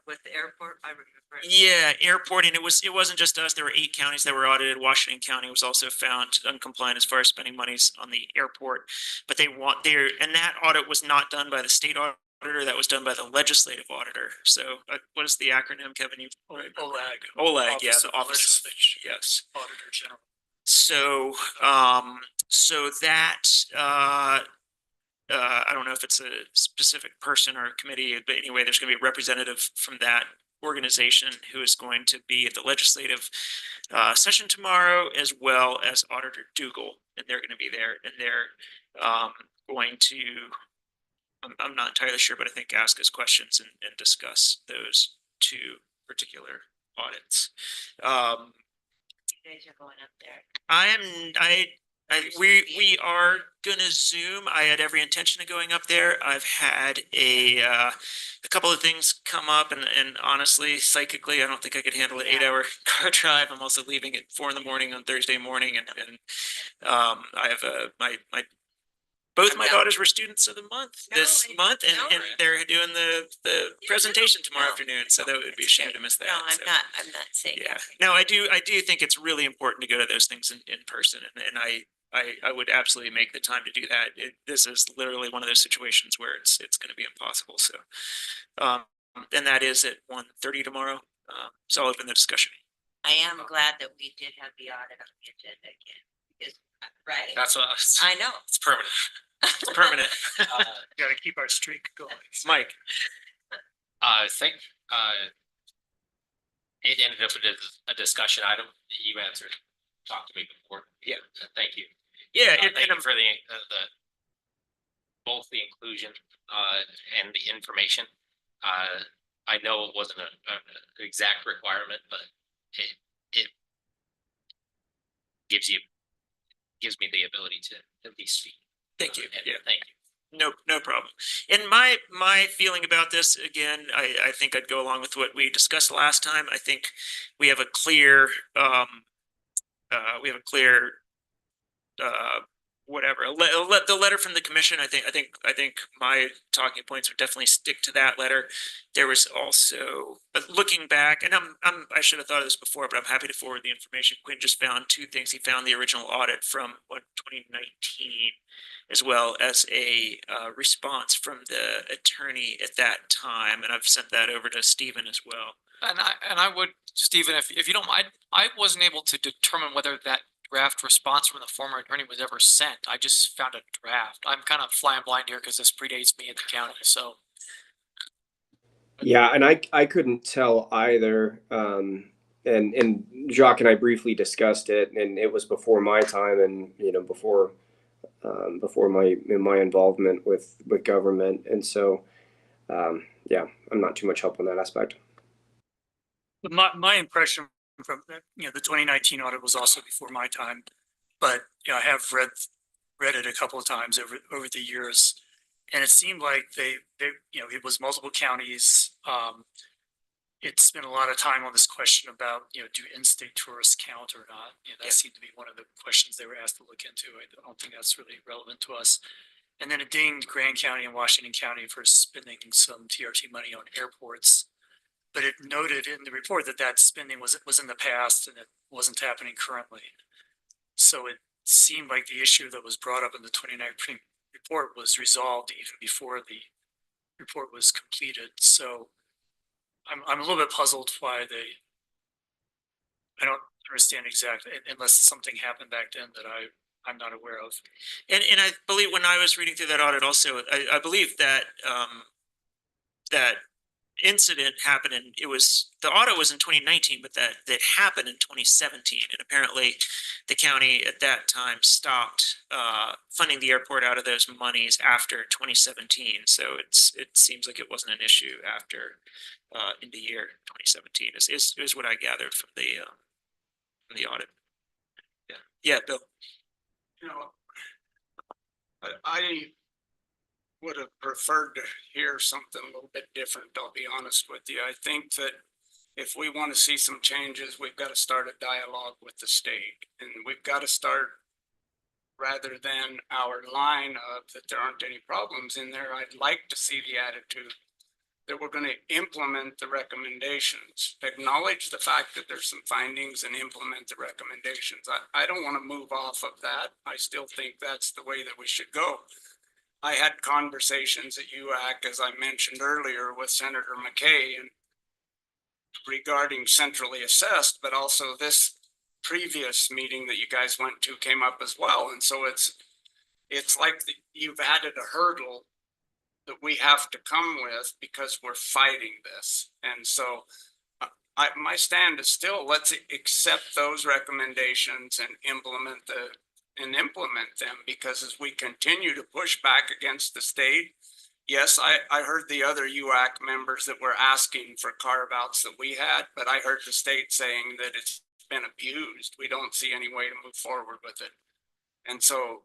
With the airport, I remember it. Yeah, airport, and it wasn't just us. There were 8 counties that were audited. Washington County was also found uncompliant as far as spending monies on the airport. But and that audit was not done by the state auditor. That was done by the legislative auditor. So what is the acronym, Kevin? OLAG, yeah, the Office of yes, Auditor General. So that I don't know if it's a specific person or a committee, but anyway, there's going to be a representative from that organization who is going to be at the legislative session tomorrow, as well as Auditor Dougal, and they're going to be there, and they're going to, I'm not entirely sure, but I think ask us questions and discuss those 2 particular audits. You guys are going up there. I We are gonna Zoom. I had every intention of going up there. I've had a couple of things come up and honestly, psychically, I don't think I could handle an 8-hour car drive. I'm also leaving at 4 a.m. on Thursday morning and I have my both my daughters were students of the month this month and they're doing the presentation tomorrow afternoon. So that would be a shame to miss that. No, so. I'm not saying. Yeah, no, I do think it's really important to go to those things in person and I would absolutely make the time to do that. This is literally one of those situations where it's going to be impossible. So, and that is at 1:30 tomorrow. So I'll open the discussion. I am glad that we did have the audit on the agenda again. Because, right? That's what I know. it's permanent. It's permanent. Gotta keep our streak going. Mike. I think, it ended up with a discussion item. You answered, talked to me before. Yeah. Thank you. Yeah. Thank you for the both the inclusion, and the information. I know it wasn't an exact requirement, but it gives me the ability to at least speak. Thank you. Yeah. Thank you. No problem. And my feeling about this, again, I think I'd go along with what we discussed last time. I think we have a clear, whatever, the letter from the commission. I think my talking points would definitely stick to that letter. There was also, but looking back, and I should have thought of this before, but I'm happy to forward the information. Quinn just found two things. He found the original audit from 2019. As well as a response from the attorney at that time, and I've sent that over to Stephen as well. And I would, Stephen, if you don't mind, I wasn't able to determine whether that draft response from the former attorney was ever sent. I just found a draft. I'm kind of flying blind here because this predates me at the county, so. Yeah, and I couldn't tell either. And Jacques and I briefly discussed it, and it was before my time, and before my involvement with government, and so yeah, I'm not too much help on that aspect. But my impression from the 2019 audit was also before my time, but I have read it a couple of times over the years, and it seemed like they it was multiple counties. It spent a lot of time on this question about, do in-state tourists count or not? That seemed to be one of the questions they were asked to look into. I don't think that's really relevant to us. And then it dinged Grand County and Washington County for spending some TRT money on airports. But it noted in the report that spending was in the past and it wasn't happening currently. So it seemed like the issue that was brought up in the 2019 report was resolved even before the report was completed. So I'm a little bit puzzled why I don't understand exactly, unless something happened back then that I'm not aware of. And I believe when I was reading through that audit also, I believe that that incident happened and the audit was in 2019, but that happened in 2017. And apparently the county at that time stopped funding the airport out of those monies after 2017. So it seems like it wasn't an issue after in the year 2017 is what I gathered from the audit. Yeah, Bill. I would have preferred to hear something a little bit different, I'll be honest with you. I think that if we want to see some changes, we've got to start a dialogue with the state, and we've got to start, rather than our line of that there aren't any problems in there, I'd like to see the attitude that we're going to implement the recommendations, acknowledge the fact that there's some findings and implement the recommendations. I don't want to move off of that. I still think that's the way that we should go. I had conversations at UAC, as I mentioned earlier, with Senator McKay and regarding centrally assessed, but also this previous meeting that you guys went to came up as well. And so it's like you've added a hurdle that we have to come with because we're fighting this. And so my stand is still, let's accept those recommendations and implement them, because as we continue to push back against the state, yes, I heard the other UAC members that were asking for carve-outs that we had, but I heard the state saying that it's been abused. We don't see any way to move forward with it. And so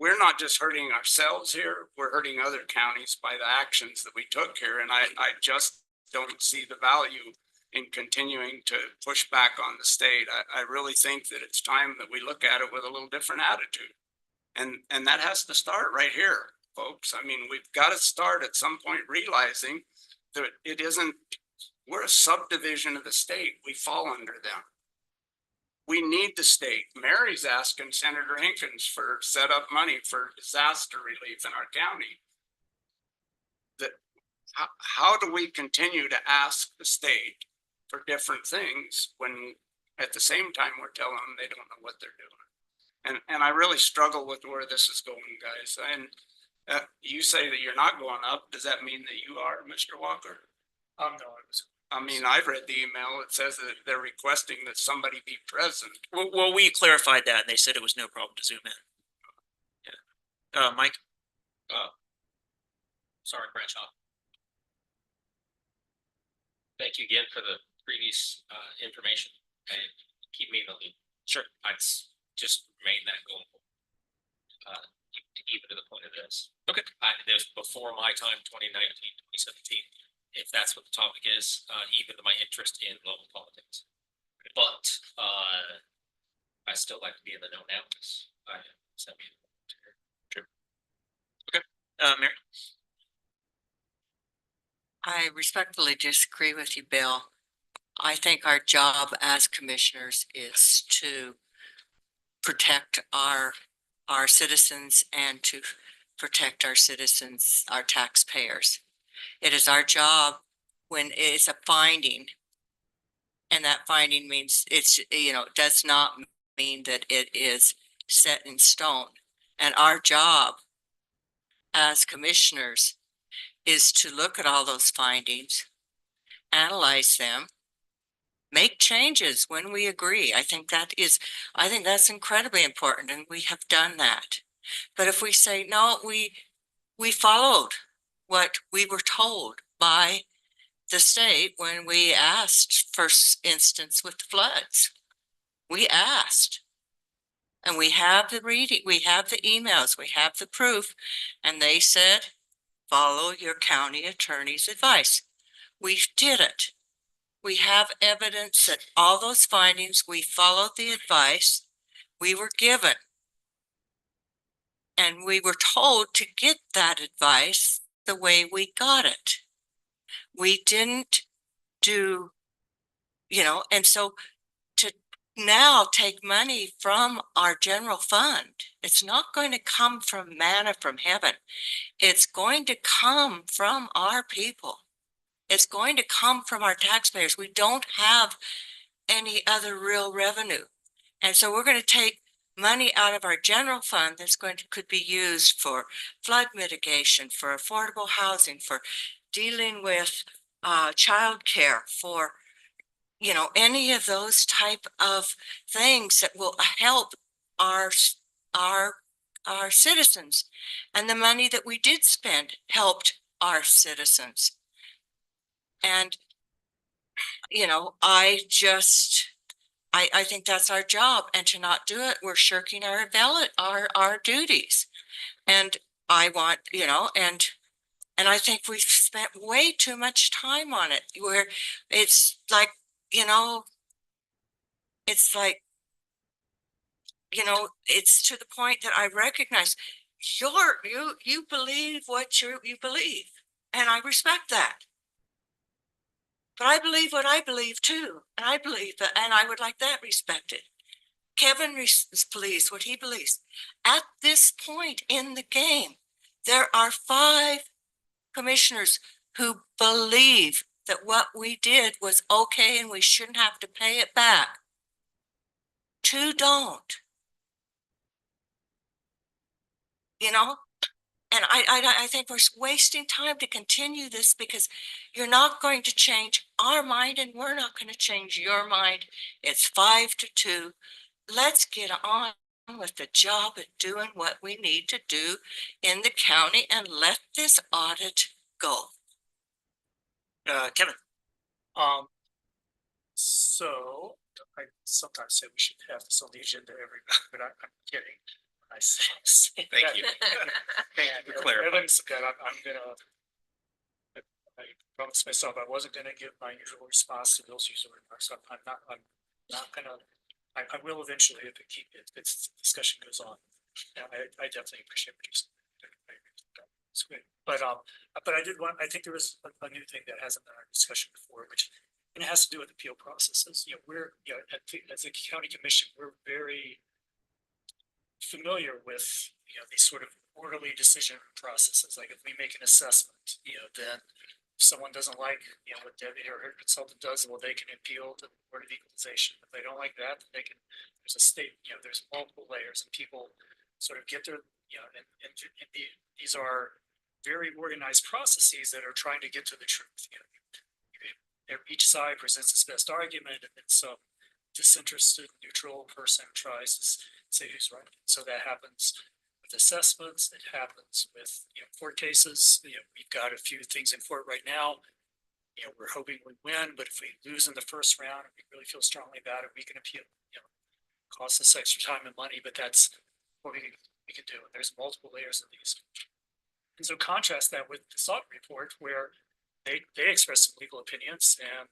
we're not just hurting ourselves here, we're hurting other counties by the actions that we took here. And I just don't see the value in continuing to push back on the state. I really think that it's time that we look at it with a little different attitude. And that has to start right here, folks. I mean, we've got to start at some point realizing that it isn't, we're a subdivision of the state. We fall under them. We need the state. Mary's asking Senator Hinkins for set up money for disaster relief in our county. How do we continue to ask the state for different things when at the same time we're telling them they don't know what they're doing? And I really struggle with where this is going, guys. And you say that you're not going up. Does that mean that you are, Mr. Walker? No, I mean, I've read the email. It says that they're requesting that somebody be present. Well, we clarified that and they said it was no problem to zoom in. Yeah. Mike? Sorry, Bradshaw. Thank you again for the previous information and keep me in the loop. Sure. I'd just remain that going forward. Even to the point of this. Okay. There's before my time, 2019, 2017, if that's what the topic is, even my interest in local politics. But I still like to be in the know now because I sent me. True. Okay. Mary? I respectfully disagree with you, Bill. I think our job as commissioners is to protect our citizens and to protect our citizens, our taxpayers. It is our job when it's a finding, and that finding means it's, does not mean that it is set in stone. And our job as commissioners is to look at all those findings, analyze them, make changes when we agree. I think that's incredibly important, and we have done that. But if we say, no, we followed what we were told by the state when we asked, first instance with the floods, we asked, and we have the reading, we have the emails, we have the proof, and they said, follow your county attorney's advice. We did it. We have evidence that all those findings, we followed the advice we were given. And we were told to get that advice the way we got it. We didn't do, and so to now take money from our general fund, it's not going to come from manna from heaven. It's going to come from our people. It's going to come from our taxpayers. We don't have any other real revenue. And so we're going to take money out of our general fund that's could be used for flood mitigation, for affordable housing, for dealing with child care, for, any of those type of things that will help our citizens. And the money that we did spend helped our citizens. And, I think that's our job, and to not do it, we're shirking our duties. And I want, and I think we've spent way too much time on it, where it's like, it's to the point that I recognize you believe what you believe, and I respect that. But I believe what I believe too, and I believe that, and I would like that respected. Kevin believes what he believes. At this point in the game, there are 5 commissioners who believe that what we did was okay and we shouldn't have to pay it back. 2 don't. And I think we're wasting time to continue this, because you're not going to change our mind and we're not going to change your mind. It's 5-2. Let's get on with the job of doing what we need to do in the county and let this audit go. Kevin. So I sometimes say we should have this on the agenda every, but I'm kidding. I say Thank that. you. And For clarifying. Evans, that I'm gonna, I promised myself I wasn't gonna give my usual response to Bill's usual remarks. I'm not gonna, I will eventually if this discussion goes on. Yeah, I definitely appreciate what you're saying. It's good. But I I think there was a new thing that hasn't been our discussion before, which, and it has to do with appeal processes. You know, as a county commission, we're very familiar with, these sort of orderly decision processes. Like if we make an assessment, then if someone doesn't like, what Debbie or her consultant does, well, they can appeal to the Board of Equalization. If they don't like that, they can, there's a state, there's multiple layers and people sort of get their, these are very organized processes that are trying to get to the truth. Each side presents its best argument, and then some disinterested, neutral person tries to say who's right. So that happens with assessments. It happens with court cases. We've got a few things in court right now. We're hoping we win, but if we lose in the first round, and we really feel strongly about it, we can appeal. Costs us extra time and money, but that's what we can do. And there's multiple layers of these. And so contrast that with the SOT report, where they expressed some legal opinions, and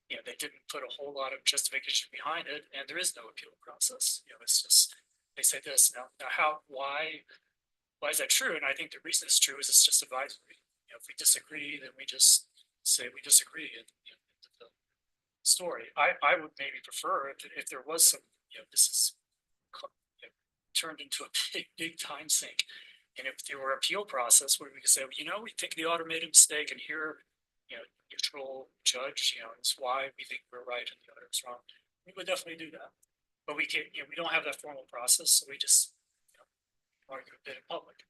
they didn't put a whole lot of justification behind it, and there is no appeal process. It's just they say this now. Why is that true? And I think the reason it's true is it's just advisory. If we disagree, then we just say we disagree, and the story. I would maybe prefer if there was some. This is turned into a big time sink. And if there were appeal process where we could say, well, we think the auditor made a mistake, and here, neutral judge, is why we think we're right and the auditor is wrong. We would definitely do that, but we can't. We don't have that formal process, so we just argue a bit in public.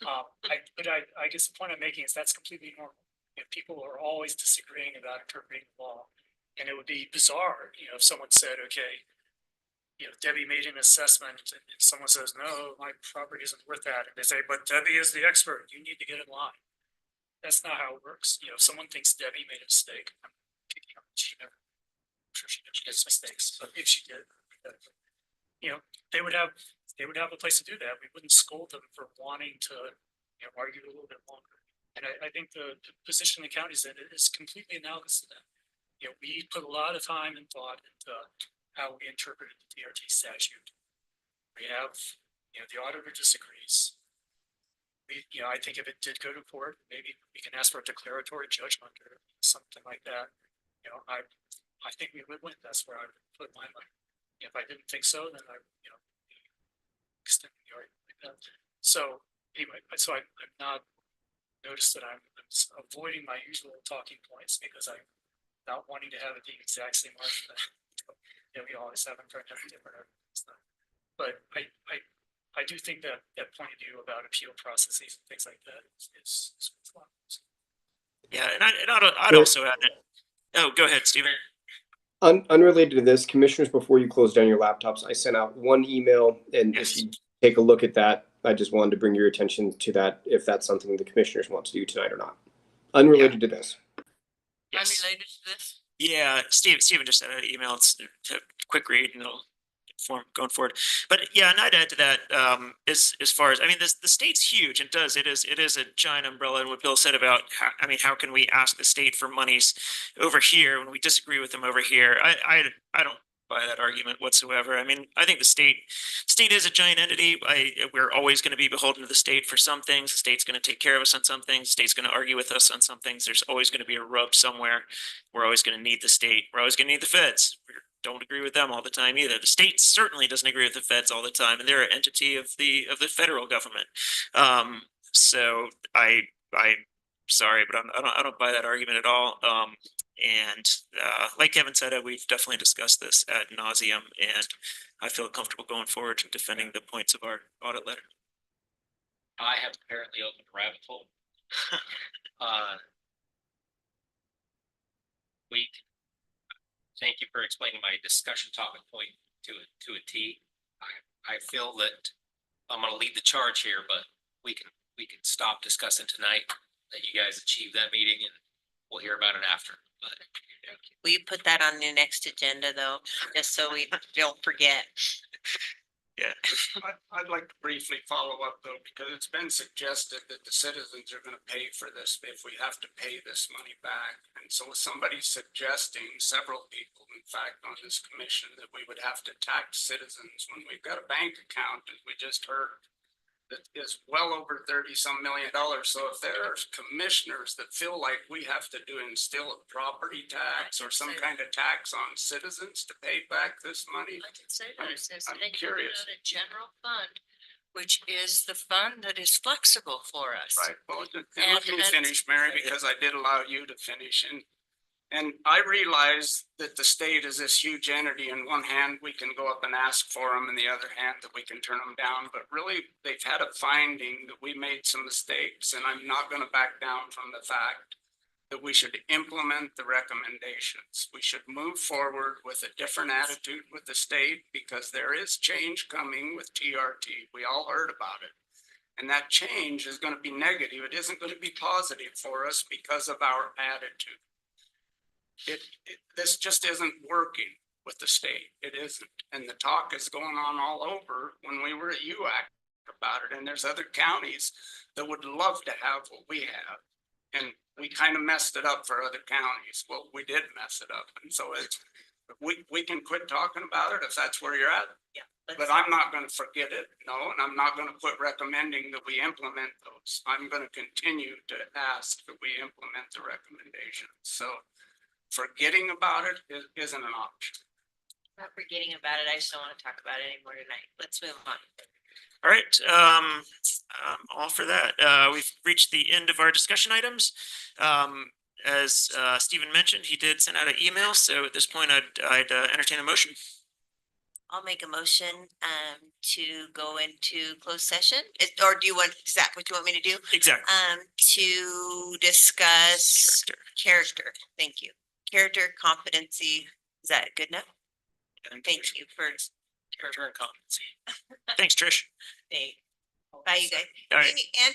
I guess the point I'm making is that's completely normal. People are always disagreeing about interpreting the law, and it would be bizarre, if someone said, okay, Debbie made an assessment and someone says, no, my property isn't worth that. And they say, but Debbie is the expert. You need to get in line. That's not how it works. If someone thinks Debbie made a mistake, I'm picking up, I'm sure she gets mistakes, but if she did, they would have a place to do that. We wouldn't scold them for wanting to, argue a little bit longer. And I think the position the county's in is completely analogous to that. We put a lot of time and thought into how we interpreted the DRT statute. We have, the auditor disagrees. I think if it did go to court, maybe we can ask for a declaratory judgment or something like that. I think we would win. That's where I would put my money. If I didn't think so, then I, extend the argument like that. So anyway, I've not noticed that I'm avoiding my usual talking points because I'm not wanting to have it the exact same argument. We always have in front of different arguments. But I do think that point of view about appeal processes and things like that is Yeah, and I'd also add that. Oh, go ahead, Stephen. Unrelated to this, commissioners, before you close down your laptops, I sent out one email, and if you take a look at that, I just wanted to bring your attention to that, if that's something the commissioners want to do tonight or not. Unrelated to this. Yes. Unrelated to this? Yeah, Steven just sent an email. It's a quick read, and it'll inform going forward. But yeah, and I'd add to that, as far as, the state's huge. It is a giant umbrella. And what Bill said about how can we ask the state for monies over here when we disagree with them over here? I don't buy that argument whatsoever. I think the state is a giant entity. We're always going to be beholden to the state for some things. The state's going to take care of us on some things. The state's going to argue with us on some things. There's always going to be a rub somewhere. We're always going to need the state. We're always going to need the feds. We don't agree with them all the time either. The state certainly doesn't agree with the feds all the time, and they're an entity of the federal government. So I'm sorry, but I don't buy that argument at all. And like Kevin said, we've definitely discussed this ad nauseum, and I feel comfortable going forward to defending the points of our audit letter. I have apparently opened a rabbit hole. Thank you for explaining my discussion topic point to a T. I feel that I'm going to lead the charge here, but we can stop discussing tonight that you guys achieved that meeting, and we'll hear about it after. But Will you put that on the next agenda though, just so we don't forget? Yeah. I'd like to briefly follow up though, because it's been suggested that the citizens are gonna pay for this if we have to pay this money back. And so somebody's suggesting, several people, in fact, on this commission, that we would have to tax citizens when we've got a bank account, as we just heard, that is well over $30-some million. So if there's commissioners that feel like we have to instill a property tax or some kind of tax on citizens to pay back this money, I can say I'm- that, it says I'm take it curious. out of general fund, which is the fund that is flexible for us. Right, well, and And let me that's- finish, Mary, because I did allow you to finish, and I realize that the state is this huge entity. In one hand, we can go up and ask for them, and the other hand, that we can turn them down, but really, they've had a finding that we made some mistakes, and I'm not gonna back down from the fact that we should implement the recommendations. We should move forward with a different attitude with the state, because there is change coming with TRT. We all heard about it. And that change is gonna be negative. It isn't gonna be positive for us because of our attitude. This just isn't working with the state. It isn't. And the talk is going on all over when we were at UAC about it. And there's other counties that would love to have what we have. And we kind of messed it up for other counties. Well, we did mess it up. And so we can quit talking about it if that's where you're at. Yeah. But I'm not gonna forget it, no, and I'm not gonna quit recommending that we implement those. I'm gonna continue to ask that we implement the recommendations. So forgetting about it isn't an option. Not forgetting about it. I just don't want to talk about it anymore tonight. Let's move on. All right, all for that. We've reached the end of our discussion items. As Stephen mentioned, he did send out an email, so at this point, I'd entertain a motion. I'll make a motion to go into closed session. Or do you want, is that what you want me to do? Exactly. To discuss character. Thank you. Character, competency. Is that good enough? Thank you for Character and competency. Thanks, Trish. Bye, you guys. All right. Amy, and